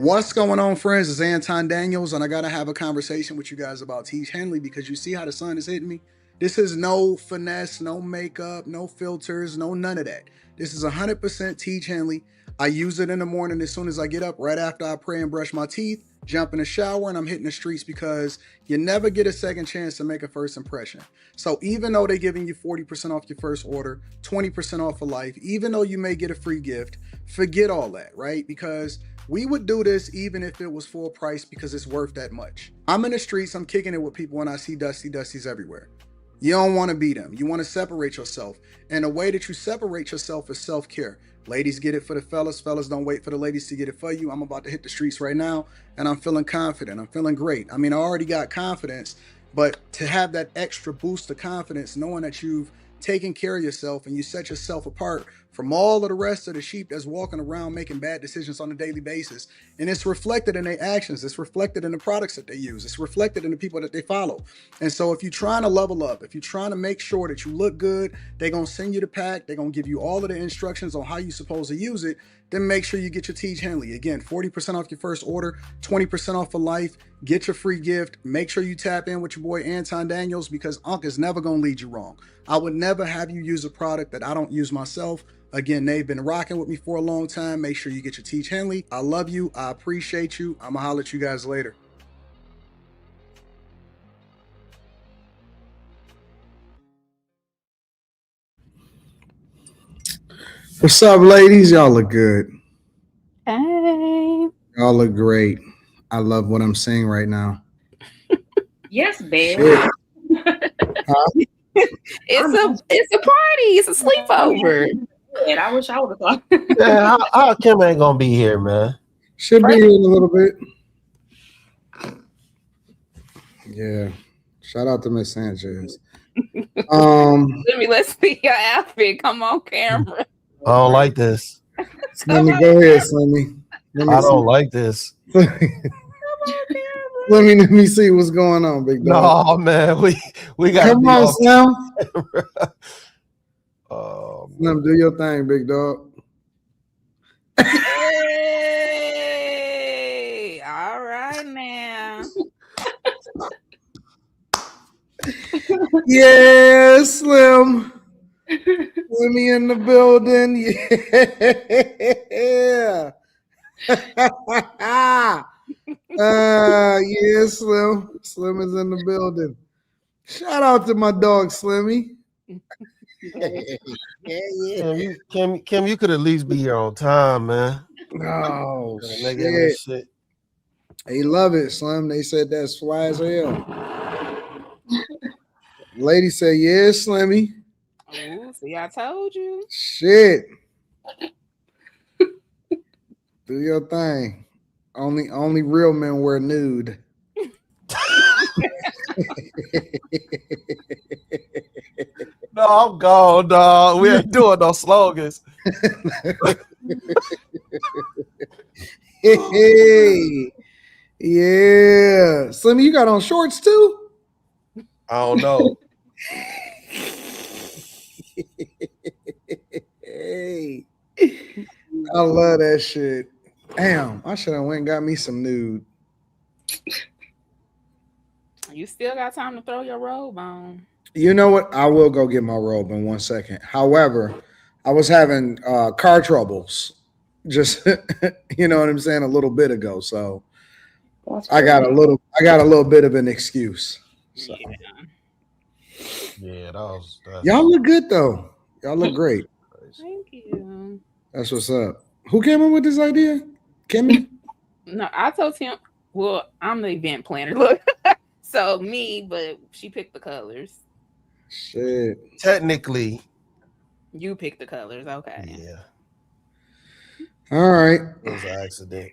What's going on, friends? It's Anton Daniels, and I gotta have a conversation with you guys about Teach Henley because you see how the sun is hitting me. This is no finesse, no makeup, no filters, no none of that. This is 100% Teach Henley. I use it in the morning as soon as I get up, right after I pray and brush my teeth, jump in the shower, and I'm hitting the streets because you never get a second chance to make a first impression. So even though they're giving you 40% off your first order, 20% off for life, even though you may get a free gift, forget all that, right? Because we would do this even if it was full price because it's worth that much. I'm in the streets, I'm kicking it with people when I see Dusties everywhere. You don't want to be them. You want to separate yourself. And the way that you separate yourself is self-care. Ladies get it for the fellas. Fellas don't wait for the ladies to get it for you. I'm about to hit the streets right now and I'm feeling confident. I'm feeling great. I mean, I already got confidence, but to have that extra boost of confidence, knowing that you've taken care of yourself and you set yourself apart from all of the rest of the sheep that's walking around making bad decisions on a daily basis. And it's reflected in their actions. It's reflected in the products that they use. It's reflected in the people that they follow. And so if you're trying to level up, if you're trying to make sure that you look good, they're going to send you the pack. They're going to give you all of the instructions on how you're supposed to use it. Then make sure you get your Teach Henley. Again, 40% off your first order, 20% off for life. Get your free gift. Make sure you tap in with your boy Anton Daniels because Unc is never going to lead you wrong. I would never have you use a product that I don't use myself. Again, they've been rocking with me for a long time. Make sure you get your Teach Henley. I love you. I appreciate you. I'm going to holler at you guys later. What's up, ladies? Y'all look good. Hey. Y'all look great. I love what I'm seeing right now. Yes, babe. It's a party. It's a sleepover. And I wish I would have thought. Yeah, how Kim ain't gonna be here, man? Should be here in a little bit. Yeah. Shout out to Miss Sanchez. Let's see your outfit. Come on camera. I don't like this. Let me go ahead, Slimmy. I don't like this. Let me see what's going on, big dog. No, man, we got. Come on, Slim. Slim, do your thing, big dog. Hey, all right now. Yeah, Slim. Slimmy in the building. Yeah. Yeah, Slim. Slim is in the building. Shout out to my dog, Slimmy. Yeah. Kim, you could at least be here on time, man. Oh, shit. They love it, Slim. They said that's fly as hell. Lady said, yeah, Slimmy. Oh, see, I told you. Shit. Do your thing. Only real men wear nude. No, I'm gone, dog. We ain't doing no slogans. Hey. Yeah. Slimmy, you got on shorts too? I don't know. Hey. I love that shit. Damn, I should have went and got me some nude. You still got time to throw your robe on. You know what? I will go get my robe in 1 second. However, I was having car troubles just you know what I'm saying, a little bit ago. So I got a little bit of an excuse. So. Yeah, that's y'all look good though. Y'all look great. Thank you. That's what's up. Who came up with this idea? Kimmy? No, I told him. Well, I'm the event planner. Look, so me, but she picked the colors. Shit. Technically, you picked the colors. Okay. Yeah. All right. It was an accident.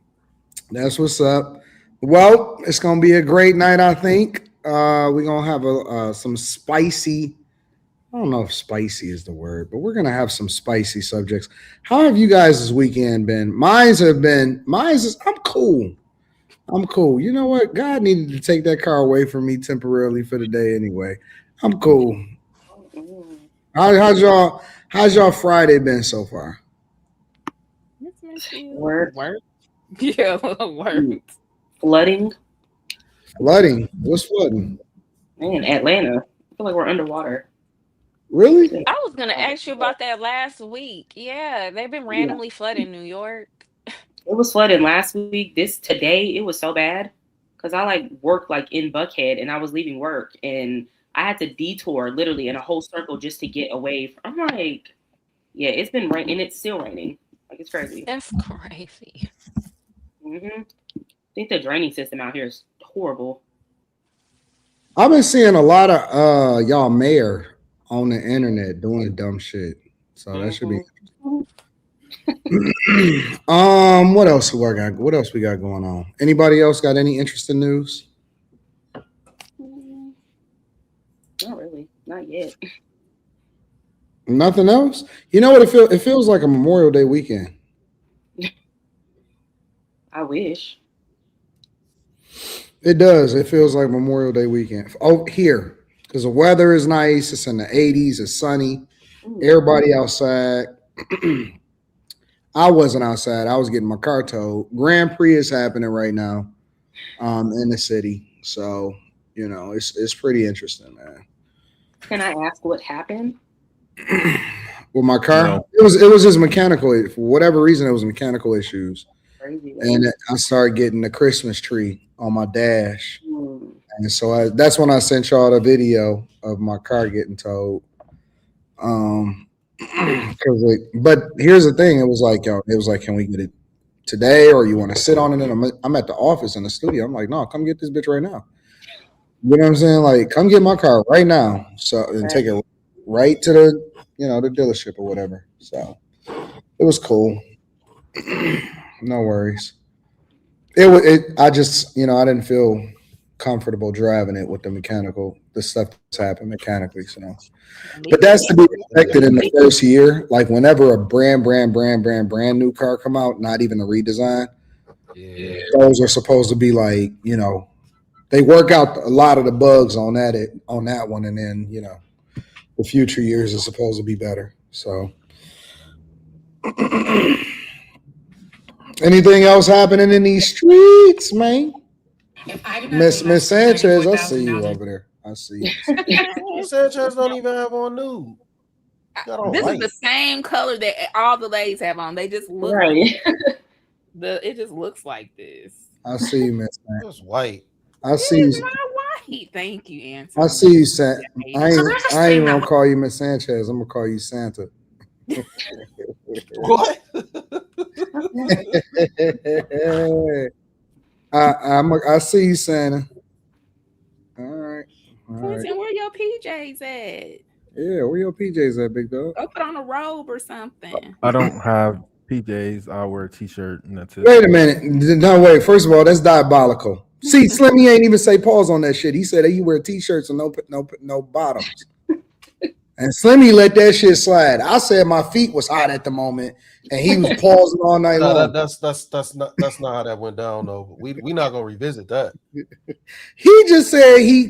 That's what's up. Well, it's gonna be a great night, I think. We're gonna have some spicy. I don't know if spicy is the word, but we're gonna have some spicy subjects. How have you guys this weekend been? I'm cool. I'm cool. You know what? God needed to take that car away from me temporarily for the day anyway. I'm cool. How's y'all Friday been so far? Work. Yeah, word. Flooding. Flooding. What's flooding? Man, Atlanta. I feel like we're underwater. Really? I was gonna ask you about that last week. Yeah, they've been Yeah. randomly flooding New York. It was flooding last week. Today, it was so bad because I like worked like in Buckhead and I was leaving work and I had to detour literally in a whole circle just to get away. I'm like, yeah, it's been raining and it's still raining. Like it's crazy. That's crazy. I think the draining system out here is horrible. I've been seeing a lot of y'all mayor on the internet doing dumb shit. So that should be what else we got? What else we got going on? Anybody else got any interesting news? Not really. Not yet. Nothing else? You know what it feels like a Memorial Day weekend. I wish. It does. It feels like Memorial Day weekend. Oh, here. Because the weather is nice. It's in the 80s. It's sunny. Everybody outside. I wasn't outside. I was getting my car towed. Grand Prix is happening right now in the city. So, you know, it's pretty interesting, man. Can I ask what happened? With my car? No. It was just mechanical. For whatever reason, it was mechanical issues. Crazy. And I started getting the Christmas tree on my dash. Mm. And so that's when I sent y'all the video of my car getting towed. But here's the thing. It was like, can we get it today or you want to sit on it? And I'm at the office in the studio. I'm like, no, come get this bitch right now. You know what I'm saying? Like, come get my car right now. So and take it right to the, the dealership or whatever. So it was cool. No worries. I just, I didn't feel comfortable driving it with the stuff that's happened mechanically. So, but that's to be expected in the first year. Like whenever a brand new car come out, not even a redesign, those are supposed to be like, they work out a lot of the bugs on that one, and then the future years is supposed to be better. So, anything else happening in these streets, man? Miss Sanchez, I see you over there. I see you. Sanchez don't even have on nude. This is the same color that all the ladies have on. They just look right. It just looks like this. I see you, Miss Sanchez. It's white. I see you. It's not white. Thank you, Anton. I see you, I ain't gonna call you Miss Sanchez. I'm gonna call you Santa. What? I see you, Santa. All right. Quentin, where your PJs at? Yeah, where your PJs at, big dog? Go put on a robe or something. I don't have PJs. I wear a t-shirt and that's it. Wait a minute. No, wait. First of all, that's diabolical. See, Slimmy ain't even say pause on that shit. He said that you wear t-shirts and no bottoms. And Slimmy let that shit slide. I said my feet was hot at the moment, and he was pausing all night long. That's not how that went down though. We not gonna revisit that. He just said he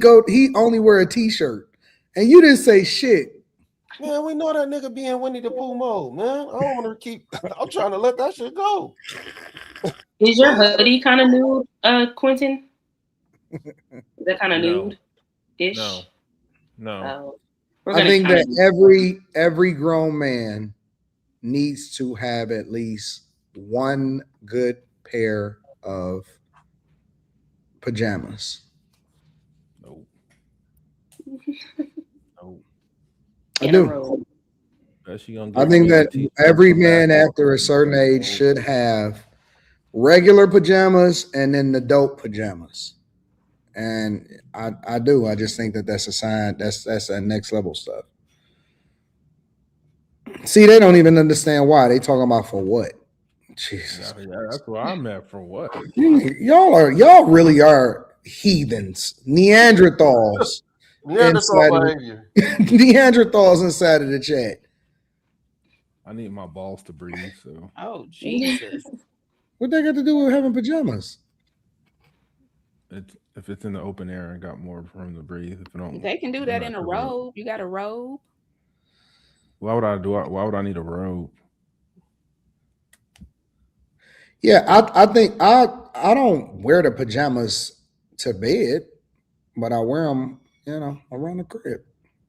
only wear a t-shirt, and you didn't say shit. Man, we know that nigga be in Winnie the Pooh mode, man. I don't want to keep. I'm trying to let that shit go. Is your hoodie kind of nude, Quentin? Is that kind of nude-ish? No. I think that every grown man needs to have at least one good pair of pajamas. No. I do. I think that every man after a certain age should have regular pajamas and then the dope pajamas. And I do. I just think that that's a sign. That's that next level stuff. See, they don't even understand why. They talking about for what? Jesus. Yeah, that's what I'm at. For what? Y'all really are heathens. Neanderthals. Neanderthals inside of the chat. I need my balls to breathe. So. Oh Jesus! What they got to do with having pajamas? If it's in the open air, I got more room to breathe. If it don't, they can do that in a robe. You got a robe. Why would I need a robe? Yeah, I think I don't wear the pajamas to bed, but I wear them, around the crib,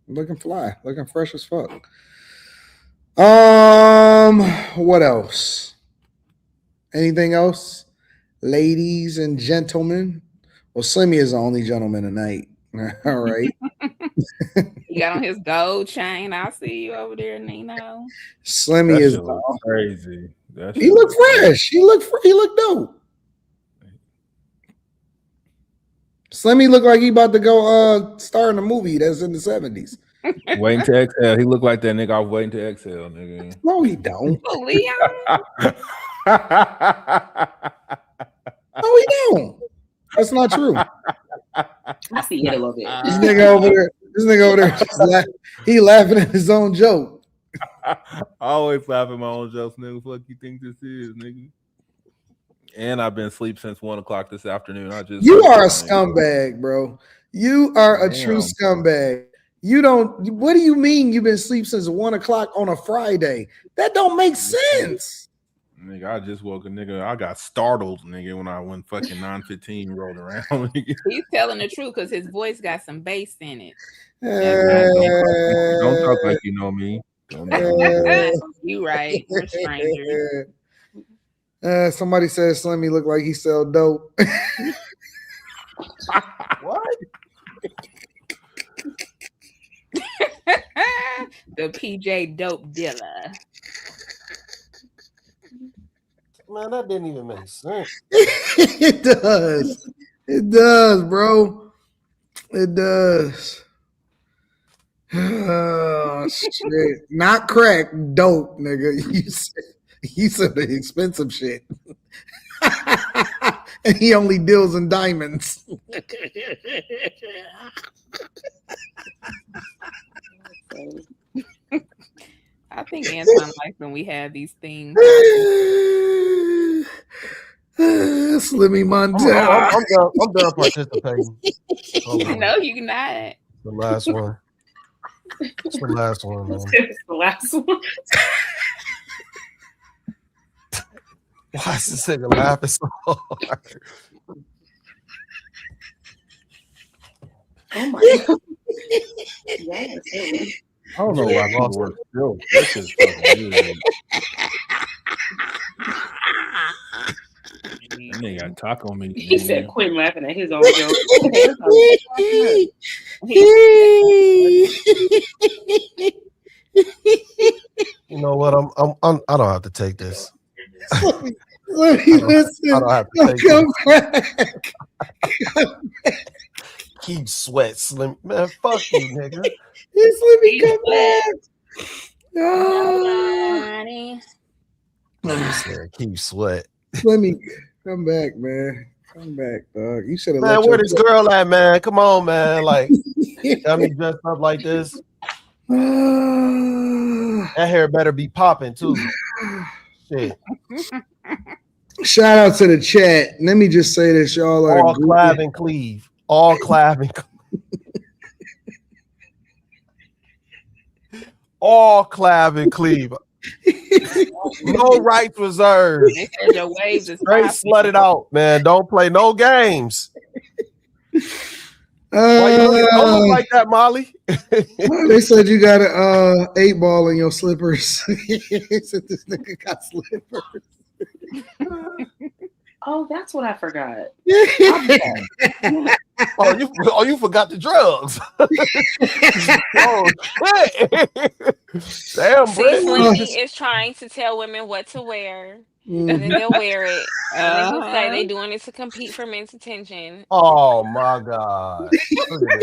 looking fly, looking fresh as fuck. What else? Anything else, ladies and gentlemen? Well, Slimmy is the only gentleman tonight. All right, He got on his gold chain. I see you over there, Nino. Slimmy That is. shit look crazy. That He shit look look crazy. fresh. He look dope. Slimmy look like he about to go star in a movie that's in the 70s. Waiting to exhale. He look like that nigga. I was waiting to exhale, nigga. No, he don't. Oh, Leon. No, he don't. That's not true. I see it a little bit. This nigga over there, he laughing at his own joke. I always laugh at my own jokes, nigga. Fuck you think this is, nigga? And I've been asleep since 1 o'clock this afternoon. You are a scumbag, bro. You are a true scumbag. You don't. What do you mean you've been asleep since 1 o'clock on a Friday? That don't make sense. Nigga, I just woke a nigga. I got startled, nigga, when fucking 9:15 rolled around. He's telling the truth because his voice got some bass in it. Don't talk like you know me. You right. We're strangers. Somebody says Slimmy look like he sell dope. What? The PJ dope dealer. Man, that didn't even make sense. It does. It does, bro. It does. Oh shit! Not crack, dope, nigga. You said the expensive shit, and he only deals in diamonds. I think Anton likes when we have these things. Slimmy Montana. I'm done participating. No, you're not. The last one. It's the last one, man. It's the last one. Why is this nigga laughing so hard? Oh my god. Yes, I don't know why people work still. This is fucking weird. That nigga got talk on me. He said, "Quit laughing at his own joke." You know what? I don't have to take this. Let me listen. I don't have to take Come this. back. Keep sweat, Slim. Man, fuck you, nigga. Slimmy, come back. Oh. Let me say, keep sweat. Slimmy, come back, man. Come back, dog. You should have. Man, where this girl at, man? Come on, man. Like, got me dressed up like this. That hair better be popping too. Shit. Shout out to the chat. Let me just say this, y'all. All clav and cleave. All clav and all clav and cleave. No rights reserved. They said your waves is Straight slut it out, man. Don't play no games. Why you don't look like that, Molly? They said you got a 8-ball in your slippers. They said this nigga got slippers. Oh, that's what I forgot. Oh, you forgot the drugs. Oh shit! Damn, Slimmy is trying to tell women what to wear, and then they'll wear it, and then he'll say they're doing it to compete for men's attention. Oh my god! Look at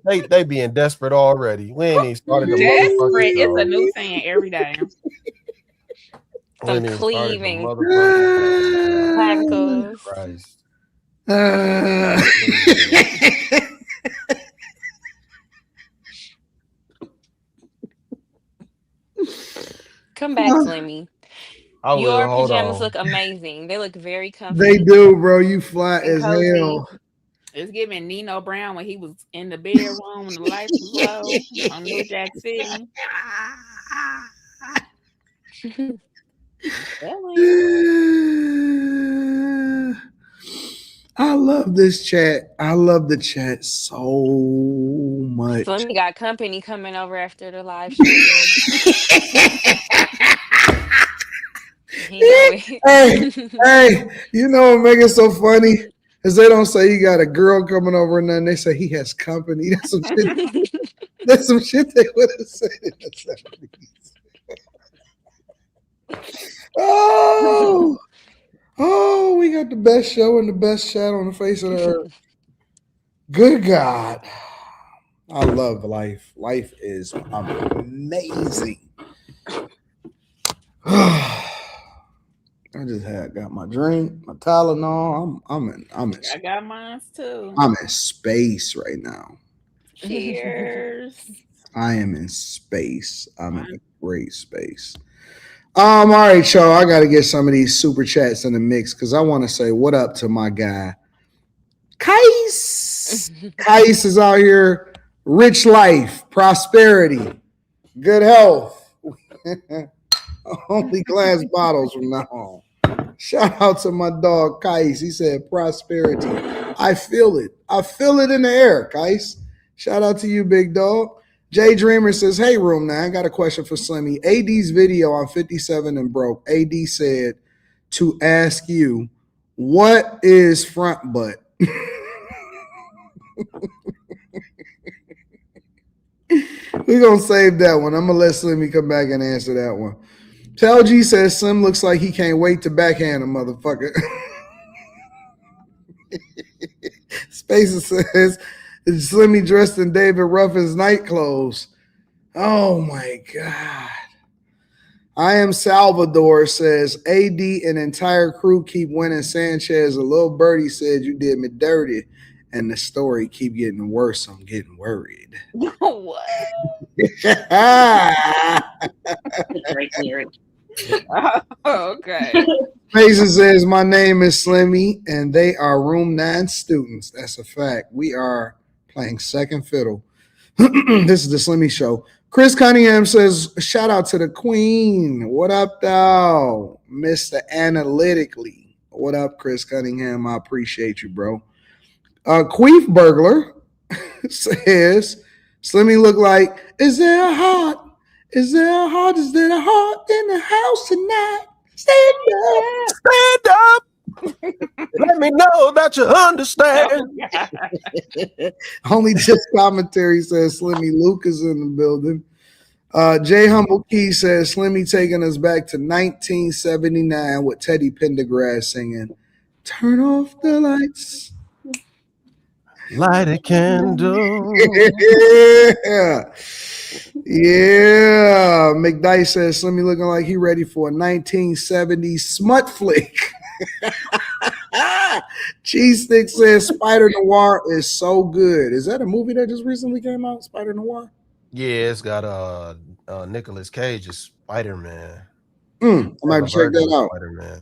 this. They being desperate already. We ain't even started the desperate. show. It's a new saying every day. Some cleaving Christ. Come back, Slimmy. Your pajamas look amazing. They look very comfortable. They do, bro. You flat as hell. It's giving Nino Brown when he was in the bedroom when the lights was low on New Jack City. I love this chat. I love the chat so much. Slimmy got company coming over after the live stream. He know it. Hey, you know what make it so funny? Is they don't say he got a girl coming over and then they say he has company. That's some shit. That's some shit they would have said in the 70s. Oh, we got the best show and the best chat on the face of the earth. Good God. I love life. Life is amazing. I just got my drink, my Tylenol. I got mine too. I'm in space right now. Cheers. I am in space. I'm in a great space. All right, y'all. I gotta get some of these super chats in the mix because I want to say what up to my guy. Kais is out here, rich life, prosperity, good health. Only glass bottles from now on. Shout out to my dog Kais. He said prosperity. I feel it. I feel it in the air, Kais. Shout out to you, big dog. Jay Dreamer says, hey, Room 9, I got a question for Slimmy. AD's video on 57 and Broke, AD said to ask you, what is front butt? We're going to save that one. I'm going to let Slimmy come back and answer that one. Tell G says Slim looks like he can't wait to backhand a motherfucker. Spacer says Slimmy dressed in David Ruffin's night clothes. Oh my God. I am Salvador says AD and entire crew keep winning Sanchez. A little birdie said you did me dirty. And the story keep getting worse. I'm getting worried. What? Great lyric. Okay. Mason says, my name is Slimmy, and they are Room 9 students. That's a fact. We are playing second fiddle. This is the Slimmy Show. Chris Cunningham says, shout out to the Queen. What up, though? Mr. Analytically. What up, Chris Cunningham? I appreciate you, bro. Queef Burglar says, Slimmy look like, is there a heart? Is there a heart? Is there a heart in the house tonight? Stand up. Let me know that you understand. Only just commentary says Slimmy Luke is in the building. Jay Humble Key says Slimmy taking us back to 1979 with Teddy Pendergrass singing, turn off the lights. Light a candle. Yeah. Yeah. McDice says Slimmy looking like he ready for a 1970s smut flick. Cheese Stick says Spider Noir is so good. Is that a movie that just recently came out? Spider Noir? Yeah, it's got Nicolas Cage's Spider-Man. I'm about to check that out. Spider-Man.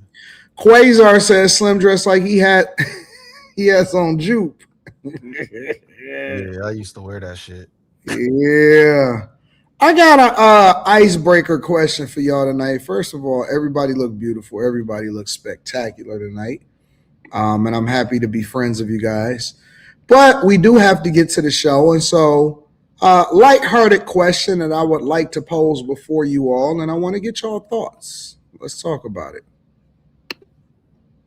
Quasar says Slim dressed like he has on jupe. Yeah, I used to wear that shit. Yeah. I got a icebreaker question for y'all tonight. First of all, everybody look beautiful. Everybody looks spectacular tonight. And I'm happy to be friends with you guys. But we do have to get to the show. And so, lighthearted question that I would like to pose before you all, and I want to get y'all thoughts. Let's talk about it.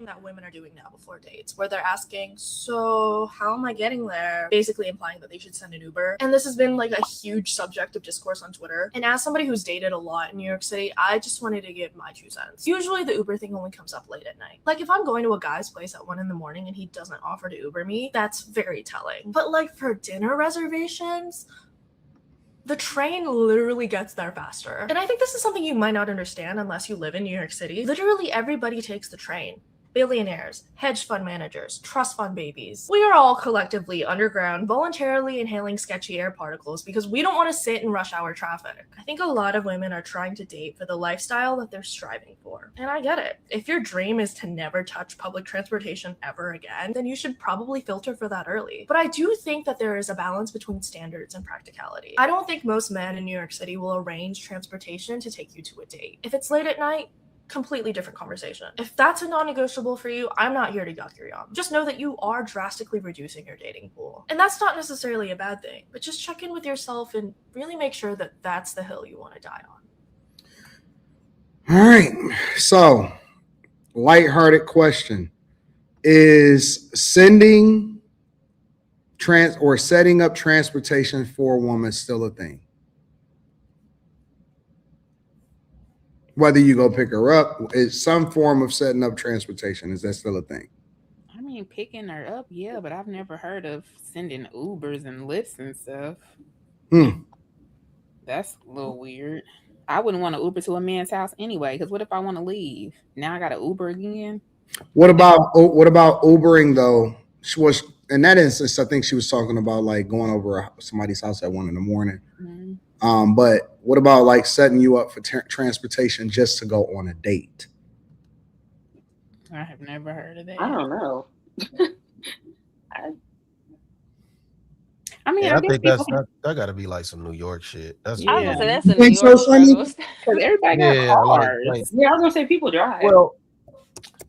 That women are doing now before dates, where they're asking, so how am I getting there? Basically implying that they should send an Uber. And this has been like a huge subject of discourse on Twitter. And as somebody who's dated a lot in New York City, I just wanted to give my 2 cents. Usually the Uber thing only comes up late at night. Like if I'm going to a guy's place at 1 a.m. and he doesn't offer to Uber me, that's very telling. But like for dinner reservations, the train literally gets there faster. And I think this is something you might not understand unless you live in New York City. Literally everybody takes the train. Billionaires, hedge fund managers, trust fund babies. We are all collectively underground, voluntarily inhaling sketchy air particles because we don't want to sit in rush hour traffic. I think a lot of women are trying to date for the lifestyle that they're striving for. And I get it. If your dream is to never touch public transportation ever again, then you should probably filter for that early. But I do think that there is a balance between standards and practicality. I don't think most men in New York City will arrange transportation to take you to a date. If it's late at night, completely different conversation. If that's a non-negotiable for you, I'm not here to yuck your yum. Just know that you are drastically reducing your dating pool. And that's not necessarily a bad thing, but just check in with yourself and really make sure that that's the hill you want to die on. All right. So, lighthearted question. Is setting up transportation for a woman still a thing? Whether you go pick her up, is some form of setting up transportation. Is that still a thing? I mean, picking her up, yeah, but I've never heard of sending Ubers and Lyfts and stuff. That's a little weird. I wouldn't want to Uber to a man's house anyway, because what if I want to leave? Now I got to Uber again. What about Ubering though? She was in that instance. I think she was talking about like going over somebody's house at 1 a.m. Mm-hmm. But what about like setting you up for transportation just to go on a date? I have never heard of that. I don't know. I mean, Yeah, I I think guess that got to be like some New York shit. That's I was gonna say that's a You New think so, York Sonny? struggle. because everybody got yeah, cars. Yeah, I was gonna say people drive. Well,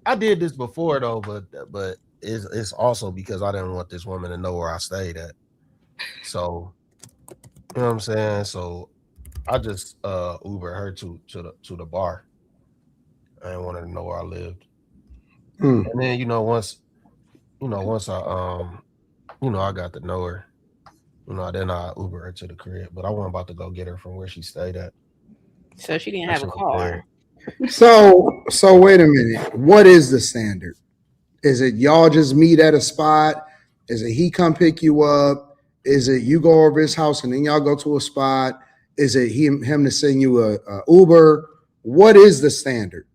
I did this before though, but it's also because I didn't want this woman to know where I stayed at. So you know what I'm saying? So I just Uber her to the bar. I didn't want her to know where I lived. And then once I I got to know her, then I Uber her to the crib. But I wasn't about to go get her from where she stayed at. So she didn't That have a shit was car. So wait a minute. What is the standard? Is it y'all just meet at a spot? Is it he come pick you up? Is it you go over his house and then y'all go to a spot? Is it him to send you a Uber? What is the standard?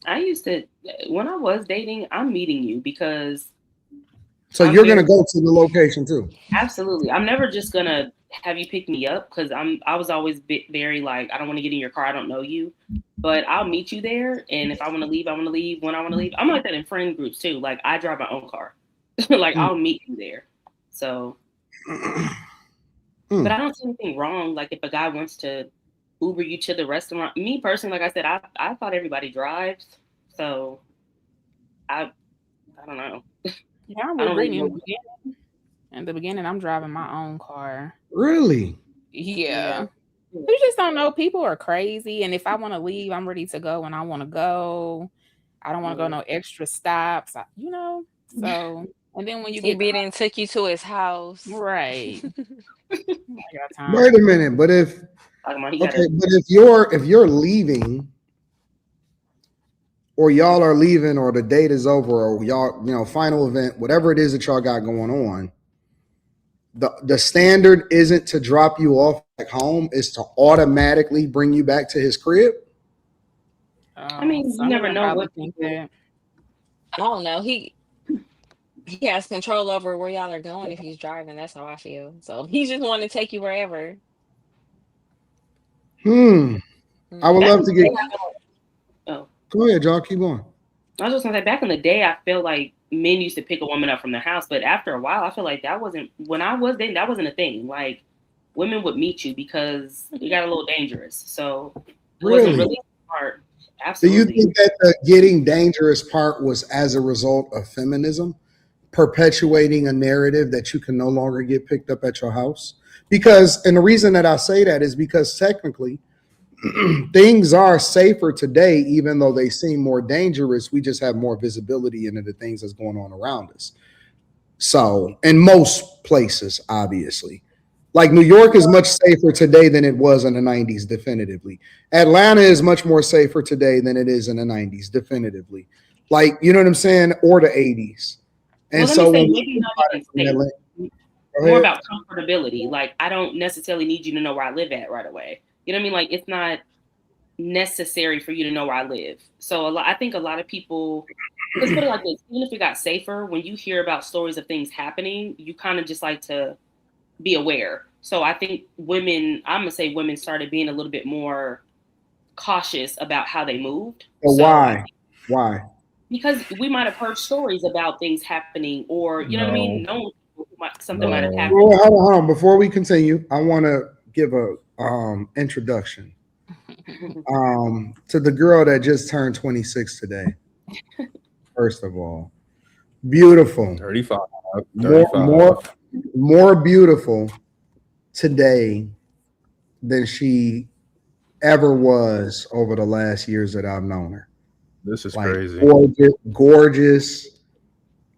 I used to, when I was dating, I'm meeting you because. So you're going to go to the location too? Absolutely. I'm never just going to have you pick me up because I was always very like, I don't want to get in your car. I don't know you, but I'll meet you there. And if I want to leave, I want to leave. When I want to leave, I'm like that in friend groups too. Like I drive my own car. Like I'll meet you there. So, but I don't see anything wrong. Like if a guy wants to Uber you to the restaurant, me personally, like I said, I thought everybody drives. So I don't know. Yeah, I'm with Brittany in the beginning. I'm driving my own car. Really? Yeah. You just don't know. People are crazy. And if I want to leave, I'm ready to go when I want to go. I don't want to go no extra stops. So, and then when you He beat and took you to his house. Right. Wait a minute. But if you're leaving, or y'all are leaving, or the date is over, or y'all, final event, whatever it is that y'all got going on, the standard isn't to drop you off at home, it's to automatically bring you back to his crib. I mean, you never know what think that. I don't know. He has control over where y'all are going if he's driving. That's how I feel. So he just want to take you wherever. I would love to get. Go ahead, y'all. Keep going. I was just gonna say, back in the day, I feel like men used to pick a woman up from the house, but after a while, I feel like that wasn't, when I was dating, that wasn't a thing. Like women would meet you because it got a little dangerous. So it wasn't really smart. Absolutely. Do you think that the getting dangerous part was as a result of feminism, perpetuating a narrative that you can no longer get picked up at your house? And the reason that I say that is because technically things are safer today, even though they seem more dangerous. We just have more visibility into the things that's going on around us. So in most places, obviously, like New York is much safer today than it was in the 90s, definitively. Atlanta is much more safer today than it is in the 90s, definitively. Like, you know what I'm saying? Or the 80s. And so maybe not even more about comfortability. Like, I don't necessarily need you to know where I live at right away. You know what I mean? Like, it's not necessary for you to know where I live. So I think a lot of people, let's put it like this, even if it got safer, when you hear about stories of things happening, you kind of just like to be aware. So I think I'm going to say women started being a little bit more cautious about how they moved. Why? Because we might have heard stories about things happening, or, you know what I mean? Something might have happened. Hold on. Before we continue, I want to give a introduction. To the girl that just turned 26 today. First of all, beautiful. 35. More beautiful today than she ever was over the last years that I've known her. This is Like crazy. gorgeous,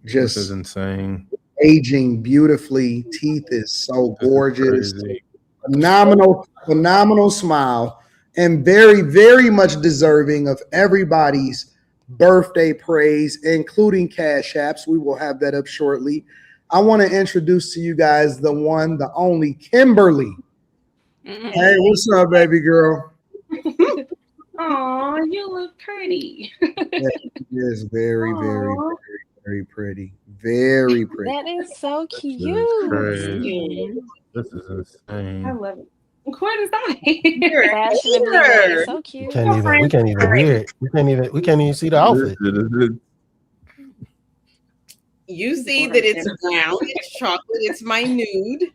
This is just insane. aging beautifully. Teeth is so This is gorgeous. crazy. Phenomenal smile, and very, very much deserving of everybody's birthday praise, including Cash Apps. We will have that up shortly. I want to introduce to you guys the one, the only Kimberly. Hey, what's up, baby girl? Aw, you look pretty. Yeah, she is very, very, very, very pretty. Very pretty. That is so cute. Crazy. This is insane. I love it. Quinn, stop. Fashionably made. So cute. We can't even hear it. We can't even see the outfit. You see that it's brown, it's chocolate, it's my nude.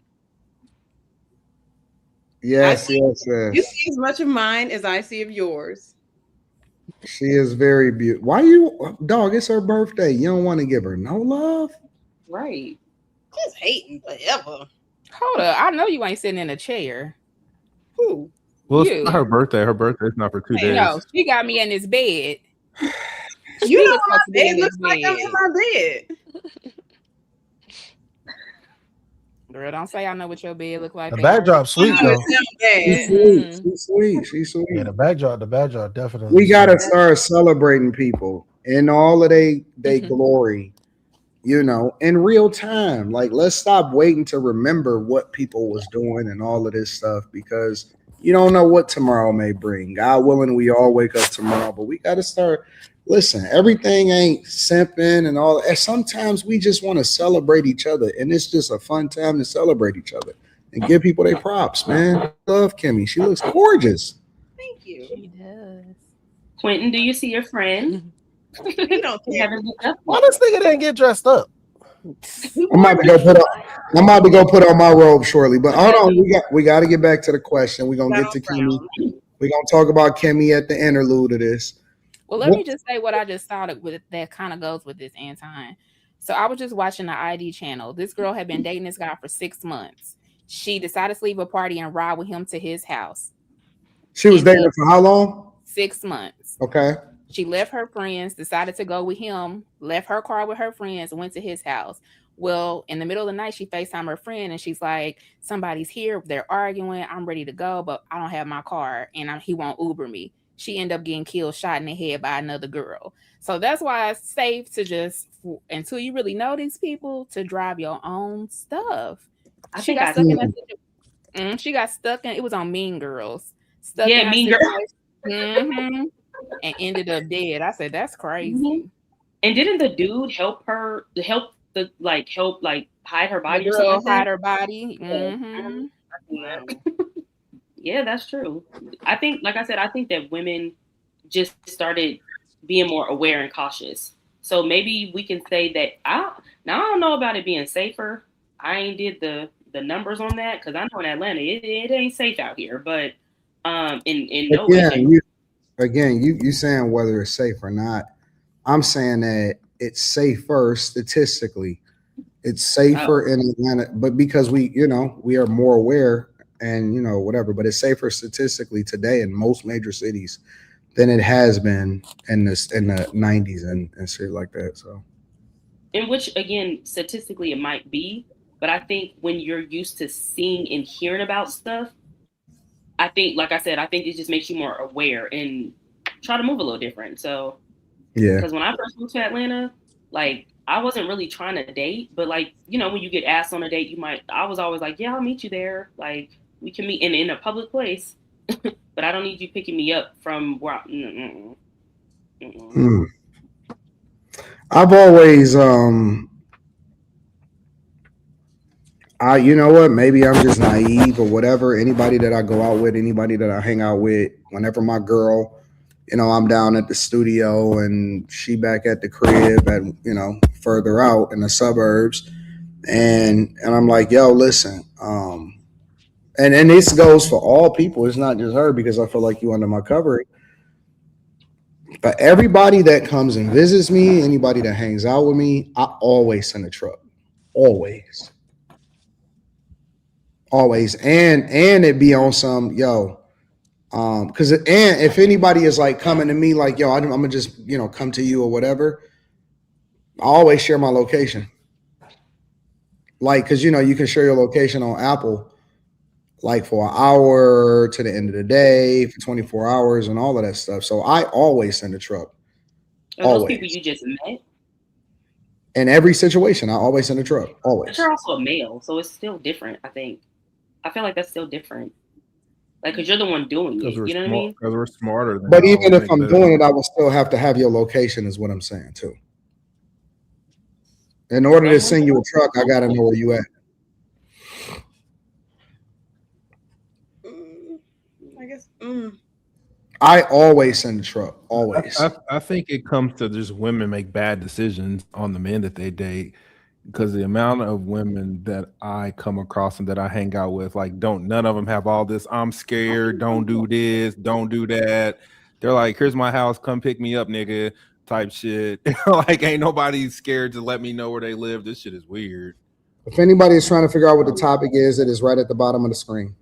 Yes. You see as much of mine as I see of yours. She is very beautiful. Why you, dog? It's her birthday. You don't want to give her no love? Right. Just hating forever. Hold up. I know you ain't sitting in a chair. Who? Well, You. it's not her birthday. Her birthday's not for 2 days. No, she got me in this bed. You know my bed looks like I'm in my bed. Girl, don't say I know what your bed look like. The backdrop sweet though. She's sweet. Yeah, the backdrop definitely. We gotta start celebrating people in all of they glory, you know, in real time. Like, let's stop waiting to remember what people was doing and all of this stuff, because you don't know what tomorrow may bring. God willing, we all wake up tomorrow, but we gotta start. Listen, everything ain't simping and all. And sometimes we just want to celebrate each other, and it's just a fun time to celebrate each other and give people their props, man. Love Kimmy. She looks gorgeous. Thank you. She does. Quentin, do you see your friend? You don't care. Why this nigga didn't get dressed up? I'm about to go put on my robe shortly. But hold on, we got to get back to the question. We're gonna get to Kimmy. We're gonna talk about Kimmy at the interlude of this. Well, let me just say what I just saw that kind of goes with this, Anton. So I was just watching the ID channel. This girl had been dating this guy for 6 months. She decided to leave a party and ride with him to his house. She was dating for how long? 6 months. Okay. She left her friends, decided to go with him, left her car with her friends, and went to his house. Well, in the middle of the night, she FaceTimed her friend, and she's like, somebody's here. They're arguing. I'm ready to go, but I don't have my car, and he won't Uber me. She ended up getting killed, shot in the head by another girl. So that's why it's safe to just, until you really know these people, to drive your own stuff. She got stuck in, it was on Mean Girls. Mean Girls. And ended up dead. I said, that's crazy. Mm-hmm. And didn't the dude help hide her body? The girl hide her body. Yeah, that's true. I think, like I said, I think that women just started being more aware and cautious. So maybe we can say that I don't know about it being safer. I ain't did the numbers on that, because I know in Atlanta it ain't safe out here. But in no way. You saying whether it's safe or not. I'm saying that it's safer statistically. It's safer in Atlanta, but because we are more aware and whatever, but it's safer statistically today in most major cities than it has been in the 90s and shit like that. So, in which again, statistically it might be, but I think when you're used to seeing and hearing about stuff, I think, like I said, I think it just makes you more aware and try to move a little different. So, yeah. Because when I first moved to Atlanta, like, I wasn't really trying to date, but like, when you get asked on a date, I was always like, yeah, I'll meet you there. Like, we can meet in a public place, but I don't need you picking me up from where I've always, you know what? Maybe I'm just naive or whatever. Anybody that I go out with, anybody that I hang out with, whenever my girl, I'm down at the studio and she back at the crib at, further out in the suburbs. And I'm like, yo, listen, and this goes for all people. It's not just her because I feel like you under my covering. But everybody that comes and visits me, anybody that hangs out with me, I always send a truck. Always. Always. And it be on some, yo, because and if anybody is like coming to me like, yo, I'm gonna just, come to you or whatever, I always share my location. Like, because you can share your location on Apple, like for an hour to the end of the day, for 24 hours, and all of that stuff. So I always send a truck. Are those people Always. you just met? In every situation, I always send a truck. But Always. you're also a male, so it's still different, I think. I feel like that's still different. Like, because you're the one doing it. Because You know what I mean? we're smarter than But y'all, even we if make I'm better doing it, I will still have to have your location, is what I'm saying too. In order to send you a truck, I gotta know where you at. I guess. I always send a truck. Always. I think it comes to just women make bad decisions on the men that they date, because the amount of women that I come across and that I hang out with, like, none of them have all this I'm scared, don't do this, don't do that. They're like, here's my house, come pick me up, nigga, type shit. Like, ain't nobody scared to let me know where they live. This shit is weird. If anybody is trying to figure out what the topic is, it is right at the bottom of the screen.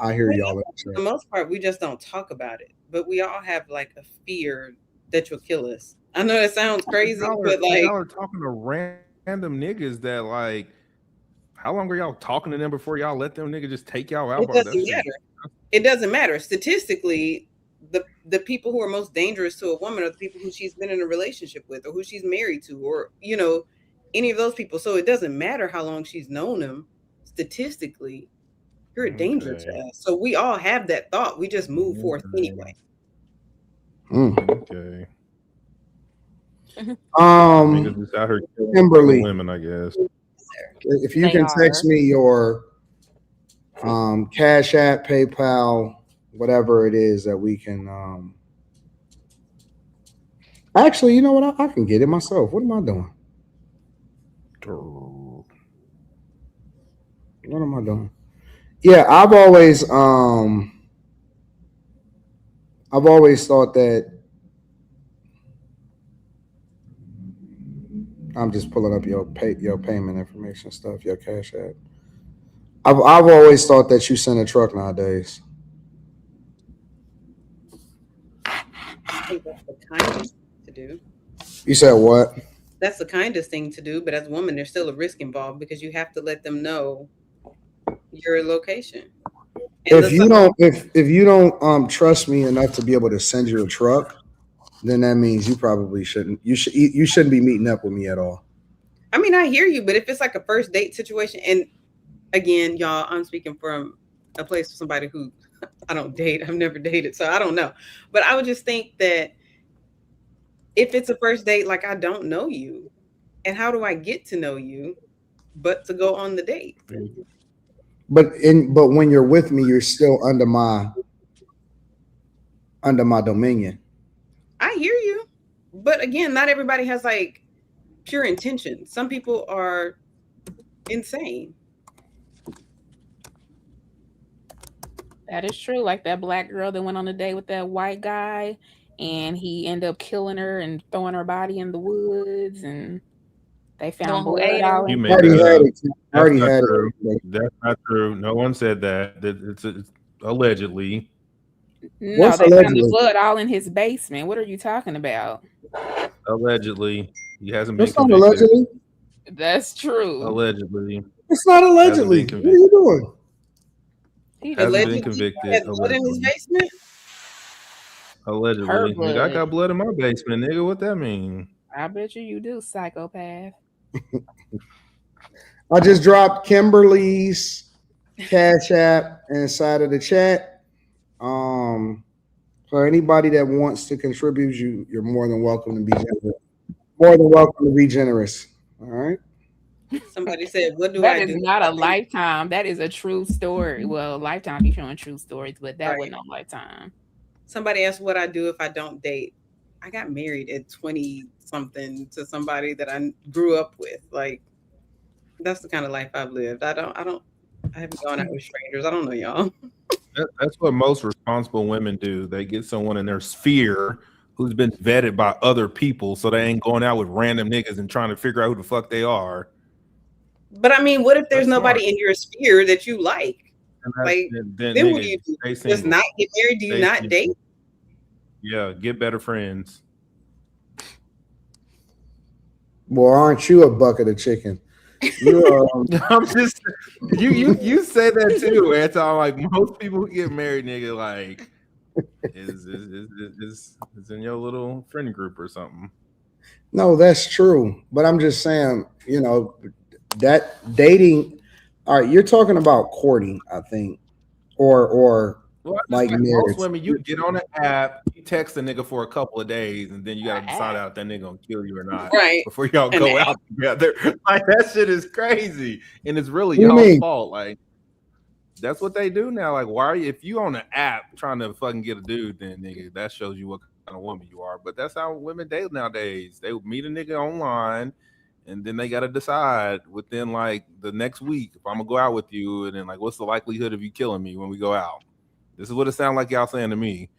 I hear y'all. For the most part, we just don't talk about it. But we all have like a fear that you'll kill us. I know that sounds crazy, but like y'all are talking to random niggas that, like, how long were y'all talking to them before y'all let them nigga just take y'all out? it doesn't matter. It doesn't matter. Statistically, the people who are most dangerous to a woman are the people who she's been in a relationship with or who she's married to, or any of those people. So it doesn't matter how long she's known them. Statistically, you're a danger to us. So we all have that thought. We just move forth anyway. Okay. Niggas just out here killing Kimberly, women, I guess. If you can text me your Cash App, PayPal, whatever it is that we can. Actually, you know what? I can get it myself. What am I doing? What am I doing? Yeah, I've always thought that. I'm just pulling up your payment information stuff, your Cash App. I've always thought that you send a truck nowadays. I think that's the kindest thing to do. You said what? That's the kindest thing to do, but as a woman, there's still a risk involved because you have to let them know your location. And If you don't trust me enough to be able to send you a truck, then that means you probably shouldn't. You shouldn't be meeting up with me at all. I mean, I hear you, but if it's like a first date situation, and again, y'all, I'm speaking from a place of somebody who I don't date. I've never dated, so I don't know. But I would just think that if it's a first date, like, I don't know you, and how do I get to know you but to go on the date? But when you're with me, you're still under my dominion. I hear you, but again, not everybody has like pure intention. Some people are insane. That is true. Like that black girl that went on a date with that white guy, and he ended up killing her and throwing her body in the woods, and they found who blood ate her? all You in made Already that had up. it. Already That's had not true. it. That's not true. No one said that. It's allegedly. No, What's they found the allegedly? blood all in his basement. What are you talking about? Allegedly. He hasn't been That's not convicted. allegedly. That's true. Allegedly. It's not allegedly. Hasn't been What are you doing? He Hasn't just been Allegedly, convicted. had blood in his Allegedly. basement. her Allegedly. Nigga, I blood. got blood in my basement, nigga. What that mean? I bet you do, psychopath. I just dropped Kimberly's Cash App inside of the chat. For anybody that wants to contribute, you're more than welcome to be generous. More than welcome to be generous. All right. Somebody said, "What do That I is do?" not a Lifetime. That is a true story. Well, Lifetime be showing true stories, but that Right. wasn't on Lifetime. Somebody asked what I do if I don't date. I got married at 20 something to somebody that I grew up with. Like, that's the kind of life I've lived. I don't I haven't gone out with strangers. I don't know y'all. That's what most responsible women do. They get someone in their sphere who's been vetted by other people, so they ain't going out with random niggas and trying to figure out who the fuck they are. But I mean, what if there's That's nobody smart. in your sphere that you like? Like, then what do you do? Just not get married? Do you not date? Yeah, get better friends. Well, aren't you a bucket of chicken? I'm just you say that too, Anton. Like most people who get married, nigga, like is in your little friend group or something. No, that's true. But I'm just saying, that dating. All right, you're talking about courting, I think, or like most women, you get on an app, you text a nigga for a couple of days, and then you gotta decide out if that nigga gonna kill you or not, right? Before y'all go out together. Like that shit is crazy, and it's really What do you y'all's mean? fault. Like that's what they do now. Like, why are you? If you on an app trying to fucking get a dude, then nigga, that shows you what kind of woman you are. But that's how women date nowadays. They meet a nigga online, and then they got to decide within like the next week if I'm gonna go out with you, and then like what's the likelihood of you killing me when we go out. This is what it sounds like y'all saying to me.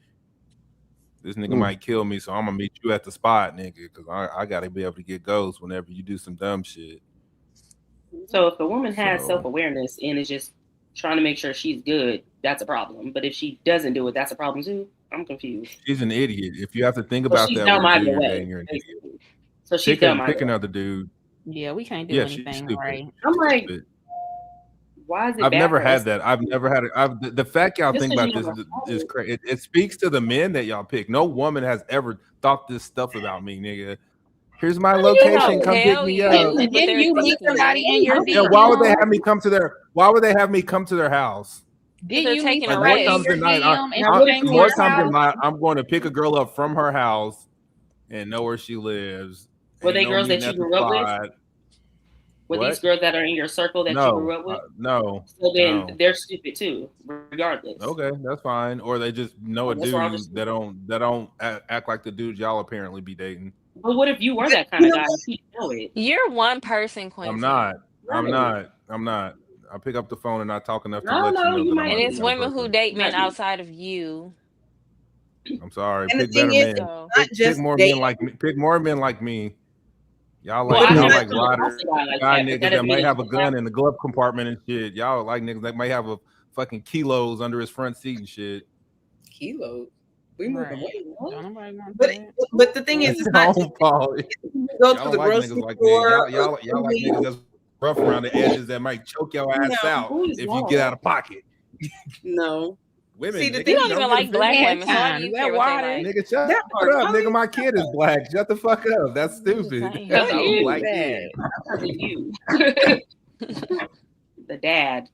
This nigga might kill me, so I'm gonna meet you at the spot, nigga, because I gotta be able to get ghosts whenever you do some dumb shit. So if a woman has self-awareness and is just trying to make sure she's good, that's a problem. But if she doesn't do it, that's a problem too. I'm confused. She's an idiot. If you have to think about that with a dude you're dating, you're an idiot. So she's dumb. Pick another dude. Yeah, we can't do anything right. I'm like, why is it? I've never had that. I've never had it. The fact y'all think about this is crazy. It speaks to the men that y'all pick. No woman has ever thought this stuff about me, nigga. Here's my location. Come pick me up. Didn't you meet somebody in your DM? Why would they have me come to their? Why would they have me come to their house? Did you meet somebody in your DM? More times than not, I'm going to pick a girl up from her house and know where she lives. Were they girls that you grew up with? Were these girls that are in your circle that you grew up with? No. So then they're stupid too, regardless. Okay, that's fine. Or they just know a dude that don't act like the dude y'all apparently be dating. But what if you were that kind of guy? You know it. You're one person, Quincy. I'm not. I pick up the phone and not talk enough to let you know. And it's women who date men outside of you. I'm sorry. Pick better men. Pick more men like me. Pick more men like me. Y'all like riders, guy niggas that might have a gun in the glove compartment and shit. Y'all like niggas that might have a fucking kilos under his front seat and shit. Kilos. We move away. But the thing is, it's not just go to the grocery store. Y'all like niggas that's rough around the edges that might choke your ass out if you get out of pocket. No. Women, see, the thing you don't even like black women. So why do you care what they like? Nigga, shut up, nigga. My kid is black. Shut the fuck up. That's stupid. That's a black kid. You. The dad.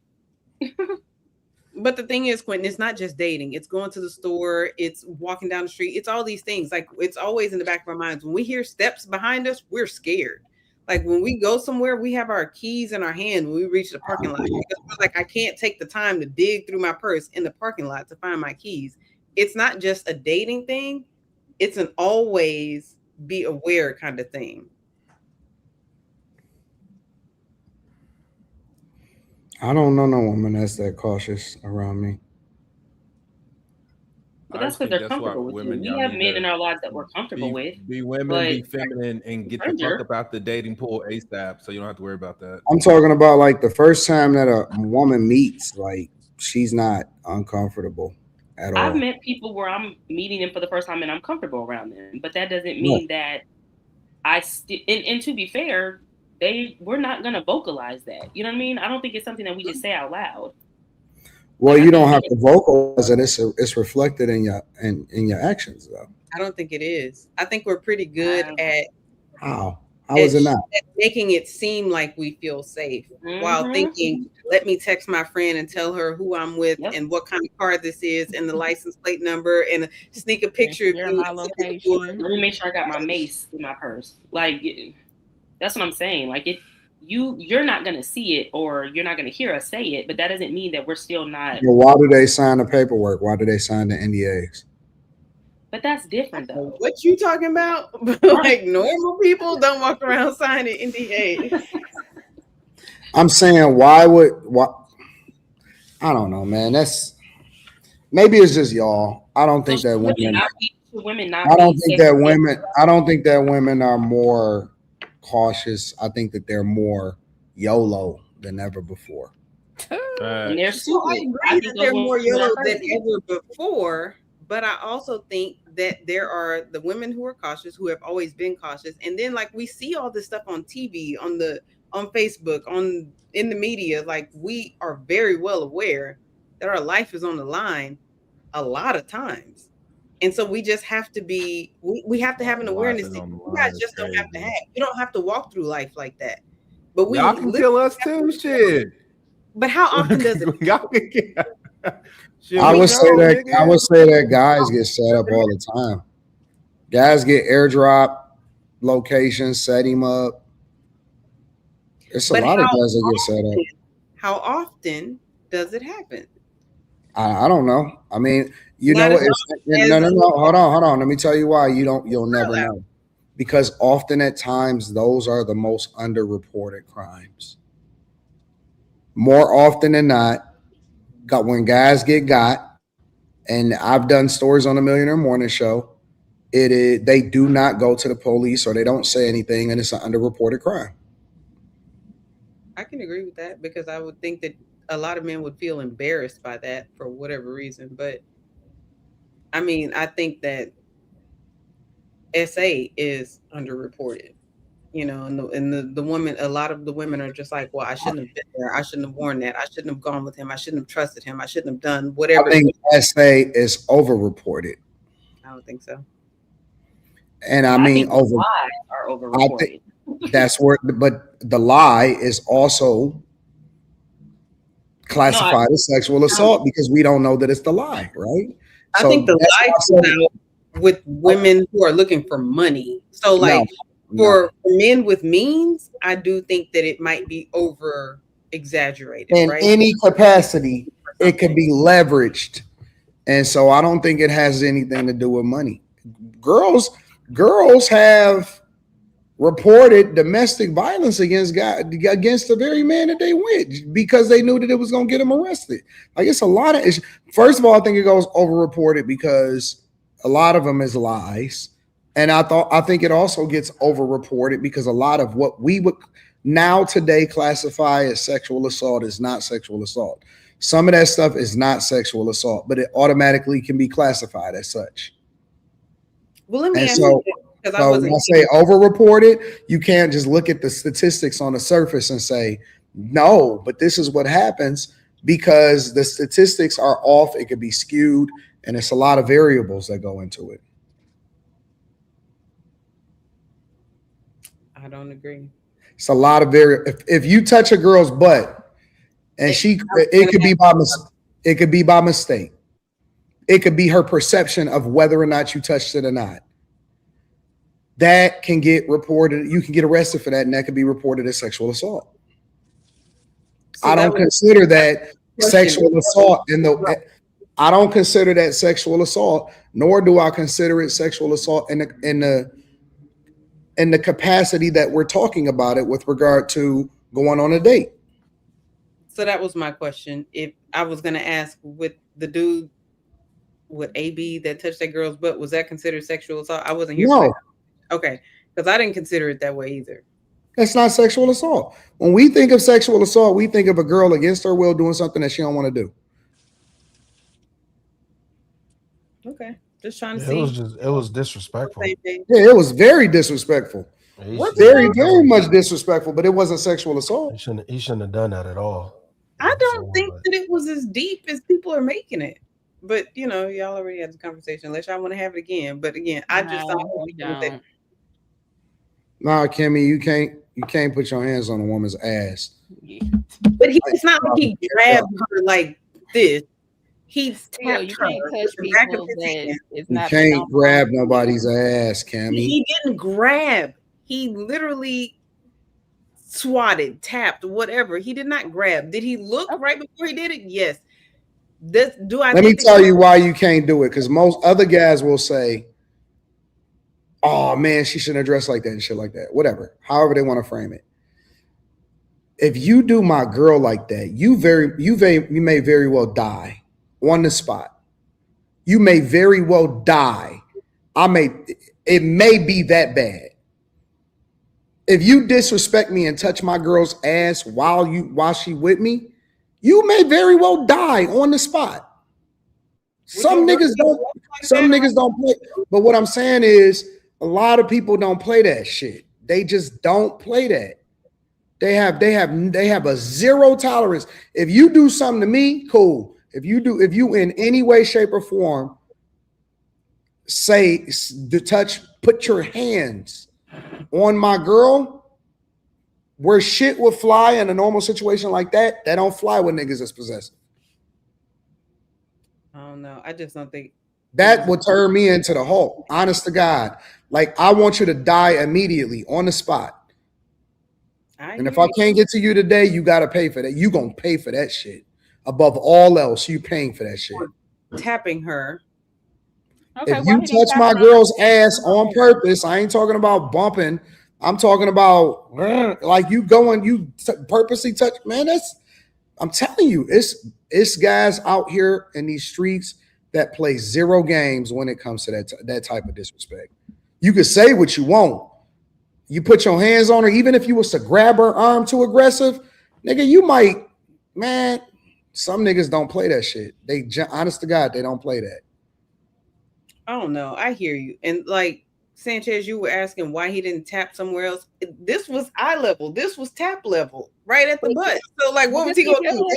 But the thing is, Quentin, it's not just dating. It's going to the store. It's walking down the street. It's all these things. Like, it's always in the back of our minds. When we hear steps behind us, we're scared. Like, when we go somewhere, we have our keys in our hand when we reach the parking lot. Because we're like, I can't take the time to dig through my purse in the parking lot to find my keys. It's not just a dating thing. It's an always be aware kind of thing. I don't know no woman that's that cautious around me. But that's because they're comfortable with women. We have men in our lives that we're comfortable with. Be women, be feminine, and get the fuck up out the dating pool ASAP, so you don't have to worry about that. I'm talking about like the first time that a woman meets, like she's not uncomfortable at all. I've met people where I'm meeting them for the first time and I'm comfortable around them, but that doesn't mean that and to be fair, we're not gonna vocalize that. You know what I mean? I don't think it's something that we just say out loud. Well, you don't have to vocalize it. It's reflected in your actions, though. I don't think it is. I think we're pretty good at how is it not at making it seem like we feel safe while thinking, let me text my friend and tell her who I'm with and what kind of car this is and the license plate number and sneak a picture of my location. Let me make sure I got my mace in my purse. Like, that's what I'm saying. Like, you're not going to see it or you're not going to hear us say it, but that doesn't mean that we're still not. Well, why do they sign the paperwork? Why do they sign the NDAs? But that's different, though. What you talking about? Like, normal people don't walk around signing NDAs. I'm saying, I don't know, man. That's maybe it's just y'all. I don't think that women. Women I not don't be think that women. I don't think that women are more cautious. I think that they're more YOLO than ever before. And they're So I stupid. agree that they're more women are yellow than crazy. ever before, but I also think that there are the women who are cautious, who have always been cautious, and then like we see all this stuff on TV, on Facebook, in the media. Like we are very well aware that our life is on the line a lot of times, and so we just have to be. We have to have an awareness that you guys just don't have to have. You don't have to walk through life like that. But we y'all can kill us too. Shit. But how often does it? I would say that guys get set up all the time. Guys get airdrop locations, set him up. It's a lot of guys that get set up. How often does it happen? I don't know. I mean, you know what? No. Hold on. Let me tell you why. You'll never know. Because often at times those are the most underreported crimes. More often than not, when guys get got, and I've done stories on the Millionaire Morning Show, they do not go to the police or they don't say anything, and it's an underreported crime. I can agree with that because I would think that a lot of men would feel embarrassed by that for whatever reason. But I mean, I think that SA is underreported. You know, and the women, a lot of the women are just like, well, I shouldn't have been there. I shouldn't have worn that. I shouldn't have gone with him. I shouldn't have trusted him. I shouldn't have done whatever. I think SA is overreported. I don't think so. And I mean, lies are overreported. That's where, but the lie is also classified as sexual assault because we don't know that it's the lie, right? I think the lie comes out with women who are looking for money. So, like, for men with means, I do think that it might be over exaggerated. In any capacity, it can be leveraged. And so I don't think it has anything to do with money. Girls have reported domestic violence against the very man that they went because they knew that it was going to get them arrested. Like, it's a lot of issues. First of all, I think it goes overreported because a lot of them is lies. And I think it also gets overreported because a lot of what we would now today classify as sexual assault is not sexual assault. Some of that stuff is not sexual assault, but it automatically can be classified as such. Well, let me ask you, when I say overreported, you can't just look at the statistics on the surface and say, no, but this is what happens because the statistics are off. It could be skewed, and it's a lot of variables that go into it. I don't agree. It's a lot of if you touch a girl's butt and it could be by mistake. It could be her perception of whether or not you touched it or not. That can get reported. You can get arrested for that, and that could be reported as sexual assault. So I don't consider that sexual assault I don't consider that sexual assault, nor do I consider it sexual assault in the capacity that we're talking about it with regard to going on a date. So that was my question. If I was going to ask with the dude with AB that touched that girl's butt, was that considered sexual assault? I wasn't here. No. Okay. Because I didn't consider it that way either. That's not sexual assault. When we think of sexual assault, we think of a girl against her will doing something that she don't want to do. Okay. Just trying to see. It was disrespectful. Yeah, it was very disrespectful. Very much disrespectful, but it wasn't sexual assault. He shouldn't have done that at all. I don't think that it was as deep as people are making it. But y'all already had the conversation. Unless y'all want to have it again. But again, I just thought Nah, Kimmy, you can't put your hands on a woman's ass. But it's not like he grabbed her like this. He's tapped her. You can't grab nobody's ass, Kimmy. He didn't grab. He literally swatted, tapped, whatever. He did not grab. Did he look right before he did it? Yes. Let me tell you why you can't do it. Because most other guys will say, oh man, she shouldn't have dressed like that and shit like that. Whatever. However they want to frame it. if you do my girl like that, you may very well die on the spot. You may very well die. It may be that bad. If you disrespect me and touch my girl's ass while she with me, you may very well die on the spot. Some niggas don't play. But what I'm saying is a lot of people don't play that shit. They just don't play that. They have a zero tolerance. If you do something to me, cool. If you in any way, shape, or form put your hands on my girl, where shit would fly in a normal situation like that don't fly with niggas that's possessive. I don't know. I just don't think that would turn me into the Hulk. Honest to God. Like, I want you to die immediately on the spot. And if I can't get to you today, you got to pay for that. You going to pay for that shit. Above all else, you paying for that shit. Tapping her. Okay, if you touch my girl's ass on purpose, I ain't talking about bumping. I'm talking about like you purposely touch. Man, I'm telling you, it's guys out here in these streets that play zero games when it comes to that type of disrespect. You could say what you want. You put your hands on her, even if you was to grab her arm too aggressive, nigga, you might, man, some niggas don't play that shit. Honest to God, they don't play that. I don't know. I hear you. And like Sanchez, you were asking why he didn't tap somewhere else. This was eye level. This was tap level, right at the butt. So like, what was he going to do?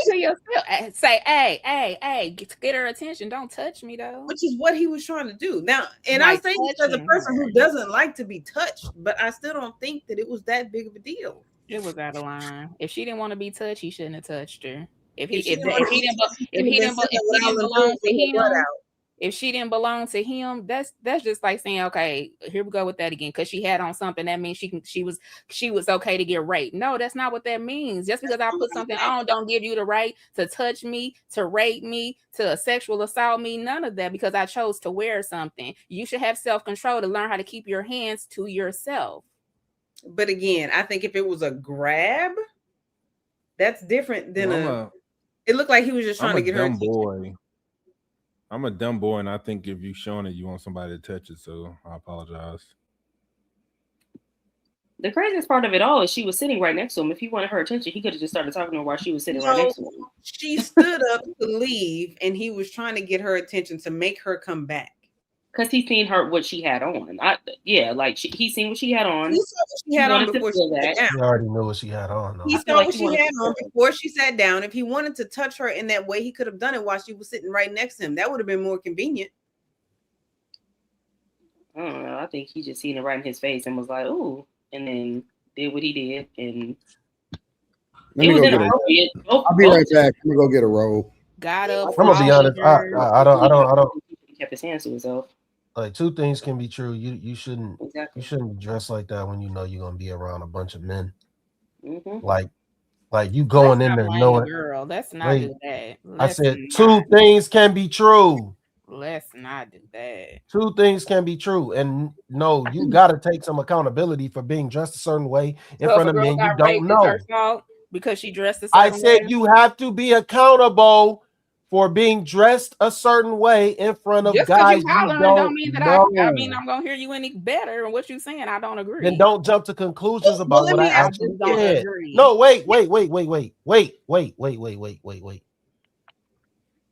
Say, hey, get her attention. Don't touch me though. Which is what he was trying to do. Now, and I say this as a person who doesn't like to be touched, but I still don't think that it was that big of a deal. It was out of line. If she didn't want to be touched, he shouldn't have touched her. If she didn't belong to him, that's just like saying, okay, here we go with that again. Because she had on something, that means she was okay to get raped. No, that's not what that means. Just because I put something on, don't give you the right to touch me, to rape me, to sexual assault me. None of that, because I chose to wear something. You should have self-control to learn how to keep your hands to yourself. But again, I think if it was a grab, that's different than it looked like he was just trying to get her attention. I'm a dumb boy, and I think if you showing it, you want somebody to touch it. So I apologize. The craziest part of it all is she was sitting right next to him. If he wanted her attention, he could have just started talking to her while she was sitting right next to him. She stood up to leave, and he was trying to get her attention to make her come back. Because he seen what she had on. He seen what she had on. He saw what she had on before she sat down. He already knew what she had on. Though. He saw what she had on before she sat down. If he wanted to touch her in that way, he could have done it while she was sitting right next to him. That would have been more convenient. I don't know. I think he just seen it right in his face and was like, "Ooh," and then did what he did, and it was inappropriate. I'll be right back. I'm gonna go get a roll. Got up. I'm gonna be honest. I don't. He kept his hands to himself. Like, two things can be true. You shouldn't dress like that when you know you're gonna be around a bunch of men. Mm-hmm. Like you going in there knowing. Girl, let's not do that. I said two things can be true. Let's not do that. Two things can be true, and no, you gotta take some accountability for being dressed a certain way in front of men you don't know. Because she dressed a certain way. I said you have to be accountable for being dressed a certain way in front of guys you don't mean that know. I mean, I'm gonna hear you any better in what you're saying. I don't agree. Then don't jump to conclusions about what I actually did. No, wait.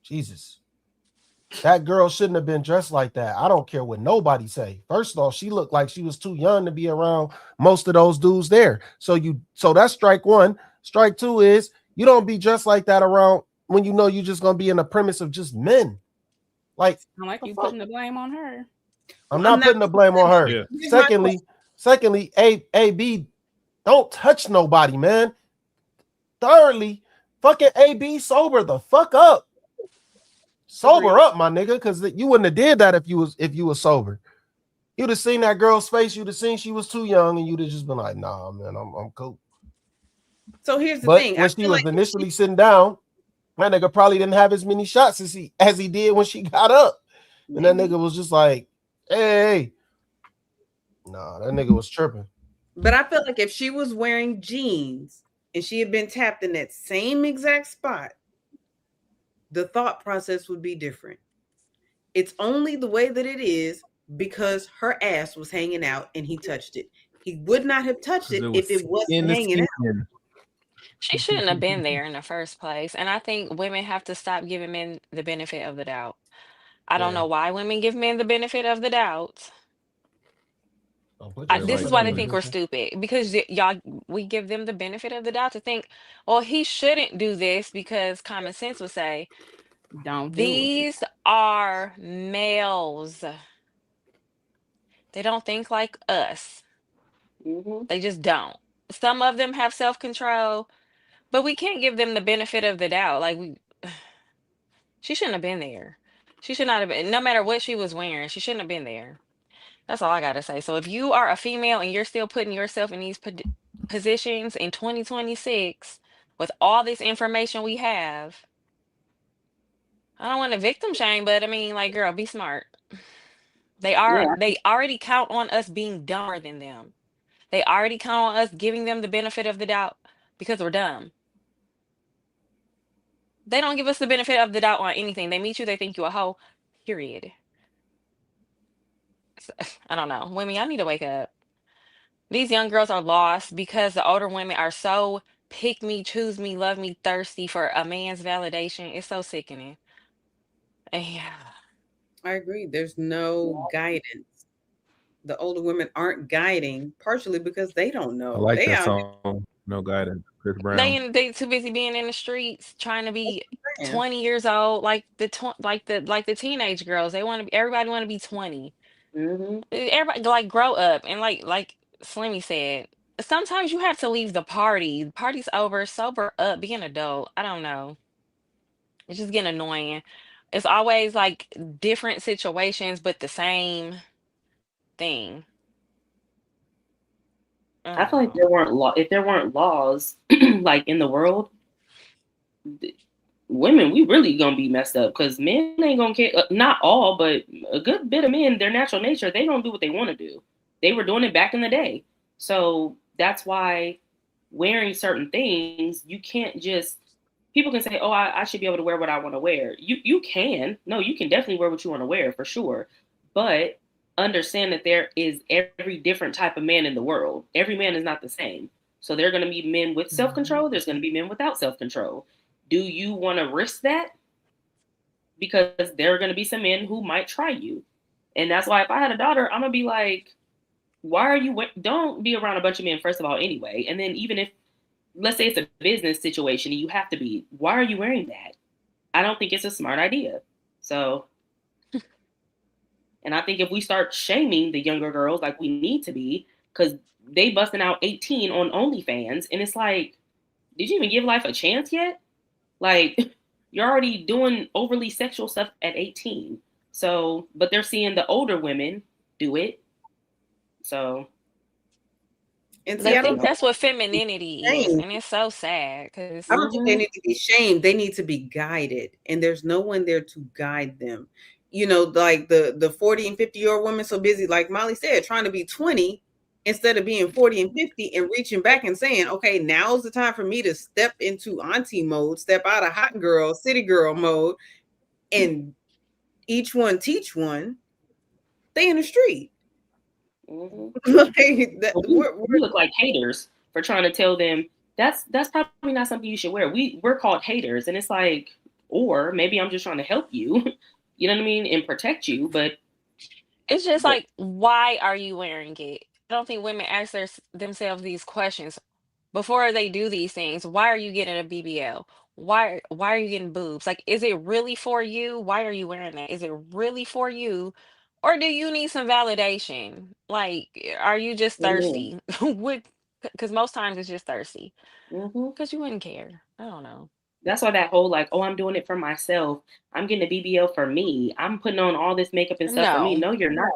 Jesus. That girl shouldn't have been dressed like that. I don't care what nobody say. First of all, she looked like she was too young to be around most of those dudes there. So that's strike one. Strike two is you don't be dressed like that around when you know you're just gonna be in a premise of just men. Like you putting the blame on her. I'm not putting the blame on her. Yeah. Secondly, AB, don't touch nobody, man. Thirdly, fucking AB, sober the fuck up. Sober up, my nigga, because you wouldn't have did that if you was sober. You'd have seen that girl's face, you'd have seen she was too young, and you'd have just been like, nah, man, I'm cool. So here's the thing. When she was initially sitting down, that nigga probably didn't have as many shots as he did when she got up. And that nigga was just like, hey. Nah, that nigga was tripping. But I felt like if she was wearing jeans and she had been tapped in that same exact spot, the thought process would be different. It's only the way that it is because her ass was hanging out and he touched it. He would not have touched it if it wasn't in the hanging out. skin. She shouldn't have been there in the first place. And I think women have to stop giving men the benefit of the doubt. I don't Yeah. know why women give men the benefit of the doubt. Don't put Yeah, This yourself is like why in they that think we're position. stupid because y'all, we give them the benefit of the doubt to think, well, he shouldn't do this because common sense would say Don't do it. these are males. They don't think like us. Mm-hmm. They just don't. Some of them have self-control, but we can't give them the benefit of the doubt. Like she shouldn't have been there. She should not have been, no matter what she was wearing, she shouldn't have been there. That's all I gotta say. So if you are a female and you're still putting yourself in these positions in 2026 with all this information we have, I don't want to victim shame, but I mean, like, girl, be smart. Yeah. They already count on us being dumber than them. They already count on us giving them the benefit of the doubt because we're dumb. They don't give us the benefit of the doubt on anything. They meet you, they think you a hoe. Period. I don't know. Women, y'all need to wake up. These young girls are lost because the older women are so pick me, choose me, love me, thirsty for a man's validation. It's so sickening. Yeah. I agree. There's no guidance. The older women aren't guiding, partially because they don't I know. like They that out song. No guidance. Chris Brown. They too busy being in the streets trying to be here. 20 years old like the teenage girls. They want to be everybody want to be 20. Mm-hmm. Everybody like grow up and like Slimmy said, sometimes you have to leave the party. The party's over, sober up, be an adult. I don't know. It's just getting annoying. It's always like different situations, but the same thing. I I don't feel like know. if there weren't laws like in the world, women, we really gonna be messed up because men ain't gonna care. Not all, but a good bit of men, their natural nature, they don't do what they want to do. They were doing it back in the day, so that's why wearing certain things, you can't just. People can say, "Oh, I should be able to wear what I want to wear." You can. No, you can definitely wear what you want to wear for sure, but understand that there is every different type of man in the world. Every man is not the same. So there are going to be men with self-control. There's going to be men without self-control. Do you want to risk that? Because there are going to be some men who might try you. And that's why if I had a daughter, I'm going to be like, why are you, don't be around a bunch of men, first of all, anyway. And then even if, let's say it's a business situation and you have to be, why are you wearing that? I don't think it's a smart idea. So, and I think if we start shaming the younger girls like we need to be, because they busting out 18 on OnlyFans, and it's like, did you even give life a chance yet? Like, you're already doing overly sexual stuff at 18. So, but they're seeing the older women do it. So, And see, They I don't think think that's what femininity is, shamed. and it's so sad because I don't think they need to be shamed. They need to be guided, and there's no one there to guide them. You know, like the 40 and 50-year-old women so busy, like Molly said, trying to be 20 instead of being 40 and 50 and reaching back and saying, okay, now's the time for me to step into auntie mode, step out of hot girl, city girl mode, and each one teach one. They in the street. Like, we look like haters for trying to tell them that's probably not something you should wear. We're called haters, and it's like, or maybe I'm just trying to help you, you know what I mean, and protect you. But it's just like, why are you wearing it? I don't think women ask themselves these questions before they do these things. Why are you getting a BBL? Why are you getting boobs? Like, is it really for you? Why are you wearing that? Is it really for you? Or do you need some validation? Like, are you just thirsty? Because most times it's just thirsty. Because you wouldn't care. I don't know. That's why that whole like, oh, I'm doing it for myself. I'm getting a BBL for me. I'm putting on all this makeup and stuff for me. No. No, you're not.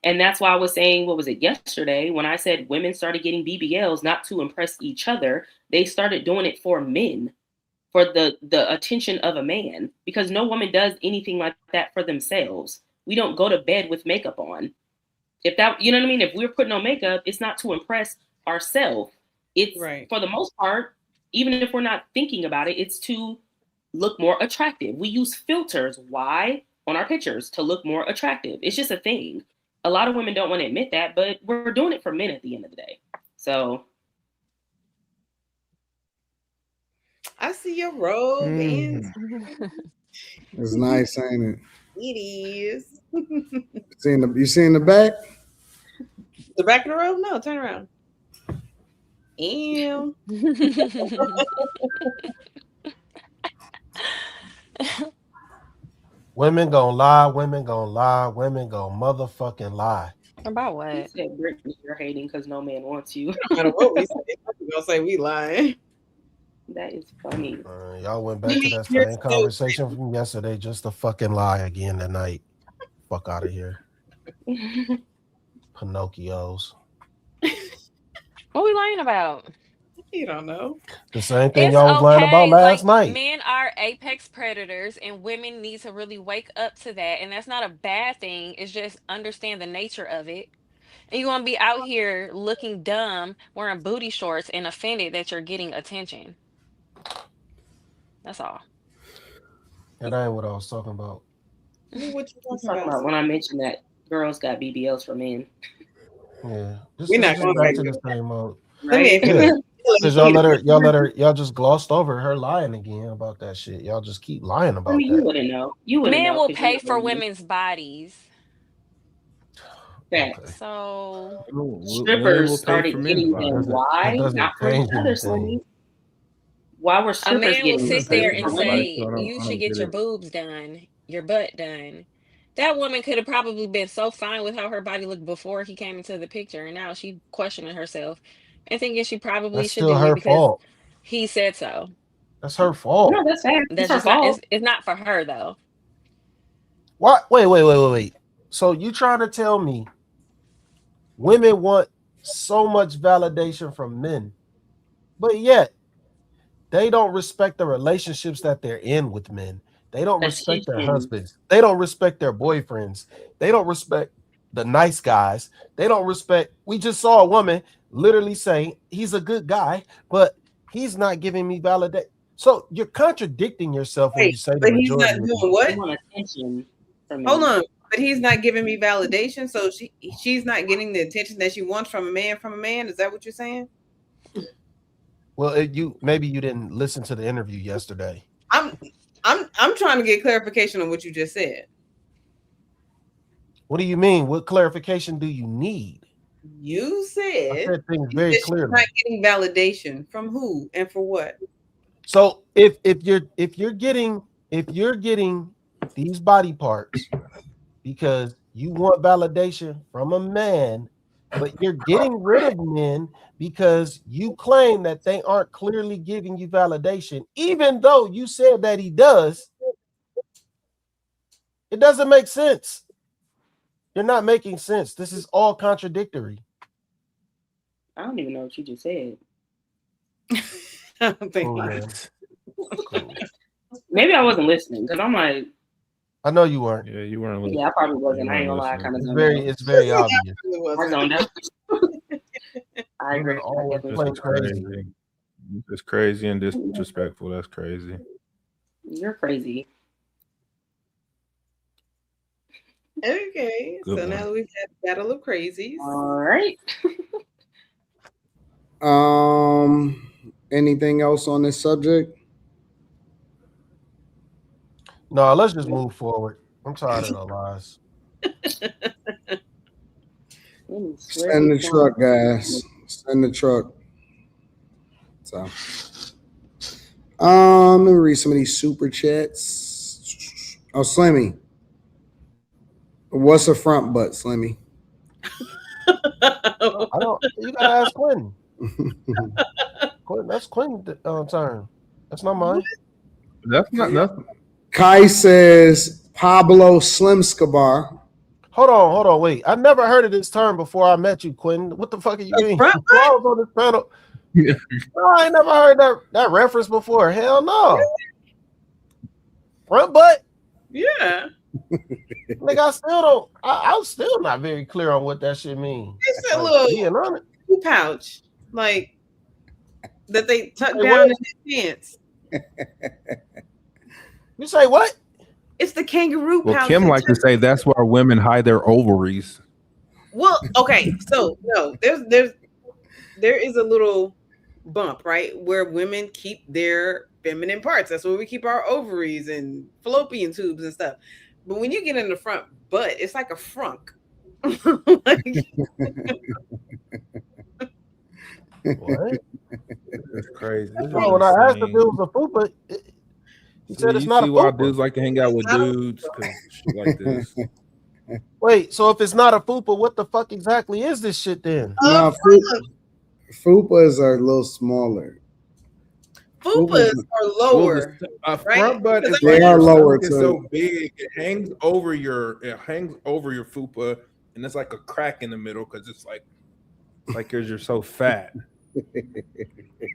And that's why I was saying, what was it yesterday when I said women started getting BBLs not to impress each other. They started doing it for men, for the attention of a man, because no woman does anything like that for themselves. We don't go to bed with makeup on. If that, you know what I mean? If we're putting on makeup, it's not to impress ourselves. It's right. For the most part, even if we're not thinking about it, it's to look more attractive. We use filters. Why? On our pictures to look more attractive. It's just a thing. A lot of women don't want to admit that, but we're doing it for men at the end of the day. So I see your robe, and It's nice, ain't it? it is. You seen the back? The back of the robe? No, turn around. Ew. Women gonna lie, women gonna lie, women gonna motherfucking lie. About you what? said, Brittany, you're hating because no man wants you. No matter what we say, we're gonna say we lying. That is funny. Y'all went back to that same conversation from yesterday just to fucking lie again tonight. Fuck out of here. Pinocchios. What we lying about? You don't know. The same thing It's y'all was lying about okay. last Like, night. men are apex predators, and women need to really wake up to that. And that's not a bad thing. It's just understand the nature of it. And you want to be out here looking dumb, wearing booty shorts, and offended that you're getting attention. That's all. That ain't what I was talking about. What you talking about when I mentioned that girls got BBLs for men. Yeah, We're not going going back back to the same mode. Right? Because y'all just glossed over her lying again about that shit. Y'all just keep lying about that. You wouldn't know. You wouldn't Men know. will pay for women's bodies. Okay. So strippers started getting them. Why? Not for each other, Slimmy. Why were a strippers man will getting sit there and say, I you should don't get get your it. boobs done, your butt done. That woman could have probably been so fine with how her body looked before he came into the picture, and now she questioning herself and thinking she probably That's should still do it her because fault. he said so. That's her fault. No, that's sad. That's It's her just not. fault. It's not for her though. What? Wait. So you trying to tell me women want so much validation from men, but yet they don't respect the relationships that they're in with men. They don't respect their husbands. They don't respect their boyfriends. They don't respect the nice guys. They don't respect. We just saw a woman literally say he's a good guy, but he's not giving me validation. So you're contradicting yourself when you say the he's not majority. doing what? Want attention from Hold on, but he's not giving me validation, so she's not getting the attention that she wants from a man. Is that what you're saying? Well, maybe you didn't listen to the interview yesterday. I'm trying to get clarification on what you just said. What do you mean? What clarification do you need? You said things very clearly. She's not getting validation from who and for what? So if you're getting these body parts because you want validation from a man, but you're getting rid of men because you claim that they aren't clearly giving you validation, even though you said that he does, it doesn't make sense. You're not making sense. This is all contradictory. I don't even know what you just said. I don't think cool. Maybe I wasn't listening because I'm like, I know you weren't. Yeah, you weren't listening. Yeah, I probably wasn't. I ain't gonna lie. It's very obvious. I zoned out. I agree. It's crazy and disrespectful. That's crazy. You're crazy. Okay, Good so one. now we've had Battle of Crazies. All right. Anything else on this subject? No, let's just move forward. I'm tired of the lies. Send the truck, guys. Send the truck. So, let me read some of these super chats. Oh, Slimmy. What's a front butt, Slimmy? You gotta ask Quentin. That's Quentin's turn. That's not mine. That's not nothing. Kai says Pablo Slim Scabar. Hold on, wait. I never heard of this term before I met you, Quentin. What the fuck are you mean? I was on this panel. No, I ain't never heard that reference before. Hell no. Front butt? Yeah. Like I still don't. I'm still not very clear on what that shit means. It's a little pouch, like that they tuck down in their pants. You say what? It's the kangaroo pouch. Well, Kim likes to say that's where women hide their ovaries. Well, okay, so no, there is a little bump, right, where women keep their feminine parts. That's where we keep our ovaries and fallopian tubes and stuff. But when you get in the front butt, it's like a frunk. What? That's crazy. Bro, when I asked if it was a fupa, he said it's not a why fupa. dudes like to hang out with dudes because shit like this. Wait, so if it's not a fupa, what the fuck exactly is this shit then? No, fupas are a little smaller. Fupas are lower. Well, right? front butt is They are lower It's too. so big, it hangs over your fupa, and it's like a crack in the middle because it's like you're so fat.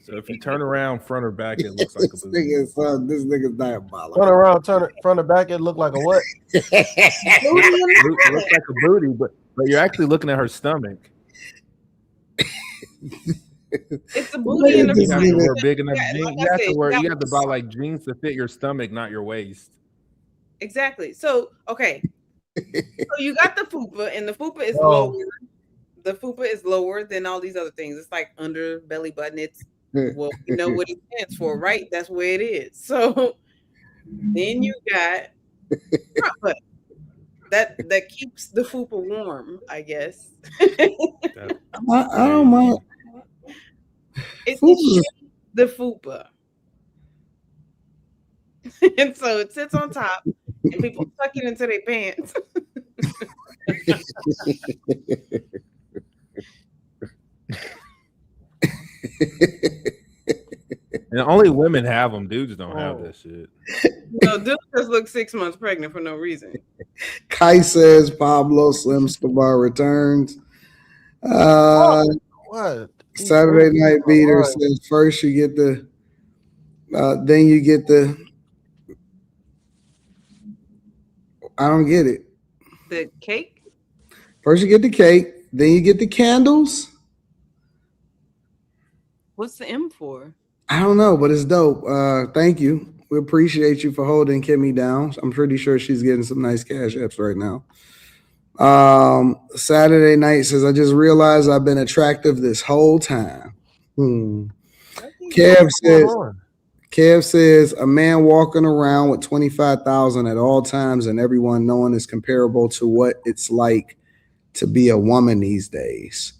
So if you turn around front or back, it looks like a booty. This nigga's diabolical. Turn around, turn it front or back, it look like a what? It looks like a booty, but you're actually looking at her stomach. It's a booty in the You have to wear front. big enough jeans. Like You have to wear. you You have to buy like jeans to fit your stomach, not your waist. Exactly. So okay, so you got the fupa, and the fupa is Oh. lower. The fupa is lower than all these other things. It's like under belly button. It's well, you know what it stands for, right? That's where it is. So then you got front butt. That keeps the fupa warm, I guess. I don't mind. It Fupa. shapes the fupa. And so it sits on top, and people tuck it into their pants. And only women have them. Dudes don't have that shit. No, dude just look 6 months pregnant for no reason. Kai says Pablo Slim Escobar returns. What? Saturday Night Beater says first you get the, then you get the. I don't get it. The cake? First you get the cake, then you get the candles. What's the M for? I don't know, but it's dope. Thank you. We appreciate you for holding Kimmy down. I'm pretty sure she's getting some nice cash apps right now. Saturday Night says, I just realized I've been attractive this whole time. Kev says a man walking around with 25,000 at all times and everyone knowing is comparable to what it's like to be a woman these days.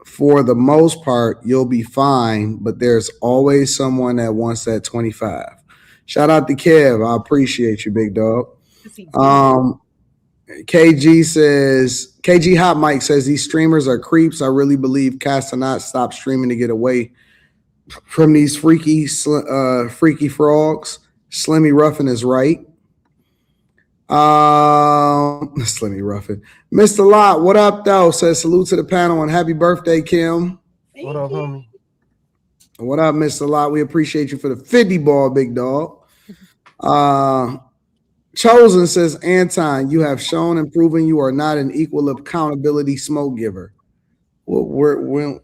For the most part, you'll be fine, but there's always someone that wants that 25. Shout out to Kev. I appreciate you, big dog. KG says, KG Hot Mike says these streamers are creeps. I really believe Castanot stopped streaming to get away from these freaky frogs. Slimmy Ruffin is right. Slimmy Ruffin. Mr. Lot, what up, though? Says salute to the panel and happy birthday, Kim. What up, homie? What up, Mr. Lot? We appreciate you for the 50 ball, big dog. Chosen says, Anton, you have shown and proven you are not an equal accountability smoke giver. Well,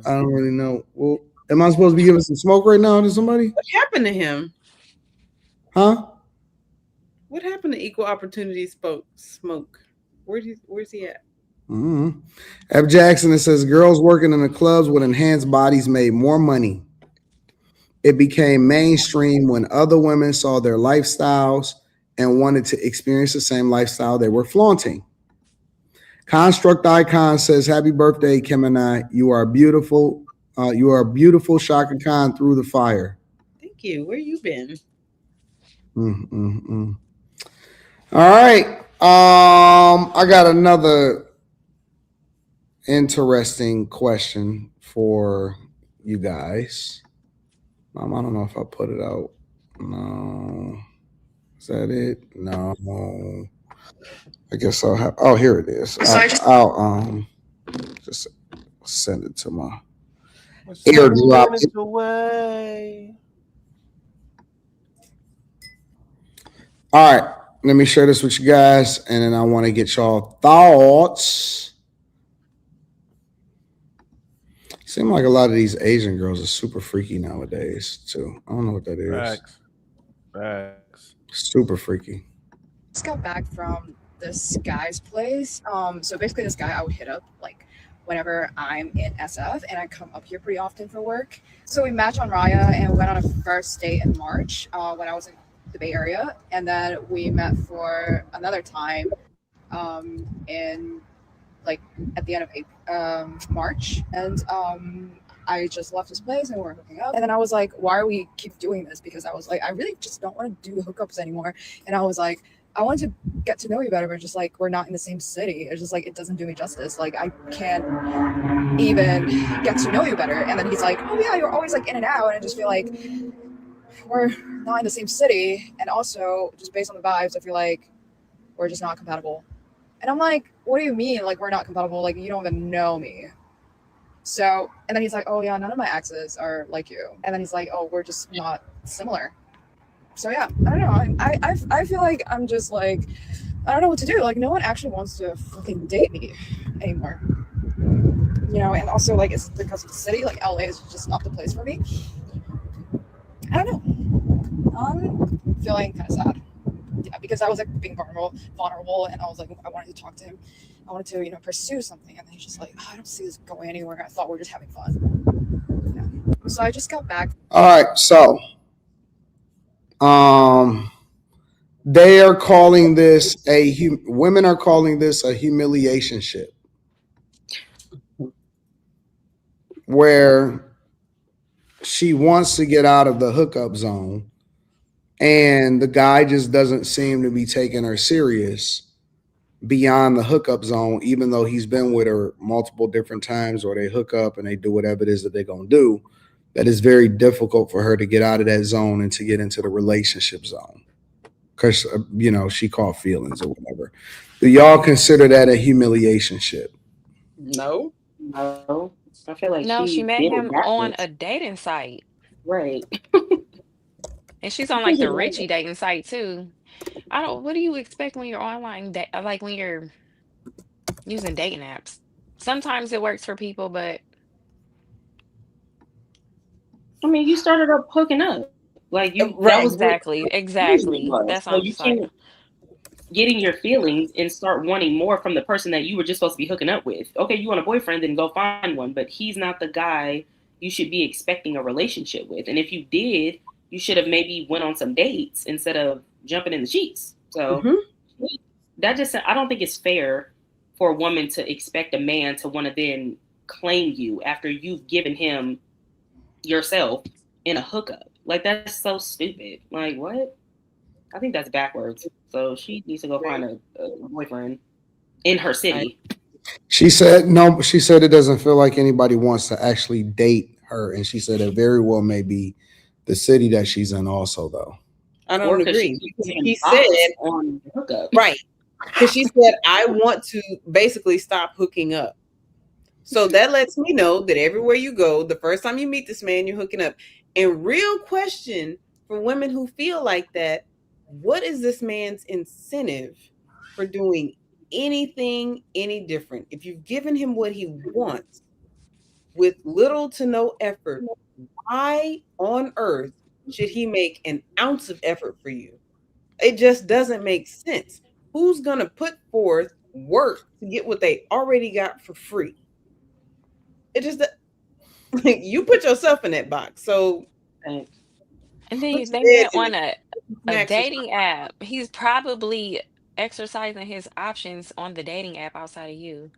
I don't really know. Well, am I supposed to be giving some smoke right now to somebody? What happened to him? Huh? What happened to equal opportunity smoke? Where's he at? Mm-hmm. F. Jackson, it says girls working in the clubs with enhanced bodies made more money. It became mainstream when other women saw their lifestyles and wanted to experience the same lifestyle they were flaunting. Construct Icon says, happy birthday, Kim and I. You are beautiful. You are beautiful, Shaka Khan, through the fire. Thank you. Where you been? All right. I got another interesting question for you guys. I don't know if I put it out. No. Is that it? No. I guess I'll have. Oh, here it is. I'll just send it to my airdrop. All right. Let me share this with you guys, and then I want to get y'all thoughts. Seem like a lot of these Asian girls are super freaky nowadays too. I don't know what that is. Facts. Super freaky. Just got back from this guy's place. So basically, this guy I would hit up like whenever I'm in SF, and I come up here pretty often for work. So we matched on Raya and went on a first date in March when I was in the Bay Area, and then we met for another time in like at the end of March, and I just left his place and we were hooking up. And then I was like, why are we keep doing this? Because I was like, I really just don't want to do hookups anymore. And I was like, I want to get to know you better, but just like we're not in the same city. It's just like it doesn't do me justice. Like I can't even get to know you better. And then he's like, oh yeah, you're always like in and out. And I just feel like we're not in the same city. And also just based on the vibes, I feel like we're just not compatible. And I'm like, what do you mean? Like we're not compatible? Like you don't even know me. So, and then he's like, oh yeah, none of my exes are like you. And then he's like, oh, we're just not similar. So yeah, I don't know. I feel like I'm just like, I don't know what to do. Like no one actually wants to fucking date me anymore. You know, and also like it's because of the city. Like LA is just not the place for me. I don't know. I'm feeling kind of sad. Yeah, because I was like being vulnerable, and I was like, I wanted to talk to him. I wanted to, pursue something, and then he's just like, oh, I don't see this going anywhere. I thought we were just having fun. Yeah. So I just got back. All right, so they are calling this women are calling this a humiliation ship, where she wants to get out of the hookup zone, and the guy just doesn't seem to be taking her serious beyond the hookup zone, even though he's been with her multiple different times, or they hook up and they do whatever it is that they're going to do. That is very difficult for her to get out of that zone and to get into the relationship zone because, she caught feelings or whatever. Do y'all consider that a humiliation ship? No. I feel like No, she met did him that on much. a dating site. Right. And she's on like the Richie dating site too. What do you expect when you're online, like when you're using dating apps? Sometimes it works for people, but I mean, you started up hooking up. Like that was exactly. That's so what I'm you just like. can't get in your feelings and start wanting more from the person that you were just supposed to be hooking up with. Okay, you want a boyfriend, then go find one, but he's not the guy you should be expecting a relationship with. And if you did, you should have maybe went on some dates instead of jumping in the sheets. So I don't think it's fair for a woman to expect a man to want to then claim you after you've given him yourself in a hookup. Like that's so stupid. Like what? I think that's backwards. So she needs to go find a boyfriend in her city. She said no. She said it doesn't feel like anybody wants to actually date her, and she said it very well may be the city that she's in also, though. I don't agree. He said on the hookup. Right. Because she said, I want to basically stop hooking up. So that lets me know that everywhere you go, the first time you meet this man, you're hooking up. And real question for women who feel like that, what is this man's incentive for doing anything any different? If you've given him what he wants with little to no effort, why on earth should he make an ounce of effort for you? It just doesn't make sense. Who's going to put forth work to get what they already got for free? It just, you put yourself in that box. So, and then they met on a dating app. He's probably exercising his options on the dating app outside of you.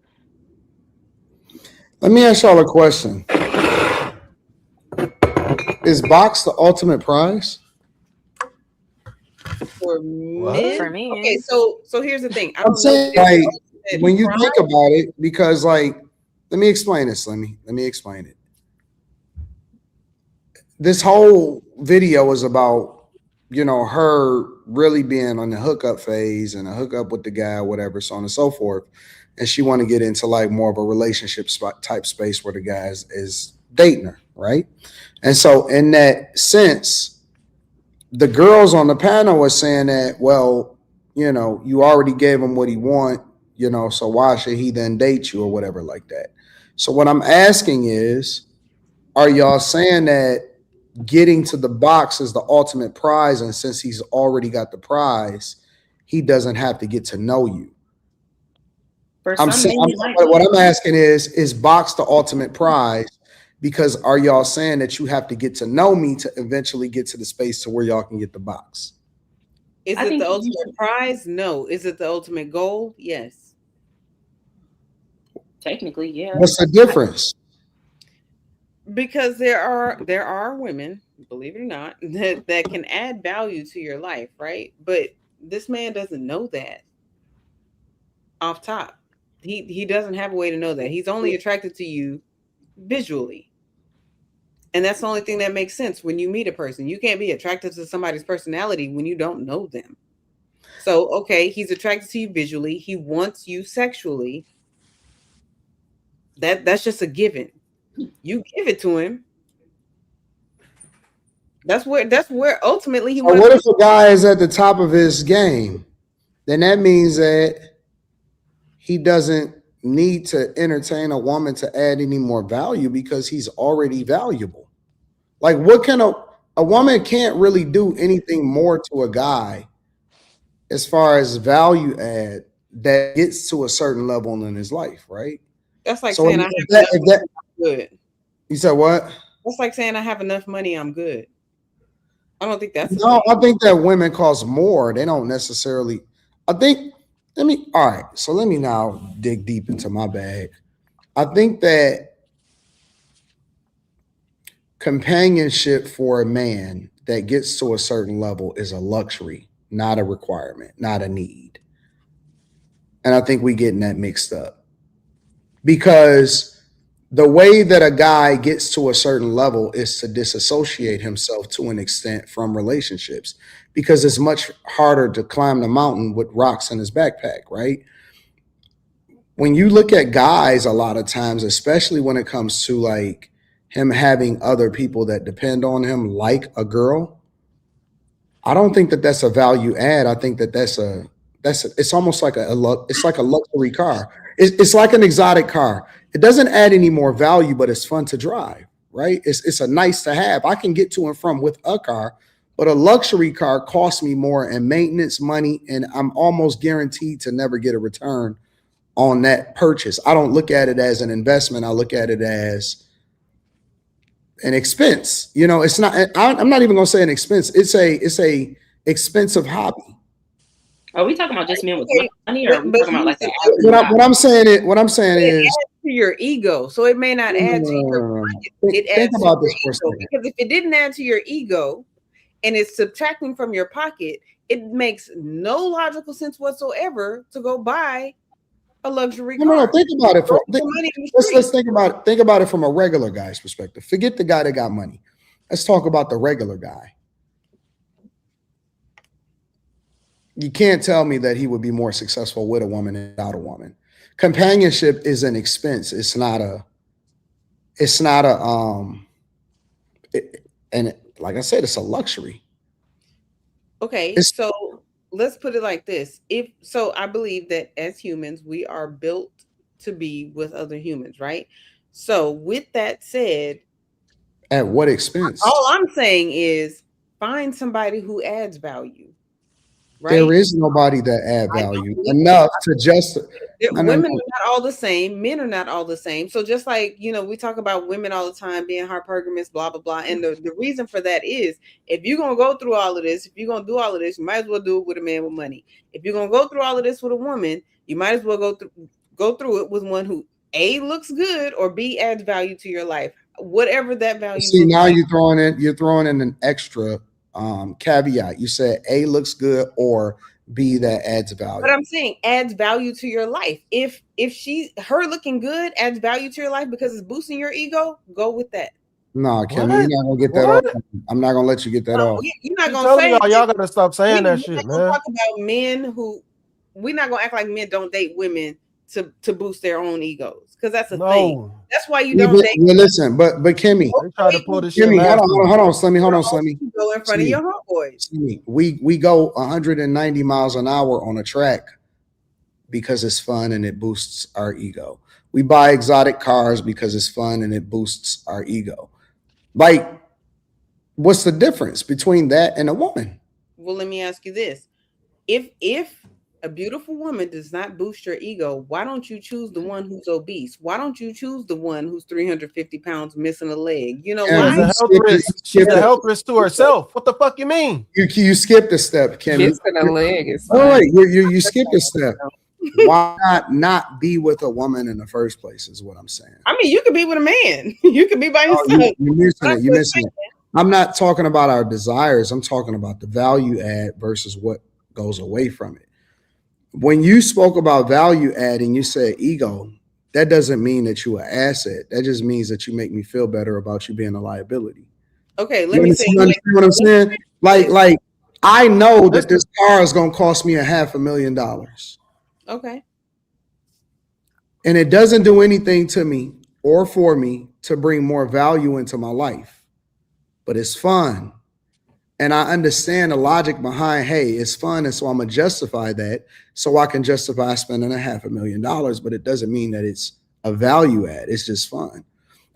Let me ask y'all a question. Is box the ultimate prize? For men? For men. Okay, so here's the thing. I'm saying, like, when you think about it, because, like, let me explain this. Let me explain it. This whole video is about, her really being on the hookup phase and a hookup with the guy, whatever, so on and so forth. And she want to get into like more of a relationship type space where the guy is dating her, right? And so in that sense, the girls on the panel were saying that, well, you already gave him what he want, so why should he then date you or whatever like that? So what I'm asking is, are y'all saying that getting to the box is the ultimate prize, and since he's already got the prize, he doesn't have to get to know you? For I'm some saying, men, you might what be. I'm asking is box the ultimate prize? Because are y'all saying that you have to get to know me to eventually get to the space to where y'all can get the box? Is I it think the you ultimate should, prize? No. Is it the ultimate goal? Yes. technically, yeah. What's the difference? Because there are women, believe it or not, that can add value to your life, right? But this man doesn't know that off top. He doesn't have a way to know that. He's only attracted to you visually. And that's the only thing that makes sense when you meet a person. You can't be attracted to somebody's personality when you don't know them. So, okay, he's attracted to you visually. He wants you sexually. That's just a given. You give it to him. That's where ultimately he So wants what to if a guy is at the top of his game? Then that means that he doesn't need to entertain a woman to add any more value because he's already valuable. Like, what can a woman can't really do anything more to a guy as far as value add that gets to a certain level in his life, right? That's like So saying I have if enough if money, I'm good. you said what? That's like saying I have enough money, I'm good. I don't think that's a No, thing. I think that women cost more. They don't necessarily. I think. All right. So let me now dig deep into my bag. I think that companionship for a man that gets to a certain level is a luxury, not a requirement, not a need. And I think we getting that mixed up because the way that a guy gets to a certain level is to disassociate himself to an extent from relationships because it's much harder to climb the mountain with rocks in his backpack, right? When you look at guys, a lot of times, especially when it comes to like him having other people that depend on him, like a girl, I don't think that that's a value add. I think that it's almost like it's like a luxury car. It's like an exotic car. It doesn't add any more value, but it's fun to drive, right? It's a nice to have. I can get to and from with a car, but a luxury car costs me more in maintenance money, and I'm almost guaranteed to never get a return on that purchase. I don't look at it as an investment. I look at it as an expense. You know, it's not. I'm not even going to say an expense. It's a expensive hobby. Are we talking about just men with Okay, money, or are we but talking about here's like the the thing. average guy? What I'm saying It is, adds to your ego. So it may not no, no, add no, to your no, no, no. pocket. Think, It think adds to about your this for a ego. second. Because if it didn't add to your ego and it's subtracting from your pocket, it makes no logical sense whatsoever to go buy a luxury No, no, no. car. Think about it. Throw some money in the Let's street. think about it from a regular guy's perspective. Forget the guy that got money. Let's talk about the regular guy. You can't tell me that he would be more successful with a woman than without a woman. Companionship is an expense. It's not a and like I said, it's a luxury. Okay, It's so let's put it like this. If so, I believe that as humans, we are built to be with other humans, right? So, with that said, at what expense? all I'm saying is find somebody who adds value, There right? is nobody that add I don't value believe enough to just no, no, women no. are not all the same, men are not all the same. So just like, we talk about women all the time being hypergamous, blah blah blah. And the reason for that is if you're gonna go through all of this, if you're gonna do all of this, you might as well do it with a man with money. If you're gonna go through all of this with a woman, you might as well go through it with one who A looks good or B adds value to your life. Whatever that value See, looks now like. you're throwing in an extra caveat. You said A looks good or B that adds But value. I'm saying adds value to your life. If her looking good adds value to your life because it's boosting your ego, go with that. No, Kimmy, What? you're not gonna get that What? off. I'm not gonna let you get that off. You're not I'm gonna telling say y'all, that. y'all gotta stop saying that We're shit, not gonna man. talk about men who. We're not gonna act like men don't date women to boost their own egos because that's a thing. No, That's why you Yeah, don't date. well, listen, but Kimmy, they tried to pull this shit Kimmy, last week. hold on, Slimmy. Go in front of your homeboys. Slimmy, we go 190 miles an hour on a track because it's fun and it boosts our ego. We buy exotic cars because it's fun and it boosts our ego. Like, what's the difference between that and a woman? Well, let me ask you this. If a beautiful woman does not boost your ego, why don't you choose the one who's obese? Why don't you choose the one who's 350 pounds missing a leg? You know And why? She's a health risk. She's a health risk to herself. What the fuck you mean? You skipped a step, Kimmy. Missing a leg is Oh, fine. wait, you skipped a step. Why not be with a woman in the first place is what I'm saying. I mean, you could be with a man. You could be by yourself. Oh, you're missing it. You're missing it. I'm not talking about our desires. I'm talking about the value add versus what goes away from it. When you spoke about value add and you said ego, that doesn't mean that you're an asset. That just means that you make me feel better about you being a liability. Okay, let me say. You understand what I'm saying? Like I know that this car is going to cost me $500,000. Okay. And it doesn't do anything to me or for me to bring more value into my life. But it's fun. And I understand the logic behind, hey, it's fun. And so I'm going to justify that so I can justify spending $500,000. But it doesn't mean that it's a value add. It's just fun.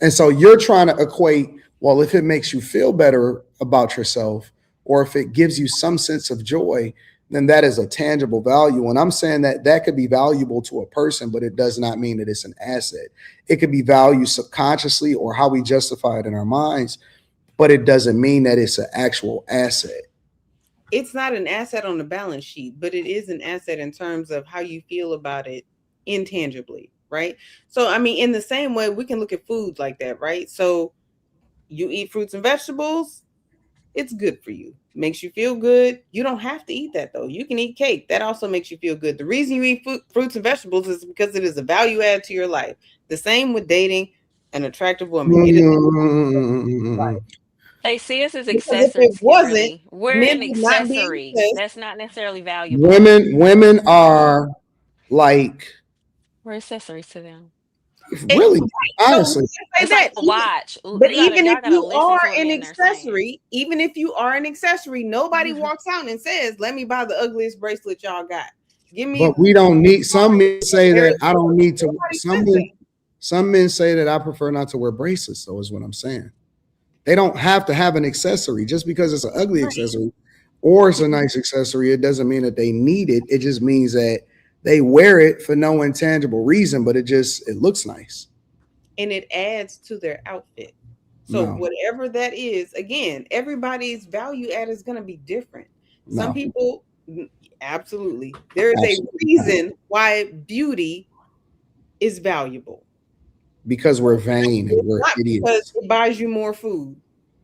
And so you're trying to equate, well, if it makes you feel better about yourself or if it gives you some sense of joy, then that is a tangible value. And I'm saying that that could be valuable to a person, but it does not mean that it's an asset. It could be valued subconsciously or how we justify it in our minds, but it doesn't mean that it's an actual asset. It's not an asset on the balance sheet, but it is an asset in terms of how you feel about it intangibly, right? So, I mean, in the same way, we can look at food like that, right? So you eat fruits and vegetables, it's good for you. Makes you feel good. You don't have to eat that, though. You can eat cake. That also makes you feel good. The reason you eat fruits and vegetables is because it is a value add to your life. The same with dating an attractive woman. It is They see us as because if accessories. it wasn't, Kimberly. We're men an would not be accessory. obsessed. That's not necessarily valuable. Women are like, We're accessories to them. really, honestly. It's like a watch. But even if gotta you listen are to what an men are saying. accessory, even if you are an accessory, nobody walks out and says, "Let me buy the ugliest bracelet y'all got." Give me. But we don't need. Some men say that I don't need to. Some men say that I prefer not to wear bracelets. Though is what I'm saying. They don't have to have an accessory just because it's an ugly accessory or it's a nice accessory. It doesn't mean that they need it. It just means that they wear it for no intangible reason, but it looks nice. And it adds to their outfit. So whatever that is, again, everybody's value add is going to be different. Some people, absolutely. There is a reason why beauty is valuable. Because we're vain and we're idiots. Because it buys you more food.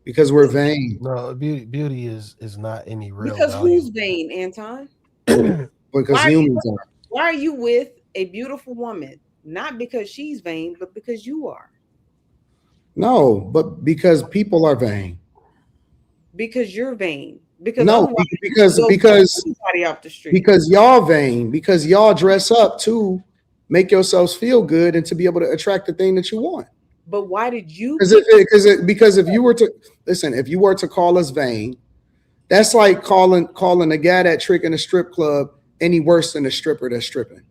Because we're vain. No, beauty is not any real because value. Who's vain, Anton? Because humans are. Why are you with a beautiful woman? Not because she's vain, but because you are. No, but because people are vain. Because you're vain. Because because off the street. Because y'all vain. Because y'all dress up to make yourselves feel good and to be able to attract the thing that you want. But why did you? Because if you were to listen, if you were to call us vain, that's like calling a guy that trick in a strip club any worse than a stripper that's stripping.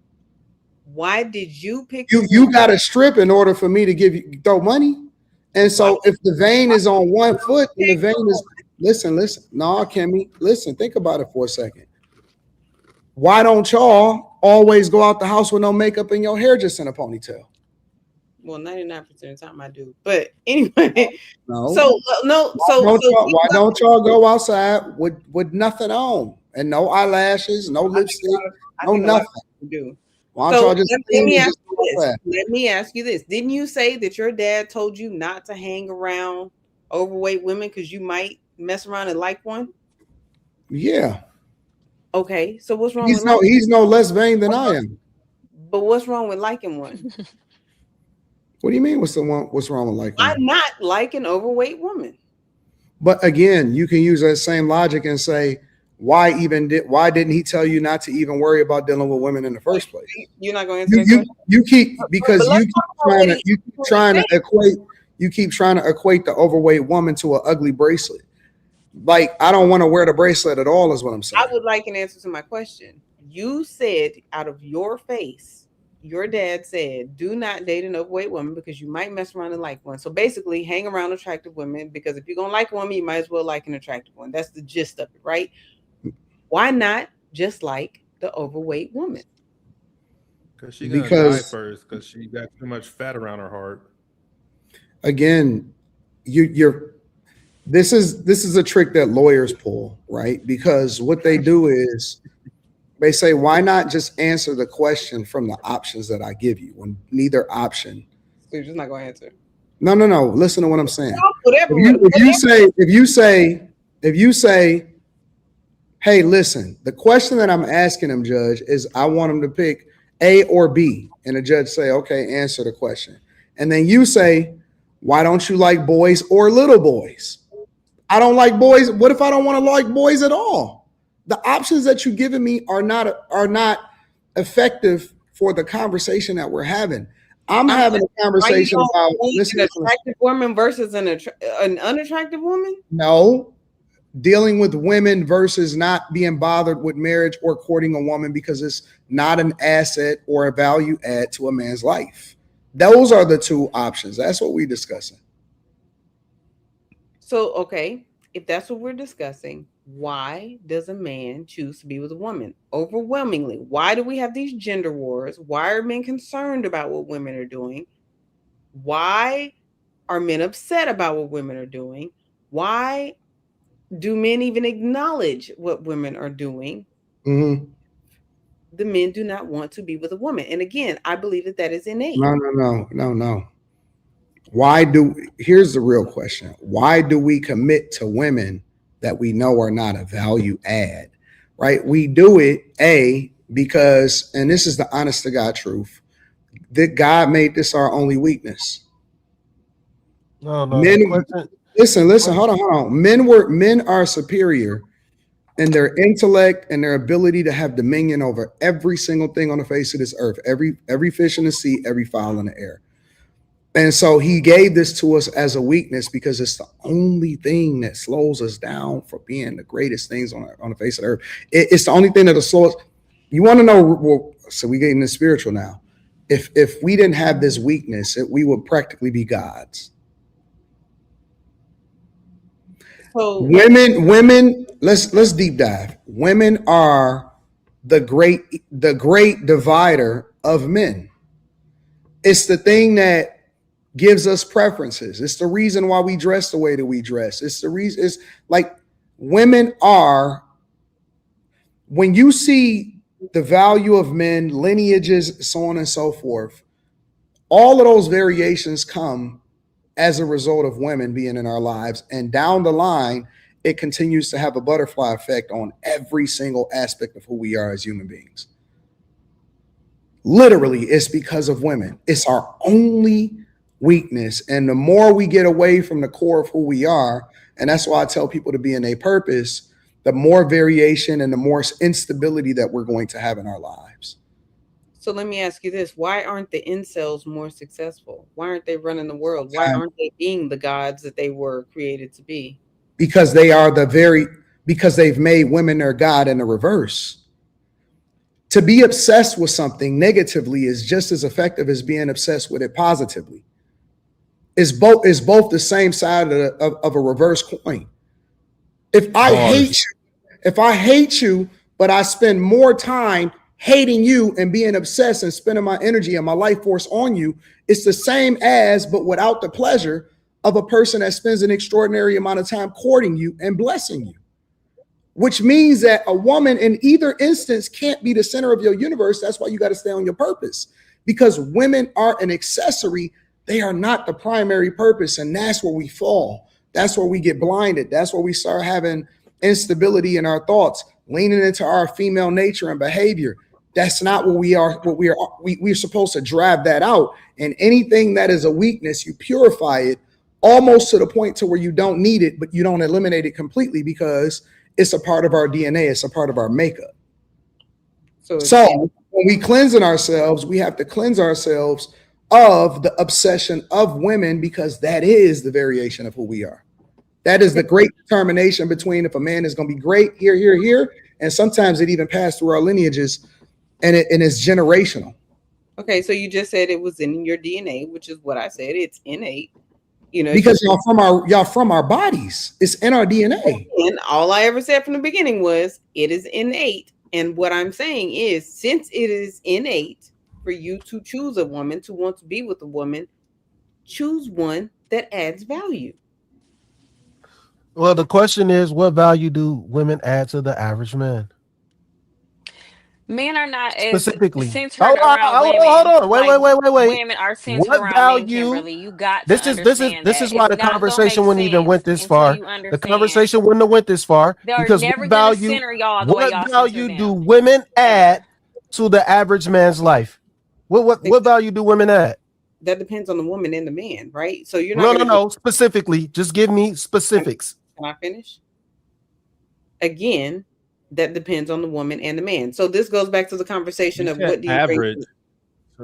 Why did you pick? You got to strip in order for me to throw money. And so if the vein is on one foot and the vein is listen. No, Kimmy, listen, think about it for a second. Why don't y'all always go out the house with no makeup and your hair just in a ponytail? Well, 99% of the time I do. But anyway, no. So why don't y'all go outside with nothing on and no eyelashes, no lipstick, no nothing? Do. Why don't y'all just let me ask you this. Didn't you say that your dad told you not to hang around overweight women because you might mess around and like one? Yeah. Okay. So what's wrong with he's no less vain than I am. But what's wrong with liking one? What do you mean? What's wrong with liking? I'm not like an overweight woman. But again, you can use that same logic and say, why didn't he tell you not to even worry about dealing with women in the first place? You're not going to answer you keep trying to equate the overweight woman to an ugly bracelet. Like, I don't want to wear the bracelet at all, is what I'm saying. I would like an answer to my question. You said out of your face your dad said, do not date an overweight woman because you might mess around and like one. So basically, hang around attractive women, because if you're going to like a woman, you might as well like an attractive one. That's the gist of it, right? Why not just like the overweight woman? Because she's going to die first because she got too much fat around her heart. Again, this is a trick that lawyers pull, right? Because what they do is they say, why not just answer the question from the options that I give you when neither option. So you're just not going to answer. No. Listen to what I'm saying. Whatever. If you say, hey, listen, the question that I'm asking him, Judge, is I want him to pick A or B. And the judge say, okay, answer the question. And then you say, why don't you like boys or little boys? I don't like boys. What if I don't want to like boys at all? The options that you've given me are not effective for the conversation that we're having. I'm having a conversation about an attractive woman versus an unattractive woman. No, dealing with women versus not being bothered with marriage or courting a woman because it's not an asset or a value add to a man's life. Those are the two options. That's what we're discussing. So, okay, if that's what we're discussing, why does a man choose to be with a woman? Overwhelmingly, why do we have these gender wars? Why are men concerned about what women are doing? Why are men upset about what women are doing? Why do men even acknowledge what women are doing? Mm-hmm. The men do not want to be with a woman. And again, I believe that is innate. No. Here's the real question. Why do we commit to women that we know are not a value add, right? We do it, because, and this is the honest to God truth, that God made this our only weakness. No. Listen, hold on. Men are superior in their intellect and their ability to have dominion over every single thing on the face of this earth, every fish in the sea, every fowl in the air. And so he gave this to us as a weakness because it's the only thing that slows us down for being the greatest things on the face of the earth. It's the only thing that'll slow us. You want to know? Well, so we get into spiritual now. If we didn't have this weakness, we would practically be gods. So women. Let's deep dive. Women are the great divider of men. It's the thing that gives us preferences. It's the reason why we dress the way that we dress. It's the reason. It's like women are. When you see the value of men, lineages, so on and so forth, all of those variations come as a result of women being in our lives. And down the line, it continues to have a butterfly effect on every single aspect of who we are as human beings. Literally, it's because of women. It's our only weakness. And the more we get away from the core of who we are, and that's why I tell people to be in a purpose, the more variation and the more instability that we're going to have in our lives. So let me ask you this. Why aren't the incels more successful? Why aren't they running the world? Why aren't they being the gods that they were created to be? Because because they've made women their god in the reverse. To be obsessed with something negatively is just as effective as being obsessed with it positively. It's both the same side of a reverse coin. If I hate you, but I spend more time hating you and being obsessed and spending my energy and my life force on you, it's the same as, but without the pleasure of a person that spends an extraordinary amount of time courting you and blessing you. Which means that a woman in either instance can't be the center of your universe. That's why you got to stay on your purpose, because women are an accessory. They are not the primary purpose. And that's where we fall. That's where we get blinded. That's where we start having instability in our thoughts, leaning into our female nature and behavior. That's not what we are. We're supposed to drive that out. And anything that is a weakness, you purify it almost to the point to where you don't need it, but you don't eliminate it completely because it's a part of our DNA. It's a part of our makeup. So when we cleansing ourselves, we have to cleanse ourselves of the obsession of women, because that is the variation of who we are. That is the great determination between if a man is going to be great here. And sometimes it even passed through our lineages, and it's generational. Okay, so you just said it was in your DNA, which is what I said. It's innate. You know, because y'all from our bodies. It's in our DNA. and all I ever said from the beginning was it is innate. And what I'm saying is, since it is innate for you to choose a woman, to want to be with a woman, choose one that adds value. Well, the question is, what value do women add to the average man? Men are not as Specifically, centered around women. hold on, wait. Women are centered What around men, value? Kimberly. You got to This understand is that. why It's the not gonna conversation make wouldn't even went sense this until far. you The understand. conversation wouldn't have went this far They're because never what gonna value? center y'all the way What y'all value center do them. women add Ever. to the average man's life? What value do women add? That depends on the woman and the man, right? So you're not No. Specifically, just give me specifics. Can I finish? Again, that depends on the woman and the man. So this goes back to the conversation of what do you average.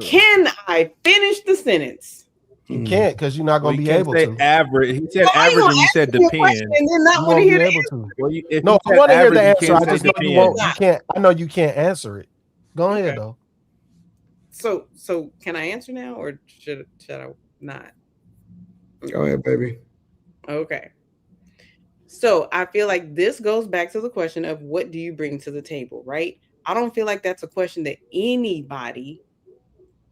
Can I finish the sentence? You can't because you're not going to be able to. Average. He said average, and you said depend. And then not You want to won't hear be the able answer. to. Well, if No, you I want to hear the average, you answer. I can't just say know you won't. depend. You can't. I know you can't answer it. Go ahead though. So can I answer now, or should I not? Go ahead, baby. Okay. So I feel like this goes back to the question of what do you bring to the table, right? I don't feel like that's a question that anybody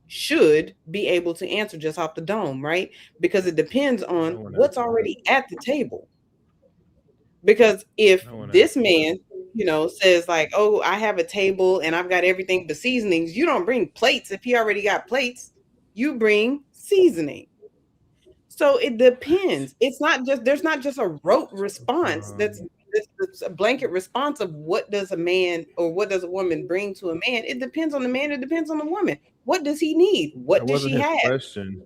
should be able to answer just off the dome, right? Because it depends on what's already at the table. Because if this man, says like, oh, I have a table and I've got everything but seasonings, you don't bring plates. If he already got plates, you bring seasoning. So it depends. It's not just, there's not just a rote response that's a blanket response of what does a man or what does a woman bring to a man. It depends on the man. It depends on the woman. What does he need? What does she have? Question.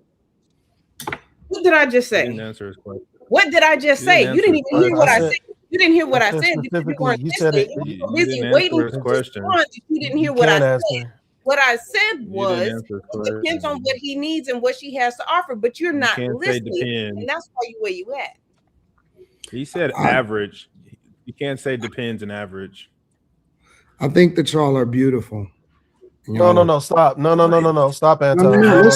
What did I just say? You didn't answer his question. What did I just say? You didn't even hear what I said. You didn't hear what I said because you weren't listening. You were busy waiting to respond. You didn't hear what I said. What I said was, it depends on what he needs and what she has to offer, but you're not listening. And that's why where you at. He said average. You can't say depends and average. I think that y'all are beautiful. No, stop. No, stop, Anton. No.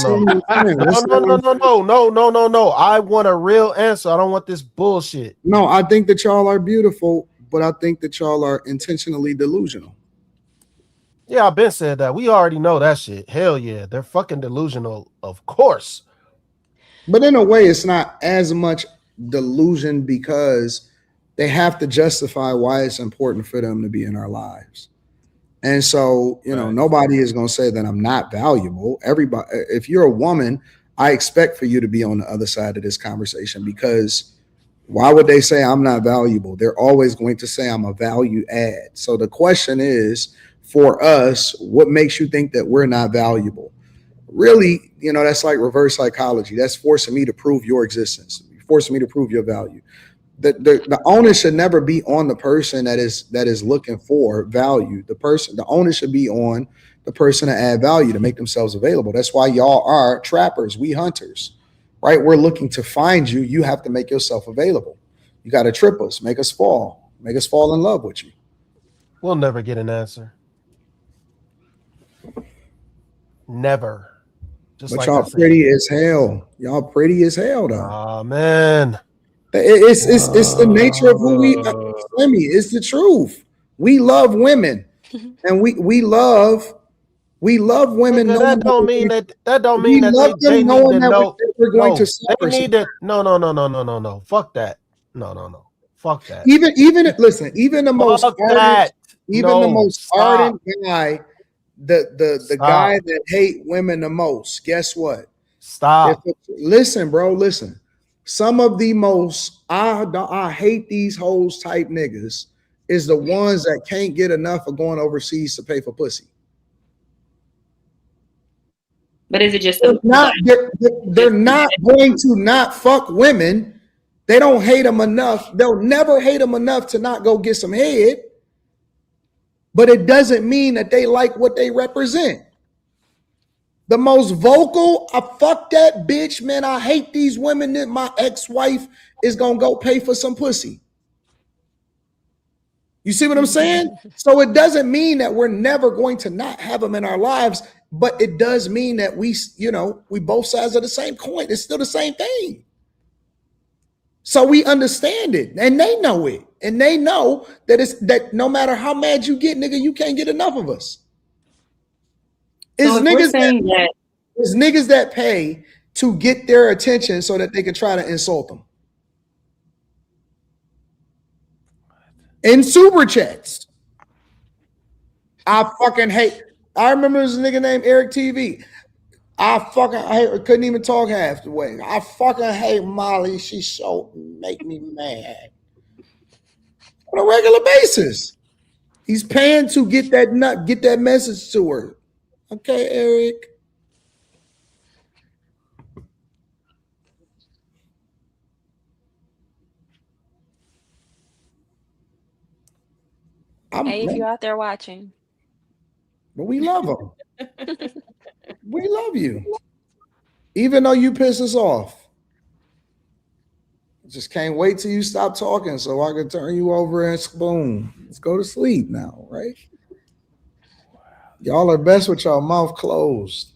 I want a real answer. I don't want this bullshit. No, I think that y'all are beautiful, but I think that y'all are intentionally delusional. Yeah, I've been said that. We already know that shit. Hell yeah, they're fucking delusional, of course. But in a way, it's not as much delusion because they have to justify why it's important for them to be in our lives. And so, nobody is going to say that I'm not valuable. Everybody, if you're a woman, I expect for you to be on the other side of this conversation, because why would they say I'm not valuable? They're always going to say I'm a value add. So the question is, for us, what makes you think that we're not valuable? Really, that's like reverse psychology. That's forcing me to prove your existence, forcing me to prove your value. The onus should never be on the person that is looking for value. The onus should be on the person to add value, to make themselves available. That's why y'all are trappers, we hunters, right? We're looking to find you. You have to make yourself available. You got to trip us, make us fall in love with you. We'll never get an answer. Never. Just but like y'all pretty as hell. Y'all pretty as hell, though. Oh man. It's the nature of who we are. It's the truth. We love women, and we love women. Nigga, that don't mean that they need to know. We're going to they need to. No. Fuck that. No. Fuck that. Even the most ardent guy, the guy that hate women the most. Guess what? Stop. Listen, bro. Listen. Some of the most I hate these hoes type niggas is the ones that can't get enough of going overseas to pay for pussy. But is it just they're not going to not fuck women? They don't hate them enough. They'll never hate them enough to not go get some head. But it doesn't mean that they like what they represent. The most vocal, I fuck that bitch, man. I hate these women that my ex-wife is gonna go pay for some pussy. You see what I'm saying? So it doesn't mean that we're never going to not have them in our lives, but it does mean that we both sides of the same coin. It's still the same thing. So we understand it, and they know it, and they know that no matter how mad you get, nigga, you can't get enough of us. So if we're saying that it's niggas that pay to get their attention so that they can try to insult them. In super chats. I fucking hate. I remember this nigga named Eric TV. I fucking couldn't even talk half the way. I fucking hate Molly. She so make me mad. On a regular basis. He's paying to get that message to her. Okay, Eric. Hey, if you're out there watching. But we love him. We love you. Even though you piss us off. Just can't wait till you stop talking so I can turn you over and boom. Let's go to sleep now, right? Y'all are best with y'all mouth closed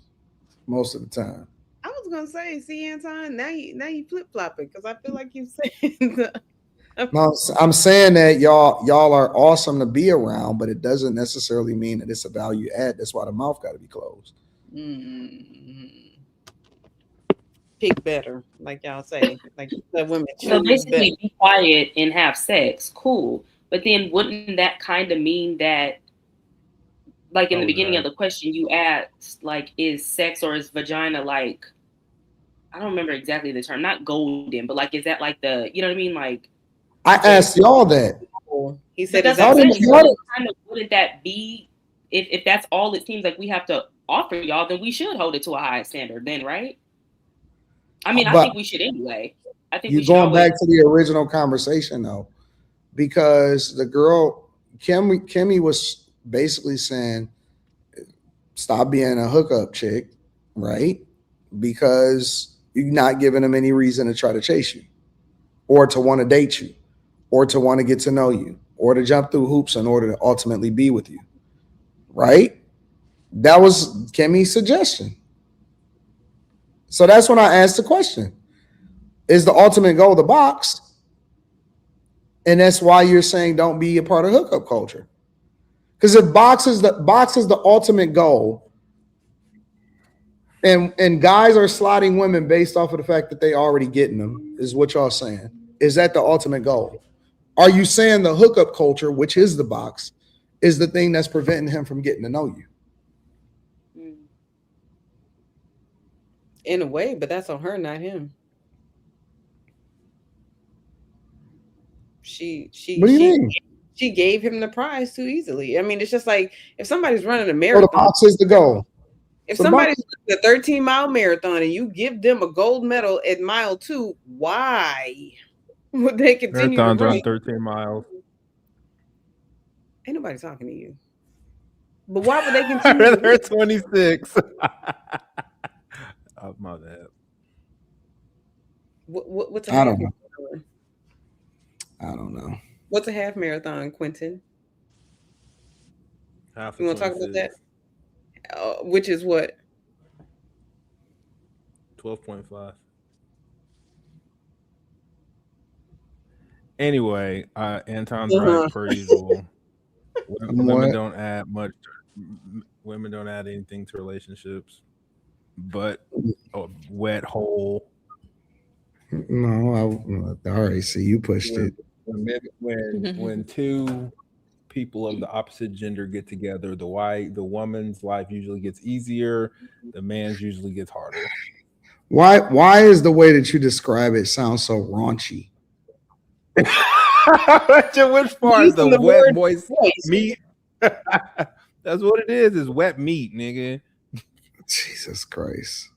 most of the time. I was gonna say, see, Anton, now you flip flopping because I feel like you saying. No, I'm saying that y'all are awesome to be around, but it doesn't necessarily mean that it's a value add. That's why the mouth got to be closed. Pick better, like y'all say, like the women. So basically, be quiet and have sex, cool. But then, wouldn't that kind of mean that, like in the beginning of the question, you asked, like, is sex or is vagina like? I don't remember exactly the term, not golden, but like, is that like the, you know what I mean, like? I asked y'all that. He said, that's what I'm saying. Kind of, wouldn't that be, if that's all it seems like we have to offer y'all, then we should hold it to a high standard then, right? I mean, I think we should anyway. I think you're going back to the original conversation though, because the girl, Kimmy was basically saying, stop being a hookup chick, right? Because you're not giving them any reason to try to chase you or to want to date you or to want to get to know you or to jump through hoops in order to ultimately be with you, right? That was Kimmy's suggestion. So that's when I asked the question, is the ultimate goal the box? And that's why you're saying don't be a part of hookup culture. Because if box is the ultimate goal, and guys are sliding women based off of the fact that they already getting them, is what y'all saying. Is that the ultimate goal? Are you saying the hookup culture, which is the box, is the thing that's preventing him from getting to know you? In a way, but that's on her, not him. What do you mean? She gave him the prize too easily. I mean, it's just like if somebody's running a marathon. The box is the goal. If somebody's running a 13-mile marathon and you give them a gold medal at mile 2, why would they continue Marathons to run? run 13 miles. Ain't nobody talking to you. But why would they continue? They're 26. Oh, my bad. What's a half marathon? I don't know. What's a half marathon, Quentin? Half. You want to talk about that? Which is what? 12.5. Anyway, Anton's right per usual. Women don't add much. Women don't add anything to relationships, but a wet hole. No, all right. See, you pushed it. When two people of the opposite gender get together, the woman's life usually gets easier, the man's usually gets harder. Why is the way that you describe it sound so raunchy? Which part is the wet voice meat? That's what it is wet meat, nigga. Jesus Christ.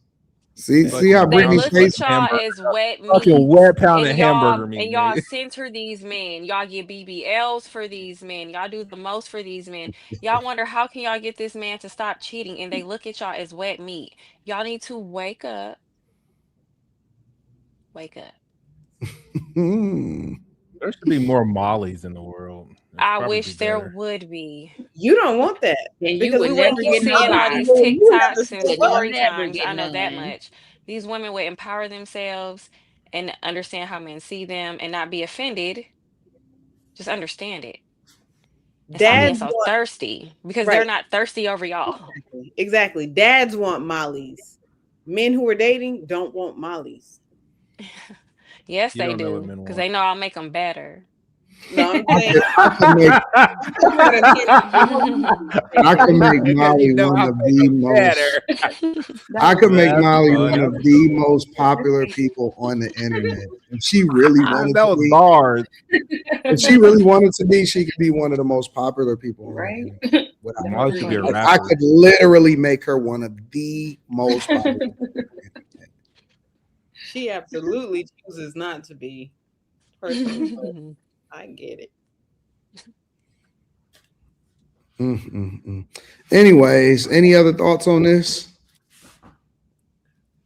See how they Brittany look at y'all as wet meat. Fucking wet pounded hamburger meat. And y'all center these men. Y'all get BBLs for these men. Y'all do the most for these men. Y'all wonder how can y'all get this man to stop cheating, and they look at y'all as wet meat. Y'all need to wake up. Wake up. There should be more Mollies in the world. I wish there would be. You don't want that. And you because would we never wouldn't You get want seeing all nobody. these you have to TikToks and step You'll up. story never times. get I know that none. much. These women would empower themselves and understand how men see them and not be offended. Just understand it. And stop being Dads so want thirsty because they're right. not thirsty over y'all. Exactly. Dads want mollies. Men who are dating don't want mollies. Yes, You they don't know what do men because want. they know I'll make them better. No, I'm saying I can make Molly You know, one I'll of make the them most. better. I could make That's Molly funny. one of the most popular people on the internet. If she really wanted That to was be, bars. if she really wanted to be, she could be one of the most popular people on the Right? internet. Without Molly should be a like, rapper. I could literally make her one of the most popular people on the internet. she absolutely chooses not to be personally. But I get it. Anyways, any other thoughts on this?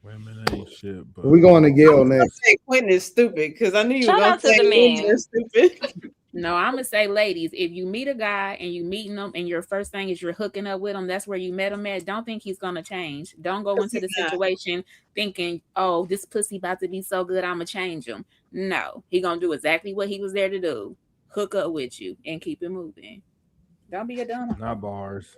Women ain't shit, but We going to I Gayle was gonna next. say Quentin is stupid because I knew you were Shout gonna out to say the women are men. stupid. No, I'm gonna say, ladies, if you meet a guy and you meeting him, and your first thing is you're hooking up with him, that's where you met him at. Don't think he's gonna change. Don't go into the situation thinking, "Oh, this pussy about to be so good, I'm gonna change him." No, he gonna do exactly what he was there to do: hook up with you and keep it moving. Don't be a dumb. not bars.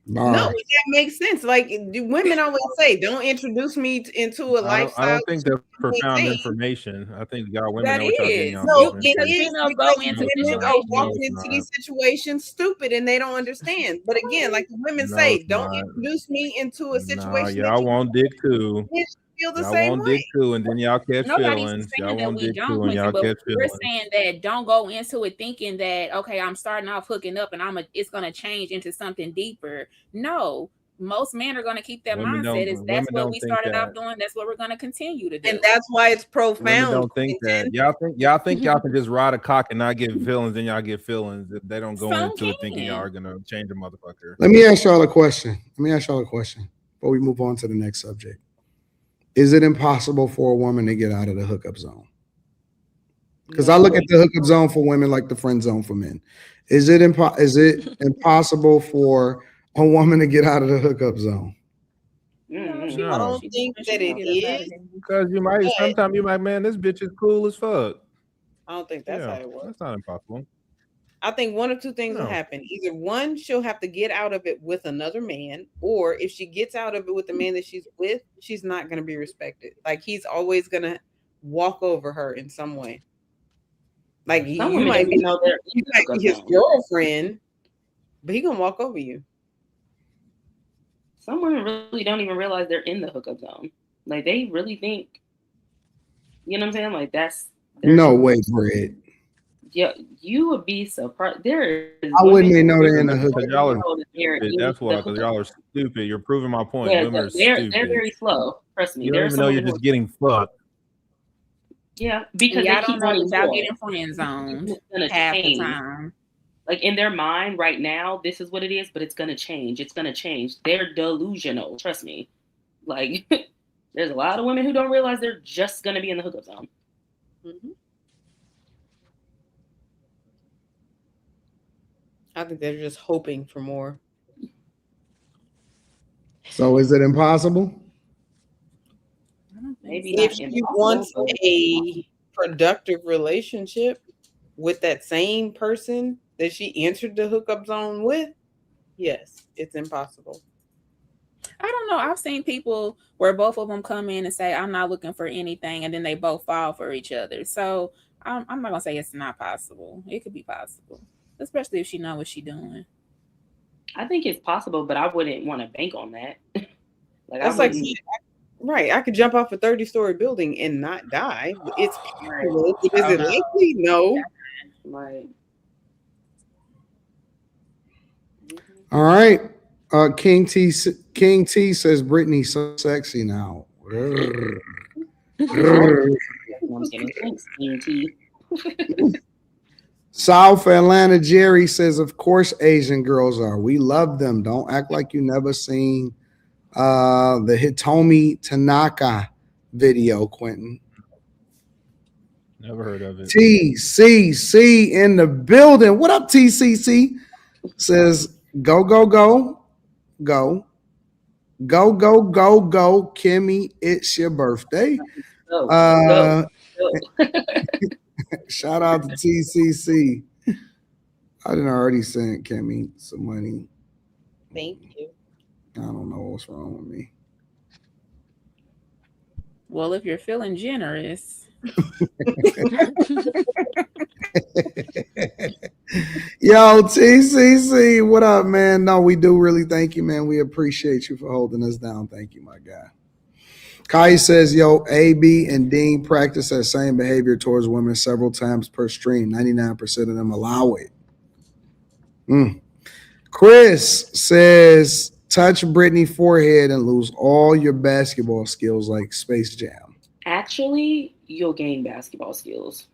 No, that makes sense. Like women always say, don't introduce me into a I lifestyle. don't think that's profound information. I think y'all women That know what y'all getting is. yourself No, into. it is females go because into women are situations. walking into these situations stupid and they don't understand. But again, like the women No, say, it's don't not. introduce me into a No, situation. y'all want dick too. Feel the Y'all same want way. dick too, and then y'all catch Nobody's feelings. saying Y'all that want we dick don't, too, and Quincy, y'all but catch we're feelings. saying that don't go into it thinking that, okay, I'm starting off hooking up and it's gonna change into something deeper. No, most men are gonna keep that mindset. Is that's what we started off doing, that's what we're gonna continue to do. And that's why it's profound. Women don't think that. Y'all think y'all can just ride a cock and not get feelings, then y'all get feelings. If they don't go into it thinking y'all are gonna change a motherfucker. Let me ask y'all a question. Before we move on to the next subject. Is it impossible for a woman to get out of the hookup zone? Because I look at the hookup zone for women like the friend zone for men. Is it impossible for a woman to get out of the hookup zone? No, I don't think that it is. Because sometimes you might, man, this bitch is cool as fuck. I don't think that's how it works. That's not impossible. I think one of two things will happen. Either one, she'll have to get out of it with another man, or if she gets out of it with the man that she's with, she's not going to be respected. Like he's always going to walk over her in some way. Like you might be his girlfriend, but he gonna walk over you. Some women really don't even realize they're in the hookup zone. Like they really think, you know what I'm saying? Like that's no way, Fred. Yeah, you would be surprised. There is. I wouldn't even know they're in the hookup zone. That's why, because y'all are stupid. You're proving my point. Yeah, women are they're stupid. They're very slow. Trust me. You don't even know you're just getting fucked. Yeah, because y'all they keep don't know wanting y'all more. getting friend zoned half the time. Like in their mind right now, this is what it is, but it's gonna change. It's gonna change. They're delusional. Trust me. Like there's a lot of women who don't realize they're just gonna be in the hookup zone. Mm-hmm. I think they're just hoping for more. So is it impossible? Maybe if you want a productive relationship with that same person that she entered the hookup zone with, yes, it's impossible. I don't know. I've seen people where both of them come in and say, I'm not looking for anything, and then they both fall for each other. So I'm not going to say it's not possible. It could be possible, especially if she knows what she's doing. I think it's possible, but I wouldn't want to bank on that. That's like, right, I could jump off a 30-story building and not die. It's possible. Is it likely? No. Right. All right. King T says Brittany's so sexy now. South Atlanta Jerry says, of course Asian girls are. We love them. Don't act like you never seen the Hitomi Tanaka video, Quentin. Never heard of it. TCC in the building. What up, TCC? Says go, go, go, go. Go, go, go, go, Kimmy, it's your birthday. Go. Shout out to TCC. I didn't already send Kimmy some money. Thank you. I don't know what's wrong with me. Well, if you're feeling generous. Yo, TCC, what up, man? No, we do really thank you, man. We appreciate you for holding us down. Thank you, my guy. Kai says, yo, AB and Dean practice that same behavior towards women several times per stream. 99% of them allow it. Chris says, touch Britney's forehead and lose all your basketball skills like Space Jam. Actually, you'll gain basketball skills.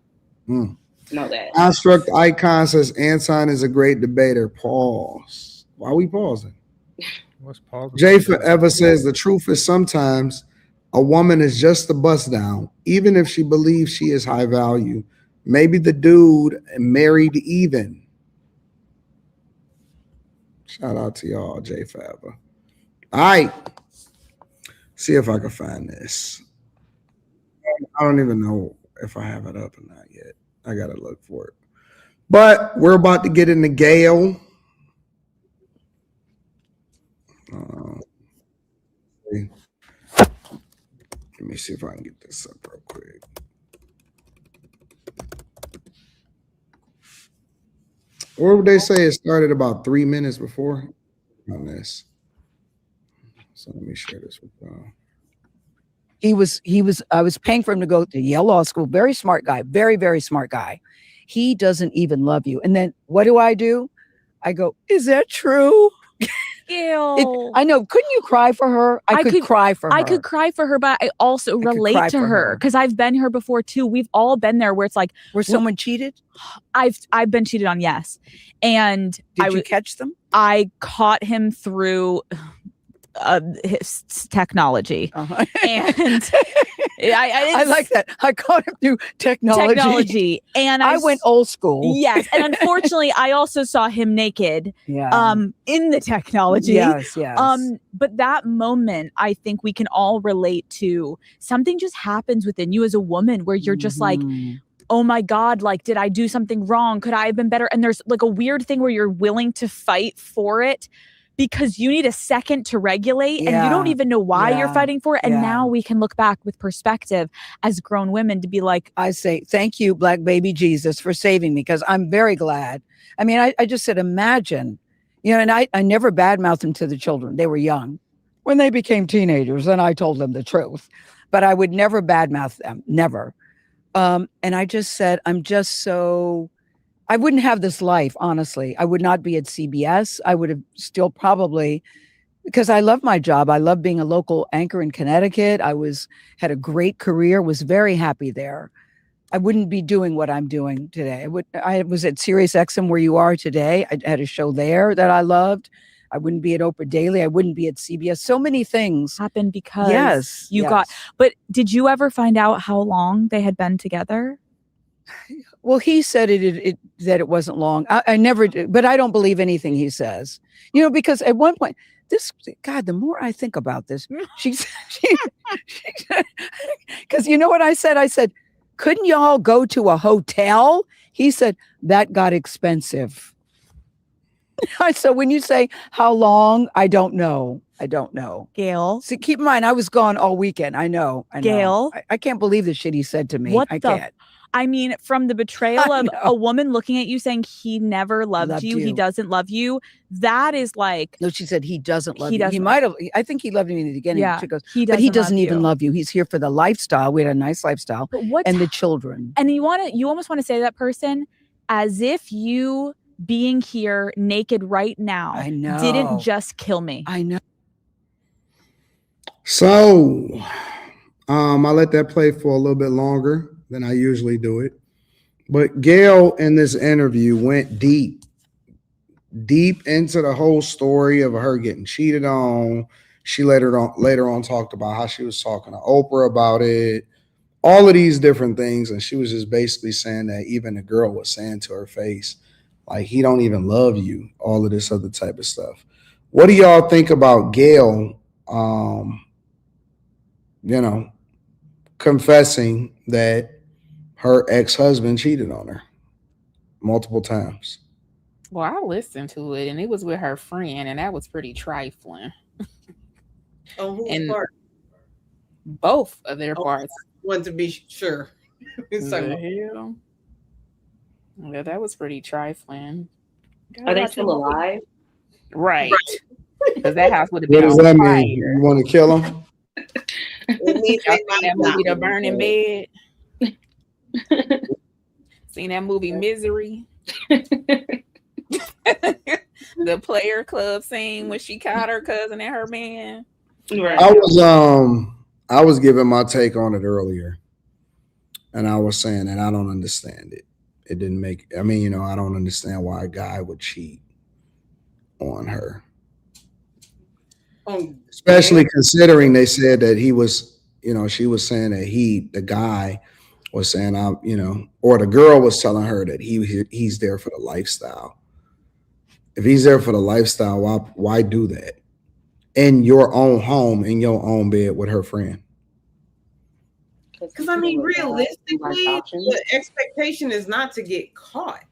Know that. Construct Icon says, Anton is a great debater. Pause. Why are we pausing? What's pausing? Jay Forever says, the truth is sometimes a woman is just a bust down, even if she believes she is high value. Maybe the dude married even. Shout out to y'all, Jay Forever. All right. See if I can find this. I don't even know if I have it up or not yet. I got to look for it. But we're about to get into Gayle. Let me see if I can get this up real quick. Or would they say it started about 3 minutes before on this? So let me share this with y'all. I was paying for him to go to Yale Law School. Very smart guy, very, very smart guy. He doesn't even love you. And then what do? I go, is that true? Gayle. I know. Couldn't you cry for her? I could cry for her. I could cry for her, but I also relate to her because I've been here before too. We've all been there where it's like, where someone cheated. I've been cheated on, yes. And did you catch them? I caught him through his technology, and I like that. I caught him through technology, and I went old school. Yes, and unfortunately, I also saw him naked. Yeah. In the technology. Yes. But that moment, I think we can all relate to. Something just happens within you as a woman where you're just like, oh my God, like, did I do something wrong? Could I have been better? And there's like a weird thing where you're willing to fight for it because you need a second to regulate and you don't even know why you're fighting for it. And now we can look back with perspective as grown women to be like, I say, thank you, Black baby Jesus, for saving me, because I'm very glad. I mean, I just said, imagine, and I never badmouthed them to the children. They were young. When they became teenagers, then I told them the truth. But I would never badmouth them, never. And I just said, I wouldn't have this life, honestly. I would not be at CBS. I would have still probably, because I love my job. I love being a local anchor in Connecticut. Had a great career, was very happy there. I wouldn't be doing what I'm doing today. I was at Sirius XM where you are today. I had a show there that I loved. I wouldn't be at Oprah Daily. I wouldn't be at CBS. So many things happened because got. But did you ever find out how long they had been together? Well, he said that it wasn't long. I never did, but I don't believe anything he says. Because at one point, the more I think about this, because you know what I said? I said, couldn't y'all go to a hotel? He said, that got expensive. So when you say how long, I don't know. Gayle. See, keep in mind, I was gone all weekend. I know. Gayle. I can't believe the shit he said to me. I can't. I mean, from the betrayal of a woman looking at you saying he never loved you, he doesn't love you, that is like... No, she said he doesn't love you. He might have... I think he loved me in the beginning. Yeah, she goes, but he doesn't even love you. He's here for the lifestyle. We had a nice lifestyle. And the children. And you almost want to say to that person as if you being here naked right now didn't just kill me. I know. So, I let that play for a little bit longer than I usually do it. But Gayle in this interview went deep into the whole story of her getting cheated on. She later on talked about how she was talking to Oprah about it. all of these different things. And she was just basically saying that even the girl was saying to her face, like, he don't even love you, all of this other type of stuff. What do y'all think about Gayle, you know, confessing that her ex-husband cheated on her multiple times? Well, I listened to it, and it was with her friend, and that was pretty trifling. On whose And part? both of their Oh, parts. want to be sure. He's talking The about- hell? Yeah, that was pretty trifling. Gotta Are they watch still it. alive? Right. Because that house would have What been does on that fire. mean? You want to kill him? It means Y'all they seen that might movie, The not. Burning Bed? Seen that movie, Misery? The player club scene when she caught her cousin and her man. Right. I was giving my take on it earlier, and I was saying that I don't understand it. It didn't make. I mean, I don't understand why a guy would cheat on her, especially considering they said that he was. She was saying that the guy, was saying or the girl was telling her that he's there for the lifestyle. If he's there for the lifestyle, why do that in your own home, in your own bed with her friend? Because I mean, realistically, the expectation is not to get caught.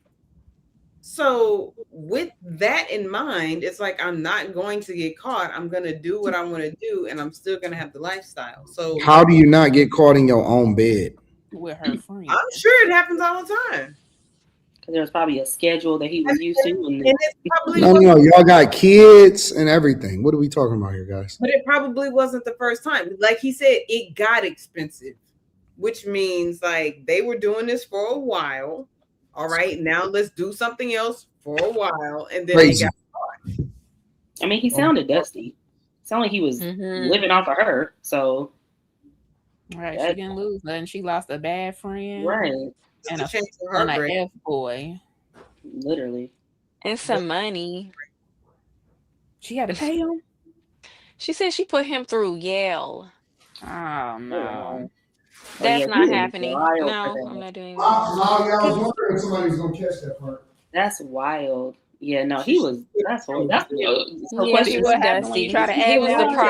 So with that in mind, it's like, I'm not going to get caught. I'm going to do what I want to do, and I'm still going to have the lifestyle. So how do you not get caught in your own bed with her friend? I'm sure it happens all the time. Because there's probably a schedule that he was used to. And it's probably no, y'all got kids and everything. What are we talking about here, guys? But it probably wasn't the first time. Like he said, it got expensive, which means like they were doing this for a while. All right, now let's do something else for a while, and then they got caught. I mean, he sounded dusty. Sounded like he was living off of her. So, right, she didn't lose nothing. She lost a bad friend, right, and an F boy, literally, and some money. She had to pay him. She said she put him through Yale. Oh no. That's not happening. No, I'm not doing that. I was wondering if somebody's gonna catch that part. That's wild. Yeah, no, he was. That's horrible. That's yeah, See what happens when you try to add was value to their life.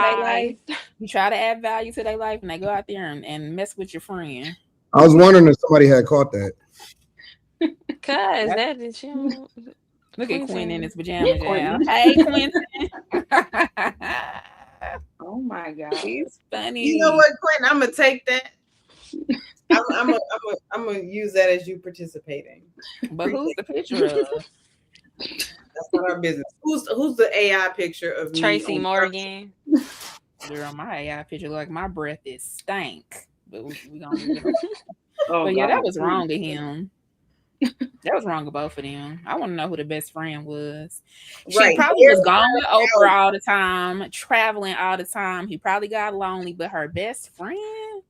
surprised. You try to add value to their life, and they go out there and mess with your friend. I was wondering if somebody had caught that. Cause that did you. Look at Quinn in his pajamas. Hey, Quentin. Oh my God, he's funny. You know what, Quentin? I'm gonna take that. I'm gonna use that as you participating. But who's the picture of? That's not our business. Who's the AI picture of Tracy Morgan? Girl, my AI picture look like my breath is stank. But we gonna leave it Oh, but yeah, God. that was wrong to him. That was wrong to both of them. I want to know who the best friend was. She probably was gone with Oprah all the time, traveling all the time. He probably got lonely, but her best friend,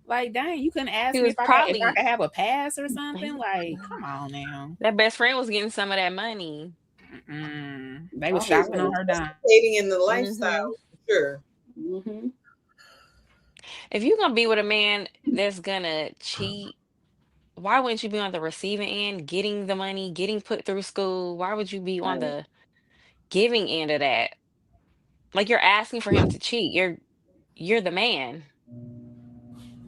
like, dang, you couldn't ask me if I could have a pass or something. Like, come on now. That best friend was getting some of that money. They was shopping on her dime. In the lifestyle, sure. If you're gonna be with a man that's gonna cheat, why wouldn't you be on the receiving end, getting the money, getting put through school? Why would you be on the giving end of that? Like, you're asking for him to cheat. You're the man.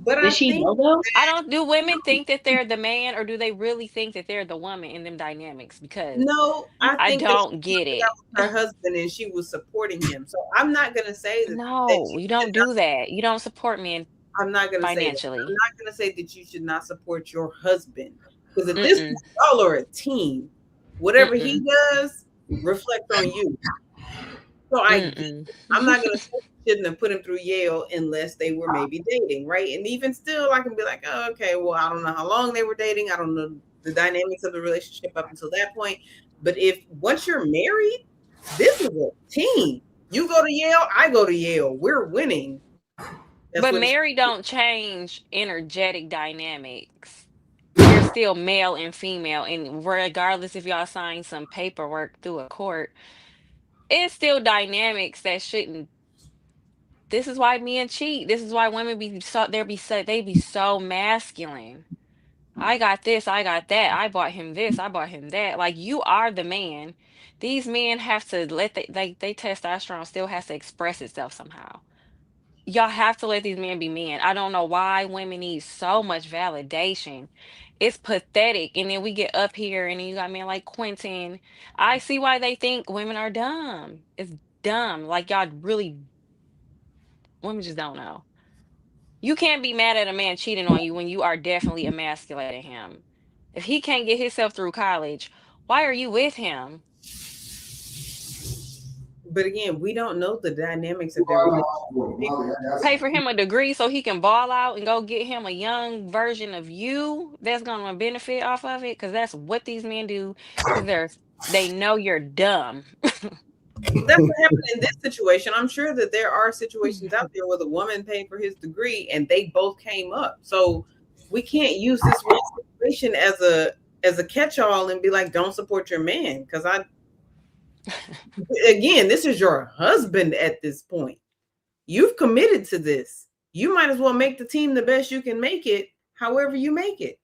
But Did she know though? I don't. Do women think that they're the man, or do they really think that they're the woman in them dynamics? Because no, I think don't get it. Her husband, and she was supporting him. So I'm not gonna say that. No, you don't do that. You don't support men. I'm not gonna financially. say that. I'm not gonna say that you should not support your husband, because at this point, y'all are a team. Whatever he does, reflect on you. So I'm not gonna say you shouldn't have put him through Yale unless they were maybe dating, right? And even still, I can be like, oh, okay, well, I don't know how long they were dating. I don't know the dynamics of the relationship up until that point. But if once you're married, this is a team. You go to Yale, I go to Yale. We're winning. But married don't change energetic dynamics. You're still male and female, and regardless if y'all sign some paperwork through a court, it's still dynamics that shouldn't This is why men cheat. This is why women they be so masculine. I got this, I got that. I bought him this, I bought him that. Like you are the man. These men have to let they testosterone still has to express itself somehow. Y'all have to let these men be men. I don't know why women need so much validation. It's pathetic. And then we get up here and then you got men like Quentin. I see why they think women are dumb. It's dumb. Like y'all really women just don't know. You can't be mad at a man cheating on you when you are definitely emasculating him. If he can't get himself through college, why are you with him? But again, we don't know the dynamics of their relationship. Pay for him a degree so he can ball out and go get him a young version of you that's gonna benefit off of it. Because that's what these men do. Because they know you're dumb. That's what happened in this situation. I'm sure that there are situations out there where the woman paid for his degree and they both came up. So we can't use this one situation as a catch-all and be like, don't support your man. Because again, this is your husband at this point. You've committed to this. You might as well make the team the best you can make it, however you make it.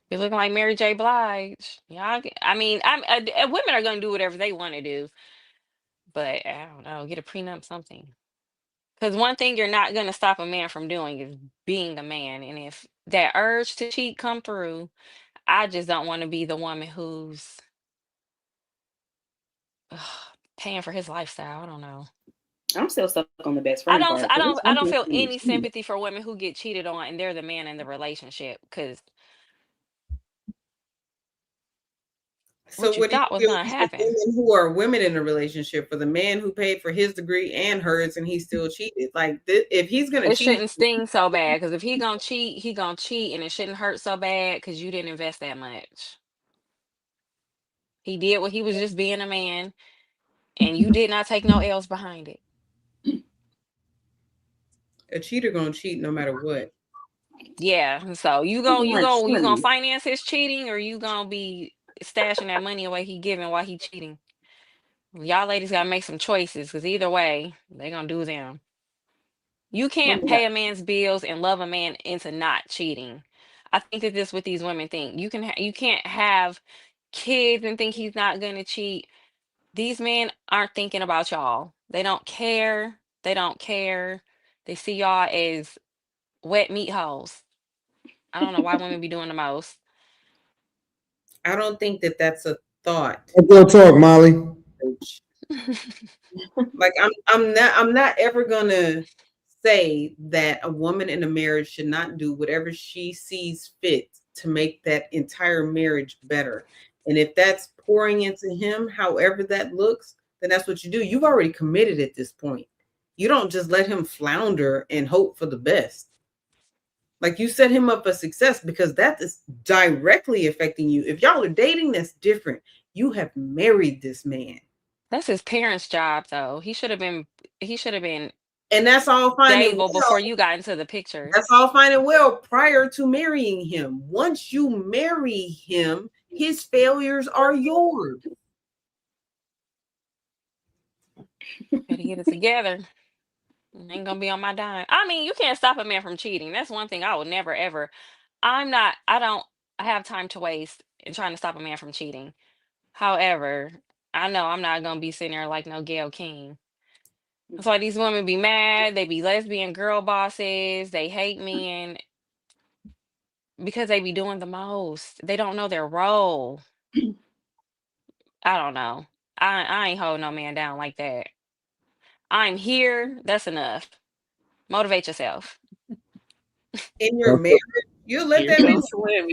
You're looking like Mary J. Blige. Yeah, I mean, women are gonna do whatever they want to do, but I don't know, get a prenup, something. Because one thing you're not gonna stop a man from doing is being a man, and if that urge to cheat come through, I just don't want to be the woman who's paying for his lifestyle. I don't know. I'm still stuck on the best friend part. I don't feel any sympathy for women who get cheated on and they're the man in the relationship. Because So what do you thought was feel gonna happen? women who are women in a relationship, for the man who paid for his degree and hers and he still cheated? Like if he's gonna It cheat, shouldn't sting so bad. Because if he gonna cheat, and it shouldn't hurt so bad because you didn't invest that much. He did what he was just being a man, and you did not take no L's behind it. a cheater gonna cheat no matter what. Yeah. So you gonna finance his cheating, or you gonna be stashing that money away he giving while he cheating? Y'all ladies gotta make some choices, because either way, they gonna do them. You can't pay a man's bills and love a man into not cheating. I think that this is what these women think. You can't have kids and think he's not gonna cheat. These men aren't thinking about y'all. They don't care. They don't care. They see y'all as wet meat holes. I don't know why women be doing the most. I don't think that that's a thought. Go talk, Molly. Like I'm not ever gonna say that a woman in a marriage should not do whatever she sees fit to make that entire marriage better. And if that's pouring into him, however that looks, then that's what you do. You've already committed at this point. You don't just let him flounder and hope for the best. Like, you set him up for success, because that is directly affecting you. If y'all are dating, that's different. You have married this man. That's his parents' job, though. He should have been And that's all fine and well before you got into the picture. That's all fine and well prior to marrying him. Once you marry him, his failures are yours. Better get it together. Ain't gonna be on my dime. I mean, you can't stop a man from cheating. That's one thing I would never ever. I don't have time to waste in trying to stop a man from cheating. However, I know I'm not gonna be sitting there like no Gayle King. That's why these women be mad. They be lesbian girl bosses. They hate men because they be doing the most. They don't know their role. I don't know. I ain't holding no man down like that. I'm here. That's enough. Motivate yourself. In your marriage, you let that man swim.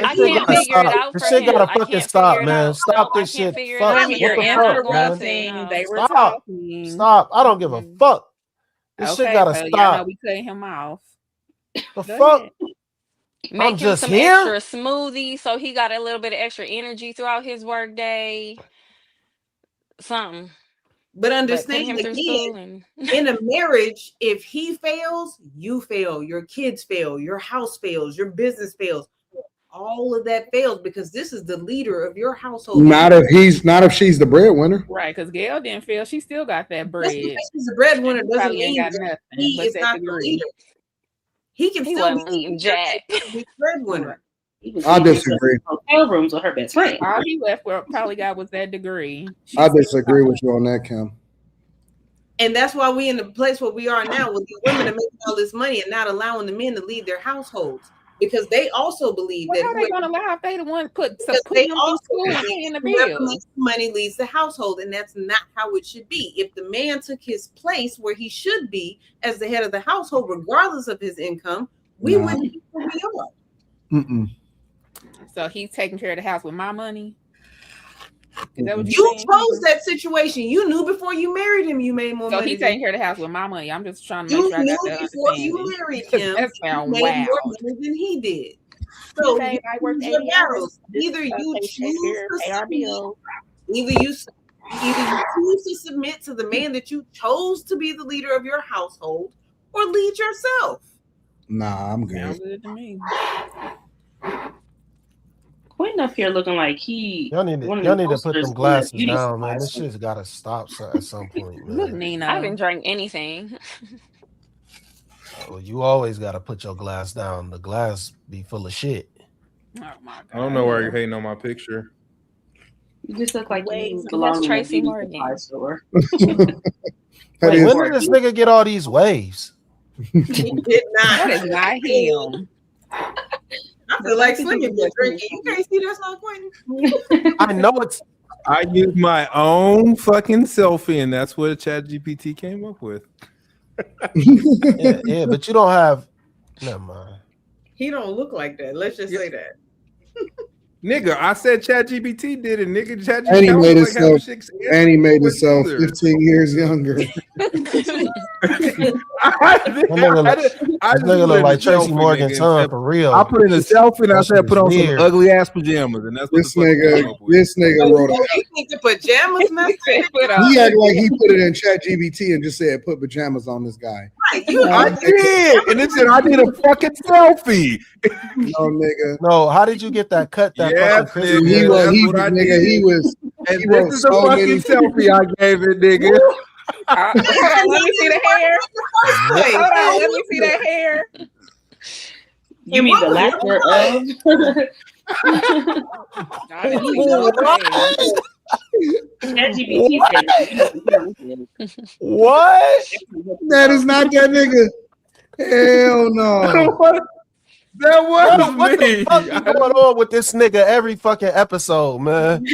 I can't figure it out for This shit him. gotta I fucking can't stop, figure it man. out. Stop I this can't shit. figure it Fuck. out. What Your the answer fuck, was man? saying they were Stop. talking. Stop. I don't give a fuck. This shit Okay, gotta well, y'all know stop. we cut him off. The Go fuck? ahead. Make I'm him just some here? extra smoothie so he got a little bit of extra energy throughout his work day. Something. But But put understand, him through again, school and in a marriage, if he fails, you fail, your kids fail, your house fails, your business fails. all of that fails because this is the leader of your household. Not if she's the breadwinner. Right, because Gayle didn't feel she still got that bread. Just because she's the breadwinner doesn't Probably mean ain't got that nothing he but is that not the degree. leader. He can He still wasn't eating jack. be breadwinner. He was I leaving disagree. hotel rooms with her best friend. All he left with probably got was that degree. I disagree with you on that, Kim. And that's why we in the place where we are now with the women are making all this money and not allowing the men to lead their households because they also believe Well, that how they gonna allow if they the one put because them they through also school and believe paying the whoever bills? makes the money leads the household, and that's not how it should be. If the man took his place where he should be as the head of the household, regardless of his income, we wouldn't be where we are. Mm-mm. So he's taking care of the house with my money. Is that what You you're saying? chose that situation. You knew before you married him you made more So money. he's taking care of the house with my money. I'm just trying to You make sure I knew got that before you understanding. married him That you sound made wild. more money than he did. So He you I worked choose your 80 hours. battles. Either you choose to pay our submit, bills. either you choose to submit to the man that you chose to be the leader of your household, or lead yourself. Nah, I'm good. Sounds good to me. Quentin up here looking like he. Y'all need to put them glasses down, man. This shit's got to stop at some point, man. Look, Nina. I haven't drank anything. Well, you always got to put your glass down. The glass be full of shit. Oh my God. I don't know why you're hating on my picture. You just look like you That's belong in a Tracy beauty Morgan. supply store. Wait, when did this nigga get all these waves? He did not. That is not him. I feel like Slinger been drinking. You can't see that's not Quentin. I know it's. I used my own fucking selfie, and that's what ChatGPT came up with. Yeah, but you don't have. Never mind. He don't look like that. Let's just say that. Nigga, I said ChatGPT did it, nigga. ChatGPT And he made was himself. And he made himself either. 15 years younger. I nigga look like Tracy Morgan's son for real. I put in a selfie and I That said shit put on is some weird. ugly ass pajamas, and that's what This nigga wrote You it. think the pajamas messed He acted like he put it in ChatGPT and just said put pajamas on this guy. Right, you I did, and it said I need a fucking selfie. No, nigga. No, how did you get that cut? That Yes, fucking nigga, He that's was, what I nigga, did. he was. And He this wrote is the so fucking many. selfie I gave it, nigga. Hold on, let me see the hair. Hold on, let me see that hair. You mean the lack thereof? ChatGPT said, what? That is not that nigga. Hell no. That was What me. the fuck is going on with this nigga every fucking episode, man?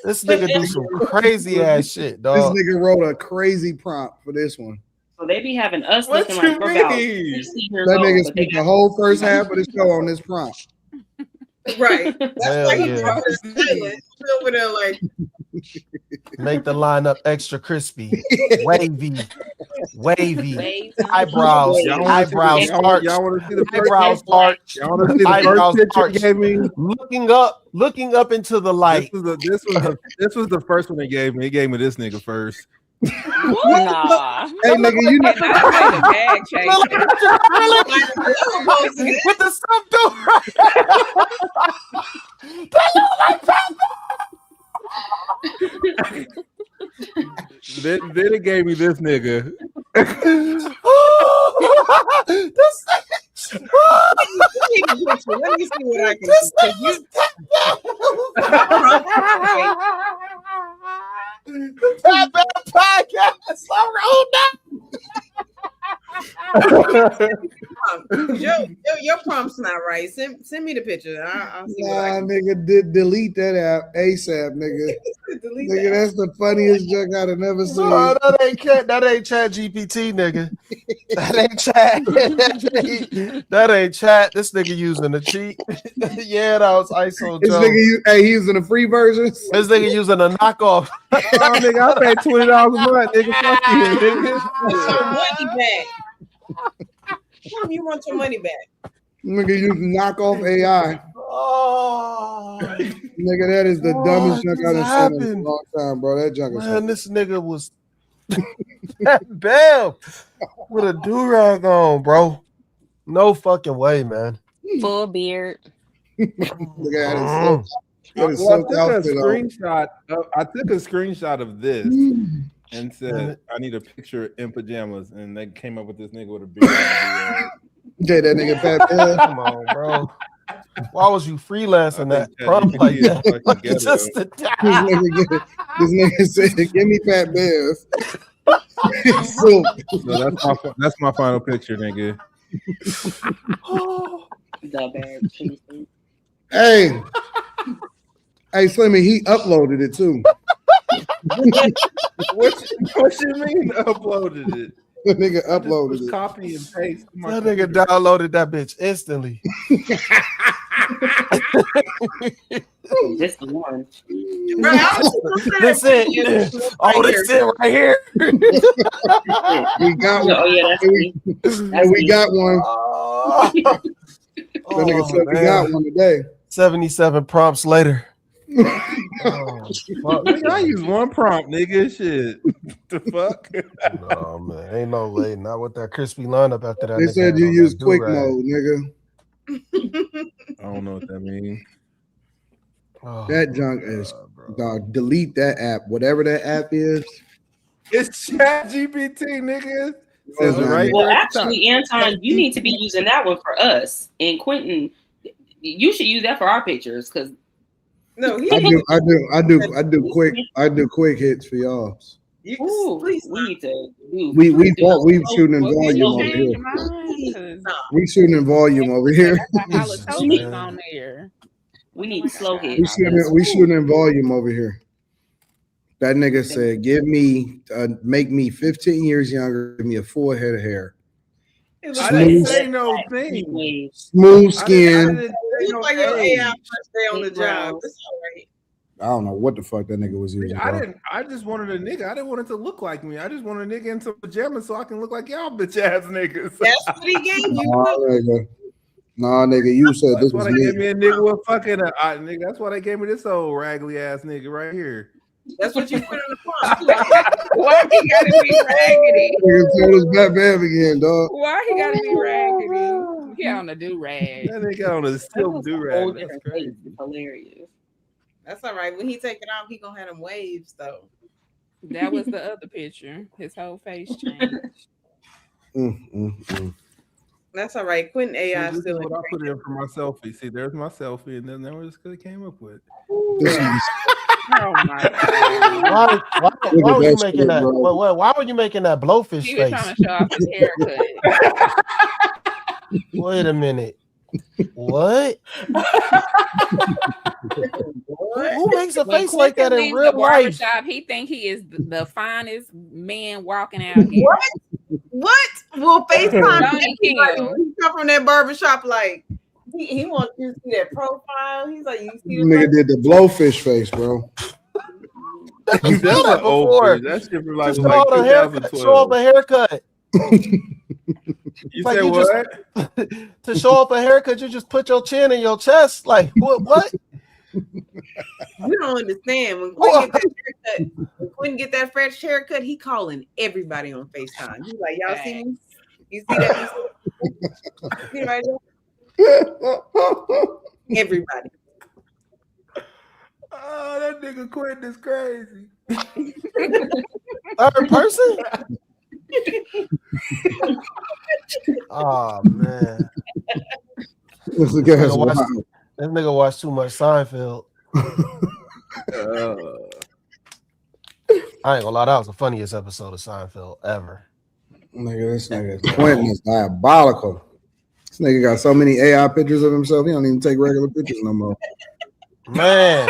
This nigga do some crazy ass shit, This dog. nigga wrote a crazy prompt for this one. So they be having us What looking you like we're about mean? 60 years That old. nigga but they spent the got- whole first half of the show on this prompt. Right. That's Hell why he yeah. was silent. Over there like Make the lineup extra crispy, wavy, Wavy. eyebrows, Y'all wanna see the- eyebrows arched, Y'all want to see the eyebrows first? arched, Y'all want to see the eyebrows first picture he arched. gave me? Looking up into the light. This was the first one he gave me. He gave me this nigga first. Nah. Hey, nigga, you know. And I like the bag chaser. With the subdoor. Then it gave me this nigga. let me see what I can see. Podcast. Your prompt's not right. Send me the picture. I'll see what I Nah, can nigga, delete that app ASAP, nigga. delete. Nigga, that's the funniest joke I'd have never seen. No, that ain't Chat GPT, nigga. That ain't Chat. That ain't Chat. This nigga using the cheat. Yeah, that was ISO This Joe. nigga, he using the free versions. This nigga using a knockoff. Oh, nigga, I paid $20 a month, nigga. Fuck you, nigga. Your money back. You want your money back? Nigga, you knockoff AI. Oh, Nigga, that is the dumbest junk I've happened? seen in a long time, bro. That junk is man, this nigga was bam with a do-rag on, bro. No fucking way, man. Full beard. Look at it. I took a screenshot of this and said, I need a picture in pajamas. And they came up with this nigga with a beard. Jay, that nigga Fat Bill. Come on, bro. Why was you freelancing that prom like that? Like just to die. This nigga said, "Give me Fat Bill." So that's my final picture, nigga. Hey, Slimmy, he uploaded it too. What you mean uploaded it? The nigga uploaded it. Copy and paste. That nigga downloaded that bitch instantly. This the one. This it. Oh, this it right here. We got one. Oh yeah, that's me. We got one. That nigga said we got one today. 77 prompts later. Nigga, I use one prompt, nigga. Shit. The fuck? No, man. Ain't no way. Not with that crispy lineup after that. They said you use quick mode, nigga. I don't know what that means. That junk is, dog. Delete that app. Whatever that app is. It's ChatGPT, nigga. Says it right. Well, actually, Anton, you need to be using that one for us. And Quentin, you should use that for our pictures, because no, I do quick hits for y'all. Please, we need to do. We shooting in volume over here. We shooting in volume over here. We need slow hits. We shooting in volume over here. That nigga said, "Give me, make me 15 years younger. Give me a full head of hair. I didn't say no thing. Smooth skin." Look like your AI first day on the job. That's all right. I don't know what the fuck that nigga was using. I just wanted a nigga. I didn't want it to look like me. I just wanted a nigga in some pajamas so I can look like y'all bitch ass niggas. That's what he gave you. Nah, nigga, you said this was me. They gave me a nigga with fucking nigga. That's why they gave me this old raggedy ass nigga right here. That's what you put on the prompt. Why he gotta be raggedy? Nigga told us Batman again, dog. Why he gotta be raggedy? He on the do rag. That nigga on the still do rag. That's crazy. Hilarious. That's all right. When he take it off, he gonna have them waves though. That was the other picture. His whole face changed. That's all right. Quentin AI so still. What I put in for my selfie. See, there's my selfie, and then that was what came up with. Oh my God. Why were you making that? Why were you making that blowfish face? He was trying to show off his haircut. Wait a minute. What? Who makes a face like that in real life? He think he is the finest man walking out here. What? Well, FaceTime. He come from that barbershop like he wants you to see that profile. He's like, you see nigga did the blowfish face, bro. You done that before. That shit was like 2012. Show off a haircut. You like say you what? To show off a haircut, you just put your chin in your chest. Like what? You don't understand. When Quentin get that fresh haircut, he calling everybody on FaceTime. He's like, y'all see me? You see that? See right there? Everybody. Oh, that nigga Quentin is crazy. Third person? Oh man. This nigga watched too much Seinfeld. I ain't gonna lie, that was the funniest episode of Seinfeld ever. Nigga, this nigga Quentin is diabolical. This nigga got so many AI pictures of himself, he don't even take regular pictures no more. Man,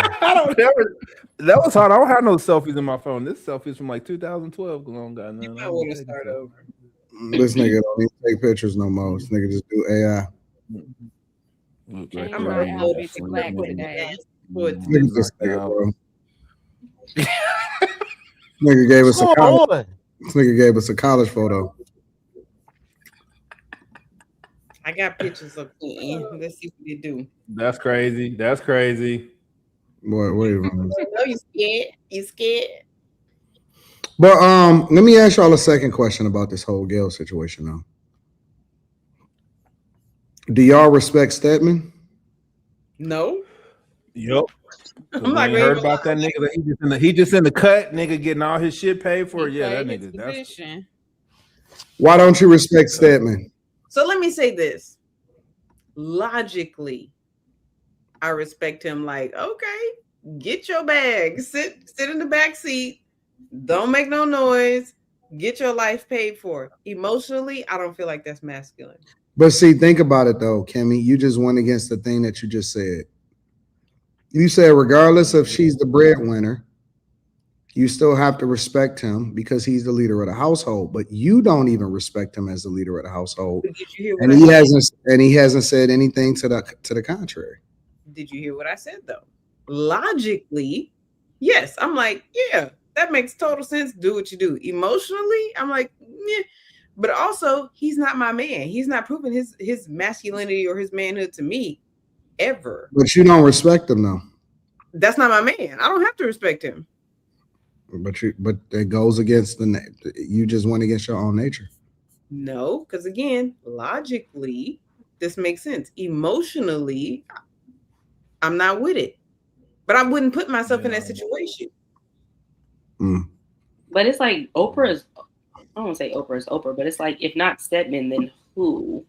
that was hard. I don't have no selfies in my phone. This selfie is from like 2012. I don't got none. I want to start over. This nigga don't even take pictures no more. This nigga just do AI. I'm gonna be black today. Nigga just bro. Nigga gave us a college. This nigga gave us a college photo. I got pictures of Quentin. Let's see what they do. That's crazy. That's crazy. Boy, wait a minute. No, you scared? You scared? But let me ask y'all a second question about this whole Gayle situation now. Do y'all respect Stedman? No. Yep. I'm like, heard about that nigga that he just in the cut, nigga getting all his shit paid for. He Yeah, that played his nigga. That's position. Why don't you respect Stedman? So let me say this. Logically, I respect him. Like, okay, get your bag, sit in the back seat, don't make no noise, get your life paid for. Emotionally, I don't feel like that's masculine. But see, think about it though, Kimmy. You just went against the thing that you just said. You said regardless if she's the breadwinner, you still have to respect him because he's the leader of the household. But you don't even respect him as the leader of the household, Did you hear what and he hasn't said anything to the contrary. Did you hear what I said though? Logically, yes. I'm like, yeah, that makes total sense. Do what you do. Emotionally, I'm like, yeah. But also, he's not my man. He's not proving his masculinity or his manhood to me ever. But you don't respect him though. That's not my man. I don't have to respect him. But it goes against you just went against your own nature. No, because again, logically, this makes sense. Emotionally, I'm not with it. But I wouldn't put myself in that situation. But it's like Oprah is, I don't want to say Oprah is Oprah, but it's like, if not Stedman, then who?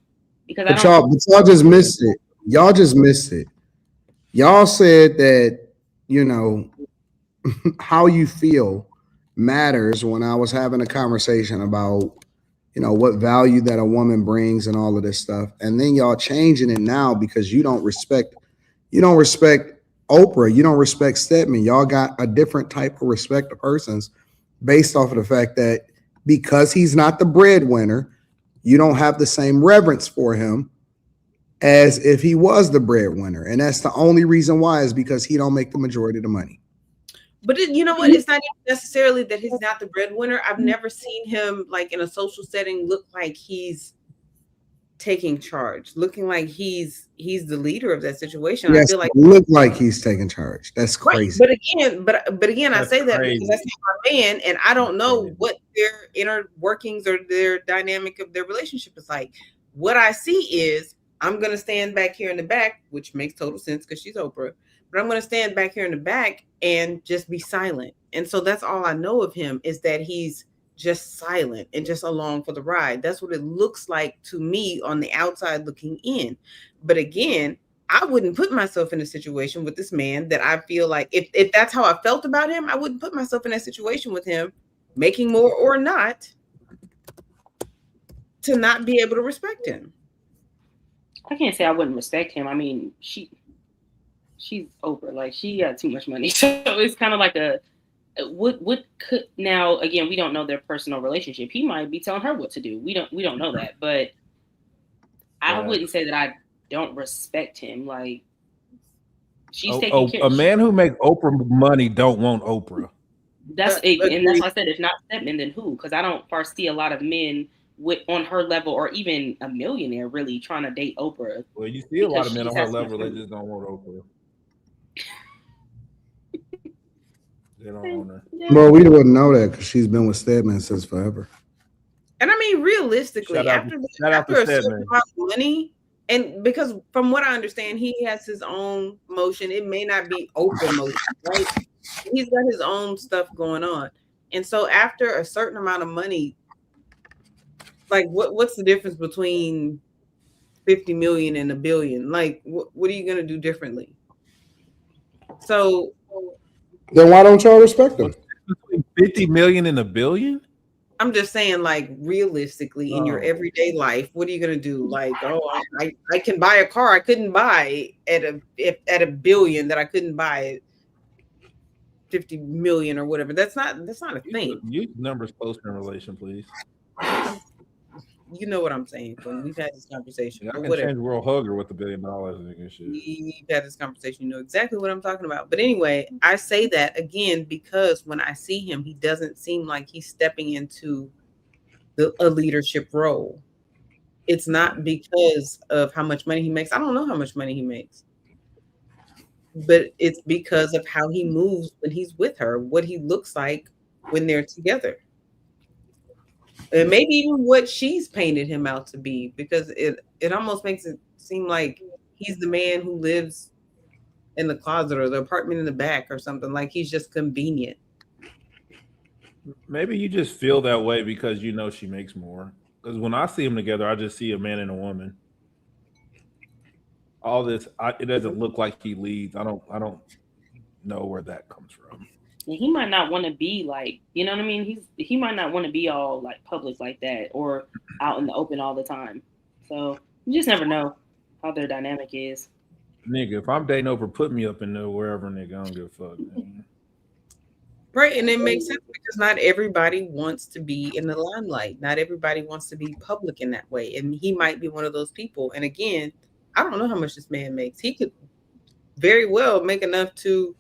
Because y'all just missed it. Y'all just missed it. Y'all said that, you know, how you feel matters when I was having a conversation about, you know, what value that a woman brings and all of this stuff. And then y'all changing it now because you don't respect Oprah. You don't respect Stedman. Y'all got a different type of respect of persons based off of the fact that because he's not the breadwinner, you don't have the same reverence for him as if he was the breadwinner. And that's the only reason why, is because he don't make the majority of the money. But you know what? It's not even necessarily that he's not the breadwinner. I've never seen him like in a social setting look like he's taking charge, looking like he's the leader of that situation. Yes, I feel like look like he's taking charge. That's crazy. Right. But again, I say that because that's not my man, and I don't know what their inner workings or their dynamic of their relationship is like. What I see is I'm gonna stand back here in the back, which makes total sense because she's Oprah. But I'm going to stand back here in the back and just be silent. And so that's all I know of him, is that he's just silent and just along for the ride. That's what it looks like to me on the outside looking in. But again, I wouldn't put myself in a situation with this man that I feel like, if that's how I felt about him, I wouldn't put myself in that situation with him, making more or not, to not be able to respect him. I can't say I wouldn't respect him. I mean, she's Oprah, like she got too much money, so it's kind of like what could, now again, we don't know their personal relationship. He might be telling her what to do. We don't know that, but I wouldn't say that I don't respect him. Like, she's taking care. A man who make Oprah money don't want Oprah. And that's why I said, if not Stedman, then who? Because I don't foresee a lot of men on her level, or even a millionaire, really trying to date Oprah. Well, you see a lot of men on her level, they just don't want Oprah. They don't want her. Well, we wouldn't know that because she's been with Stedman since forever. And I mean, realistically, after a certain amount of money, and because from what I understand, he has his own motion. It may not be Oprah motion, right? He's got his own stuff going on. And so after a certain amount of money, like what's the difference between 50 million and $1 billion? Like, what are you going to do differently? So then why don't y'all respect him? Between 50 million and $1 billion? I'm just saying, like, realistically, in your everyday life, what are you gonna do? Like, I can buy a car I couldn't buy at $1 billion that I couldn't buy at 50 million or whatever. That's not a thing. Use numbers closer in relation, please. You know what I'm saying? When we've had this conversation, I can change world hugger with $1 billion and shit. We've had this conversation. You know exactly what I'm talking about. But anyway, I say that again because when I see him, he doesn't seem like he's stepping into a leadership role. It's not because of how much money he makes. I don't know how much money he makes, but it's because of how he moves when he's with her, what he looks like when they're together. And maybe even what she's painted him out to be, because it almost makes it seem like he's the man who lives in the closet or the apartment in the back or something. Like he's just convenient. Maybe you just feel that way because you know she makes more. Because when I see them together, I just see a man and a woman. All this, it doesn't look like he leads. I don't know where that comes from. And he might not want to be like, you know what I mean? He might not want to be all like public like that or out in the open all the time. So you just never know how their dynamic is. Nigga, if I'm dating over, put me up in there wherever, nigga. I don't give a fuck. Man. Right, and it makes sense because not everybody wants to be in the limelight. Not everybody wants to be public in that way, and he might be one of those people. And again, I don't know how much this man makes. He could very well make enough to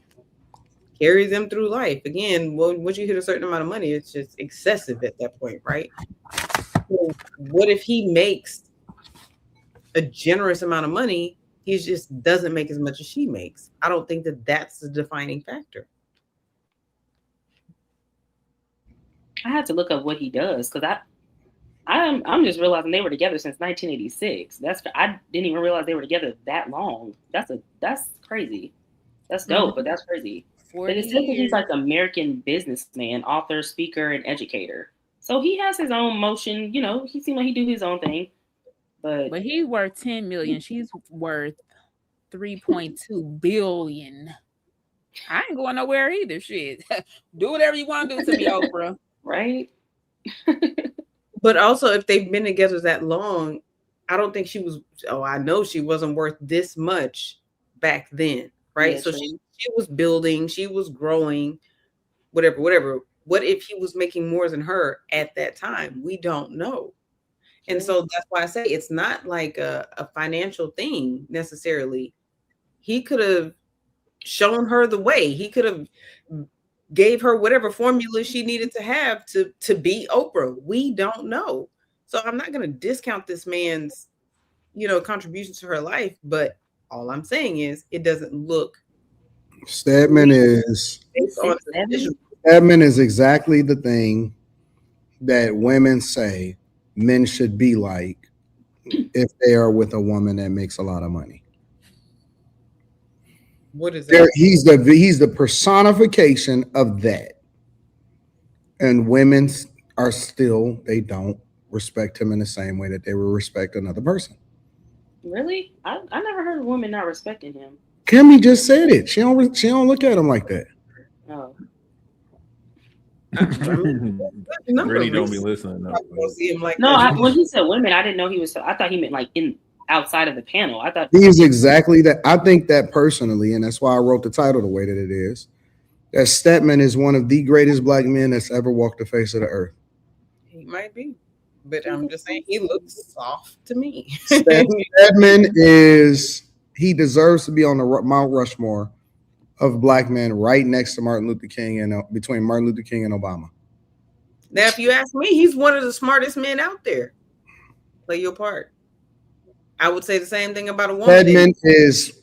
carry them through life. Again, once you hit a certain amount of money, it's just excessive at that point, right? So what if he makes a generous amount of money? He just doesn't make as much as she makes. I don't think that that's the defining factor. I had to look up what he does because I'm just realizing they were together since 1986. I didn't even realize they were together that long. That's crazy. That's dope, but that's crazy. But it says that he's like American businessman, author, speaker, and educator. So he has his own motion. You know, he seemed like he do his own thing. But he's worth 10 million. She's worth 3.2 billion. I ain't going nowhere either. Shit, do whatever you want to do to me, Oprah. Right. But also, if they've been together that long, I don't think she was. Oh, I know she wasn't worth this much back then, right? Yeah, so she was building, she was growing, whatever. What if he was making more than her at that time? We don't know. And so that's why I say it's not like a financial thing necessarily. He could have shown her the way. He could have gave her whatever formula she needed to have to be Oprah. We don't know. So I'm not going to discount this man's, contributions to her life. But all I'm saying is it doesn't look. Stedman is exactly the thing that women say men should be like if they are with a woman that makes a lot of money. What is that? He's the personification of that. And women are still, they don't respect him in the same way that they will respect another person. Really? I never heard of women not respecting him. Kimmy just said it. She don't look at him like that. Oh. Really don't be listening. When he said women, I didn't know he was. I thought he meant like outside of the panel. I thought he's exactly that. I think that personally, and that's why I wrote the title the way that it is. That Stedman is one of the greatest black men that's ever walked the face of the earth. He might be, but I'm just saying he looks soft to me. Stedman he deserves to be on the Mount Rushmore of black men, right next to Martin Luther King and between Martin Luther King and Obama. Now, if you ask me, he's one of the smartest men out there. Play your part. I would say the same thing about a woman. Stedman is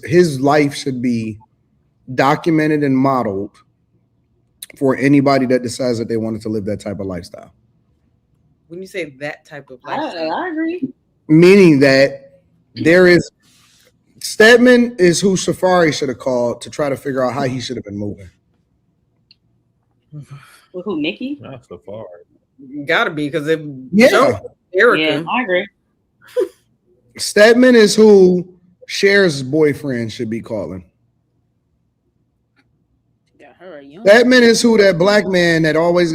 his life should be documented and modeled for anybody that decides that they wanted to live that type of lifestyle. When you say that type of lifestyle, I agree. Meaning that Stedman is who Safari should have called to try to figure out how he should have been moving. With who, Nikki? Not Safari. Gotta be because Erica. Yeah, I agree. Stedman is who Cher's boyfriend should be calling. Stedman is who that black man that always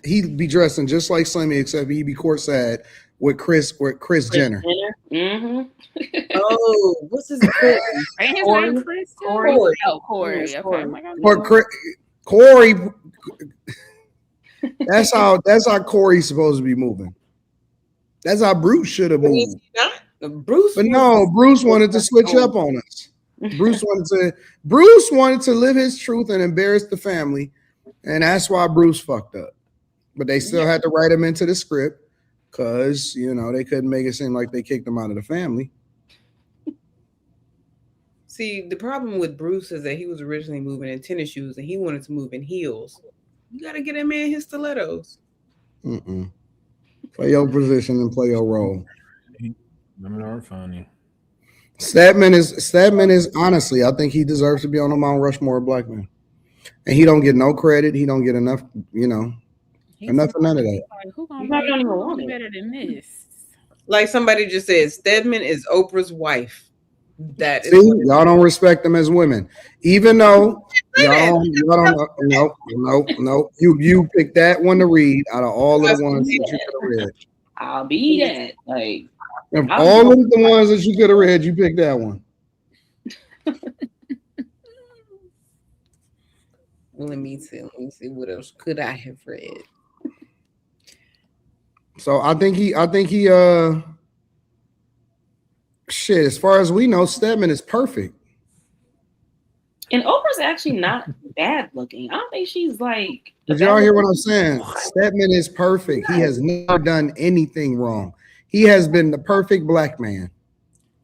he'd be dressing just like Slimmy, except he'd be courtside with Chris Jenner. Mm-hmm. Oh, what's his name? Corey. Oh, Corey. Okay. Corey. That's how Corey's supposed to be moving. That's how Bruce should have moved. Bruce wanted to switch up on us. Bruce wanted to live his truth and embarrass the family, and that's why Bruce fucked up. But they still had to write him into the script because they couldn't make it seem like they kicked him out of the family. See, the problem with Bruce is that he was originally moving in tennis shoes and he wanted to move in heels. You got to get that man his stilettos. Play your position and play your role. Women are funny. Stedman is honestly, I think he deserves to be on the Mount Rushmore of black men. And he don't get no credit. He don't get enough, enough of none of that. Like, who gonna You probably don't even be want it. better than this? Like somebody just said, Stedman is Oprah's wife. That is See, y'all don't respect them as women, even though y'all don't. No. You picked that one to read out of all of the ones that you could have read. I'll be that. Like, Of all of the ones that you could have read, you picked that one. Let me see what else could I have read. So I think he shit, as far as we know, Stedman is perfect. and Oprah's actually not bad looking. I don't think she's like. Did y'all hear what I'm saying? Stedman is perfect. He has never done anything wrong. He has been the perfect black man.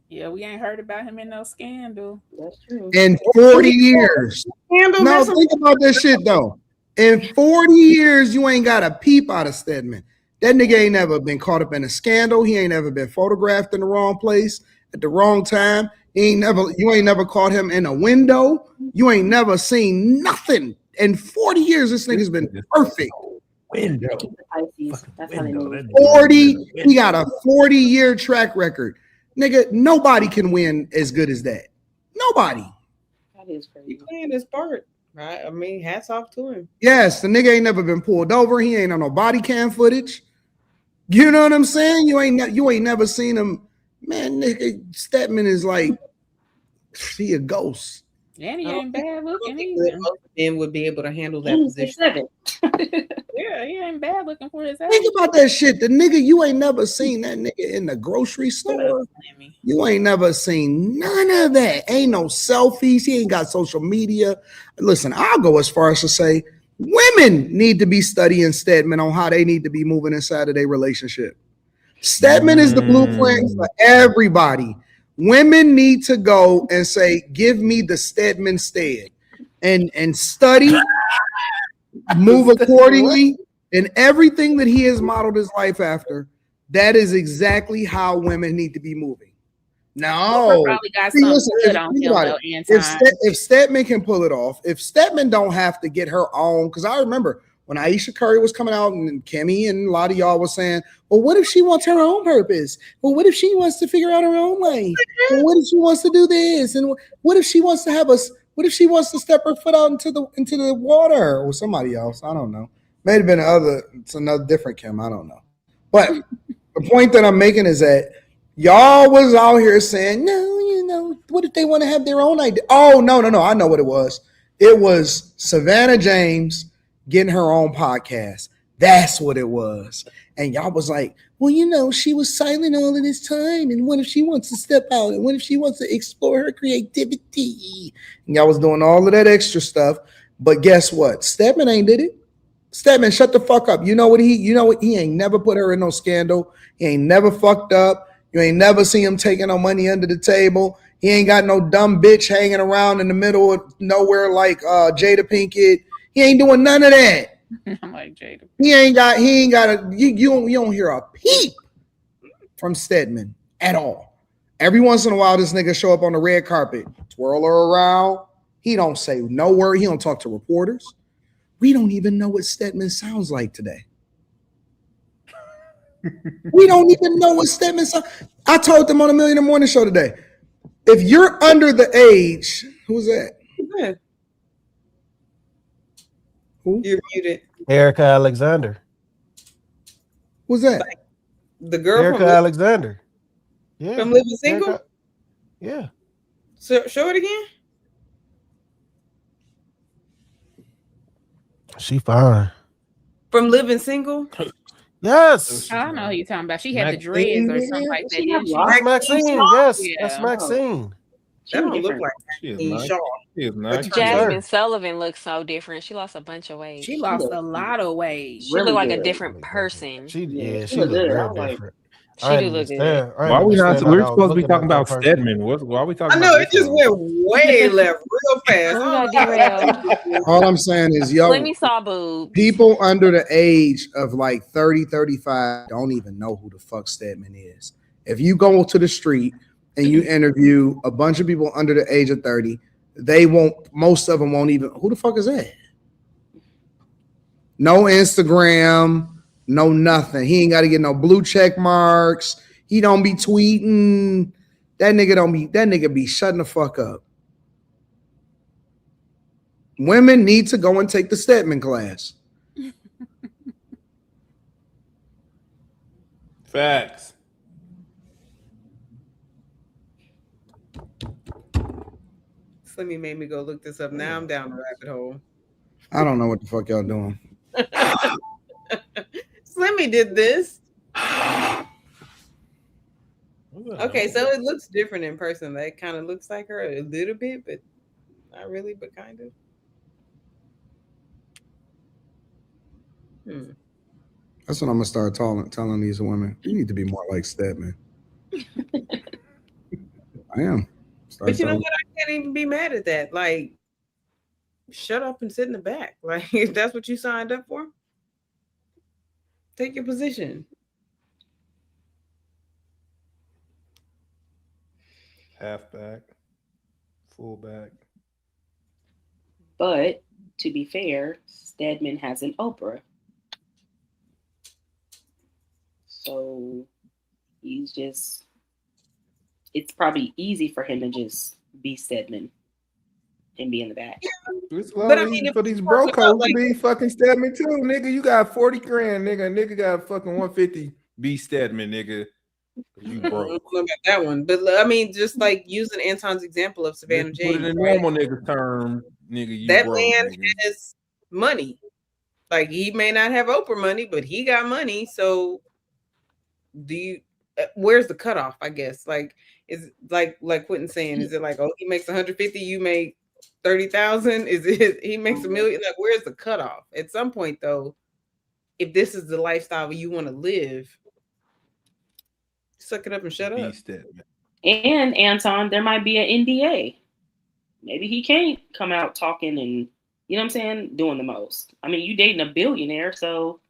Yeah, we ain't heard about him in no scandal. That's true. In 40 years. No, think about this shit though. In 40 years, you ain't got a peep out of Stedman. That nigga ain't never been caught up in a scandal. He ain't ever been photographed in the wrong place at the wrong time. You ain't never caught him in a window. You ain't never seen nothing. In 40 years, this nigga's been perfect. Window. That's how they move. 40, he got a 40-year track record. Nigga, nobody can win as good as that. Nobody. That is crazy. He playing his part, right? I mean, hats off to him. Yes, the nigga ain't never been pulled over. He ain't on no body cam footage. You know what I'm saying? You ain't never seen him. Man, nigga, Stedman is like, he a ghost. And he ain't bad looking either. Most men would be able to handle that position. Yeah, he ain't bad looking for his age. Think about that shit. The nigga, you ain't never seen that nigga in the grocery store. You ain't never seen none of that. Ain't no selfies. He ain't got social media. Listen, I'll go as far as to say women need to be studying Stedman on how they need to be moving inside of their relationship. Stedman is the blueprint for everybody. Women need to go and say, give me the Stedman stead and study, move accordingly, and everything that he has modeled his life after. That is exactly how women need to be moving. No, probably got something good on him though, if Stedman can pull it off, if Stedman don't have to get her own, because I remember when Aisha Curry was coming out and Kimmy and a lot of y'all was saying, well, what if she wants her own purpose? Well, what if she wants to figure out her own way? Well, what if she wants to do this? And what if she wants to what if she wants to step her foot out into the water? Or somebody else? I don't know. May have been it's another different Kim. I don't know. But the point that I'm making is that y'all was out here saying, no, what if they want to have their own idea? Oh, no. I know what it was. It was Savannah James getting her own podcast. That's what it was. And y'all was like, well, she was silent all of this time. And what if she wants to step out? And what if she wants to explore her creativity? And y'all was doing all of that extra stuff. But guess what? Stedman ain't did it. Stedman, shut the fuck up. You know what? He ain't never put her in no scandal. He ain't never fucked up. You ain't never seen him taking no money under the table. He ain't got no dumb bitch hanging around in the middle of nowhere like Jada Pinkett. He ain't doing none of that. I'm like Jada. You don't hear a peep from Stedman at all. Every once in a while, this nigga show up on the red carpet, twirl her around. He don't say no word. He don't talk to reporters. We don't even know what Stedman sounds like today. We don't even know what Stedman sounds. I told them on a $1 Million in the Morning show today. If you're under the age, who's that? Yeah. Who? You're muted. Erica Alexander. Who's that? The girl Erica from Alexander. Yeah. From Living Single? Erica. Yeah. So, show it again. She fine. From Living Single? Yes. I don't know who you're talking about. She had the dreads or something like that. Didn't she? That's Maxine. Yes, Yeah. that's Maxine. That don't look like She is Maxine nice. Shaw. She is nice. Jasmine Sullivan looks so different. She lost a bunch of weight. She lost a lot of weight. She looked like a different person. She look looked good. real I like- different. She do look good. Why we not? We're supposed to be talking about Stedman. Why are we talking I know about it just went way left real fast. We got derailed. All I'm saying is, Let me saw boobs. people under the age of like 30, 35 don't even know who the fuck Stedman is. If you go to the street and you interview a bunch of people under the age of 30, most of them won't even, who the fuck is that? No Instagram, no nothing. He ain't got to get no blue check marks. He don't be tweeting. That nigga be shutting the fuck up. Women need to go and take the Stedman class. Facts. Slimmy made me go look this up. Now I'm down the rabbit hole. I don't know what the fuck y'all doing. Slimmy did this. Okay, so it looks different in person. That kind of looks like her a little bit, but not really, but kind of. That's what I'm gonna start telling these women. You need to be more like Stedman. I am. But you know what? I can't even be mad at that. Like, shut up and sit in the back. Like, if that's what you signed up for, take your position. Halfback, fullback. But to be fair, Stedman has an Oprah. So it's probably easy for him to just be Stedman and be in the back. But I mean, for these bro codes to be fucking Stedman too, nigga. You got 40 grand, nigga. Nigga got fucking 150. Be Stedman, nigga. You broke. I don't know about that one, but I mean, just like using Anton's example of Savannah James. Put it in normal nigga term, nigga. You that broke, man nigga. has money. Like, he may not have Oprah money, but he got money. So, where's the cutoff? I guess, like, is like Quentin saying, is it like, oh, he makes 150, you make 30,000? Is it he makes $1 million? Like, where's the cutoff? At some point, though, if this is the lifestyle you want to live, suck it up and shut up. And Anton, there might be an NDA. Maybe he can't come out talking and, you know what I'm saying, doing the most. I mean, you dating a billionaire, so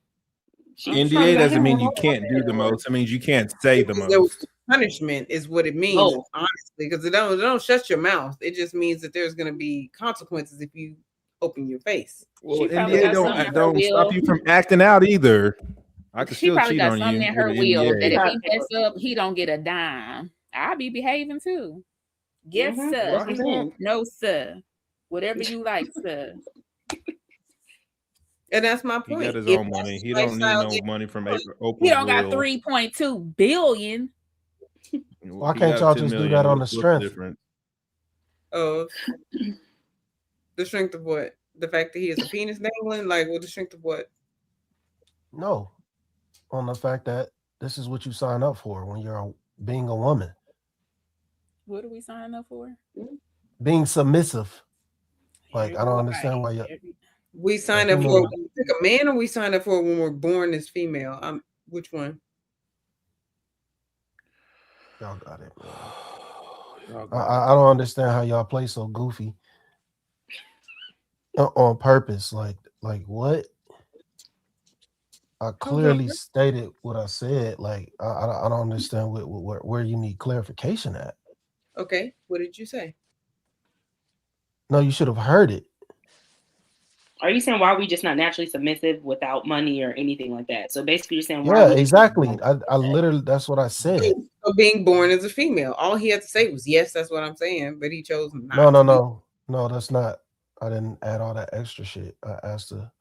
NDA doesn't mean you can't do the most. It means you can't say the most. Punishment is what it means, honestly, because it don't shut your mouth. It just means that there's going to be consequences if you open your face. Well, NDA don't stop you from acting out either. I could She still probably cheat got on something you in her with an will NDA. that if he mess up, he don't get a dime. I'll be behaving too. Yes, sir. No, sir. Whatever you like, sir. And that's my point. He got his own money. He don't need no money from Oprah. He don't got 3.2 billion. Why can't y'all just do that on the strength? Oh, the strength of what? The fact that he has a penis dangling? Like, well, the strength of what? No, on the fact that this is what you sign up for when you're being a woman. What are we signing up for? Being submissive. Like, I don't understand why you. We sign up for when we pick a man, or we sign up for when we're born as female. Which one? Y'all got it, man. I don't understand how y'all play so goofy on purpose. Like what? I clearly stated what I said. Like, I don't understand where you need clarification at. Okay, what did you say? No, you should have heard it. Are you saying why are we just not naturally submissive without money or anything like that? So basically, you're saying yeah, exactly. I literally, that's what I said. So being born as a female, all he had to say was yes. That's what I'm saying, but he chose not. No, that's not. I didn't add all that extra shit. I asked a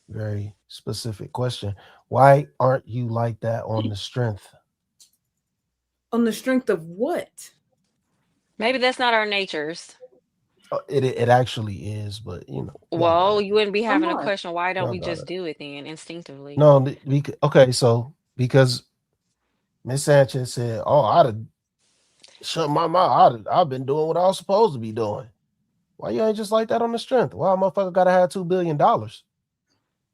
very specific question. Why aren't you like that on the strength? On the strength of what? Maybe that's not our natures. It actually is, but you know. Well, you wouldn't be having a question. Why don't we just do it then instinctively? No, okay. So because Miss Sanchez said, "Oh, I'd have shut my mouth. I've been doing what I was supposed to be doing." Why you ain't just like that on the strength? Why a motherfucker gotta have $2 billion?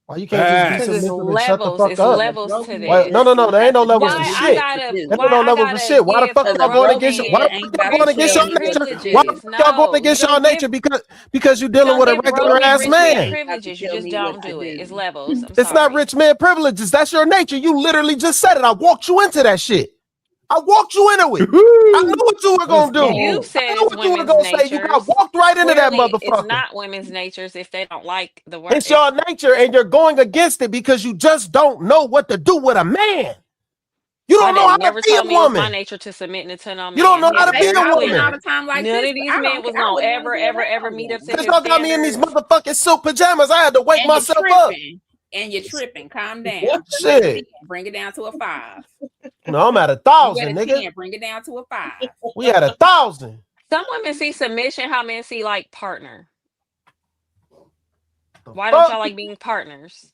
Why you can't just be submissive and shut the fuck up? Levels to this. No, there ain't no levels for shit. There ain't no levels for shit. Why the fuck y'all going against your? Why the fuck y'all going against your nature? Why the fuck y'all going against your nature? Because you dealing with a regular ass man. Privileges, you just don't do it. It's levels. It's not rich man privileges. That's your nature. You literally just said it. I walked you into that shit. I walked you into it. I knew what you were gonna do. You said I knew it's what you were women's gonna say. You got natures. walked right into that Clearly, it's motherfucker. not women's natures if they don't like the word. It's your nature, and you're going against it because you just don't know what to do with a man. You don't know how to be a told me it was my woman. nature to submit and to no man. You don't know how to be a All woman. the time like None this, of these I men don't- was I gonna wouldn't wanna be ever around meet them. up to Because his y'all got me in these standards. motherfucking silk pajamas. I had to wake And myself you're up. tripping. And you're tripping. Calm down. What shit? Bring it down to a 5. No, I'm at You 1,000, at a nigga. 10, bring it down to a 5. We at 1,000. Some women see submission how men see like partner. Why don't y'all like being partners?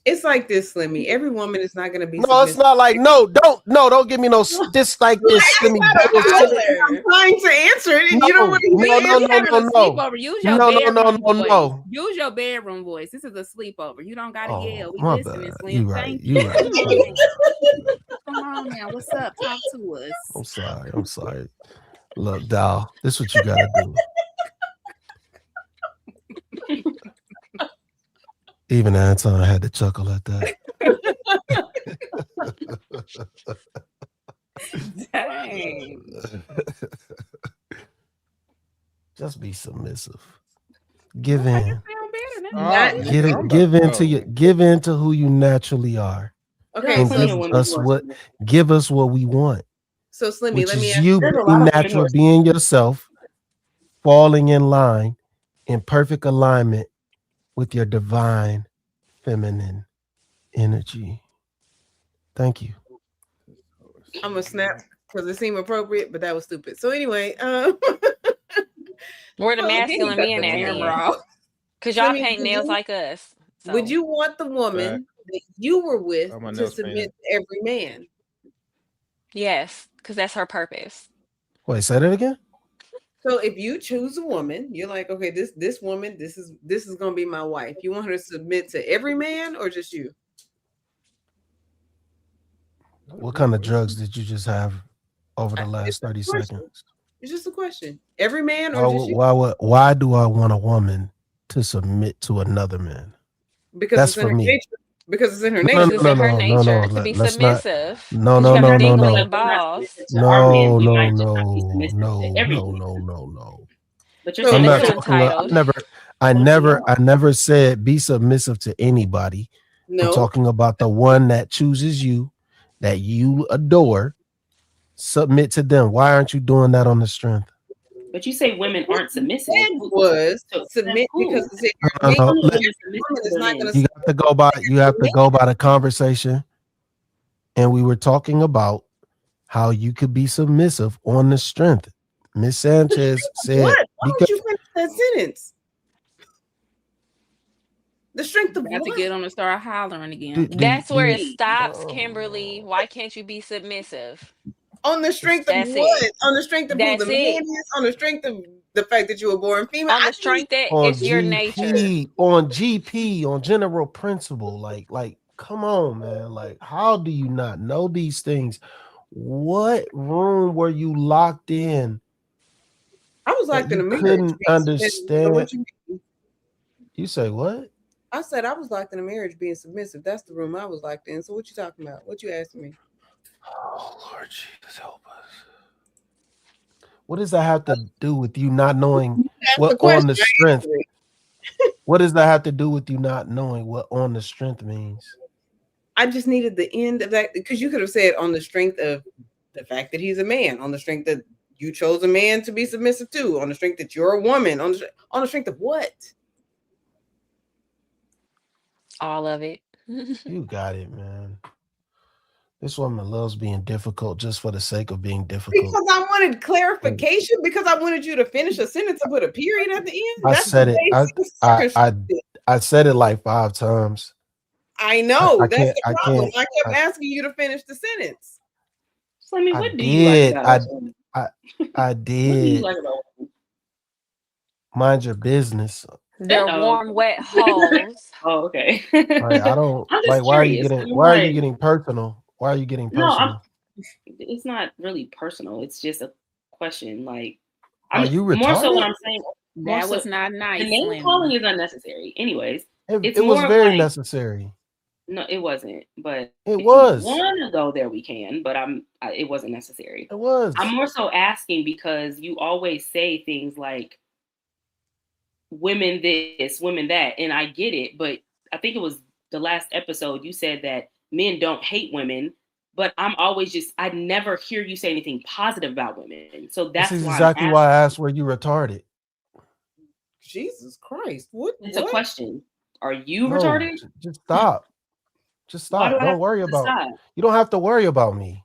It's like this, Slimmy. Every woman is not going to be. No, it's not like don't give me no this like this Slimmy. I'm trying to answer it, and you don't want to Sleepover. Use your bedroom voice. No. Use your bedroom voice. This is a sleepover. You don't gotta yell. We My listening, bad. Slim. You right. Thank You you. right. Come on now. What's up? Talk to us. I'm sorry. Look, Doll, this is what you gotta do. Even Anton had to chuckle at that. Dang. Just be submissive. Give in. Not Give in to who you naturally are. Okay, and so give us what we want. So Slimmy, which let me is ask you being natural, being yourself, falling in line, in perfect alignment with your divine feminine energy. Thank you. I'm gonna snap because it seemed appropriate, but that was stupid. So anyway, Where the masculine men at here? Because y'all paint nails like us. So. Would you want the woman that you were with to submit to every man? Yes, because that's her purpose. Wait, say that again. So if you choose a woman, you're like, okay, this woman, this is gonna be my wife. You want her to submit to every man or just you? What kind of drugs did you just have over the last 30 seconds? It's just a question. Every man or just you? Why do I want a woman to submit to another man? Because that's it's in for her me. nature. Because it's in her nature. It's in her nature to be submissive. No. But you're I'm not talking. I never said be submissive to anybody. No. I'm talking about the one that chooses you, that you adore. Submit to them. Why aren't you doing that on the strength? But you say women aren't submissive. Was submit because it's you have to go by. You have to go by the conversation, and we were talking about how you could be submissive on the strength. Miss Sanchez said, "What? Why don't you finish that sentence?" The strength of what? To get on and start hollering again. That's where it stops, Kimberly. Why can't you be submissive? On the strength of what? On the strength of who the man is? On the strength of the fact that you were born female? On the strength that it's your nature. On GP, on general principle. Like, come on, man. Like, how do you not know these things? What room were you locked in? I was locked in a marriage. Couldn't understand. You say what? I said I was locked in a marriage being submissive. That's the room I was locked in. So what you talking about? What you asking me? Oh, Lord Jesus, help us. What does that have to do with you not knowing what on the strength? What does that have to do with you not knowing what on the strength means? I just needed the end of that, because you could have said on the strength of the fact that he's a man, on the strength that you chose a man to be submissive to, on the strength that you're a woman, on the strength of what? All of it. You got it, man. This woman loves being difficult just for the sake of being difficult. Because I wanted clarification, because I wanted you to finish a sentence and put a period at the end. I said it. I said it like 5 times. I know. That's the problem. I kept asking you to finish the sentence. So I mean, what do you like about I did. What do you like about Mind your business. They're warm, wet holes. Oh, okay. Right, I don't like. Why are you getting personal? Why are you getting personal? No, it's not really personal. It's just a question. Like, are you retarded? More so what I'm saying. That was not nice. The name calling is unnecessary. Anyways, it was very necessary. No, it wasn't. But It if was. you want to go there, we can. But it wasn't necessary. It was. I'm more so asking because you always say things like women this, women that, and I get it. But I think it was the last episode you said that men don't hate women. But I'm always I never hear you say anything positive about women. So This that's is why exactly why I asked were you retarded. Jesus Christ. What? It's a question. Are you No, retarded? just stop. Just Why do stop. I have Don't worry to about. stop? You don't have to worry about me.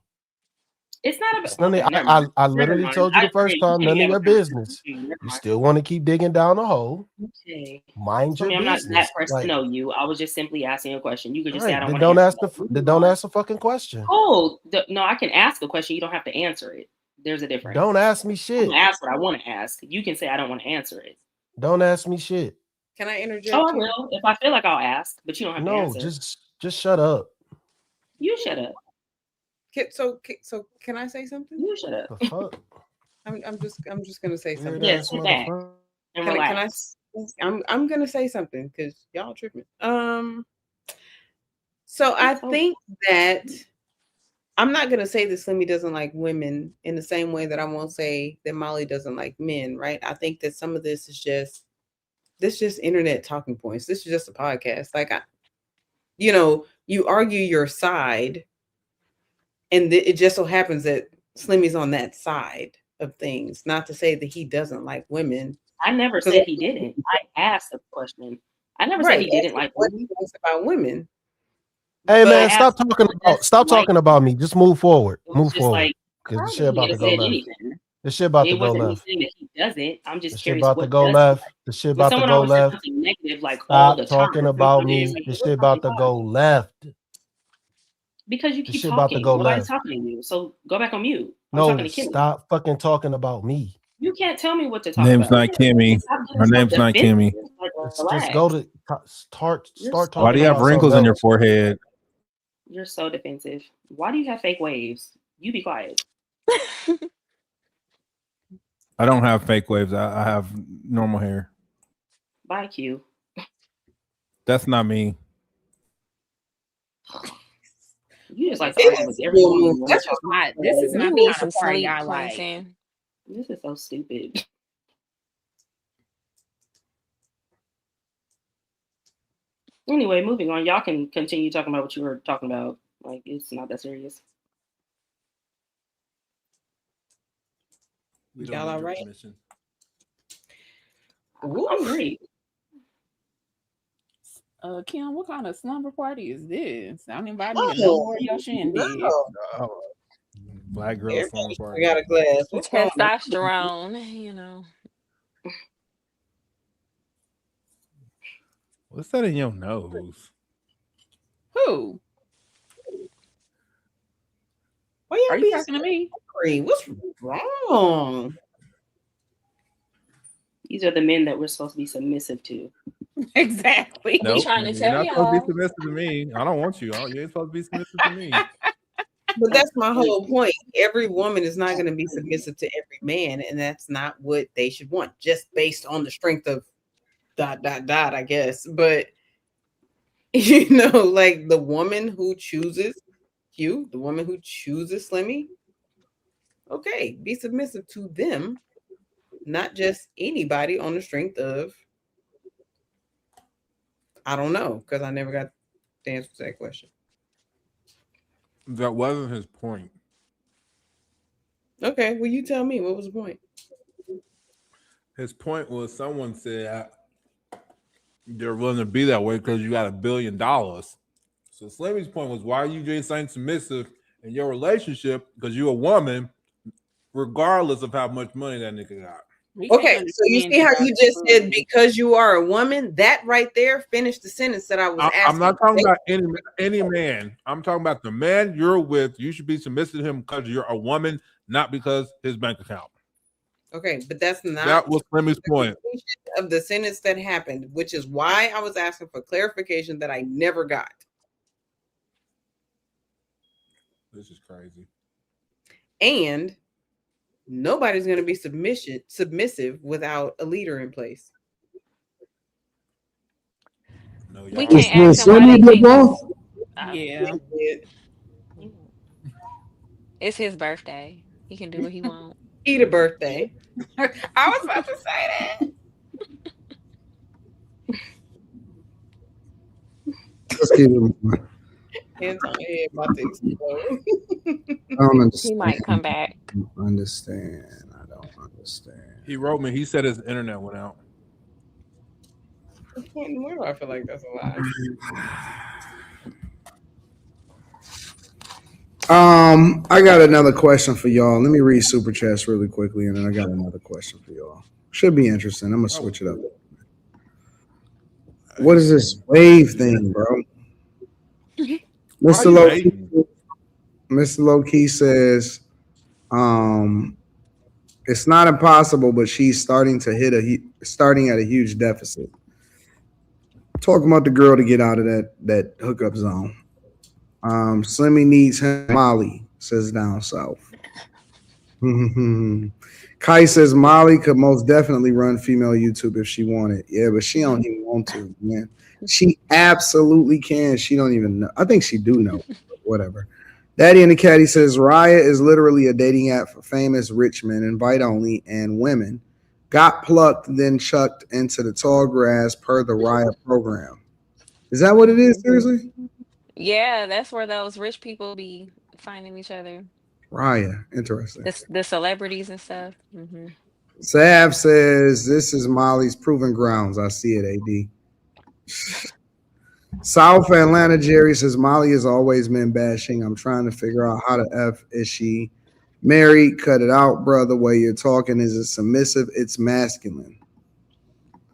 It's not It's about. none Okay, of, never mind. I Never literally mind. told you the I first agree. time, You none of can't your have a business. conversation. Never You mind. still want to keep digging down the hole. Okay. Mind your I'm not business. that person Like, to know you. I was just simply asking a question. You could all just say I right, don't then want to don't answer. ask the don't ask the fucking question. Oh no, I can ask a question. You don't have to answer it. There's a difference. Don't ask me I'm shit. gonna ask what I want to ask. You can say I don't want to answer it. Don't ask me shit. Can I interject? Oh, I will. If I feel like I'll ask, but you don't have to No, answer. just shut up. You shut up. So can I say something? You shut up. The fuck? I'm just gonna say something. Yes, sit back and relax. I'm gonna say something because y'all tripping. So I think that I'm not gonna say that Slimmy doesn't like women in the same way that I won't say that Molly doesn't like men, right? I think that some of this is just internet talking points. This is just a podcast. Like you argue your side, and it just so happens that Slimmy's on that side of things. Not to say that he doesn't like women. I never said he didn't. I asked a question. I never said he didn't like women. About women. Hey man, stop talking about me. Just move forward. Move forward. Because the shit about to go left. The shit about to go left. Saying that he doesn't. I'm just the shit curious about to go left. The shit about to go left. Negative, like all the Stop talking about me. The shit about to go left. Because you keep talking. Nobody's talking to you. So go back on mute. No, stop fucking talking about me. You can't tell me what to talk name's about. Not Kimmy. Her name's not Kimmy. Just go to start talking. Why do you have wrinkles in your forehead? You're so defensive. Why do you have fake waves? You be quiet. I don't have fake waves. I have normal hair. Bye, Q. That's not me. You just like to argue with everyone. This is not the kind of party I like. This is so stupid. Anyway, moving on. Y'all can continue talking about what you were talking about. Like, it's not that serious. Y'all all right? I'm great. Kim, what kind of slumber party is this? Don't invite me to no more of your shindig. Black girl slumber party. We got a glass. What's testosterone, you know. What's that in your nose? Who? Why are you talking to me? What's wrong? These are the men that we're supposed to be submissive to. Exactly. Nope. Trying to tell You're not supposed to be submissive to me. I don't want you. You ain't supposed to be submissive to me. But that's my whole point. Every woman is not going to be submissive to every man, and that's not what they should want, just based on the strength of ... I guess. But like the woman who chooses you, the woman who chooses Slimmy, okay, be submissive to them, not just anybody on the strength of, I don't know, because I never got the answer to that question. That wasn't his point. Okay, well, you tell me, what was the point? His point was someone said you're willing to be that way because you got $1 billion. So Slimmy's point was, why are you just saying submissive in your relationship? Because you're a woman, regardless of how much money that nigga got. Okay, so you see how you just said because you are a woman? That right there finished the sentence that I was asking. I'm not talking about any man. I'm talking about the man you're with. You should be submissive to him because you're a woman, not because his bank account. Okay, but that's not... That was Slimmy's point. Of the sentence that happened, which is why I was asking for clarification that I never got. This is crazy. And nobody's going to be submissive without a leader in place. We can't ask them why they think Yeah. It's his birthday. He can do what he wants. Eat a birthday. I was about to say that. Let's keep it moving. Hands on your head, about to explode. I don't understand. He might come back. I don't understand. He wrote me. He said his internet went out. Where do I feel like that's a lie? I got another question for y'all. Let me read Super Chats really quickly, and then I got another question for y'all. Should be interesting. I'm gonna switch it up. What is this wave thing, bro? Mr. Low-Key says, it's not impossible, but she's starting at a huge deficit. Talking about the girl to get out of that hookup zone. Slimmy needs him. Molly says down south. Kai says Molly could most definitely run female YouTube if she wanted. Yeah, but she don't even want to, man. She absolutely can. She don't even know. I think she do know. Whatever. Daddy and the Caddy says Raya is literally a dating app for famous rich men, invite only, and women. Got plucked, then chucked into the tall grass per the Raya program. Is that what it is? Seriously? Yeah, that's where those rich people be finding each other. Raya, interesting. The celebrities and stuff. Mm-hmm. Sav says this is Molly's proving grounds. I see it, AD. South Atlanta Jerry says Molly has always been bashing. I'm trying to figure out how the F is she married. Cut it out, brother. The way you're talking is it submissive? It's masculine.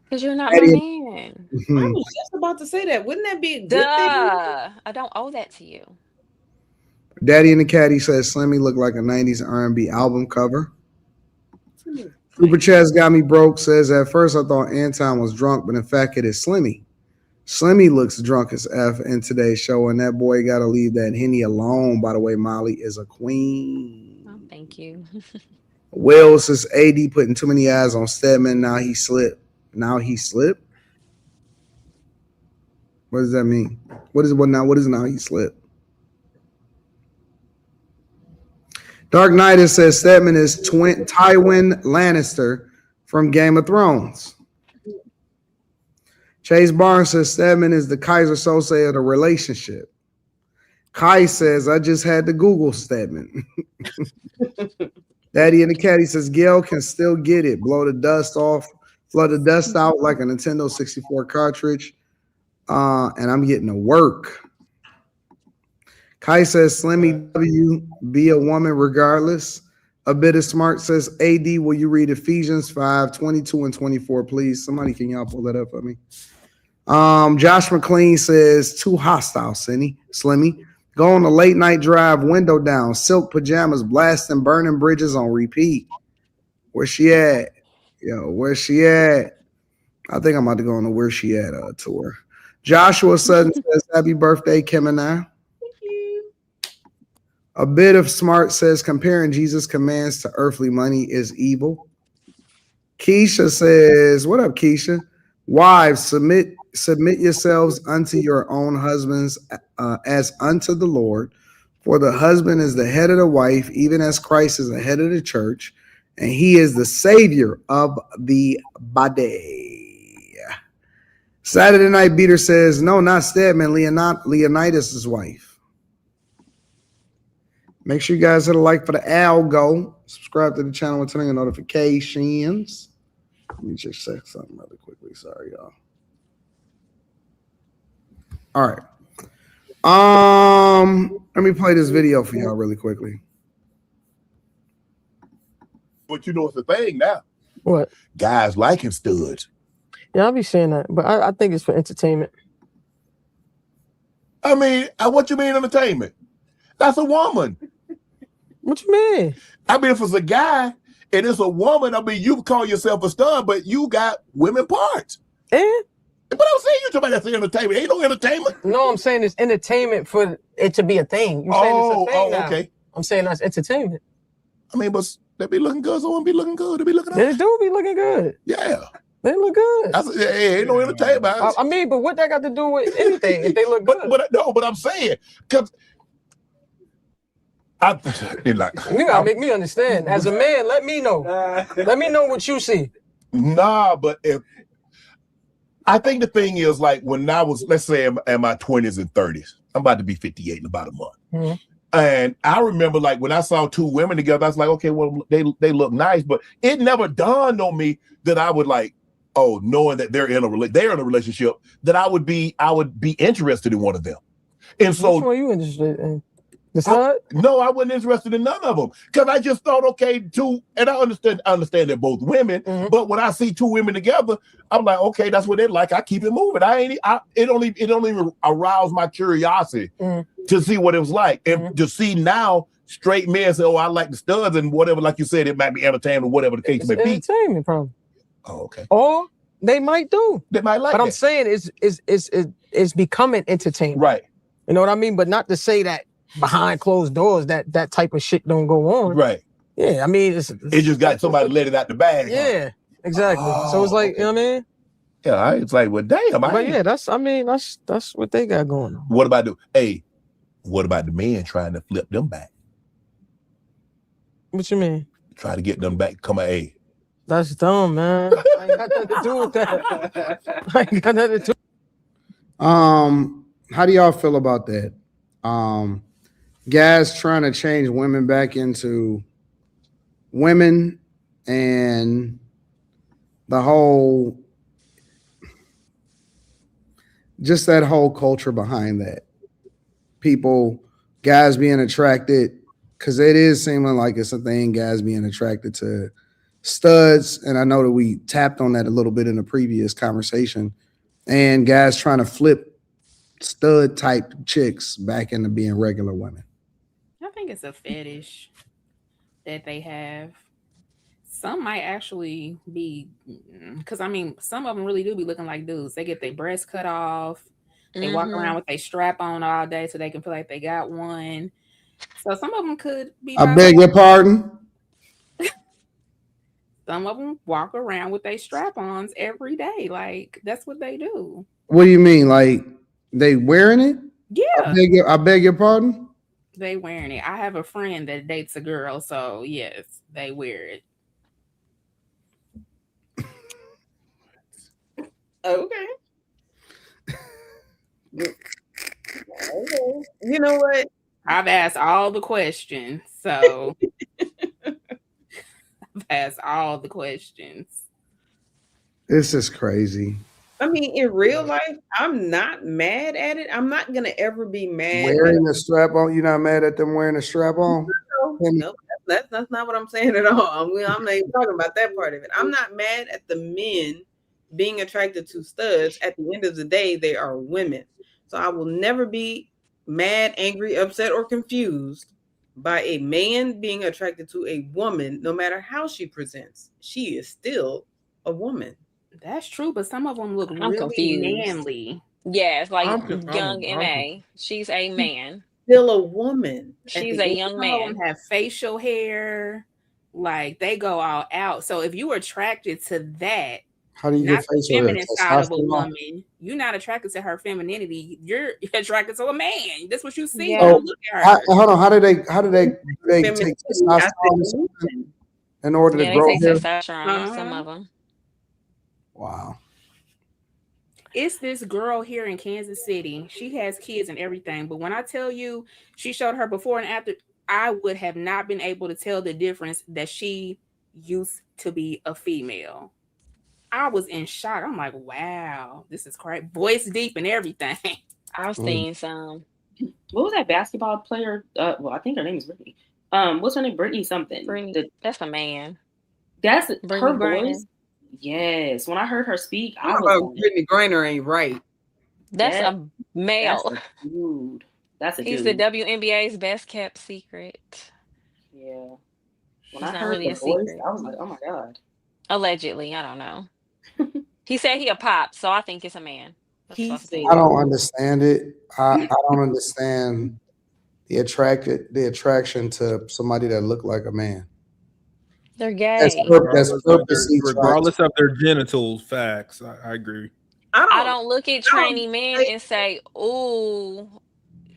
Because you're not my man. I was just about to say that. Wouldn't that be a good thing? I don't owe that to you. Daddy and the Caddy says Slimmy looked like a 90s R&B album cover. Super Chaz got me broke says at first I thought Anton was drunk, but in fact it is Slimmy. Slimmy looks drunk as F in today's show, and that boy got to leave that Henny alone. By the way, Molly is a queen. Oh, thank you. Will says AD putting too many eyes on Stedman. Now he slipped. Now he slipped? What does that mean? What is now he slipped? Dark Knight says Stedman is Tywin Lannister from Game of Thrones. Chase Barnes says Stedman is the Kaiser Sose of the relationship. Kai says, I just had to Google Stedman. Daddy and the Caddy says Gayle can still get it. Blow the dust out like a Nintendo 64 cartridge. And I'm getting to work. Kai says Slimmy W, be a woman regardless. A bit of smart says AD, will you read Ephesians 5:22 and 24, please? Somebody, can y'all pull that up for me? Josh McLean says too hostile, Slimmy. Go on a late night drive, window down, silk pajamas, blasting, burning bridges on repeat. Where she at? Yo, where she at? I think I'm about to go on the Where She At tour. Joshua Sutton says happy birthday, Kim and I. A bit of smart says comparing Jesus' commands to earthly money is evil. Keisha says, what up, Keisha? Wives, submit yourselves unto your own husbands as unto the Lord. For the husband is the head of the wife, even as Christ is the head of the church, and he is the savior of the body. Saturday Night Beater says, no, not Stedman, Leonidas' wife. Make sure you guys hit a like for the algo. Subscribe to the channel with turning on notifications. Let me just check something really quickly. Sorry, y'all. All right. Let me play this video for y'all really quickly. But you know it's a thing now. What? Guys liking studs. Yeah, I'll be saying that, but I think it's for entertainment. I mean, what you mean entertainment? That's a woman. What you mean? I mean, if it's a guy and it's a woman, I mean, you call yourself a stud, but you got women parts. And? But I'm saying you talking about that's entertainment. Ain't no entertainment. No, I'm saying it's entertainment for it to be a thing. You're saying it's a thing now. Okay. I'm saying that's entertainment. I mean, but they be looking good, so won't be looking good. They be looking They do be looking good. Yeah. They look good. Hey, ain't no entertainment. I mean, but what that got to do with anything if they look good? But I'm saying, because you gotta make me understand. As a man, let me know. Let me know what you see. Nah, but I think the thing is, like, when I was, let's say, in my 20s and 30s, I'm about to be 58 in about a month. Mm-hmm. And I remember, like, when I saw two women together, I was like, okay, well, they look nice, but it never dawned on me that I would, like, knowing that they're in a relationship, that I would be interested in one of them. And so, which one are you interested in? The stud? No, I wasn't interested in none of them, because I just thought, okay, and I understand they're both women, but when I see two women together, I'm like, okay, that's what they're like. I keep it moving. It don't even arouse my curiosity to see what it was like, and to see now straight men say, "Oh, I like the studs," and whatever, like you said, it might be entertainment or whatever the case may be. Entertainment, probably. Oh, okay. Or they might do. They might like. But I'm saying it's becoming entertainment, right? You know what I mean? But not to say that behind closed doors that type of shit don't go on. Right. Yeah, I mean it's just got somebody let it out the bag. Yeah, exactly. So it's like, you know what I mean? Yeah, it's like, well, damn. But yeah, that's what they got going on. What about the men trying to flip them back? What you mean? Try to get them back. Come on, hey. That's dumb, man. I ain't got nothing to do with that. I ain't got nothing to do. How do y'all feel about that? Guys trying to change women back into women, and the whole, just that whole culture behind that. Guys being attracted, because it is seeming like it's a thing, guys being attracted to studs. And I know that we tapped on that a little bit in the previous conversation, and guys trying to flip stud type chicks back into being regular women. I think it's a fetish that they have. Some might actually be, because I mean, some of them really do be looking like dudes. They get their breasts cut off. They walk around with a strap on all day so they can feel like they got one. So some of them could be. I beg your pardon? Some of them walk around with their strap-ons every day. Like, that's what they do. What do you mean? Like, they wearing it? Yeah. I beg your pardon? They wearing it. I have a friend that dates a girl, so yes, they wear it. Okay. You know what? I've asked all the questions, so I've asked all the questions. This is crazy. I mean, in real life, I'm not mad at it. I'm not gonna ever be mad. Wearing a strap on? You're not mad at them wearing a strap on? No, that's not what I'm saying at all. I'm not even talking about that part of it. I'm not mad at the men being attracted to studs. At the end of the day, they are women. So I will never be mad, angry, upset, or confused by a man being attracted to a woman, no matter how she presents. She is still a woman. That's true, but some of them look really confused. manly. Yeah, it's like young MA. She's a man. Still a woman. She's a young man. Some of them have facial hair. Like, they go all out. So if you are attracted to that, how do you not get the facial hair? feminine side of a woman, you're not attracted to her femininity. You're attracted to a man. That's what you see when you look at her. Hold on. How do they take testosterone in order to grow they take hair? testosterone, some of them. Wow. It's this girl here in Kansas City. She has kids and everything, but when I tell you she showed her before and after, I would have not been able to tell the difference that she used to be a female. I was in shock. I'm like, wow, this is crazy. Voice deep and everything. I've seen some. What was that basketball player? Well, I think her name is Brittany. What's her name? Brittany something. That's a man. That's Brittany her Griner. voice. Yes. When I heard her speak, I was like, Brittany Griner ain't right. That's a male. That's a dude. That's a He's dude. the WNBA's best kept secret. Yeah. When It's I not heard really the a voice, secret. I was like, oh my God. Allegedly, I don't know. He said he a pop, so I think it's a man. I don't understand it. I don't understand the attraction to somebody that looked like a man. They're That's gay. purposely tried to. Regardless of their genitals, facts. I agree. I don't look at I don't tranny men and say, "Ooh,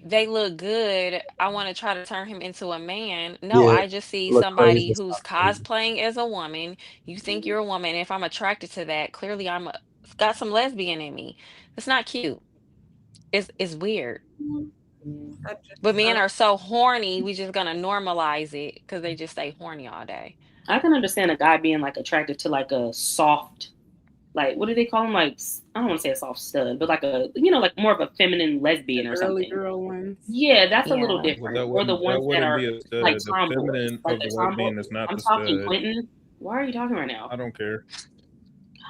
they look good. I want to try to turn him into a man." No, Yeah, I just see look somebody crazy. who's cosplaying as a woman. You think you're a woman. If I'm attracted to that, clearly got some lesbian in me. It's not cute. It's weird. I just, But men are so horny, we just gonna normalize it because they just stay horny all day. I can understand a guy being like attracted to like a soft, like what do they call them? Like I don't want to say a soft stud, but like a like more of a feminine lesbian or Early something. girl ones. Yeah, that's a little Yeah. different. That Or the wouldn't that ones that wouldn't are be a stud. like The tomboys, feminine like of the the tomboy. lesbian is not I'm the talking stud. Quentin. Why are you talking right now? I don't care.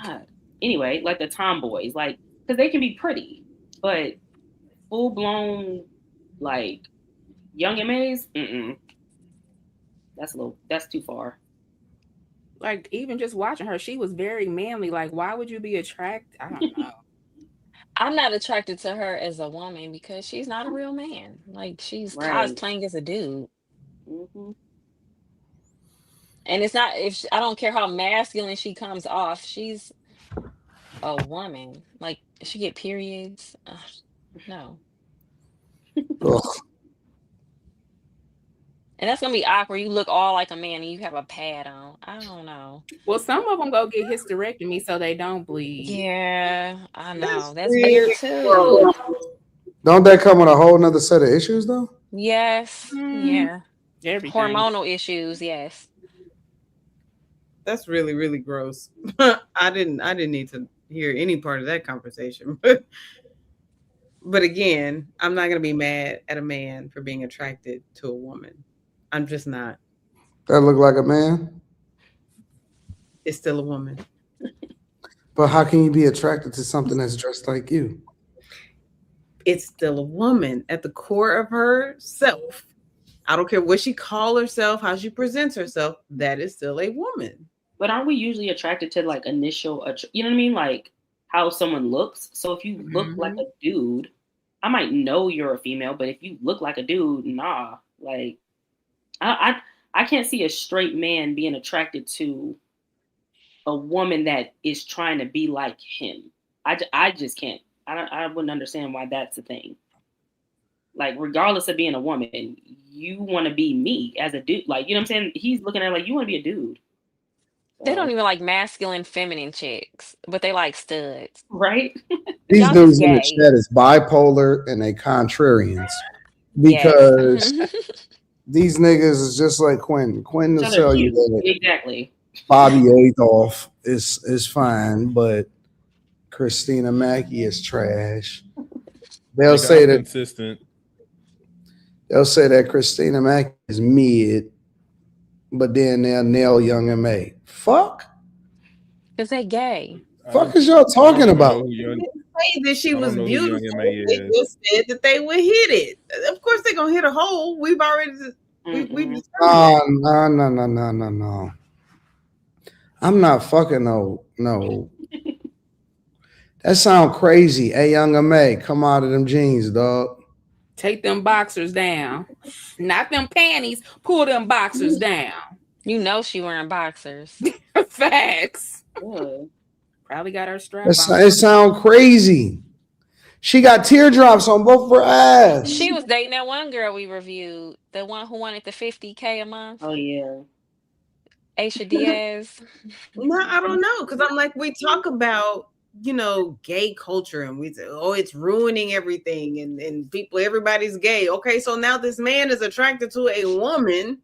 God. Anyway, like the tomboys, like because they can be pretty, but full blown like young MAs, that's too far. Like even just watching her, she was very manly. Like, why would you be attracted? I don't know. I'm not attracted to her as a woman because she's not a real man. Like she's Right. cosplaying as a dude. Mm-hmm. And it's not I don't care how masculine she comes off. She's a woman. Like she get periods. No. Ugh. And that's gonna be awkward. You look all like a man and you have a pad on. I don't know. Well, some of them go get hysterectomy so they don't bleed. Yeah, I know. That's really weird too. Don't that come with a whole nother set of issues though? Yes. Yeah. Everything. Hormonal issues, yes. That's really, really gross. I didn't need to hear any part of that conversation. But again, I'm not gonna be mad at a man for being attracted to a woman. I'm just not. That look like a man. It's still a woman. But how can you be attracted to something that's dressed like you? It's still a woman at the core of herself. I don't care what she calls herself, how she presents herself. That is still a woman. But aren't we usually attracted to like initial, you know what I mean? Like how someone looks. So if you look like a dude, I might know you're a female, but if you look like a dude, nah. Like I can't see a straight man being attracted to a woman that is trying to be like him. I just can't. I wouldn't understand why that's a thing. Like regardless of being a woman, you want to be me as a dude. Like you know what I'm saying? He's looking at it like you want to be a dude. They don't even like masculine, feminine chicks, but they like studs. Right? These Y'all just dudes in the gay. chat is bipolar and they contrarians Yes. because these niggas is just like Quentin. Quentin will So tell they're you cute. that Exactly. Bobby Adolph is fine, but Christina Mackey is trash. They'll Like, say I'm that consistent. they'll say that Christina Mackey is mid, but then they'll nail Young M.A. Fuck. Because they gay. Fuck is y'all talking about? They didn't say that she I don't was know who beautiful. Young M.A. They is. just said that they would hit it. Of course, they're gonna hit a hole. We've already we've determined that. No. I'm not fucking no. That sound crazy. Hey, Young M.A., come out of them jeans, dog. Take them boxers down. Not them panties. Pull them boxers down. You know she wearing boxers. Facts. Good. Probably got her strap It on. sound crazy. She got teardrops on both her ass. She was dating that one girl we reviewed, the one who wanted the $50K a month. Oh yeah. Aisha Diaz. No, I don't know, because I'm like, we talk about gay culture, and we say, oh, it's ruining everything, and everybody's gay. Okay, so now this man is attracted to a woman.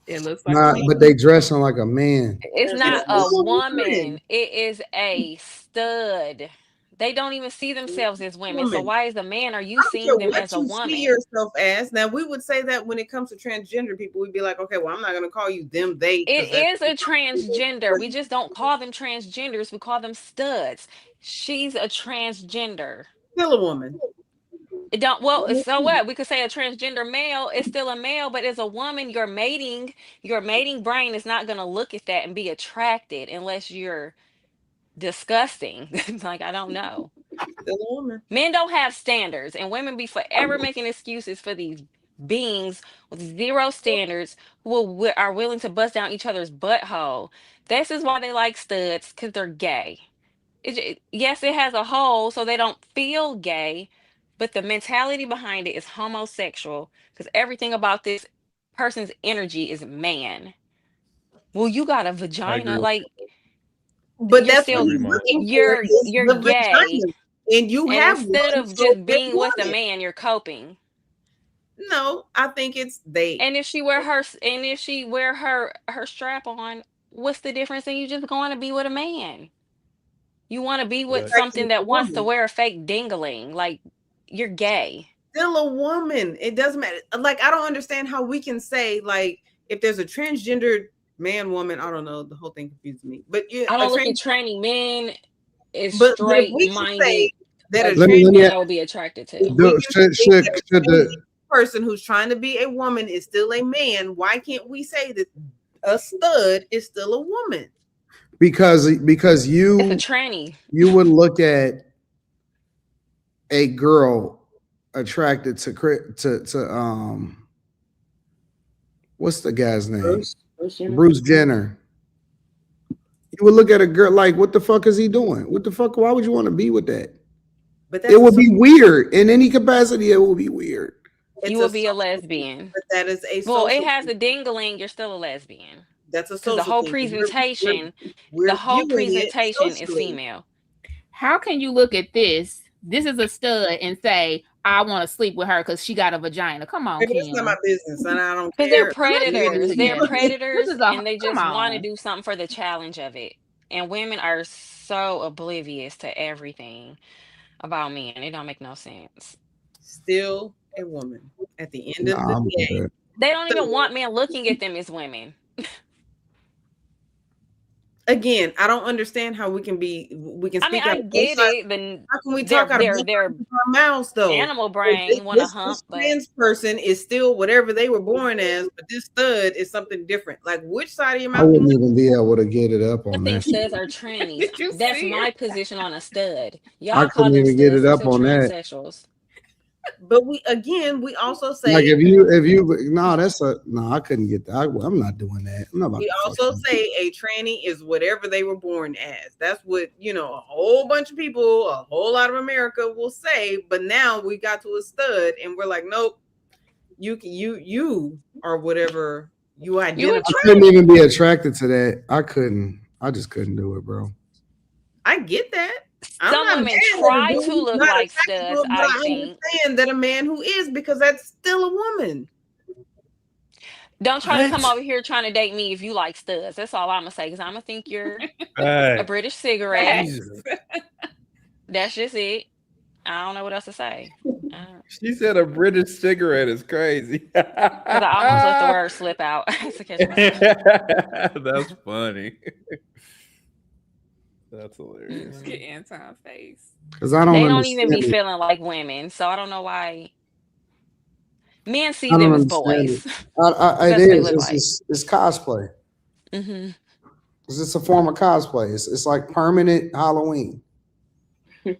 It looks like But they dressing like a man. It's not a woman. It is a stud. They don't even see themselves as women. So why as a man are you seeing them as a woman? See yourself as. Now we would say that when it comes to transgender people, we'd be like, okay, well, I'm not going to call you them, they. It is a transgender. We just don't call them transgenders. We call them studs. She's a transgender. Still a woman. It don't so what? We could say a transgender male is still a male, but as a woman, your mating brain is not going to look at that and be attracted unless you're disgusting. Like, I don't know. Still a woman. Men don't have standards, and women be forever making excuses for these beings with zero standards who are willing to bust down each other's butthole. This is why they like studs, because they're gay. Yes, it has a hole so they don't feel gay, but the mentality behind it is homosexual because everything about this person's energy is man. Well, you got a I vagina, agree. like But you're that's I what still agree, he's Mom. looking for you're is you're the gay. vagina, and you And have instead one, of so just then being with want a it. man, you're coping. No, I think it's they. And if she wear her strap on, what's the difference in you just going to be with a man? You want to be with But Attracted something to that a wants to woman. wear a fake dingling. Like, you're gay. Still a woman. It doesn't matter. Like, I don't understand how we can say, like, if there's a transgendered man, woman, I don't know, the whole thing confuses me. But yeah, I a don't look at trans tranny men as but if straight we can say minded that a Let me trans men let I would be attracted if to. we me can say should that should a trans the person who's trying to be a woman is still a man, why can't we say that a stud is still a woman? because It's a you tranny. would look at a girl attracted to what's the guy's name? Bruce Jenner. Bruce Jenner. You would look at a girl like, what the fuck is he doing? What the fuck? Why would you want to be with that? But It that's a would be weird in any capacity. It would be weird. You it's will a be a social thing. lesbian. But that is a Well, it social has thing. a dingling, you're still a lesbian. That's a Because social thing. the We're whole viewing it presentation is socially. female. How can you look at this? This is a stud and say, I want to sleep with her because she got a vagina. Come on, Maybe that's not Kim. my business, and I don't Because they're care. predators. They're Listen, this predators is a and they come just want to on. do something for the challenge of it. And women are so oblivious to everything about men. It don't make no sense. Still a woman at the end of the Nah, I'm day. good. They don't So even want men looking at them as women. again, I don't understand how we can I mean, speak I out of both get sides. it. The How can we their talk out of their both their sides of our mouths though? animal So brain want to hump, this but trans person is still whatever they were born as, but this stud is something different. Like, which side of your I mouth you wouldn't want? even be able to get it up I on think that shit. studs are trannies. Did you That's see my her? position on a stud. I Y'all call couldn't them even get studs. it They're up still on that. transsexuals. But we also Like say if you no, that's a no. I couldn't get that. I'm not doing that. I'm not about we to fuck also that. say a tranny is whatever they were born as. That's what, a whole bunch of people, a whole lot of America will say. But now we got to a stud and we're like, nope, you are whatever you You a identify. I couldn't tranny. even be attracted to that. I couldn't. I just couldn't do it, bro. I get that. I'm Some not women mad at a try dude to who's look not like attracted to studs, it, but I I think. understand that a man who is, because that's still a woman. Don't try to come what? over here trying to date me if you like studs. That's all I'm gonna say. Because I'm gonna think you're a Hey, British cigarette. Facts. Jesus. That's just it. I don't know what else to say. She said a British cigarette is crazy. Because I almost let the word slip out. I had to catch myself. That's funny. That's hilarious. Look at Anton's face. Because I don't They don't even understand be it. feeling like women, so I don't know why men see I don't them as understand it. boys. It That's what they is. look like. It's cosplay. Hmm. It's just a form of cosplay. It's like permanent Halloween, Well,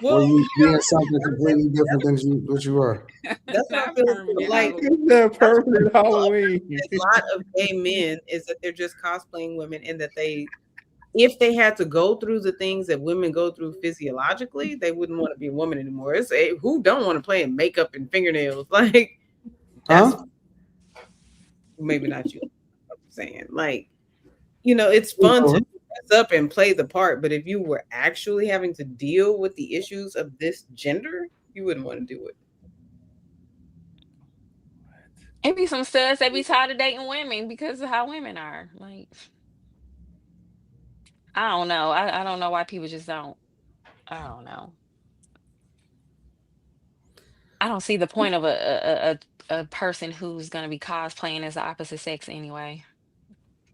where you you being know, something completely different than what you are. that's what I Not feel is permanent like. Halloween. That permanent Halloween. A lot of gay men is that they're just cosplaying women, and that if they had to go through the things that women go through physiologically, they wouldn't want to be a woman anymore. Who don't want to play in makeup and fingernails? Like, that's Huh? maybe not you. I'm saying, like, it's fun to dress up and play the part, but if you were actually having to deal with the issues of this gender, you wouldn't want to do it. It be some studs that be tired of dating women because of how women are. Like, I don't know. I don't know why people just don't. I don't know. I don't see the point of a person who's gonna be cosplaying as the opposite sex anyway.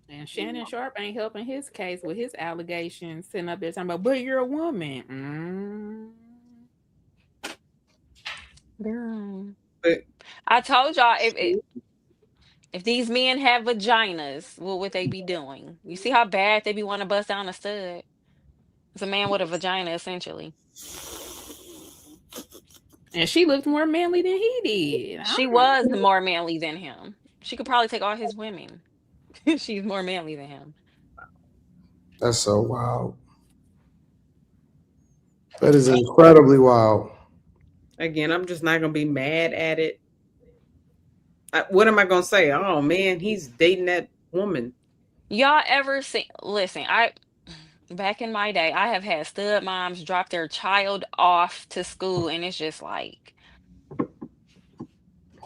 And Shannon Sharp ain't helping his case with his allegations, sitting up there talking about, but you're a woman. Girl. But I told y'all if these men have vaginas, what would they be doing? You see how bad they be want to bust down a stud? It's a man with a vagina, essentially. And she looked more manly than he did. She was more manly than him. She could probably take all his women. She's more manly than him. That's so wild. That is incredibly wild. Again, I'm just not gonna be mad at it. What am I gonna say? Oh man, he's dating that woman. Y'all ever seen? Listen, back in my day, I have had stud moms drop their child off to school, and it's just like,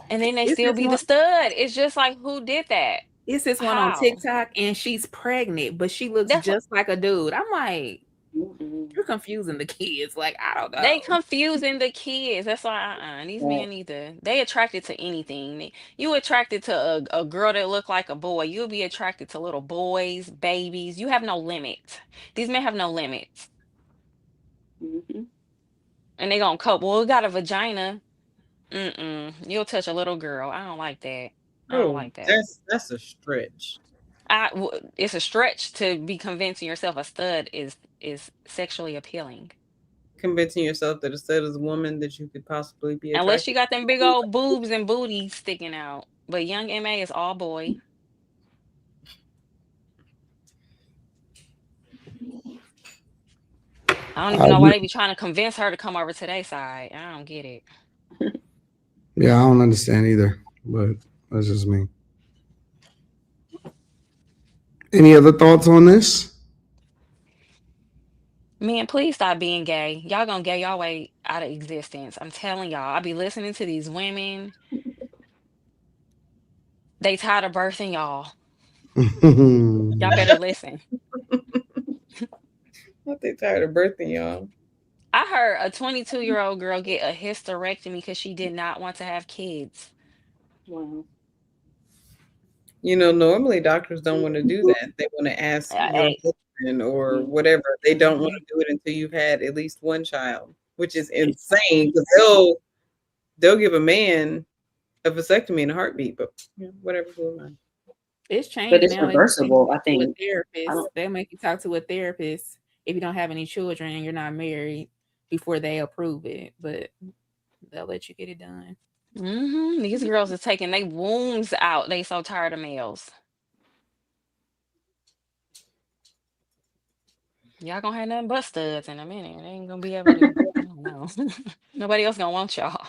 and then they It's still this be the one. stud. It's just like, who did that? It's this one on How? TikTok, and she's pregnant, but she looks That's what just like a dude. I'm like, you're confusing the kids. Like, I don't they know. confusing the kids. That's why these men either they attracted to anything. You attracted to a girl that look like a boy. You'll be attracted to little boys, babies. You have no limit. These men have no limits, and they gonna cope. Well, we got a vagina. You'll touch a little girl. I don't like that. I don't Oh, like that. that's a stretch. It's a stretch to be convincing yourself a stud is sexually appealing. Convincing yourself that a stud is a woman that you could possibly be Unless she attracted got them big to. old boobs and booty sticking out. But young MA is all boy. I don't even know why they be trying to convince her to come over to their side. I don't get it. Yeah, I don't understand either, but that's just me. Any other thoughts on this? Man, please stop being gay. Y'all gonna gay y'all way out of existence. I'm telling y'all. I be listening to these women. They tired of birthing y'all. Y'all better listen. Not they tired of birthing y'all. I heard a 22-year-old girl get a hysterectomy because she did not want to have kids. Wow. You know, normally doctors don't want to do that. They want to ask your husband or whatever. They don't want to do it until you've had at least one child, which is insane because they'll give a man a vasectomy in a heartbeat, but whatever. It's changed But it's now. reversible, I With think. therapists, they make you talk to a therapist if you don't have any children and you're not married before they approve it, but they'll let you get it done. These girls are taking their wombs out. They so tired of males. Y'all gonna have nothing but studs in a minute. They ain't gonna be able to. I don't know. Nobody else gonna want y'all.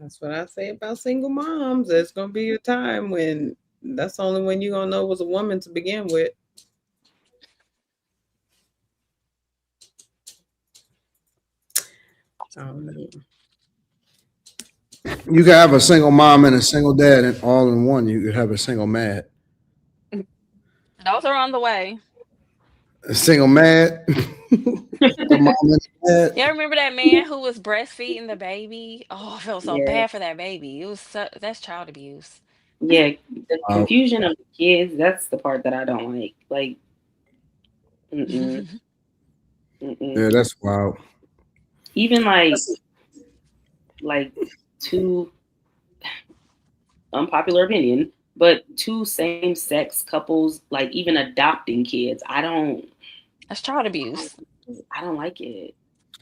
That's what I say about single moms. There's gonna be a time when that's the only one you're gonna know was a woman to begin with. You could have a single mom and a single dad and all in one. You could have a single mad. Those are on the way. A single mad. A mom and a dad. Yeah, remember that man who was breastfeeding the baby? Oh, I felt so bad for that baby. That's child abuse. Yeah, the confusion of the kids, that's the part that I don't like. Like, Yeah, that's wild. Even like two unpopular opinion, but two same-sex couples, like even adopting kids, that's child abuse. I don't like it.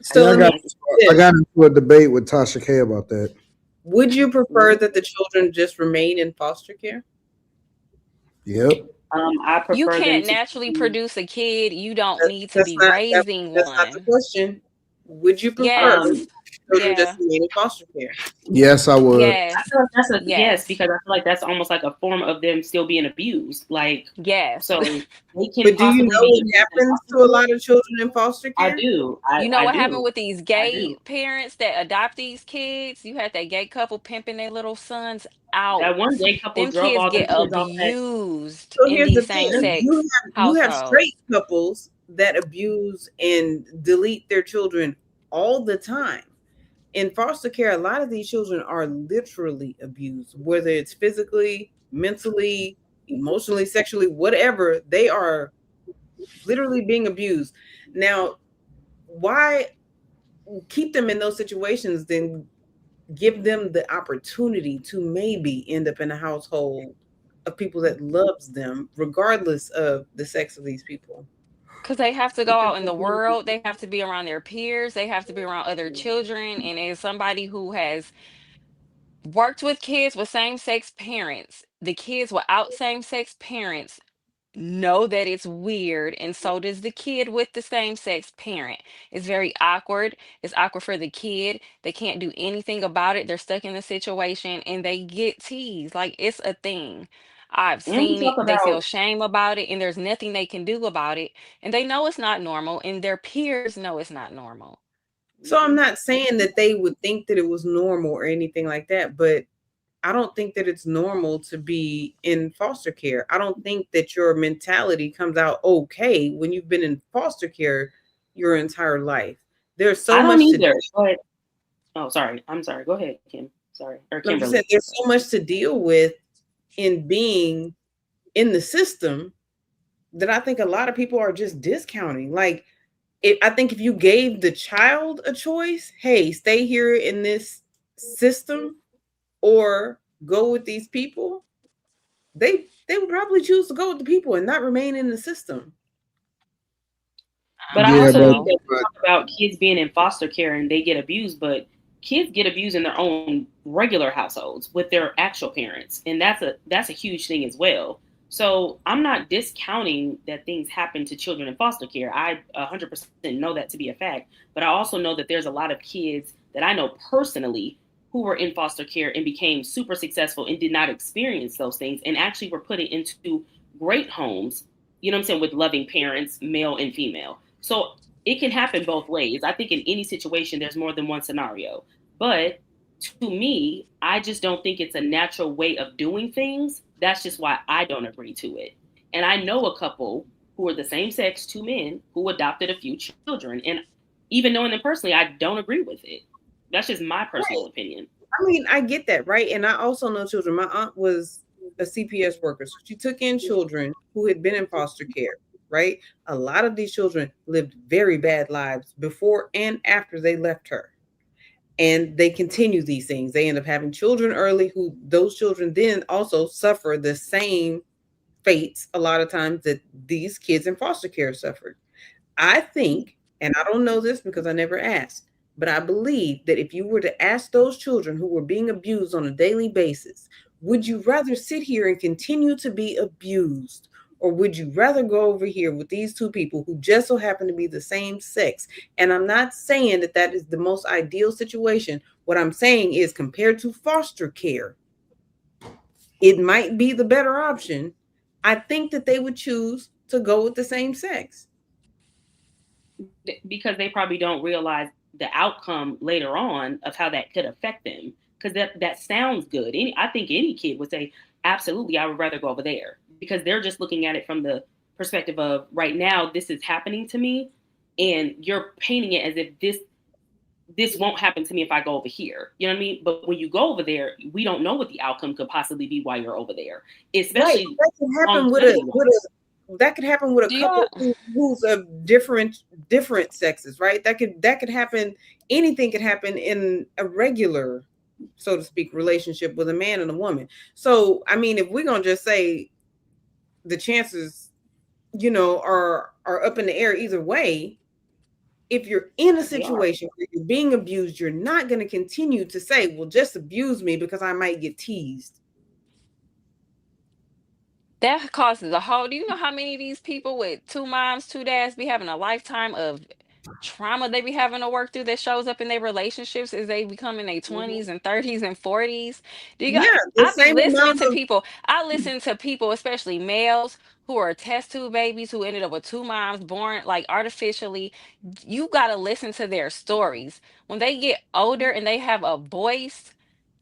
So I got into a debate with Tasha K about that. Would you prefer that the children just remain in foster care? Yep. I prefer You can't them naturally produce a kid. You don't need to be raising that's one. not the question. Would you prefer children just remain in foster care? Yes, I would. Yes. I feel like that's yes, because I feel like that's almost like a form of them still being abused. Like, yes. So they can. But do you know what happens to a lot of children in foster care? I do. You know what happened with these gay parents that adopt these kids? You had that gay couple pimping their little sons out. That one gay couple them drove kids all get them kids off that. abused So in here's the these thing: same-sex you have households. straight couples that abuse and delete their children all the time. In foster care, a lot of these children are literally abused, whether it's physically, mentally, emotionally, sexually, whatever. They are literally being abused. Now, why keep them in those situations? Then give them the opportunity to maybe end up in a household of people that loves them, regardless of the sex of these people. Because they have to go out in the world, they have to be around their peers, they have to be around other children. And as somebody who has worked with kids with same sex parents, the kids without same sex parents know that it's weird, and so does the kid with the same sex parent. It's very awkward. It's awkward for the kid. They can't do anything about it. They're stuck in the situation and they get teased. Like, it's a thing. I've And we seen it. talk They feel about shame about it, and there's nothing they can do about it. And they know it's not normal, and their peers know it's not normal. So I'm not saying that they would think that it was normal or anything like that, but I don't think that it's normal to be in foster care. I don't think that your mentality comes out okay when you've been in foster care your entire life. There's so I don't much to either. But oh, sorry. I'm sorry. Go ahead, Kim. Sorry, or I'm just saying Kimberly. there's so much to deal with in being in the system that I think a lot of people are just discounting. Like, I think if you gave the child a choice, hey, stay here in this system or go with these people, they would probably choose to go with the people and not remain in the system. I But I don't Yeah, also think know. that we talk about kids being in foster care and they get abused, but kids get abused in their own regular households with their actual parents, and that's a huge thing as well. So I'm not discounting that things happen to children in foster care. I 100% know that to be a fact, but I also know that there's a lot of kids that I know personally who were in foster care and became super successful and did not experience those things and actually were put into great homes, you know what I'm saying, with loving parents, male and female. So it can happen both ways. I think in any situation, there's more than one scenario. But to me, I just don't think it's a natural way of doing things. That's just why I don't agree to it. And I know a couple who are the same sex, two men, who adopted a few children. And even knowing them personally, I don't agree with it. That's just my personal Right. opinion. I mean, I get that, right? And I also know children. My aunt was a CPS worker, so she took in children who had been in foster care, right? A lot of these children lived very bad lives before and after they left her. And they continue these things. They end up having children early, who those children then also suffer the same fates a lot of times that these kids in foster care suffered. I think, and I don't know this because I never asked, but I believe that if you were to ask those children who were being abused on a daily basis, would you rather sit here and continue to be abused? Or would you rather go over here with these two people who just so happen to be the same sex? And I'm not saying that that is the most ideal situation. What I'm saying is, compared to foster care, it might be the better option. I think that they would choose to go with the same sex. Because they probably don't realize the outcome later on of how that could affect them. Because that sounds good. I think any kid would say, absolutely, I would rather go over there, because they're just looking at it from the perspective of right now, this is happening to me, and you're painting it as if this won't happen to me if I go over here. You know what I mean? But when you go over there, we don't know what the outcome could possibly be while you're over there, Right. especially That can happen with longevity. that could happen with a Do couple y'all who's of different sexes, right? That could happen. Anything could happen in a regular, so to speak, relationship with a man and a woman. So I mean, if we're gonna just say the chances, are up in the air either way, if you're in a They are. situation where you're being abused, you're not going to continue to say, well, just abuse me because I might get teased. that causes a whole, do you know how many of these people with two moms, two dads be having a lifetime of trauma they be having to work through that shows up in their relationships as they become in their 20s and 30s and 40s? Do you got Yeah, the I be same listening amount to of people. I listen to people, especially males who are test tube babies who ended up with two moms born like artificially. You got to listen to their stories. When they get older and they have a voice,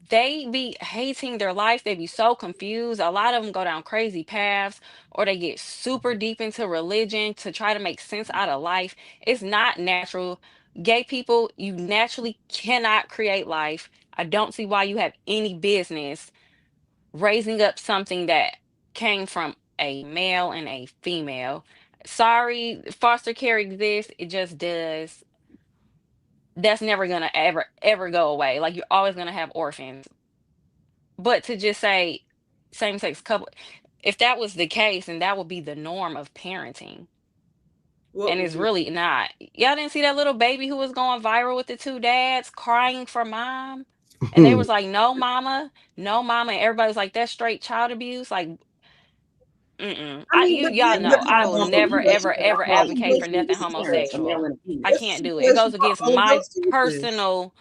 they be hating their life. They be so confused. A lot of them go down crazy paths, or they get super deep into religion to try to make sense out of life. It's not natural. Gay people, you naturally cannot create life. I don't see why you have any business raising up something that came from a male and a female. Sorry, foster care exists. It just does. That's never gonna ever go away. Like, you're always gonna have orphans. But to just say same sex couple, if that was the case, then that would be the norm of parenting. And it's really not. Y'all didn't see that little baby who was going viral with the two dads crying for mom? And they was like, no, mama, no, mama. And everybody was like, that's straight child abuse. Like, y'all know I will never, ever, ever advocate for nothing homosexual. I can't do it. It goes against my personal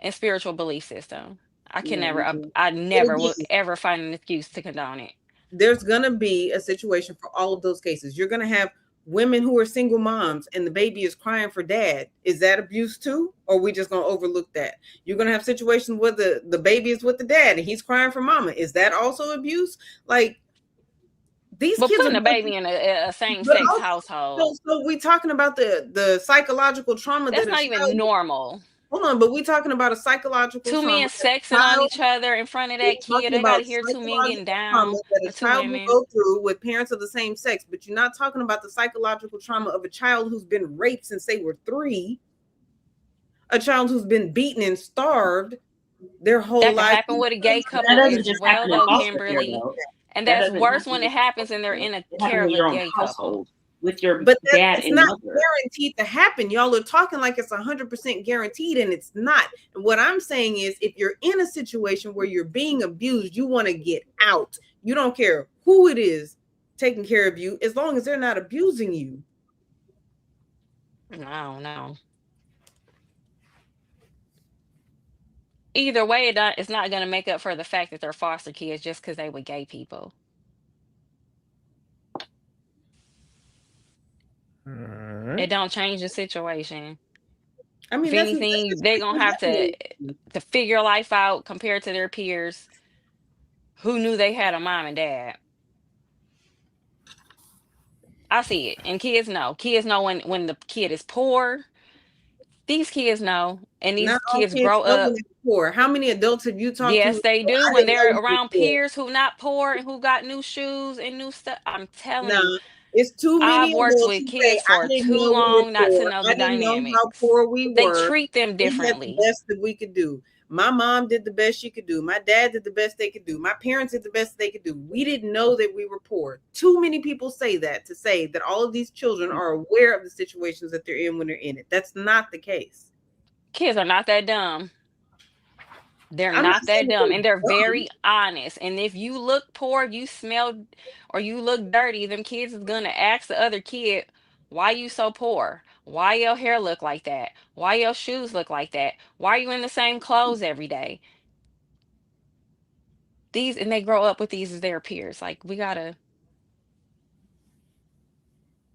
and spiritual belief system. I can never, I never will ever find an excuse to condone it. There's gonna be a situation for all of those cases. You're gonna have women who are single moms and the baby is crying for dad. Is that abuse too? Or are we just gonna overlook that? You're gonna have situations where the baby is with the dad and he's crying for mama. Is that also abuse? Like, these kids putting a baby in a same-sex household. So we talking about the psychological trauma. That's not even normal. Hold on, but we talking about a psychological two men sexing on each other in front of that kid. They got to hear two men getting down. That a child will go through with parents of the same sex, but you're not talking about the psychological trauma of a child who's been raped since they were 3, a child who's been beaten and starved their whole life. That can happen with a gay couple as well, though, Kimberly. And that's worse when it happens and they're in a care of a gay couple. With your but dad it's and not mother. guaranteed to happen. Y'all are talking like it's 100% guaranteed, and it's not. And what I'm saying is, if you're in a situation where you're being abused, you want to get out. You don't care who it is taking care of you, as long as they're not abusing you. No. Either way, it's not going to make up for the fact that they're foster kids just because they were gay people. It don't change the situation. I mean, if anything, they're gonna have to figure life out compared to their peers who knew they had a mom and dad. I see it, and kids know. Kids know when the kid is poor. These kids know, and these kids grow up poor. How many adults have you talked to? Yes, they do. When they're around peers who not poor and who got new shoes and new stuff, I'm telling you. It's too many. I've worked with kids for too long not to know the dynamics. Know how poor we were. They treat them differently. We did the best that we could do. My mom did the best she could do. My dad did the best they could do. My parents did the best they could do. We didn't know that we were poor. Too many people say that to say that all of these children are aware of the situations that they're in when they're in it. That's not the case. Kids are not that dumb. They're not that dumb, and they're very honest. And if you look poor, you smell, or you look dirty, them kids is gonna ask the other kid, why you so poor? Why your hair look like that? Why your shoes look like that? Why are you in the same clothes every day? And they grow up with these as their peers. Like,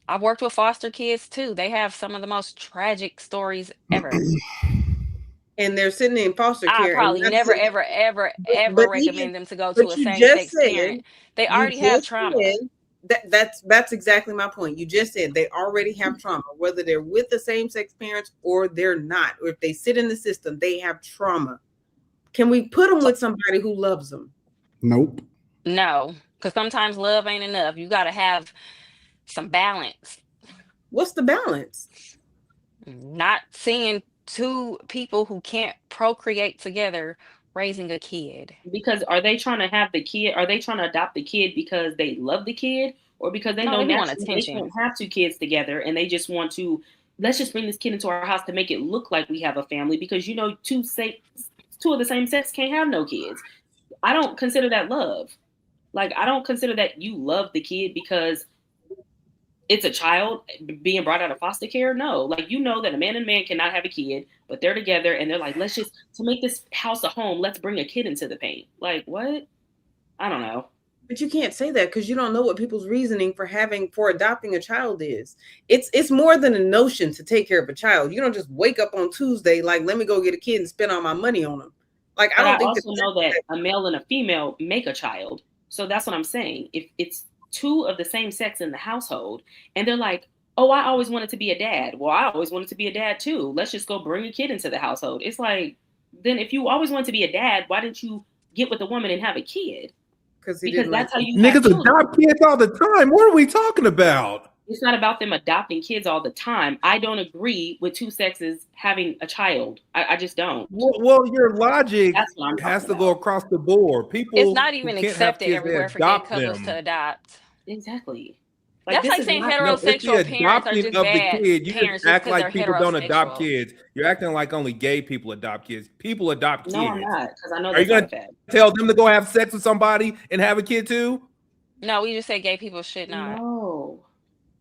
I've worked with foster kids too. They have some of the most tragic stories ever. And they're sitting in foster care. I probably never, ever recommend them to go to a same-sex parent. They already have trauma. That's exactly my point. You just said they already have trauma, whether they're with the same-sex parents or they're not, or if they sit in the system, they have trauma. Can we put them with somebody who loves them? Nope. No, because sometimes love ain't enough. You got to have some balance. What's the balance? Not seeing two people who can't procreate together raising a kid. Because are they trying to have the kid? Are they trying to adopt the kid because they love the kid, or because they know naturally they can't have 2 kids together and they just want to, let's just bring this kid into our house to make it look like we have a family, because two of the same sex can't have no kids. I don't consider that love. Like, I don't consider that you love the kid because it's a child being brought out of foster care. No, like, you know that a man and man cannot have a kid, but they're together and they're like, let's just, to make this house a home, let's bring a kid into the paint. Like, what? I don't know. But you can't say that because you don't know what people's reasoning for adopting a child is. It's more than a notion to take care of a child. You don't just wake up on Tuesday like, let me go get a kid and spend all my money on them. Like, I also know that a male and a female make a child. So that's what I'm saying. If it's 2 of the same sex in the household and they're like, oh, I always wanted to be a dad. Well, I always wanted to be a dad too. Let's just go bring a kid into the household. It's like, then if you always wanted to be a dad, why didn't you get with a woman and have a kid? Because that's how you niggas adopt kids all the time. What are we talking about? It's not about them adopting kids all the time. I don't agree with 2 sexes having a child. I just don't. Well, your logic has to go across the board. People, it's not even accepted everywhere for gay couples to adopt. Exactly. That's like saying heterosexual parents are just bad You parents just act because like they're people don't adopt heterosexual. kids. You're acting like only gay people adopt kids. People adopt kids. No, I'm not, because I know Are you that's gonna tell them to go have sex with somebody and have a kid too? No, we just say gay people should not. No.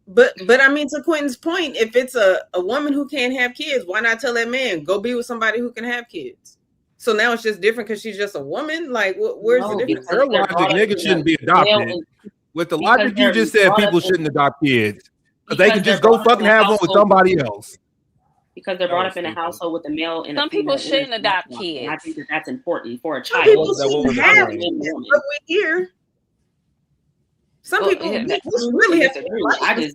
But I mean, to Quentin's point, if it's a woman who can't have kids, why not tell that man go be with somebody who can have kids? So now it's just different because she's just a woman. Like, where's the difference? Her logic, niggas shouldn't be adopted. With the logic you just said, people shouldn't adopt kids because they can just go fucking have one with somebody else. Because they're brought up in a household with a male and some people shouldn't adopt kids. And I think that's important for a Some child. people shouldn't have kids, but we're here. Some people really have to. I keep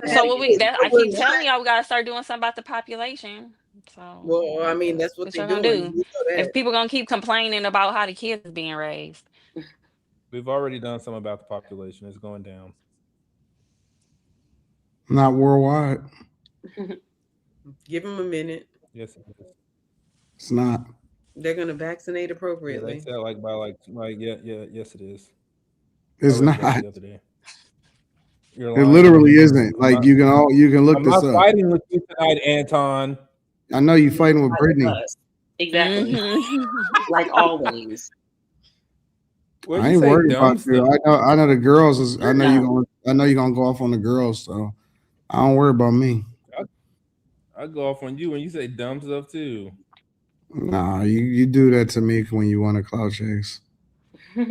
telling y'all we gotta start doing something about the population. So, well, I mean, that's what they're gonna doing. do. If people gonna keep complaining about how the kids is being raised, we've already done something about the population. It's going down. Not worldwide. Give them a minute. Yes, it is. It's not. They're gonna vaccinate appropriately. Yeah, they said yes, it is. It's not. The other day. It literally isn't. Like you can look I'm this not up. fighting with you tonight, Anton. I know you fighting with Brittany. Exactly. Like always. I ain't worried about you. I know the girls. I know you're gonna go off on the girls. So I don't worry about me. I go off on you when you say dumb stuff too. Nah, you do that to me when you want a clout chase. This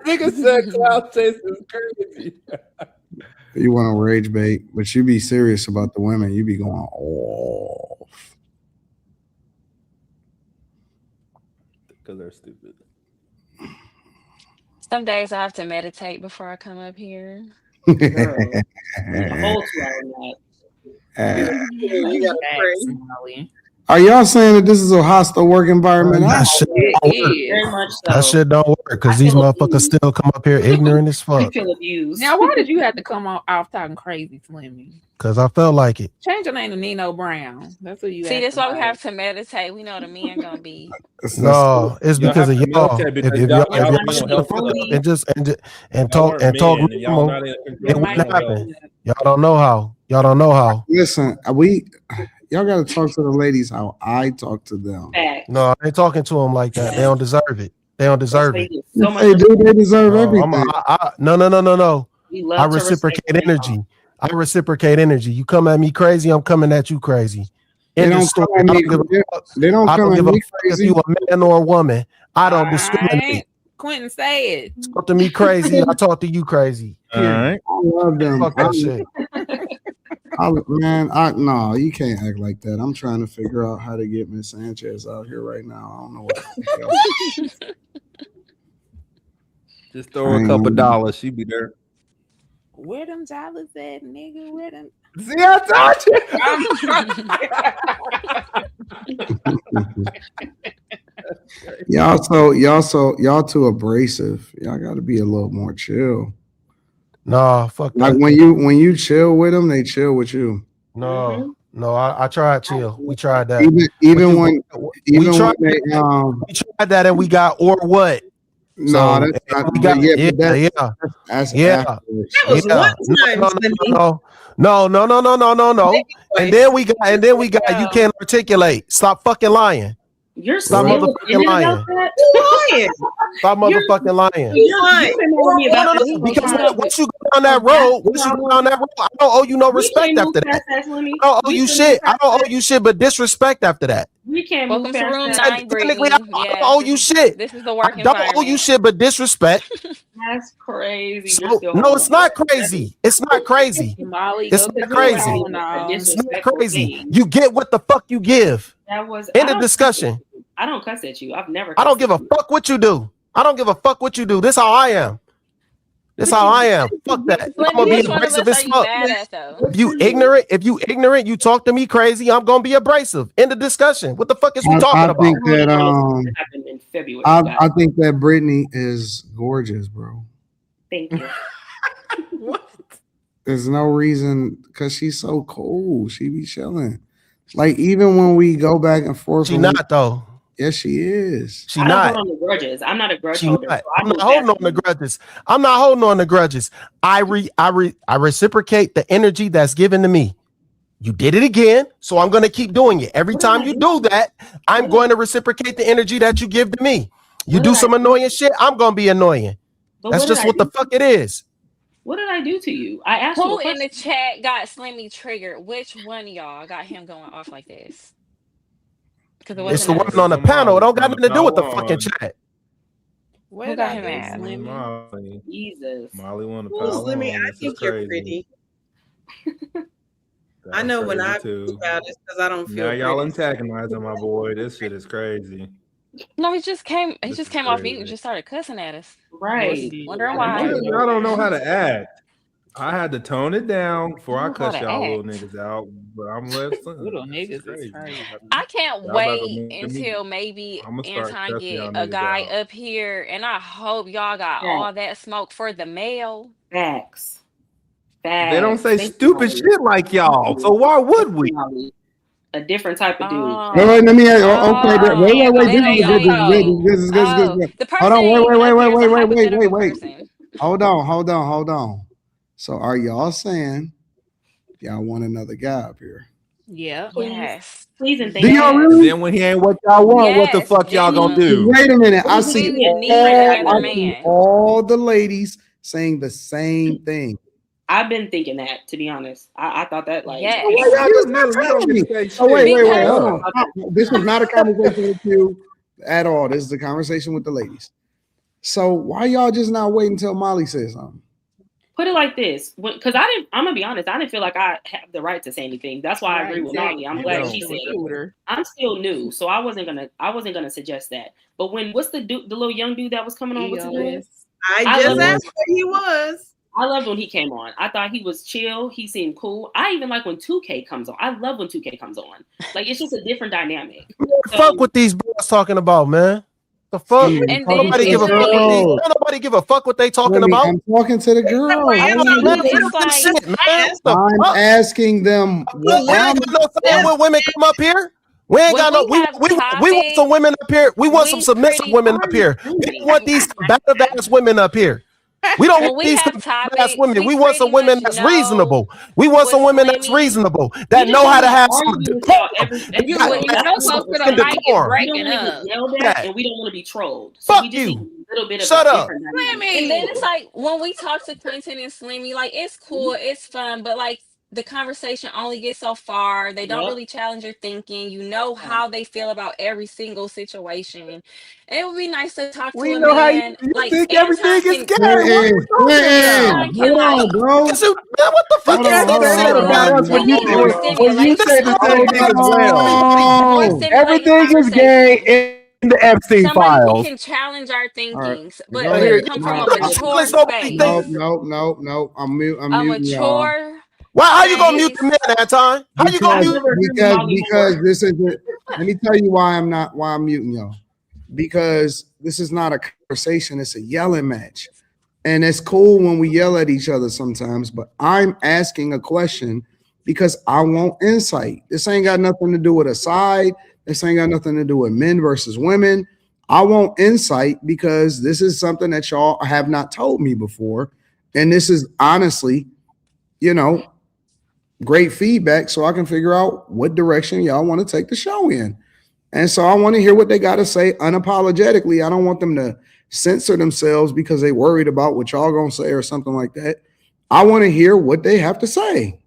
nigga said clout chase is crazy. You want to rage bait, but you be serious about the women. You be going off because they're stupid. some days I have to meditate before I come up here. The whole 2 hour nap. You gotta pray. Are y'all saying that this is a hostile work environment? That shit don't work. Very much so. That shit don't work because these motherfuckers still come up here ignorant as I fuck. feel abused. Now, why did you have to come off talking crazy, Slimmy? Because I felt like it. Change your name to Nino Brown. That's what you. See, that's why we have to meditate. We know the men gonna be. No, it's because of y'all. If y'all shut the fuck up and talk normal, it wouldn't happen. Y'all don't know how. Y'all don't know how. Listen, y'all got to talk to the ladies how I talk to them. No, I ain't talking to them like that. They don't deserve it. They don't deserve it. They do. They deserve everything. No. I reciprocate energy. I reciprocate energy. You come at me crazy, I'm coming at you crazy. They don't come at me if you a man or a woman. I don't discriminate. Quentin, say it. Talk to me crazy. I talk to you crazy. All right. I love them. Fuck that shit. No, you can't act like that. I'm trying to figure out how to get Miss Sanchez out here right now. I don't know what. Just throw her a couple dollars. She be there. Where them dollars at, nigga? Where them? See, I told you. Y'all too abrasive. Y'all got to be a little more chill. Nah, fuck like that. when you chill with them, they chill with you. No, I tried chill. We tried that. We tried that and we got or what? No, so, that's not. We got, That's No. And then we got. You can't articulate. Stop fucking lying. You're Stop motherfucking lying. Stop motherfucking lying. You're lying. Because once you go down that road, I don't owe you no respect after that. I don't owe you shit. I don't owe you shit, but disrespect after that. We can't Welcome move to room past 9, Technically, I don't owe you shit. This is the work I don't environment. owe you shit, but disrespect. That's crazy. So, no, it's not crazy. It's not crazy. Molly, it's not crazy. It's not crazy. You get what the fuck you give. That was end of discussion. I don't cuss at you. I've never. I don't give a fuck what you do. I don't give a fuck what you do. This how I am. This how I am. Fuck that. I'm gonna be abrasive as fuck. If you ignorant, you talk to me crazy. I'm gonna be abrasive. End of discussion. What the fuck is we talking about? Think that I think that Brittany is gorgeous, bro. Thank you. What? There's no reason because she's so cool. She be chilling. Like even when we go back and forth. She not though. Yes, she is. I don't hold on to grudges. I'm not a grudge holder. So I'm not holding on to grudges. I'm not holding on to grudges. I reciprocate the energy that's given to me. You did it again, so I'm going to keep doing it. Every time you do that, I'm going to reciprocate the energy that you give to me. You do some annoying shit, I'm going to be annoying. That's just what the fuck it is. What did I do to you? I asked you Who a in the question. chat got Slimmy triggered? Which one of y'all got him going off like this? Because it It's wasn't the us. woman on the panel. It don't got nothing to do with the fucking chat. Who got him mad? Molly. Jesus. Molly want to Ooh, pile Slimmy, on. I This is think you're crazy. pretty. I That's know when crazy I too. about it because I don't feel Now y'all pretty. antagonizing my boy. This shit is crazy. No, he just came. He This just is came off mute and crazy. just started cussing at us. Right. Wondering why. Y'all don't know how to act. I had to tone it down before I Know how cuss to y'all little act. niggas out, but I'm left. Little This is niggas is crazy. I can't Y'all better wait remember me. until maybe I'm gonna start Anton cussing get y'all a niggas guy out. up here, and I hope y'all got all that smoke for the male. Facts. They don't say Thank stupid you, shit like y'all, so why would we? a different type of dude. Wait, let me. Okay, wait. They don't say This is good. the person Hold on, ain't even up here. It's a wait. hypothetical person. Hold on. So, are y'all saying y'all want another guy up here? Yeah. Yes. Please and Do thank y'all you. And really? then when he ain't what y'all want, what the Yes, fuck y'all gonna genuinely. do? Wait a minute. I see We need another man. all the ladies saying the same thing. I've been thinking that, to be honest. I thought that like Yes. Why y'all just telling me? Oh, wait. Because- Hold on. Stop. This is not a conversation with you at all. This is a conversation with the ladies. So why y'all just not waiting until Molly says something? Put it like this, because I'm gonna be honest, I didn't feel like I have the right to say anything. That's why I agree with Molly. I'm glad she said it. I'm still new, so I wasn't gonna suggest that. But what's the little young dude that was coming on? What's his name? I just asked what he was. I loved when he came on. I thought he was chill. He seemed cool. I even like when 2K comes on. I love when 2K comes on. Like, it's just a different dynamic. Fuck what these boys talking about, man. The fuck? And then Nobody give a fuck what these. Nobody give a fuck what they talking about. I'm talking to the girl. It's like shit, man. I'm asking them. We ain't got no saying when women come up here. We ain't got no. We want some women up here. We want some submissive women up here. We don't want these combative ass women up here. We don't want these combative ass women. We want some women that's reasonable. We want some women that's reasonable that know how to have some decorum. You know, close to the mic is breaking up. And we don't want to be trolled. So Fuck we just need you. a little bit of Shut a up. different dynamic. And then it's like when we talk to Quentin and Slimmy, like it's cool, it's fun, but like the conversation only gets so far. They don't really challenge your thinking. You know how they feel about every single situation. And it would be nice to talk to We a know how man. you Like think Anton everything is can, gay. What are you talking Anton can like Man, bro. what the fuck You is can't this say shit that about us we when you need more when you say stimulation. the same thing as well. More stimulating Everything is gay in the Epstein Somebody who files. can challenge our thinkings, but Go it ahead. come from a No, mature space. no. I'm A muting y'all. mature Why? How you gonna mute space. the man, Anton? How you gonna mute? Because this is it. Let me tell you why I'm muting y'all. Because this is not a conversation, it's a yelling match. And it's cool when we yell at each other sometimes, but I'm asking a question because I want insight. This ain't got nothing to do with a side. This ain't got nothing to do with men versus women. I want insight because this is something that y'all have not told me before. And this is honestly, great feedback so I can figure out what direction y'all want to take the show in. And so I want to hear what they got to say unapologetically. I don't want them to censor themselves because they worried about what y'all going to say or something like that. I want to hear what they have to say.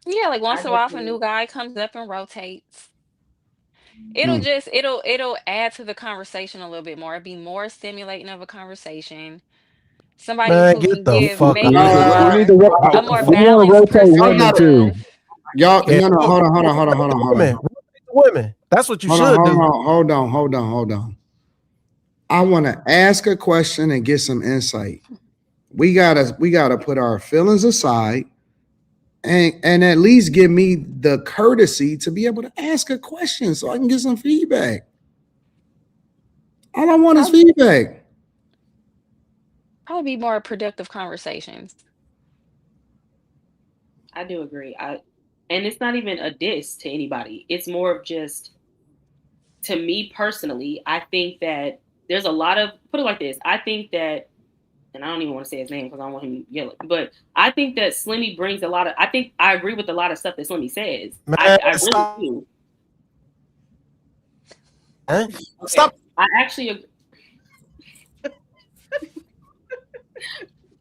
Yeah, like once in a while, if a new guy comes up and rotates, it'll add to the conversation a little bit more. It'd be more stimulating of a conversation. Somebody Man, who get can the give fuck maybe out. a more We want to balanced rotate women too. perspective. Y'all, Yeah. no, hold on. Women. That's what you should do. Hold on. I want to ask a question and get some insight. We gotta put our feelings aside and at least give me the courtesy to be able to ask a question so I can get some feedback. All I want is feedback. Probably be more productive conversations. I do agree. And it's not even a diss to anybody. It's more of just to me personally, I think that there's a lot of, put it like this, I think that, and I don't even want to say his name because I don't want him to yell it, but I think that Slimmy brings a lot of, I think I agree with a lot of stuff that Slimmy says. Man, I really stop. do. Huh? Okay. Stop. I actually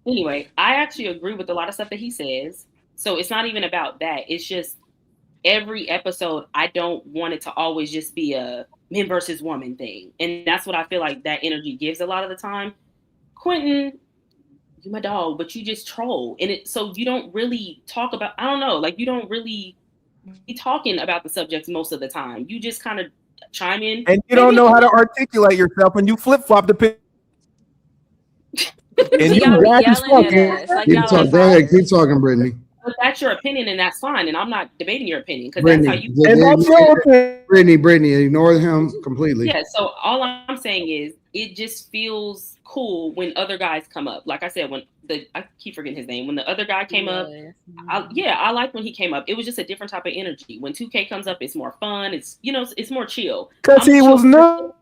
anyway, I actually agree with a lot of stuff that he says. So it's not even about that. It's just every episode, I don't want it to always just be a men versus woman thing. And that's what I feel like that energy gives a lot of the time. Quentin, you my dog, but you just troll. And it so you don't really talk about, I don't know, like you don't really be talking about the subjects most of the time. You just kind of chime in. And you don't know how to articulate yourself, and you flip-flop the pin. And y'all be yelling at us like y'all are Go ahead, keep fathers. talking, Brittany. But that's your opinion, and that's fine. And I'm not debating your opinion because that's how you. Brittany, ignore him completely. Yeah. So all I'm saying is, it just feels cool when other guys come up. Like I said, I keep forgetting his name. When the other guy came up, I like when he came up. It was just a different type of energy. When 2K comes up, it's more fun. It's it's more chill. Because he was not.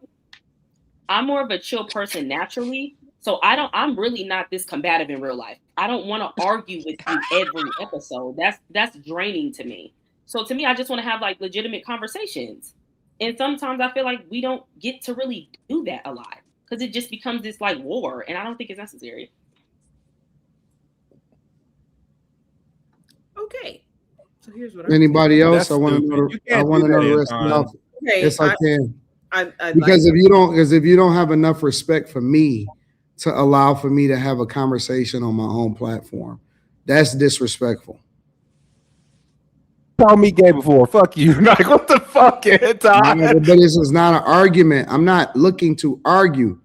I'm more of a chill person naturally. So I'm really not this combative in real life. I don't want to argue with you every episode. That's draining to me. So to me, I just want to have like legitimate conversations. And sometimes I feel like we don't get to really do that a lot because it just becomes this like war. And I don't think it's necessary. Okay. So here's what Anybody else? That's I want to know. I want to know the rest of y'all. Yes, I can. Because if you don't have enough respect for me to allow for me to have a conversation on my own platform, that's disrespectful. Call me gay before. Fuck you. Like, what the fuck, Anton? But this is not an argument. I'm not looking to argue.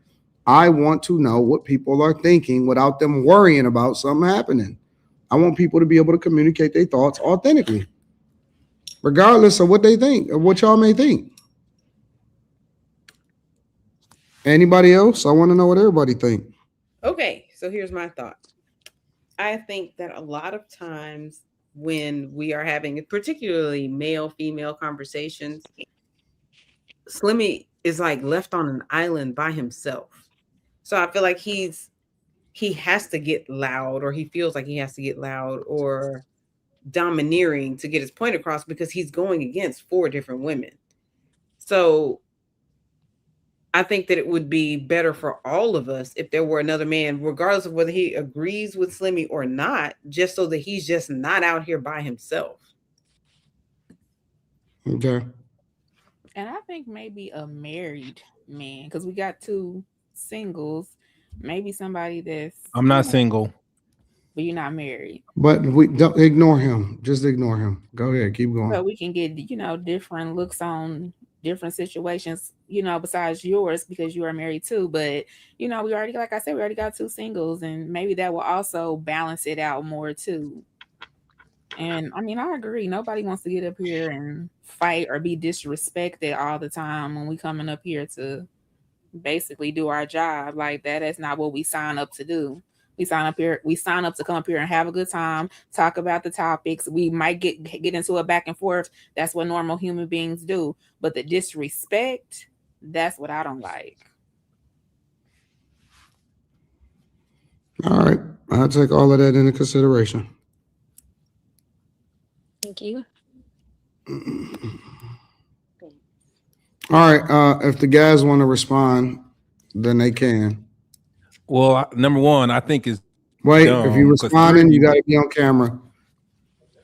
I want to know what people are thinking without them worrying about something happening. I want people to be able to communicate their thoughts authentically, regardless of what they think, or what y'all may think. Anybody else? I want to know what everybody think. Okay, so here's my thought. I think that a lot of times when we are having particularly male-female conversations, Slimmy is like left on an island by himself. So I feel like he has to get loud, or he feels like he has to get loud or domineering to get his point across because he's going against 4 different women. So I think that it would be better for all of us if there were another man, regardless of whether he agrees with Slimmy or not, just so that he's just not out here by himself. Okay. And I think maybe a married man, because we got 2 singles. Maybe somebody that's. I'm not single. But you're not married. But we don't ignore him. Just ignore him. Go ahead. Keep going. So we can get, different looks on different situations, besides yours because you are married too. But, we already, like I said, we already got 2 singles, and maybe that will also balance it out more too. And I mean, I agree. Nobody wants to get up here and fight or be disrespected all the time when we coming up here to basically do our job. Like that is not what we sign up to do. We sign up to come up here and have a good time, talk about the topics. We might get into a back and forth. That's what normal human beings do. But the disrespect, that's what I don't like. All right. I'll take all of that into consideration. Thank you. All right. If the guys want to respond, then they can. Well, number one, I think is wait. If you're responding, you got to be on camera.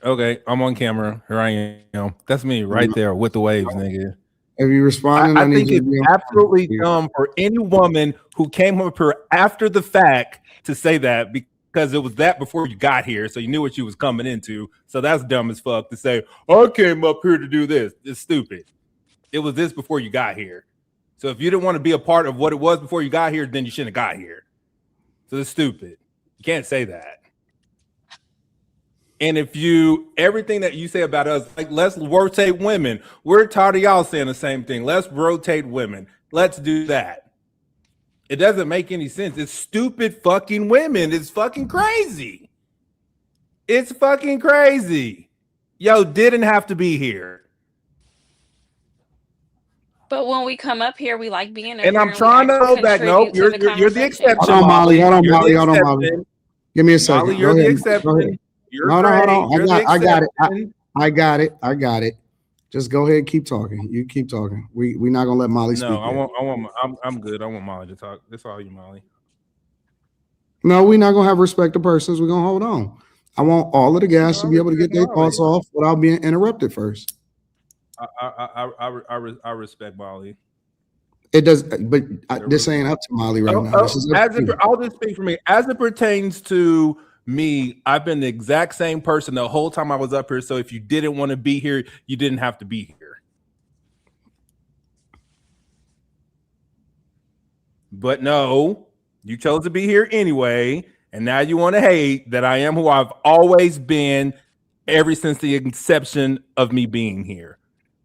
Okay, I'm on camera. Here I am. That's me right there with the waves, nigga. If you responding, I think it's absolutely dumb for any woman who came up here after the fact to say that because it was that before you got here, so you knew what you was coming into. So that's dumb as fuck to say, I came up here to do this. It's stupid. It was this before you got here. So if you didn't want to be a part of what it was before you got here, then you shouldn't have got here. So it's stupid. You can't say that. And if everything that you say about us, like, let's rotate women. We're tired of y'all saying the same thing. Let's rotate women. Let's do that. It doesn't make any sense. It's stupid fucking women. It's fucking crazy. It's fucking crazy. Yo, didn't have to be here. But when we come up here, we like being up And here I'm and we trying to hold back. contribute Nope, to you're the you're the conversation. exception, Hold on, Molly. Hold on, You're Molly. the Hold on, Molly. exception. Give me a second. Molly, you're Go the ahead. exception. Go ahead. You're No, great. hold on. You're the I got it. exception. I got it. I got it. Just go ahead. Keep talking. You keep talking. We're not gonna let Molly speak. No, I'm good. I want Molly to talk. That's all you, Molly. No, we're not gonna have respect to persons. We're gonna hold on. I want all of the guys to be able to get their thoughts off without being interrupted first. I respect Molly. It does, but this ain't up to Molly right now. This is I'll just speak for me. As it pertains to me, I've been the exact same person the whole time I was up here. So if you didn't want to be here, you didn't have to be here. But no, you chose to be here anyway, and now you want to hate that I am who I've always been ever since the inception of me being here.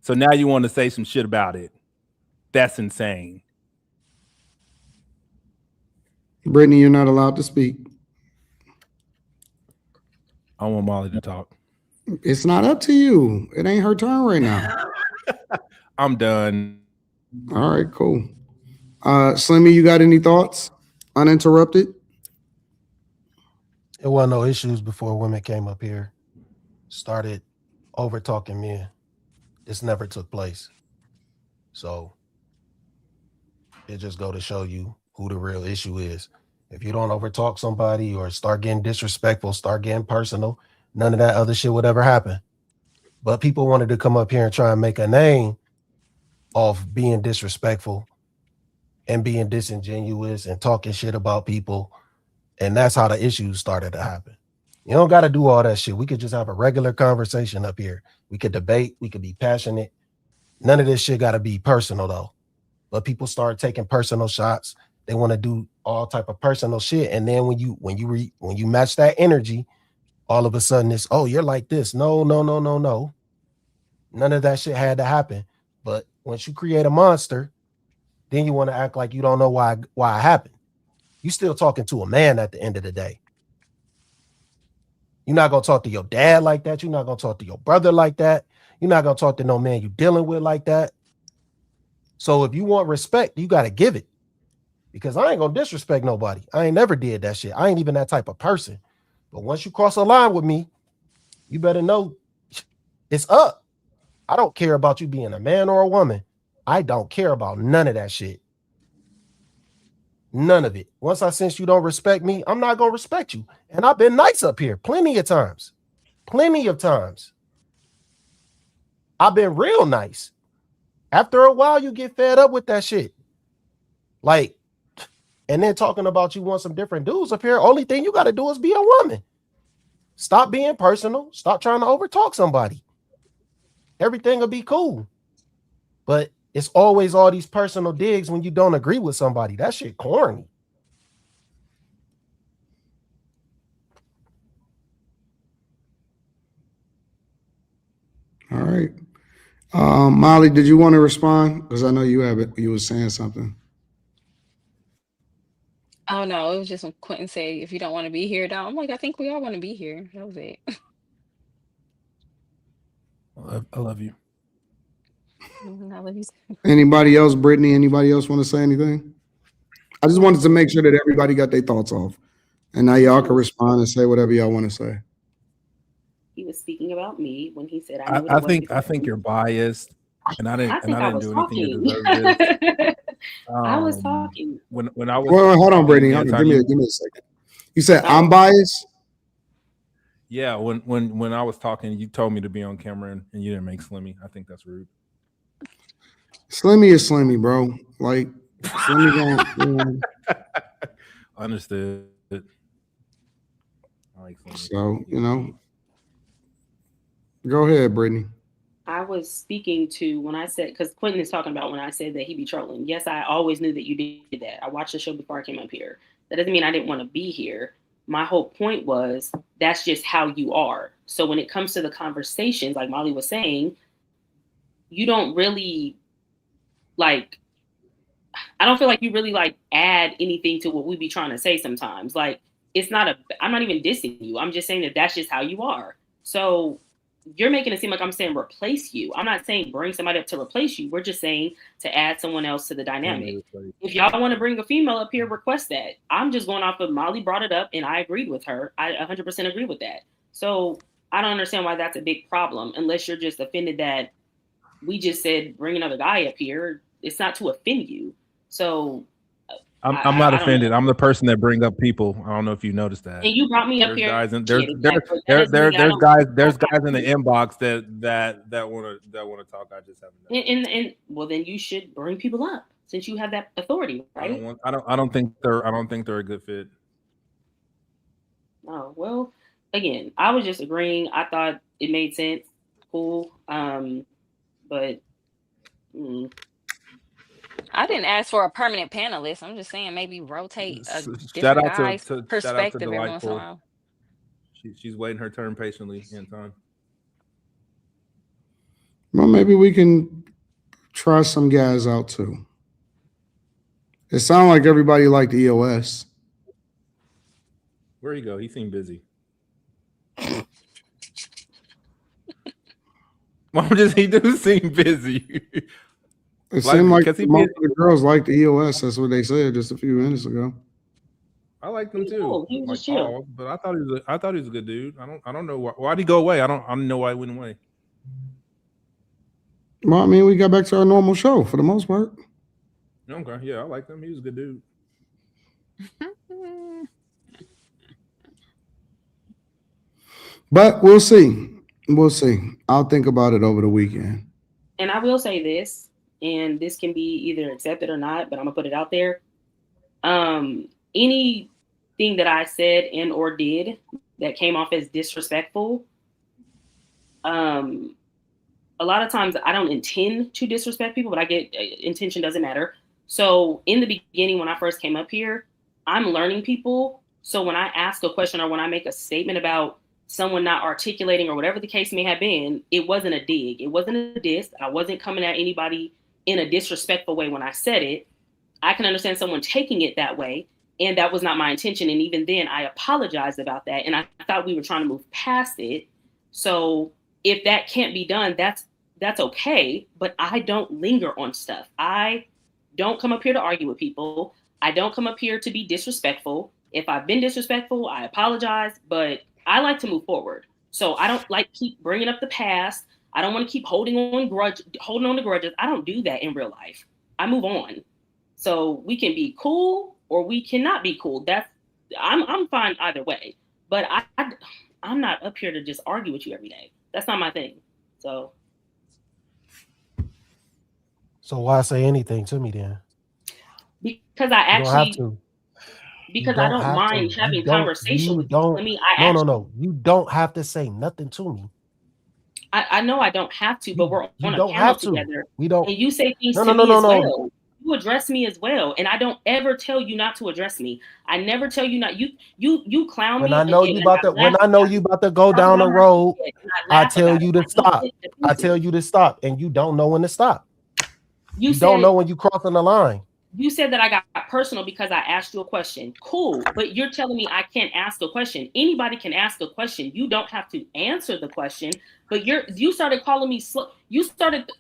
So now you want to say some shit about it. That's insane. Brittany, you're not allowed to speak. I want Molly to talk. It's not up to you. It ain't her turn right now. I'm done. All right, cool. Slimmy, you got any thoughts? Uninterrupted? It wasn't no issues before women came up here, started over talking men. This never took place. So it just go to show you who the real issue is. If you don't overtalk somebody or start getting disrespectful, start getting personal, none of that other shit would ever happen. But people wanted to come up here and try and make a name off being disrespectful and being disingenuous and talking shit about people. And that's how the issues started to happen. You don't got to do all that shit. We could just have a regular conversation up here. We could debate. We could be passionate. None of this shit got to be personal though. But people start taking personal shots. They want to do all type of personal shit. And then when you match that energy, all of a sudden it's, oh, you're like this. No. None of that shit had to happen. But once you create a monster, then you want to act like you don't know why it happened. You still talking to a man at the end of the day. You're not going to talk to your dad like that. You're not going to talk to your brother like that. You're not going to talk to no man you're dealing with like that. So if you want respect, you got to give it. Because I ain't going to disrespect nobody. I ain't never did that shit. I ain't even that type of person. But once you cross a line with me, you better know it's up. I don't care about you being a man or a woman. I don't care about none of that shit. None of it. Once I sense you don't respect me, I'm not going to respect you. And I've been nice up here plenty of times. Plenty of times. I've been real nice. After a while, you get fed up with that shit. Like, and then talking about you want some different dudes up here, only thing you got to do is be a woman. Stop being personal. Stop trying to overtalk somebody. Everything will be cool. But it's always all these personal digs when you don't agree with somebody. That shit corny. All right. Molly, did you want to respond? Because I know you have it. You were saying something. Oh no, it was just when Quentin said, if you don't want to be here, don't. I'm like, I think we all want to be here. That was it. I love you. I love you. Anybody else, Brittany? Anybody else want to say anything? I just wanted to make sure that everybody got their thoughts off. And now y'all can respond and say whatever y'all want to say. He was speaking about me when he said, I think you're biased, and I didn't do anything to deserve this. I was talking. When I was Well, hold on, Brittany. Give me a second. You said I'm biased? Yeah, when I was talking, you told me to be on camera and you didn't make Slimmy. I think that's rude. Slimmy is Slimmy, bro. Like Slimmy going. Understood. I like Slimmy. So go ahead, Brittany. I was speaking to when I said, because Quentin is talking about when I said that he be trolling. Yes, I always knew that you did that. I watched the show before I came up here. That doesn't mean I didn't want to be here. My whole point was that's just how you are. So when it comes to the conversations, like Molly was saying, you don't really I don't feel like you really add anything to what we be trying to say sometimes. Like, I'm not even dissing you. I'm just saying that that's just how you are. So you're making it seem like I'm saying replace you. I'm not saying bring somebody up to replace you. We're just saying to add someone else to the dynamic. If y'all want to bring a female up here, request that. I'm just going off of Molly brought it up and I agreed with her. I 100% agree with that. So I don't understand why that's a big problem unless you're just offended that we just said bring another guy up here. It's not to offend you. So I'm not offended. I'm the person that bring up people. I don't know if you noticed that. And you brought me up here. There's guys in the inbox that want to talk. I just haven't. And well, then you should bring people up since you have that authority, right? I don't think they're a good fit. Oh well, again, I was just agreeing. I thought it made sense. Cool. But. I didn't ask for a permanent panelist. I'm just saying maybe rotate a different guy's perspective every once in a while. She's waiting her turn patiently, Anton. Well, maybe we can try some guys out too. It sounded like everybody liked EOS. Where'd he go? He seemed busy. He do seem busy. It seemed like the girls liked the EOS. That's what they said just a few minutes ago. I like them too. But I thought he was a good dude. I don't know why'd he go away. I don't know why he went away. Well, I mean, we got back to our normal show for the most part. Okay, yeah, I like him. He was a good dude. But we'll see. We'll see. I'll think about it over the weekend. And I will say this, and this can be either accepted or not, but I'm gonna put it out there. Anything that I said and or did that came off as disrespectful, a lot of times I don't intend to disrespect people, but I get intention doesn't matter. So in the beginning, when I first came up here, I'm learning people. So when I ask a question or when I make a statement about someone not articulating or whatever the case may have been, it wasn't a dig. It wasn't a diss. I wasn't coming at anybody in a disrespectful way when I said it. I can understand someone taking it that way, and that was not my intention. And even then, I apologized about that, and I thought we were trying to move past it. So if that can't be done, that's okay, but I don't linger on stuff. I don't come up here to argue with people. I don't come up here to be disrespectful. If I've been disrespectful, I apologize, but I like to move forward. So I don't like keep bringing up the past. I don't want to keep holding on to grudges. I don't do that in real life. I move on. So we can be cool or we cannot be cool. I'm fine either way. But I'm not up here to just argue with you every day. That's not my thing. So why say anything to me then? Because I actually because I don't mind having conversation with you. No. You don't have to say nothing to me. I know I don't have to, but we're on a panel together. We don't. And you say things to me as well. You address me as well, and I don't ever tell you not to address me. I never tell you not. You clown me. When I know you about to go down the road, I tell you to stop. I tell you to stop, and you don't know when to stop. You don't know when you crossing the line. You said that I got personal because I asked you a question. Cool, but you're telling me I can't ask a question. Anybody can ask a question. You don't have to answer the question. But you started calling me slow. You started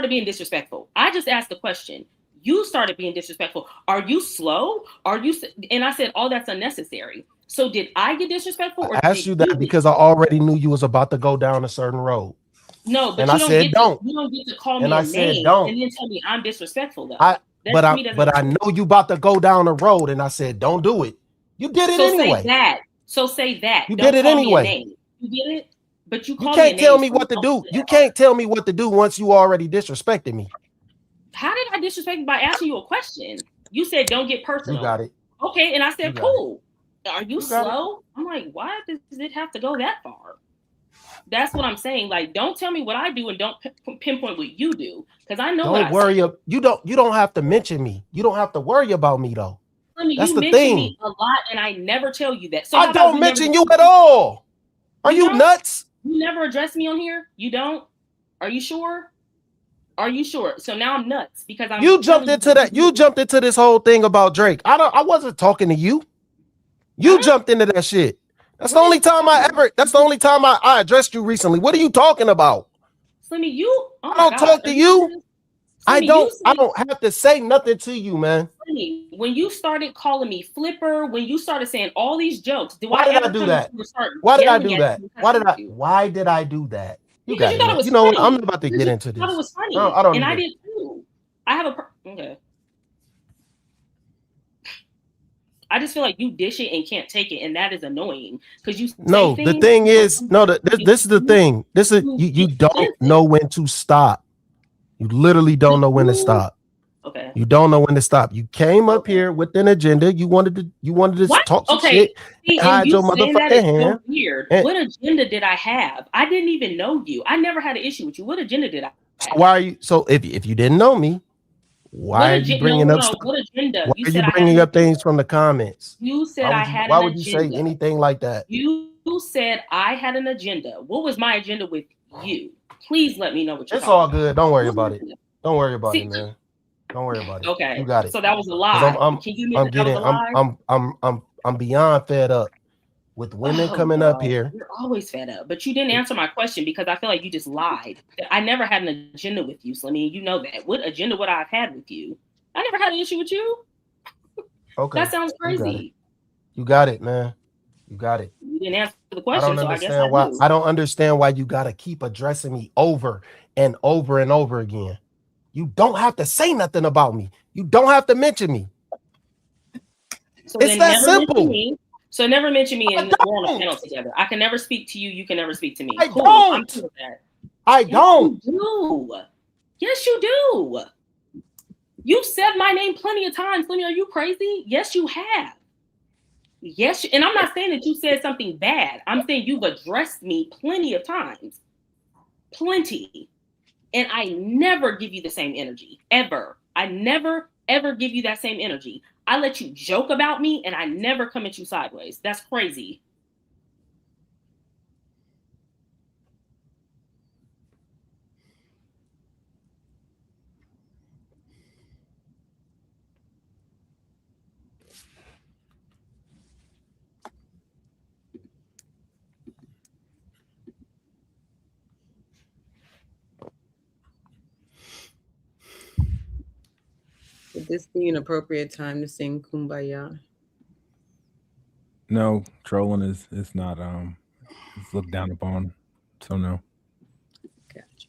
being disrespectful. I just asked the question. You started being disrespectful. Are you slow? And I said, oh, that's unnecessary. So did I get disrespectful? I asked you that because I already knew you was about to go down a certain road. No, but you don't get to call me a name and then tell me I'm disrespectful though. But I know you about to go down the road, and I said, don't do it. You did it anyway. Say that. You did it anyway. You did it, but you can't tell me what to do. You can't tell me what to do once you already disrespected me. How did I disrespect you by asking you a question? You said don't get personal. You got it. Okay, and I said cool. Are you slow? I'm like, why does it have to go that far? That's what I'm saying. Like, don't tell me what I do and don't pinpoint what you do, because I know. Don't worry. You don't have to mention me. You don't have to worry about me though. That's the thing. Me a lot, and I never tell you that. So I don't mention you at all. Are you nuts? You never address me on here. You don't. Are you sure? Are you sure? So now I'm nuts because I'm. You jumped into that. You jumped into this whole thing about Drake. I wasn't talking to you. You jumped into that shit. That's the only time I addressed you recently. What are you talking about? Slimmy, you. Oh I don't talk to you. Slimmy, I don't have to say nothing to you, man. Slimmy, when you started calling me flipper, when you started saying all these jokes, Why did I do that? Why did I do that? Why did I do that? Because you thought it was funny. What? I'm not about to get into this. I thought it was funny. I don't and either. I did too. I have okay. I just feel like you dish it and can't take it, and that is annoying because you. No, the thing is, this is the thing. This is you don't know when to stop. You literally don't know when to stop. Okay. You don't know when to stop. You came up here with an agenda. You wanted to talk some shit. Hide your motherfucking hand. So weird. What agenda did I have? I didn't even know you. I never had an issue with you. What agenda did I have? Why are you? So if you didn't know me, why are you bringing up stuff? What agenda? Why are you bringing up things from the comments? You said I had an agenda. Why would you say anything like that? You said I had an agenda. What was my agenda with you? Please let me know what you're talking about. It's all good. Don't worry about it. Don't worry about it, man. Don't worry about it. Okay. You got it. So that was a lie. Can you admit that was a lie? I'm beyond fed up with women coming up here. You're always fed up, but you didn't answer my question because I feel like you just lied. I never had an agenda with you, Slimmy. You know that. What agenda would I have had with you? I never had an issue with you. Okay. That sounds crazy. You got it, man. You got it. You didn't answer the question, I don't understand why you gotta keep addressing me over and over and over again. You don't have to say nothing about me. You don't have to mention me. So it's that simple. So never mention me and we're on a panel together. I can never speak to you. You can never speak to me. I don't. I don't. You do. Yes, you do. You've said my name plenty of times. Slimmy, are you crazy? Yes, you have. Yes, and I'm not saying that you said something bad. I'm saying you've addressed me plenty of times. Plenty. And I never give you the same energy. Ever. I never, ever give you that same energy. I let you joke about me and I never come at you sideways. That's crazy. Would this be an appropriate time to sing Kumbaya? No, trolling is not it's looked down upon. So no. Gotcha.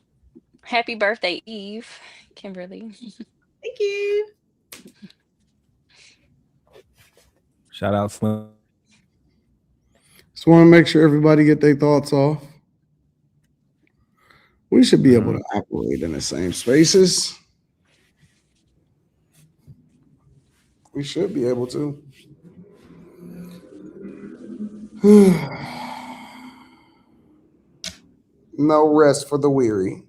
Happy birthday, Eve, Kimberly. Thank you. Shout out Slim. Just want to make sure everybody get their thoughts off. We should be able to operate in the same spaces. We should be able to. No rest for the weary.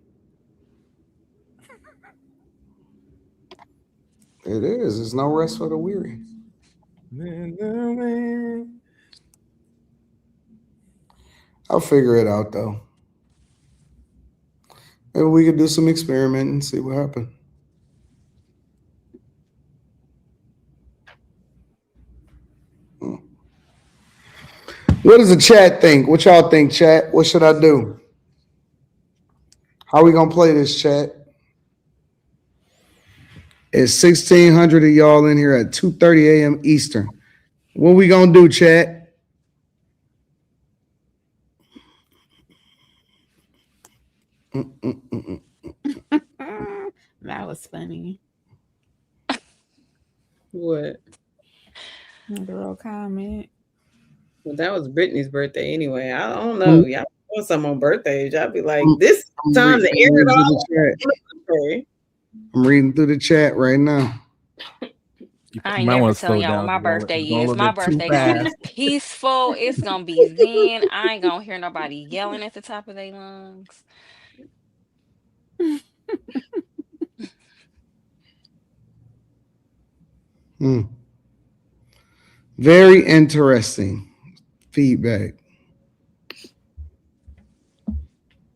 It is. There's no rest for the weary. I'll figure it out, though. Maybe we could do some experiment and see what happens. What does the chat think? What y'all think, chat? What should I do? How are we going to play this, chat? It's 1,600 of y'all in here at 2:30 a.m. Eastern. What we going to do, chat? That was funny. What? Girl comment. Well, that was Brittany's birthday anyway. I don't know. Y'all want some on birthdays. Y'all be like, this time to air it all. I'm reading through the chat right now. I ain't never telling y'all what my birthday is. My birthday gonna be peaceful. It's gonna be zen. I ain't gonna hear nobody yelling at the top of their lungs. Very interesting feedback.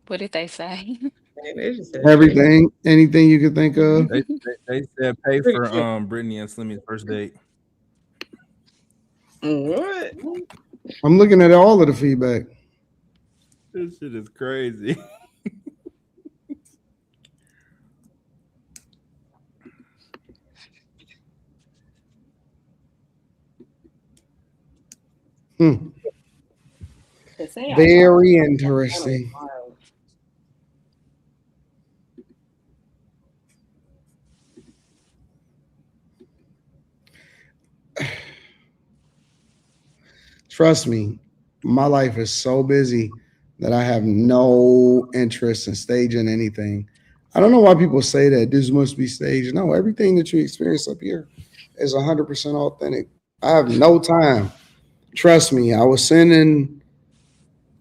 What did they say? Everything, anything you could think of. They said pay for Brittany and Slimmy's first date. What? I'm looking at all of the feedback. This shit is crazy. Very interesting. Trust me, my life is so busy that I have no interest in staging anything. I don't know why people say that this must be staged. No, everything that you experience up here is 100% authentic. I have no time. Trust me, I was sending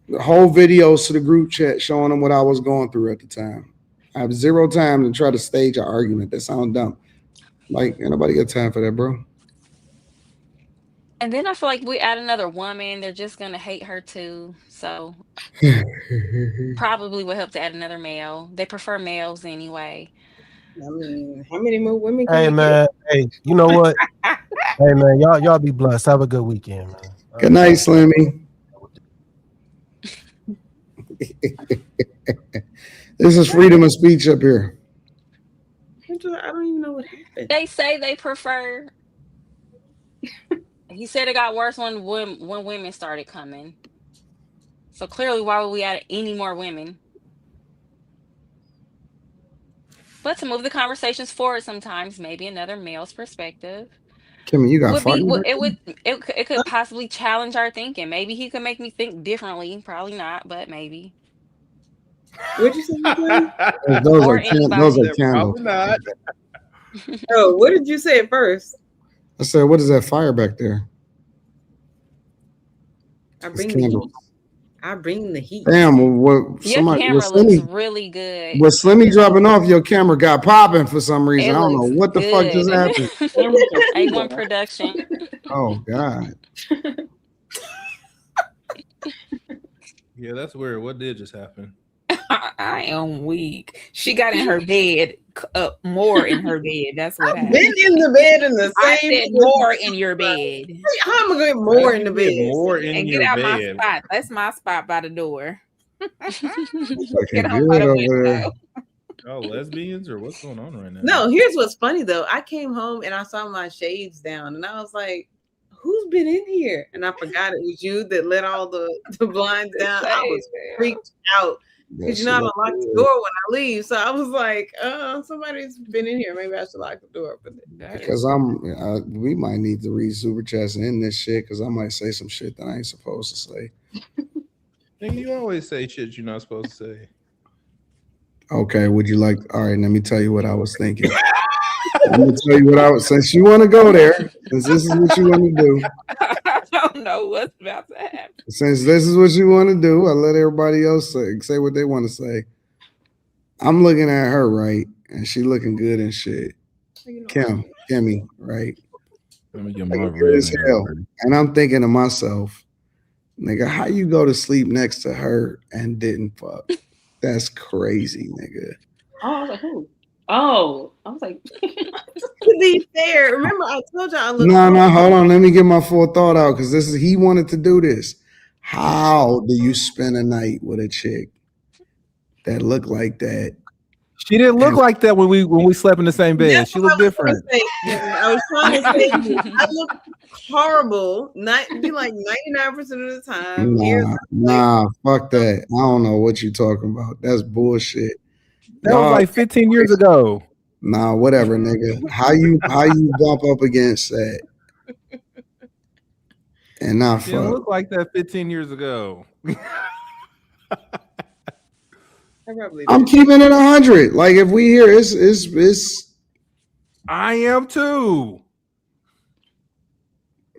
the whole videos to the group chat showing them what I was going through at the time. I have zero time to try to stage an argument. That sounds dumb. Like, ain't nobody got time for that, bro. And then I feel like we add another woman, they're just gonna hate her too. So probably would help to add another male. They prefer males anyway. I mean, how many more women can Hey we man, hey, you know what? Hey man, y'all be blessed. Have a good weekend, man. Good night, Slimmy. This is freedom of speech up here. I don't even know what happened. They say they prefer. He said it got worse when women started coming. So clearly, why would we add any more women? But to move the conversations forward, sometimes maybe another male's perspective Kimmy, you got would be farting? it could possibly challenge our thinking. Maybe he could make me think differently. Probably not, but maybe. What'd you say? Those Or are candles. Probably not. Oh, what did you say at first? I said, what is that fire back there? I bring the heat. I bring the heat. Damn, what? Your camera looks really good. With Slimmy dropping off, your camera got popping for some reason. I don't know what the fuck just good. happened. A1 production. Oh God. Yeah, that's weird. What did just happen? I am weak. She got in her bed, more in her bed. That's what happened. Been in the bed in the same. I said more in your bed. How am I going to get more in the bed? More in and your get out bed. my spot. That's my spot by the door. Get out by the window. Oh, lesbians or what's going on right now? No, here's what's funny though. I came home and I saw my shades down, and I was like, "Who's been in here?" And I forgot it was you that let all the blinds down. I was freaked out. Because you know I don't lock the door when I leave. So I was like, somebody's been in here. Maybe I should lock the door. But because we might need to read super chats and end this shit because I might say some shit that I ain't supposed to say. You always say shit you're not supposed to say. Okay, would you like? All right, let me tell you what I was thinking. Let me tell you what I was. Since you want to go there, since this is what you want to do. I don't know what's about to happen. Since this is what you want to do, I let everybody else say what they want to say. I'm looking at her, right? And she looking good and shit. Kimmy, right? Let me get my good as hell. And I'm thinking to myself, nigga, how you go to sleep next to her and didn't fuck? That's crazy, nigga. Oh, I was like, who? Oh, I was like, to be fair, remember I told y'all I look. No, hold on. Let me get my full thought out because he wanted to do this. How do you spend a night with a chick that looked like that? She didn't look like that when we slept in the same bed. She looked different. I was trying to say I look horrible. Be like 99% of the time. Nah, fuck that. I don't know what you're talking about. That's bullshit. That was like 15 years ago. Nah, whatever, nigga. How you bump up against that? And not fuck. It looked like that 15 years ago. I'm keeping it 100. Like if we hear it's I am too.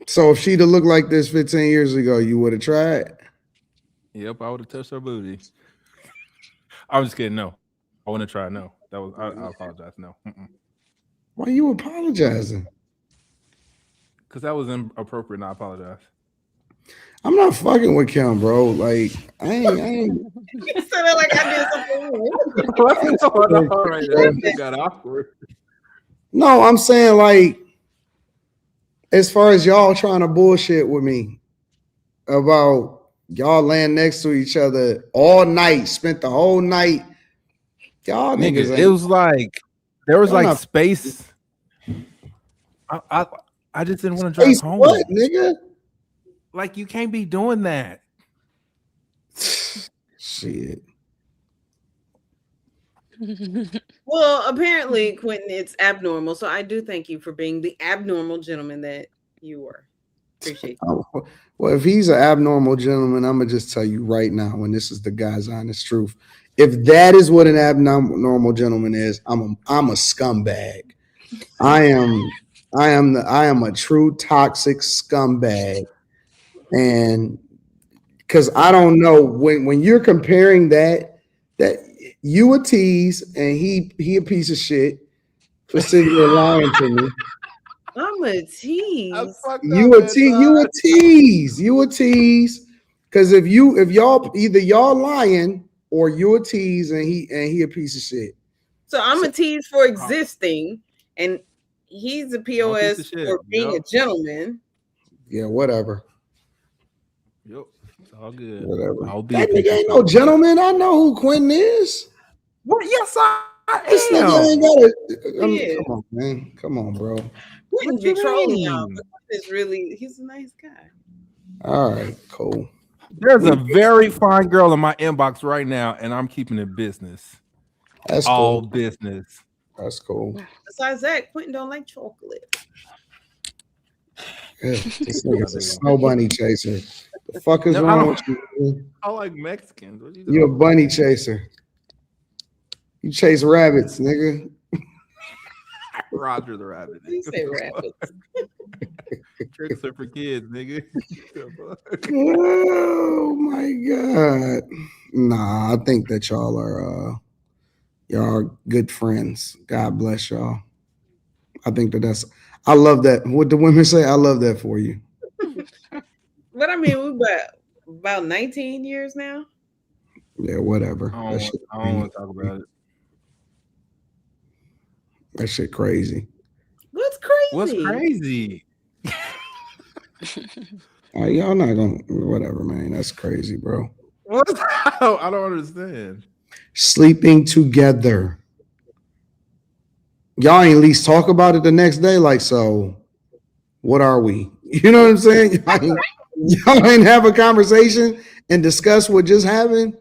So if she'd have looked like this 15 years ago, you would have tried? Yep, I would have touched her booty. I'm just kidding. No. I want to try. No, that was. I apologize. No. Why are you apologizing? Because that was inappropriate. And I apologize. I'm not fucking with Kim, bro. Like I ain't. You said it like I did something wrong. Right there, it got awkward. No, I'm saying like, as far as y'all trying to bullshit with me about y'all laying next to each other all night, spent the whole night. Y'all niggas Nigga, ain't. it was like there was Y'all like not- space. I just didn't want to drive Space home. what, nigga? Like you can't be doing that. Shit. Well, apparently, Quentin, it's abnormal. So I do thank you for being the abnormal gentleman that you were. Appreciate you. Oh, well, if he's an abnormal gentleman, I'm gonna just tell you right now, and this is the guy's honest truth. If that is what an abnormal gentleman is, I'm a scumbag. I am a true toxic scumbag. And because I don't know when you're comparing that you a tease and he a piece of shit for sitting there lying to me. I'm a tease. You a tease. Because if y'all either y'all lying or you a tease and he a piece of shit. So I'm a tease for existing, and he's a POS for being a gentleman. Yeah, whatever. Yep, it's all good. Whatever. I'll be That nigga ain't no gentleman. I know who Quentin is. What? Yes, I This am. nigga ain't got come on, man. Come on, bro. Quentin be trolling y'all, but he's a nice guy. All right, cool. There's a very fine girl in my inbox right now, and I'm keeping it business. That's all cool. business. That's cool. Besides that, Quentin don't like chocolate. Yeah, this nigga's a snow bunny chaser. The fuck is wrong with you? I like Mexicans. What You're a bunny chaser. You chase rabbits, nigga. Roger the rabbit. You say rabbits. Tricks are for kids, nigga. Oh my god. Nah, I think that y'all are good friends. God bless y'all. I think that's I love that. What the women say, I love that for you. But I mean, we about 19 years now. Yeah, whatever. I don't want to talk about it. That shit crazy. What's crazy? What's crazy? Y'all not gonna whatever, man. That's crazy, bro. What? I don't understand. Sleeping together. Y'all ain't at least talk about it the next day. Like, so what are we? You know what I'm saying? Y'all ain't have a conversation and discuss what just happened.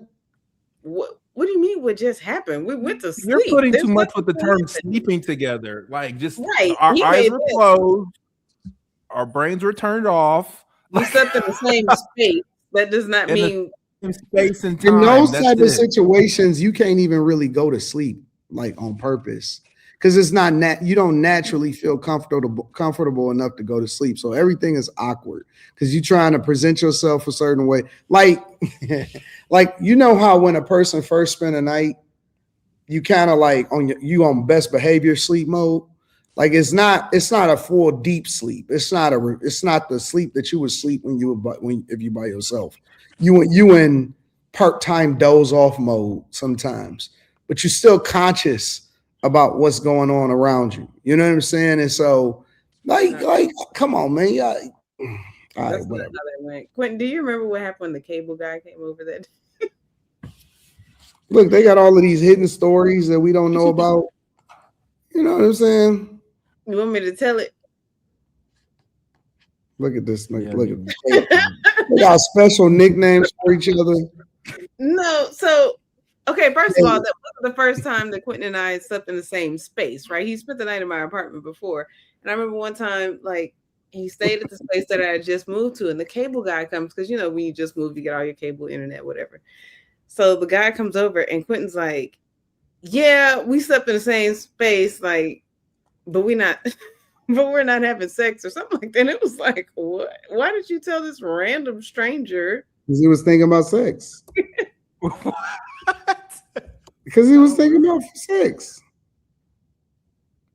What do you mean? What just happened? We went to sleep. You're putting too much with the term sleeping together. Like, just right. Our eyes were closed, our brains were turned off. We slept in the same space. That does not mean space and time. In those type of situations, you can't even really go to sleep like on purpose. Because it's not you don't naturally feel comfortable enough to go to sleep. So everything is awkward because you're trying to present yourself a certain way. Like, like you know how when a person first spend a night, you kind of like on best behavior sleep mode. Like it's not a full deep sleep. It's not the sleep that you would sleep if you by yourself. You in part-time doze off mode sometimes, but you're still conscious about what's going on around you. You know what I'm saying? And so, like, come on, man. Yeah. All right, whatever. How that went. Quentin, do you remember what happened when the cable guy came over that day? Look, they got all of these hidden stories that we don't know about. You know what I'm saying? You want me to tell it? Look at this. Look at this. They got special nicknames for each other. No, so okay, first of all, that wasn't the first time that Quentin and I slept in the same space, right? He spent the night in my apartment before. And I remember one time, like, he stayed at this place that I had just moved to, and the cable guy comes, because, you know, when you just move, you get all your cable, internet, whatever. So the guy comes over, and Quentin's like, yeah, we slept in the same space, like, but we're not having sex or something like that. And it was like, what? Why did you tell this random stranger? Because he was thinking about sex. Because he was thinking about sex.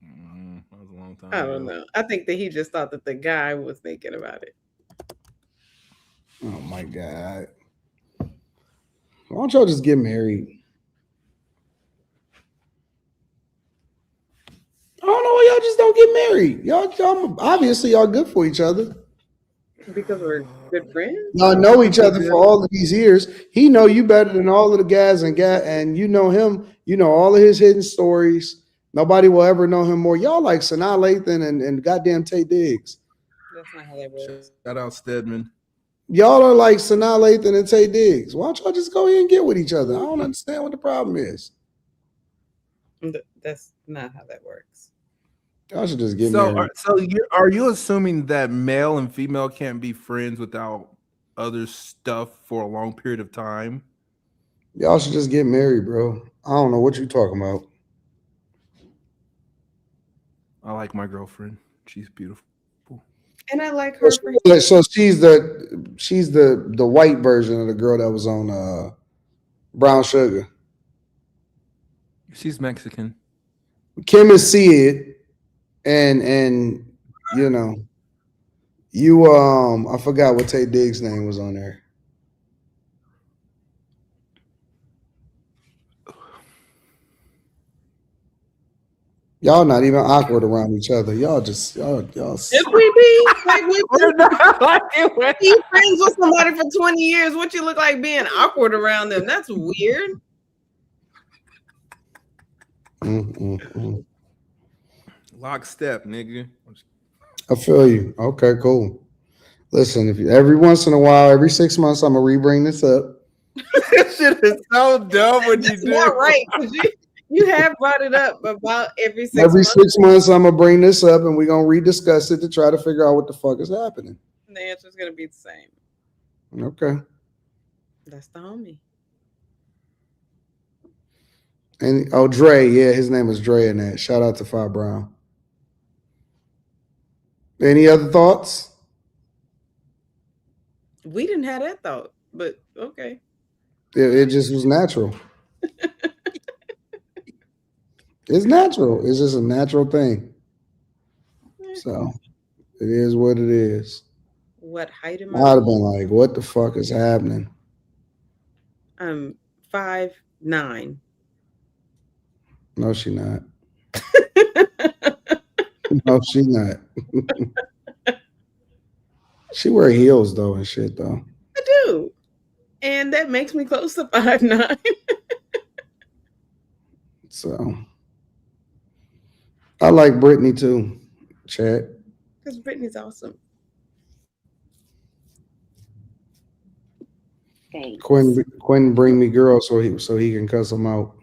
That was a long time I don't know. I think that he just thought that the guy was thinking about it. Oh my God. Why don't y'all just get married? I don't know why y'all just don't get married. Y'all obviously y'all good for each other. Because we're good friends. Y'all know each other for all of these years. He know you better than all of the guys and you know him. You know all of his hidden stories. Nobody will ever know him more. Y'all like Sanaa Lathan and goddamn Tay Diggs. That's not how that works. Shout out Stedman. Y'all are like Sanaa Lathan and Tay Diggs. Why don't y'all just go ahead and get with each other? I don't understand what the problem is. That's not how that works. Y'all should just get married. Are you assuming that male and female can't be friends without other stuff for a long period of time? Y'all should just get married, bro. I don't know what you're talking about. I like my girlfriend. She's beautiful. And I like her. So she's the white version of the girl that was on Brown Sugar. She's Mexican. Kim is Sid, and you know, I forgot what Tay Diggs' name was on there. Y'all not even awkward around each other. Y'all. If we be like we be friends with somebody for 20 years, what you look like being awkward around them? That's weird. Lockstep, nigga. I feel you. Okay, cool. Listen, if you, every once in a while, every 6 months, I'm gonna re-bring this up. This shit is so dumb when you do. Not right. You have brought it up about every 6 months. Every 6 months, I'm gonna bring this up, and we're gonna rediscuss it to try to figure out what the fuck is happening. The answer is gonna be the same. Okay. That's the homie. And Dre, yeah, his name is Dre in that. Shout out to Fi Brown. Any other thoughts? We didn't have that thought, but okay. It just was natural. It's natural. It's just a natural thing. So it is what it is. What height am I'd have been like, what the fuck is happening? I'm 5'9". No, she not. No, she not. She wear heels though and shit though. I do. And that makes me close to 5'9". So I like Brittany too, Chad. Because Brittany's awesome. Thanks. Quentin bring me girls so he can cuss them out.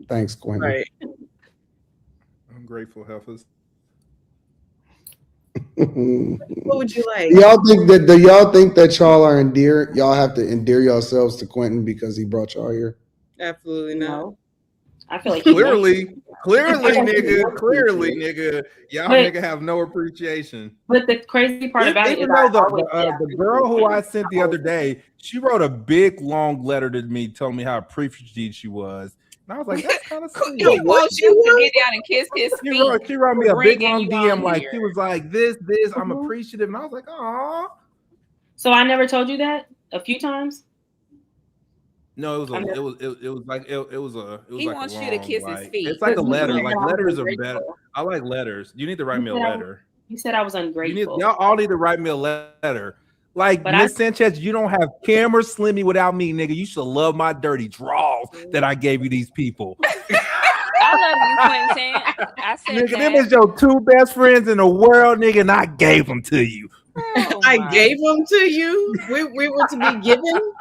Thanks, Quentin. Right. I'm grateful, Heifers. What would you like? Do y'all think that y'all are endeared? Y'all have to endear yourselves to Quentin because he brought y'all here? Absolutely not. No. I feel like clearly, nigga, y'all nigga have no appreciation. But the crazy part about it is the girl who I sent the other day, she wrote a big long letter to me telling me how appreciative she was. And I was like, that's kind of sweet. Well, she would get down and kiss his feet. She wrote me a big long bringing you DM on like here. she was like this, I'm appreciative. And I was like, aw. So I never told you that a few times? No, it was He wants you to kiss his feet. It's like a letter. Like letters are better. I like letters. You need to write me a letter. You said I was ungrateful. Y'all all need to write me a letter. Like Miss Sanchez, you don't have camera slimmy without me, nigga. You should love my dirty draws that I gave you these people. I love you, Quentin. I said Nigga, that. them is your two best friends in the world, nigga, and I gave them to you. I gave them to you. We were to be given.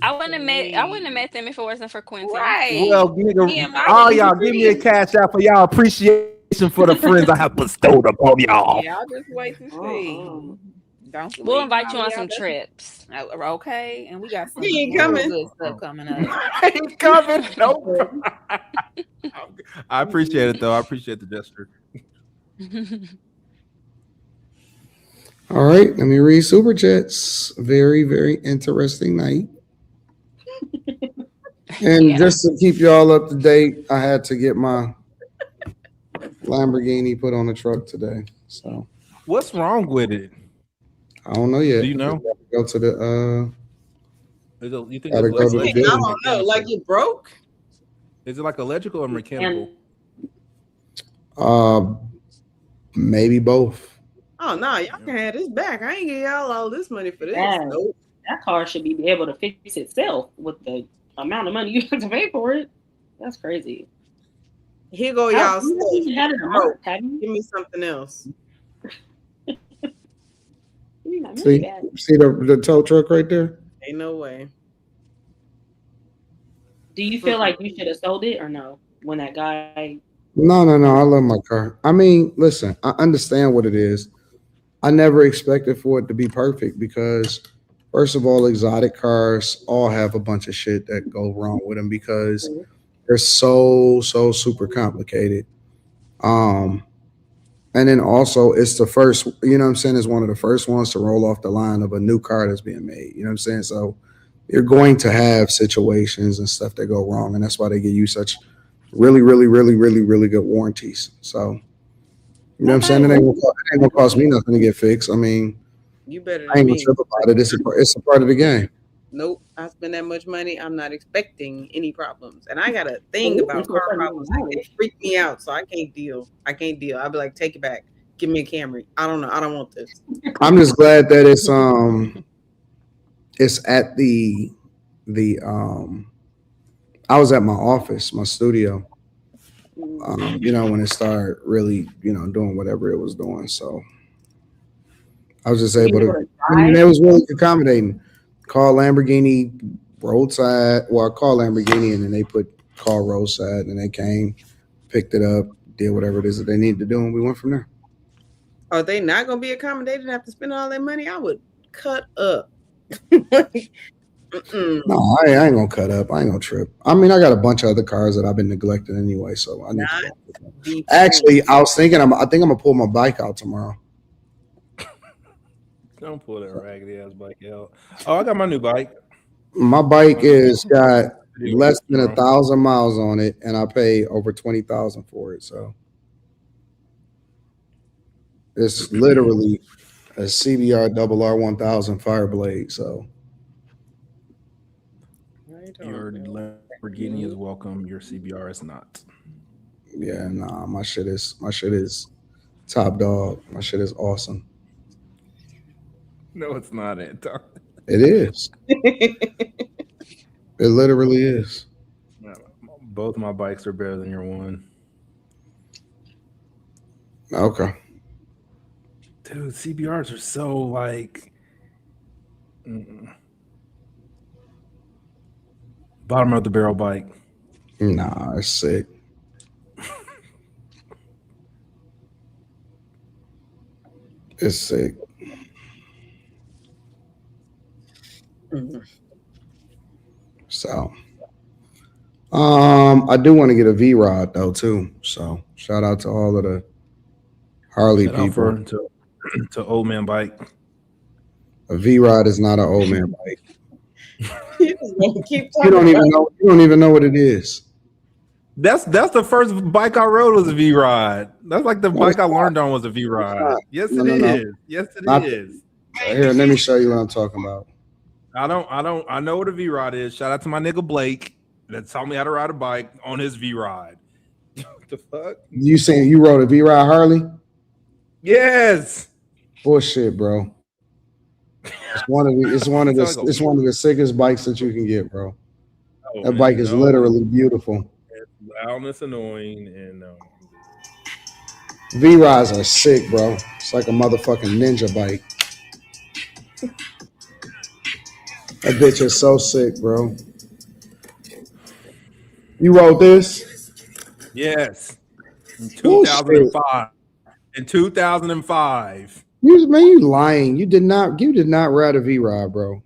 I wouldn't have met them if it wasn't for Quentin. Right. Well, nigga, all y'all give me a cash out for y'all appreciation for the friends I have bestowed upon y'all. Yeah, I'll just wait to see. We'll invite you on some trips. Okay, and we got some He ain't real coming. good stuff coming up. Ain't coming. Nope. I appreciate it though. I appreciate the gesture. All right, let me read Super Chats. Very, very interesting night. And just to keep y'all up to date, I had to get my Lamborghini put on the truck today. So what's wrong with it? I don't know yet. Do you know? Go to the you think I don't know. Like you broke? Is it like electrical or mechanical? Maybe both. Oh no, y'all can have this back. I ain't give y'all all this money for this. Nope. That car should be able to fix itself with the amount of money you have to pay for it. That's crazy. Here go y'all stuff. Give me something else. See the tow truck right there? Ain't no way. Do you feel like you should have sold it or no? When that guy. No. I love my car. I mean, listen, I understand what it is. I never expected for it to be perfect because, first of all, exotic cars all have a bunch of shit that go wrong with them because they're so super complicated. And then also it's the first, you know what I'm saying, it's one of the first ones to roll off the line of a new car that's being made. You know what I'm saying? So you're going to have situations and stuff that go wrong. And that's why they give you such really good warranties. So, you know what I'm saying? It ain't gonna cost me nothing to get fixed. I mean, you better I ain't gonna trip about it. It's a part of the game. Nope, I spend that much money. I'm not expecting any problems. And I got a thing about car problems. Like, they freak me out, so I can't deal. I'll be like, take it back. Give me a Camry. I don't know. I don't want this. I'm just glad that it's at the I was at my office, my studio. You know, when it started really, you know, doing whatever it was doing. So I was just able to, I mean, it was really accommodating. Call Lamborghini roadside. Well, I called Lamborghini and then they call roadside and they came, picked it up, did whatever it is that they needed to do, and we went from there. Are they not going to be accommodated after spending all that money? I would cut up. No, I ain't gonna cut up. I ain't gonna trip. I mean, I got a bunch of other cars that I've been neglecting anyway, so I need to. Actually, I was thinking, I think I'm gonna pull my bike out tomorrow. Don't pull that raggedy ass bike out. Oh, I got my new bike. My bike is got less than 1,000 miles on it, and I pay over 20,000 for it. So it's literally a CBR RR1000 Fireblade. So your Lamborghini is welcome. Your CBR is not. Yeah, nah, my shit is top dog. My shit is awesome. No, it's not, Anton. It is. It literally is. Both my bikes are better than your one. Okay. Dude, CBRs are so like bottom of the barrel bike. Nah, it's sick. It's sick. So, I do want to get a V-Rod though too. So, shout out to all of the Harley people. To old man bike. A V-Rod is not an old man bike. You don't even know what it is. That's the first bike I rode was a V-Rod. That's like the bike I learned on was a V-Rod. Yes, it is. Yes, it is. Here, let me show you what I'm talking about. I know what a V-Rod is. Shout out to my nigga Blake that taught me how to ride a bike on his V-Rod. What the fuck? You saying you rode a V-Rod Harley? Yes. Bullshit, bro. It's one of the sickest bikes that you can get, bro. That bike is literally beautiful. It's loud and it's annoying, and V-Rods are sick, bro. It's like a motherfucking ninja bike. That bitch is so sick, bro. You rode this? Yes. In 2005. In 2005. You lying. You did not ride a V-Rod, bro.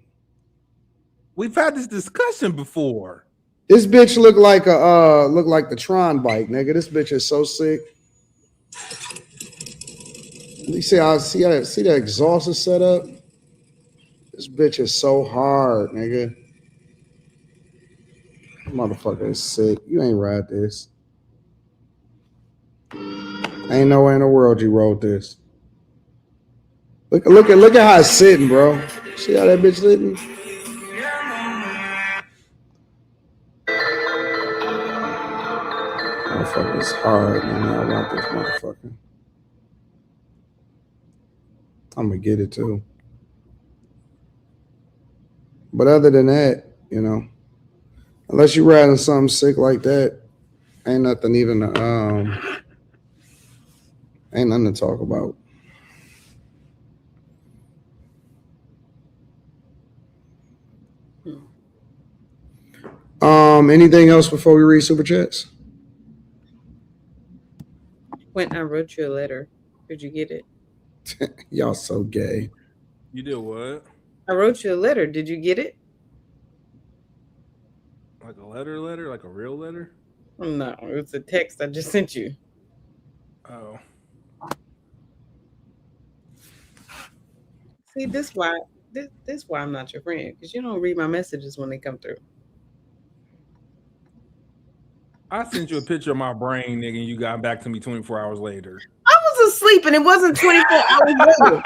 We've had this discussion before. This bitch look like the Tron bike, nigga. This bitch is so sick. You see that exhaust is set up? This bitch is so hard, nigga. Motherfucker is sick. You ain't ride this. Ain't no way in the world you rode this. Look at how it's sitting, bro. See how that bitch sitting? Motherfucker is hard, man. I want this motherfucker. I'm gonna get it too. But other than that, unless you're riding something sick like that, ain't nothing even ain't nothing to talk about. Anything else before we read super chats? When I wrote you a letter, did you get it? Y'all so gay. You did what? I wrote you a letter. Did you get it? Like a letter, like a real letter? No, it's a text I just sent you. Oh. See, this why I'm not your friend, because you don't read my messages when they come through. I sent you a picture of my brain, nigga, and you got back to me 24 hours later. I was asleep and it wasn't 24 hours later.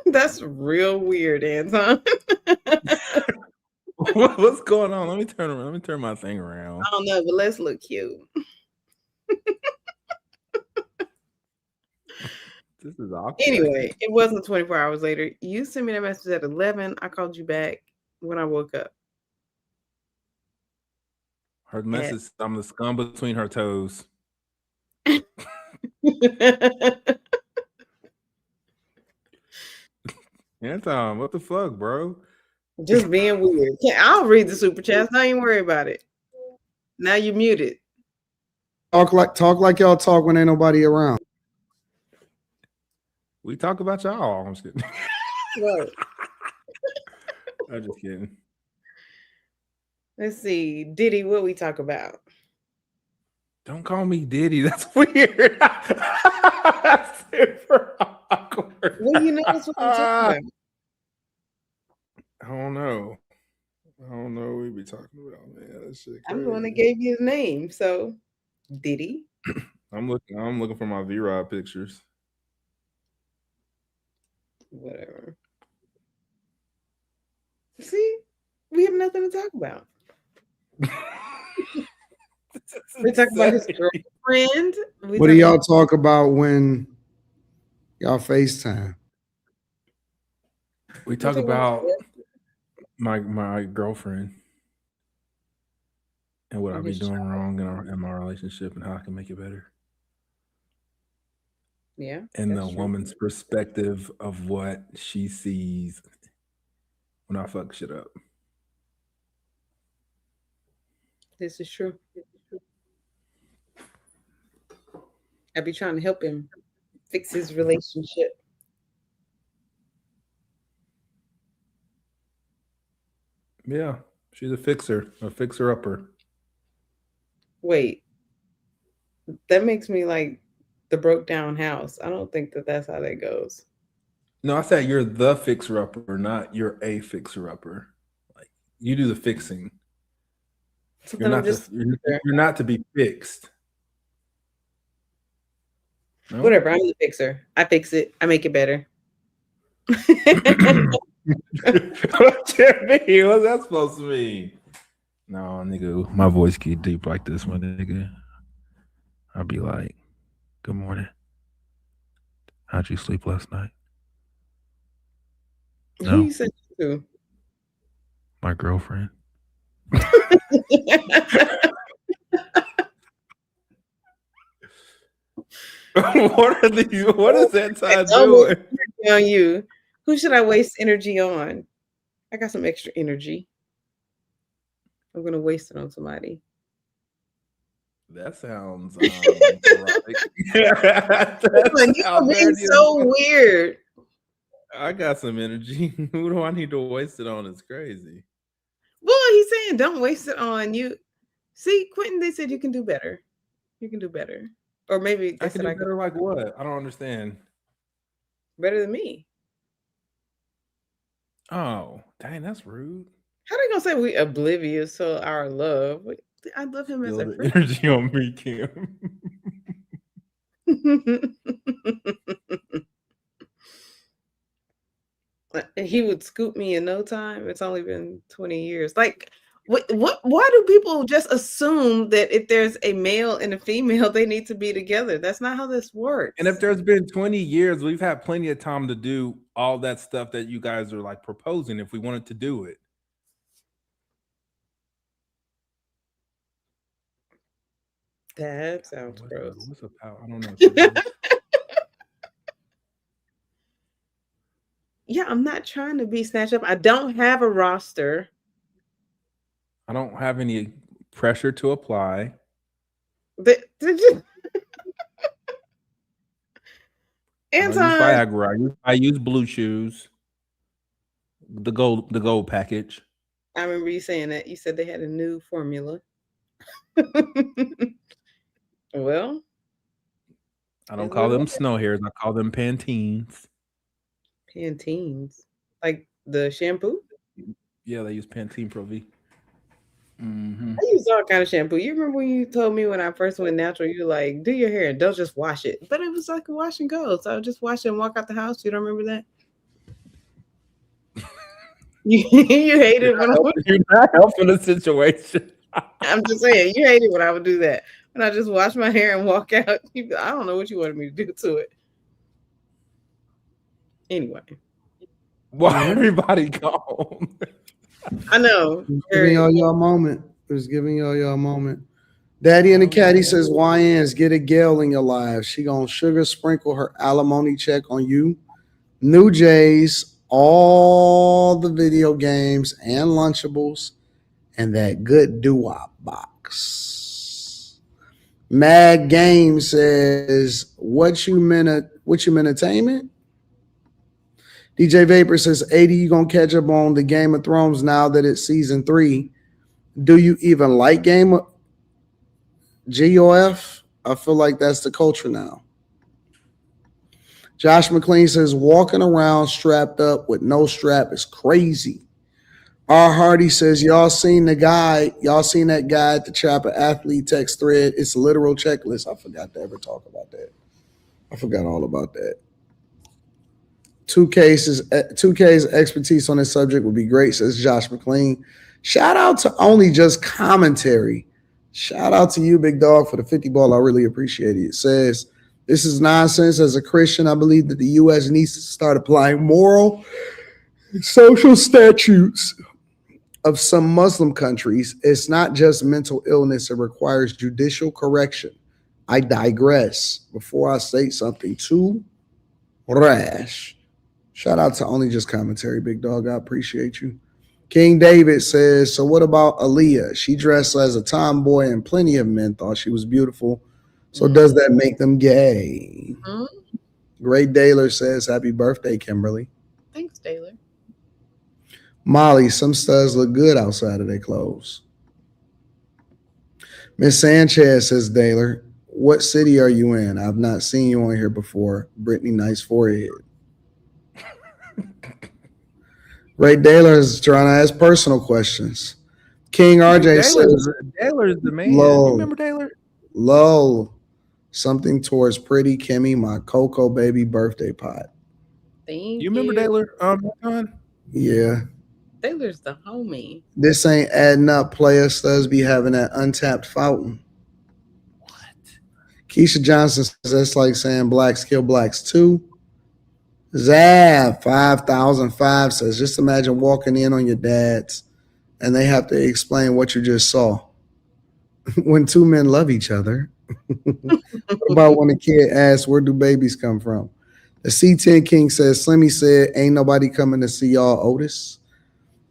That's real weird, Anton. What's going on? Let me turn my thing around. I don't know, but let's look cute. This is awkward. Anyway, it wasn't 24 hours later. You sent me that message at 11. I called you back when I woke up. Her message, I'm the scum between her toes. Anton, what the fuck, bro? Just being weird. I'll read the super chats. Don't even worry about it. Now you're muted. Talk like y'all talk when ain't nobody around. We talk about y'all. I'm just kidding. Right. I'm just kidding. Let's see. Diddy, what we talk about? Don't call me Diddy. That's weird. That's super awkward. Well, you know that's what we talk about. I don't know what we be talking about, man. That shit crazy. I'm the one that gave you his name, so Diddy. I'm looking for my V-Rod pictures. Whatever. See, we have nothing to talk about. We talk about his girlfriend. What do y'all talk about when y'all FaceTime? We talk about my girlfriend and what I be doing wrong in my relationship and how I can make it better. Yeah. And the woman's perspective of what she sees when I fuck shit up. This is true. I be trying to help him fix his relationship. Yeah, she's a fixer-upper. Wait, that makes me like the broke down house. I don't think that's how that goes. No, I said you're the fixer-upper, not you're a fixer-upper. Like you do the fixing. So you're not to be fixed. No? Whatever, I'm the fixer. I fix it. I make it better. What's that supposed to mean? No, nigga, my voice get deep like this, my nigga. I'll be like, good morning. How'd you sleep last night? No. Who you said to? My girlfriend. What are these? What is that time doing? On you. Who should I waste energy on? I got some extra energy. I'm gonna waste it on somebody. That sounds You're being so weird. I got some energy. Who do I need to waste it on? It's crazy. Well, he's saying don't waste it on you. See, Quentin, they said you can do better. You can do better. Or maybe I can do better like what? I don't understand. Better than me. Oh, dang, that's rude. How they gonna say we oblivious to our love? I love him as a friend. Energy on me, Kim. He would scoop me in no time. It's only been 20 years. Like, Why do people just assume that if there's a male and a female, they need to be together? That's not how this works. And if there's been 20 years, we've had plenty of time to do all that stuff that you guys are like proposing if we wanted to do it. That sounds gross. What's a power? I don't know. What that is. Yeah, I'm not trying to be snatched up. I don't have a roster. I don't have any pressure to apply. Anton, I use Viagra. I use Blue Chews. The gold package. I remember you saying that. You said they had a new formula. Well, I don't call them snow hairs. I call them Pantenes. Pantenes, like the shampoo. Yeah, they use Pantene Pro V. I use all kind of shampoo. You remember when you told me when I first went natural, you were like, do your hair and don't just wash it. But it was like a wash and go. So I would just wash it and walk out the house. You don't remember that? You hated when you're not helping the situation. I'm just saying, you hated when I would do that. When I just wash my hair and walk out. I don't know what you wanted me to do to it. Anyway. Why everybody gone? I know. Giving y'all a moment. Just giving y'all a moment. Daddy and the Caddy says, YNs, get a Gayle in your lives. She gonna sugar sprinkle her alimony check on you. New Jays, all the video games and Lunchables, and that good doo-wop box. Mad Game says, what you entertainment? DJ Vapor says, 80, you gonna catch up on the Game of Thrones now that it's season 3. Do you even like Game of GOF? I feel like that's the culture now. Josh McLean says, walking around strapped up with no strap is crazy. R. Hardy says, y'all seen that guy at the Chopper Athlete text thread? It's a literal checklist. I forgot to ever talk about that. I forgot all about that. 2K's expertise on this subject would be great, says Josh McLean. Shout out to Only Just Commentary. Shout out to you, big dog, for the 50 ball. I really appreciate it. It says, this is nonsense. As a Christian, I believe that the U.S. needs to start applying moral and social statutes of some Muslim countries. It's not just mental illness. It requires judicial correction. I digress. Before I say something too rash, shout out to Only Just Commentary, big dog. I appreciate you. King David says, so what about Aaliyah? She dressed as a tomboy and plenty of men thought she was beautiful. So does that make them gay? Great Daylor says, happy birthday, Kimberly. Thanks, Daylor. Molly, some studs look good outside of their clothes. Miss Sanchez says, Daylor, what city are you in? I've not seen you on here before. Brittany, nice forehead. Ray Daylor is trying to ask personal questions. King RJ says, Daylor is the man. You remember Daylor? Low. Something towards pretty Kimmy, my Cocoa baby birthday pot. Thank you. Remember Daylor? Yeah. Daylor's the homie. This ain't adding up. Player studs be having that untapped fountain. What? Keisha Johnson says that's like saying blacks kill blacks too. Zav 5005 says, just imagine walking in on your dad's and they have to explain what you just saw. When two men love each other. What about when a kid asks, where do babies come from? The C10 King says, Slimmy said, ain't nobody coming to see y'all Otis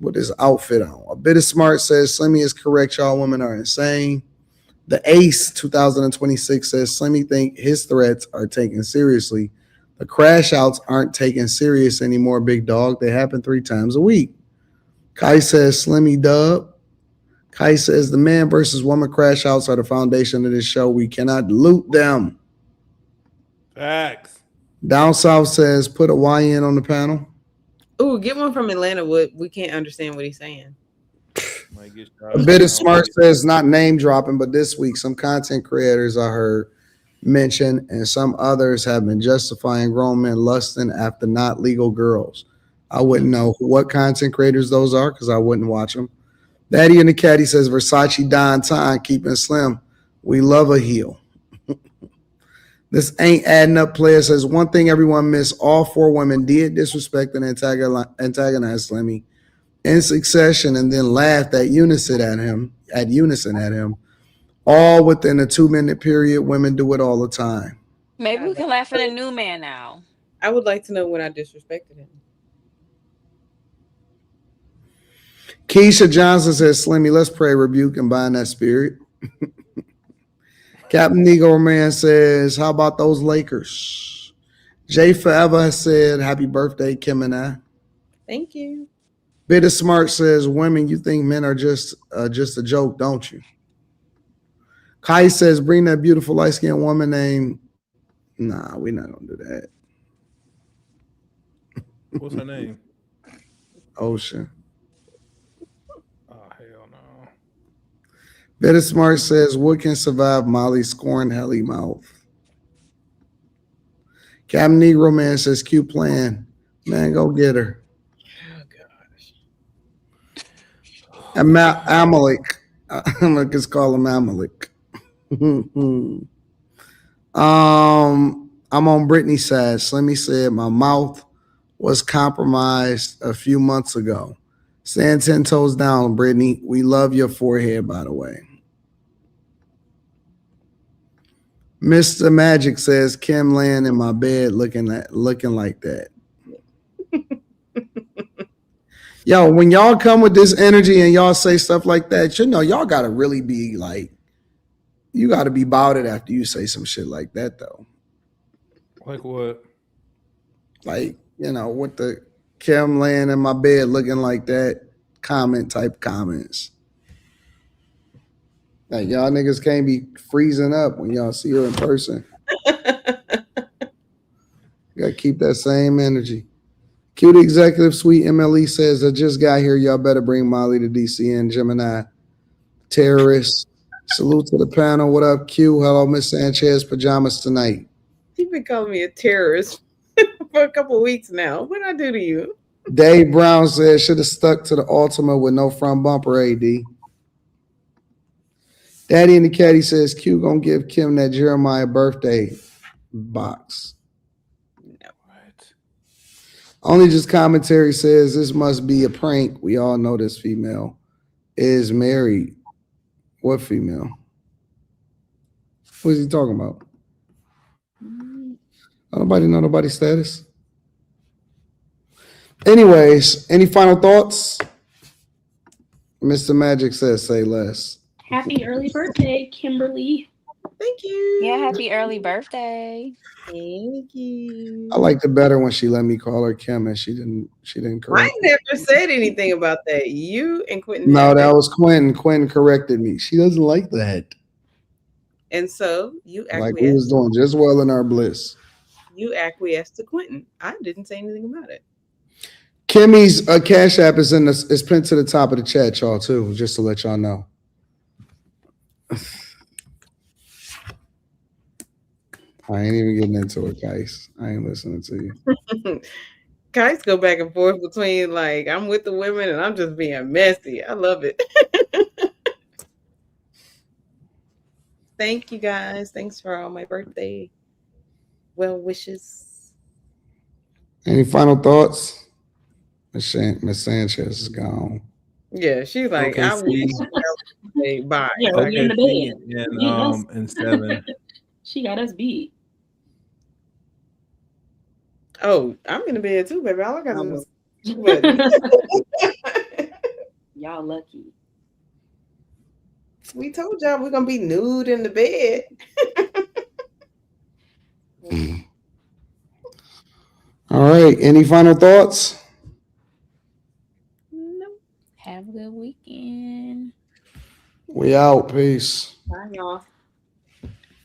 with his outfit on. A bit of smart says, Slimmy is correct, y'all women are insane. The Ace 2026 says, Slimmy think his threats are taken seriously. The crash outs aren't taken serious anymore, big dog. They happen 3 times a week. Kai says, Slimmy dub. Kai says, the man versus woman crash outs are the foundation of this show. We cannot dilute them. Facts. Down South says, put a YN on the panel. Ooh, get one from Atlanta. We can't understand what he's saying. A bit of smart says, not name dropping, but this week some content creators I heard mention and some others have been justifying grown men lusting after not legal girls. I wouldn't know what content creators those are because I wouldn't watch them. Daddy in the Caddy says Versace Don Time keeping slim. We love a heel. This ain't adding up. Player says one thing everyone missed: all 4 women did disrespect and antagonize Slimmy in succession, and then laughed at unison at him. All within a 2-minute period. Women do it all the time. Maybe we can laugh at a new man now. I would like to know when I disrespected him. Keisha Johnson says, Slimmy, let's pray, rebuke, and bind that spirit. Captain Negro Man says, how about those Lakers? Jay Forever has said, happy birthday, Kim and I. Thank you. Bitter Smart says, women, you think men are just a joke, don't you? Kai says, bring that beautiful light-skinned woman named, nah, we're not going to do that. What's her name? Ocean. Oh, hell no. Bitter Smart says, what can survive Molly's scorn helly mouth? Captain Negro Man says, Q plan. Man, go get her. Oh, gosh. Amalek. I'm going to just call him Amalek. I'm on Brittany's side. Slimmy said, my mouth was compromised a few months ago. Stand 10 toes down, Brittany. We love your forehead, by the way. Mr. Magic says, Kim laying in my bed looking like that. Yo, when y'all come with this energy and y'all say stuff like that, you know, y'all got to really be like, you got to be about it after you say some shit like that, though. Like what? Like, you know, with the Kim laying in my bed looking like that type comments. Like, y'all niggas can't be freezing up when y'all see her in person. You got to keep that same energy. Cute Executive Suite MLE says, I just got here. Y'all better bring Molly to DC and Gemini. Terrorists. Salute to the panel. What up, Q? Hello, Miss Sanchez. Pajamas tonight. You've been calling me a terrorist for a couple of weeks now. What did I do to you? Dave Brown says, should have stuck to the Ultima with no front bumper, AD. Daddy in the Caddy says, Q gonna give Kim that Jeremiah birthday box. No. What? Only just commentary says, this must be a prank. We all know this female is married. What female? What is he talking about? Nobody know nobody's status. Anyways, any final thoughts? Mr. Magic says, say less. Happy early birthday, Kimberly. Thank you. Yeah, happy early birthday. Thank you. I liked it better when she let me call her Kim and she didn't I correct me. never said anything about that. You and Quentin. No, that was Quentin. Quentin corrected me. She doesn't like that. And so you Like we was doing just well in our bliss. You acquiesced to Quentin. I didn't say anything about it. Kimmy's Cash App is pinned to the top of the chat, y'all, too, just to let y'all know. I ain't even getting into it, guys. I ain't listening to you. Guys go back and forth between like I'm with the women and I'm just being messy. I love it. Thank you guys. Thanks for all my birthday well wishes. Any final thoughts? Miss Sanchez is gone. Yeah, she's like, Okay, I wish say bye. Yeah, Okay. we in the bed. And 7. She got us beat. Oh, I'm in the bed too, baby. All I got to do is Y'all lucky. we told y'all we're gonna be nude in the bed. All right. Any final thoughts? No. Have a good weekend. We out. Peace. Bye, y'all.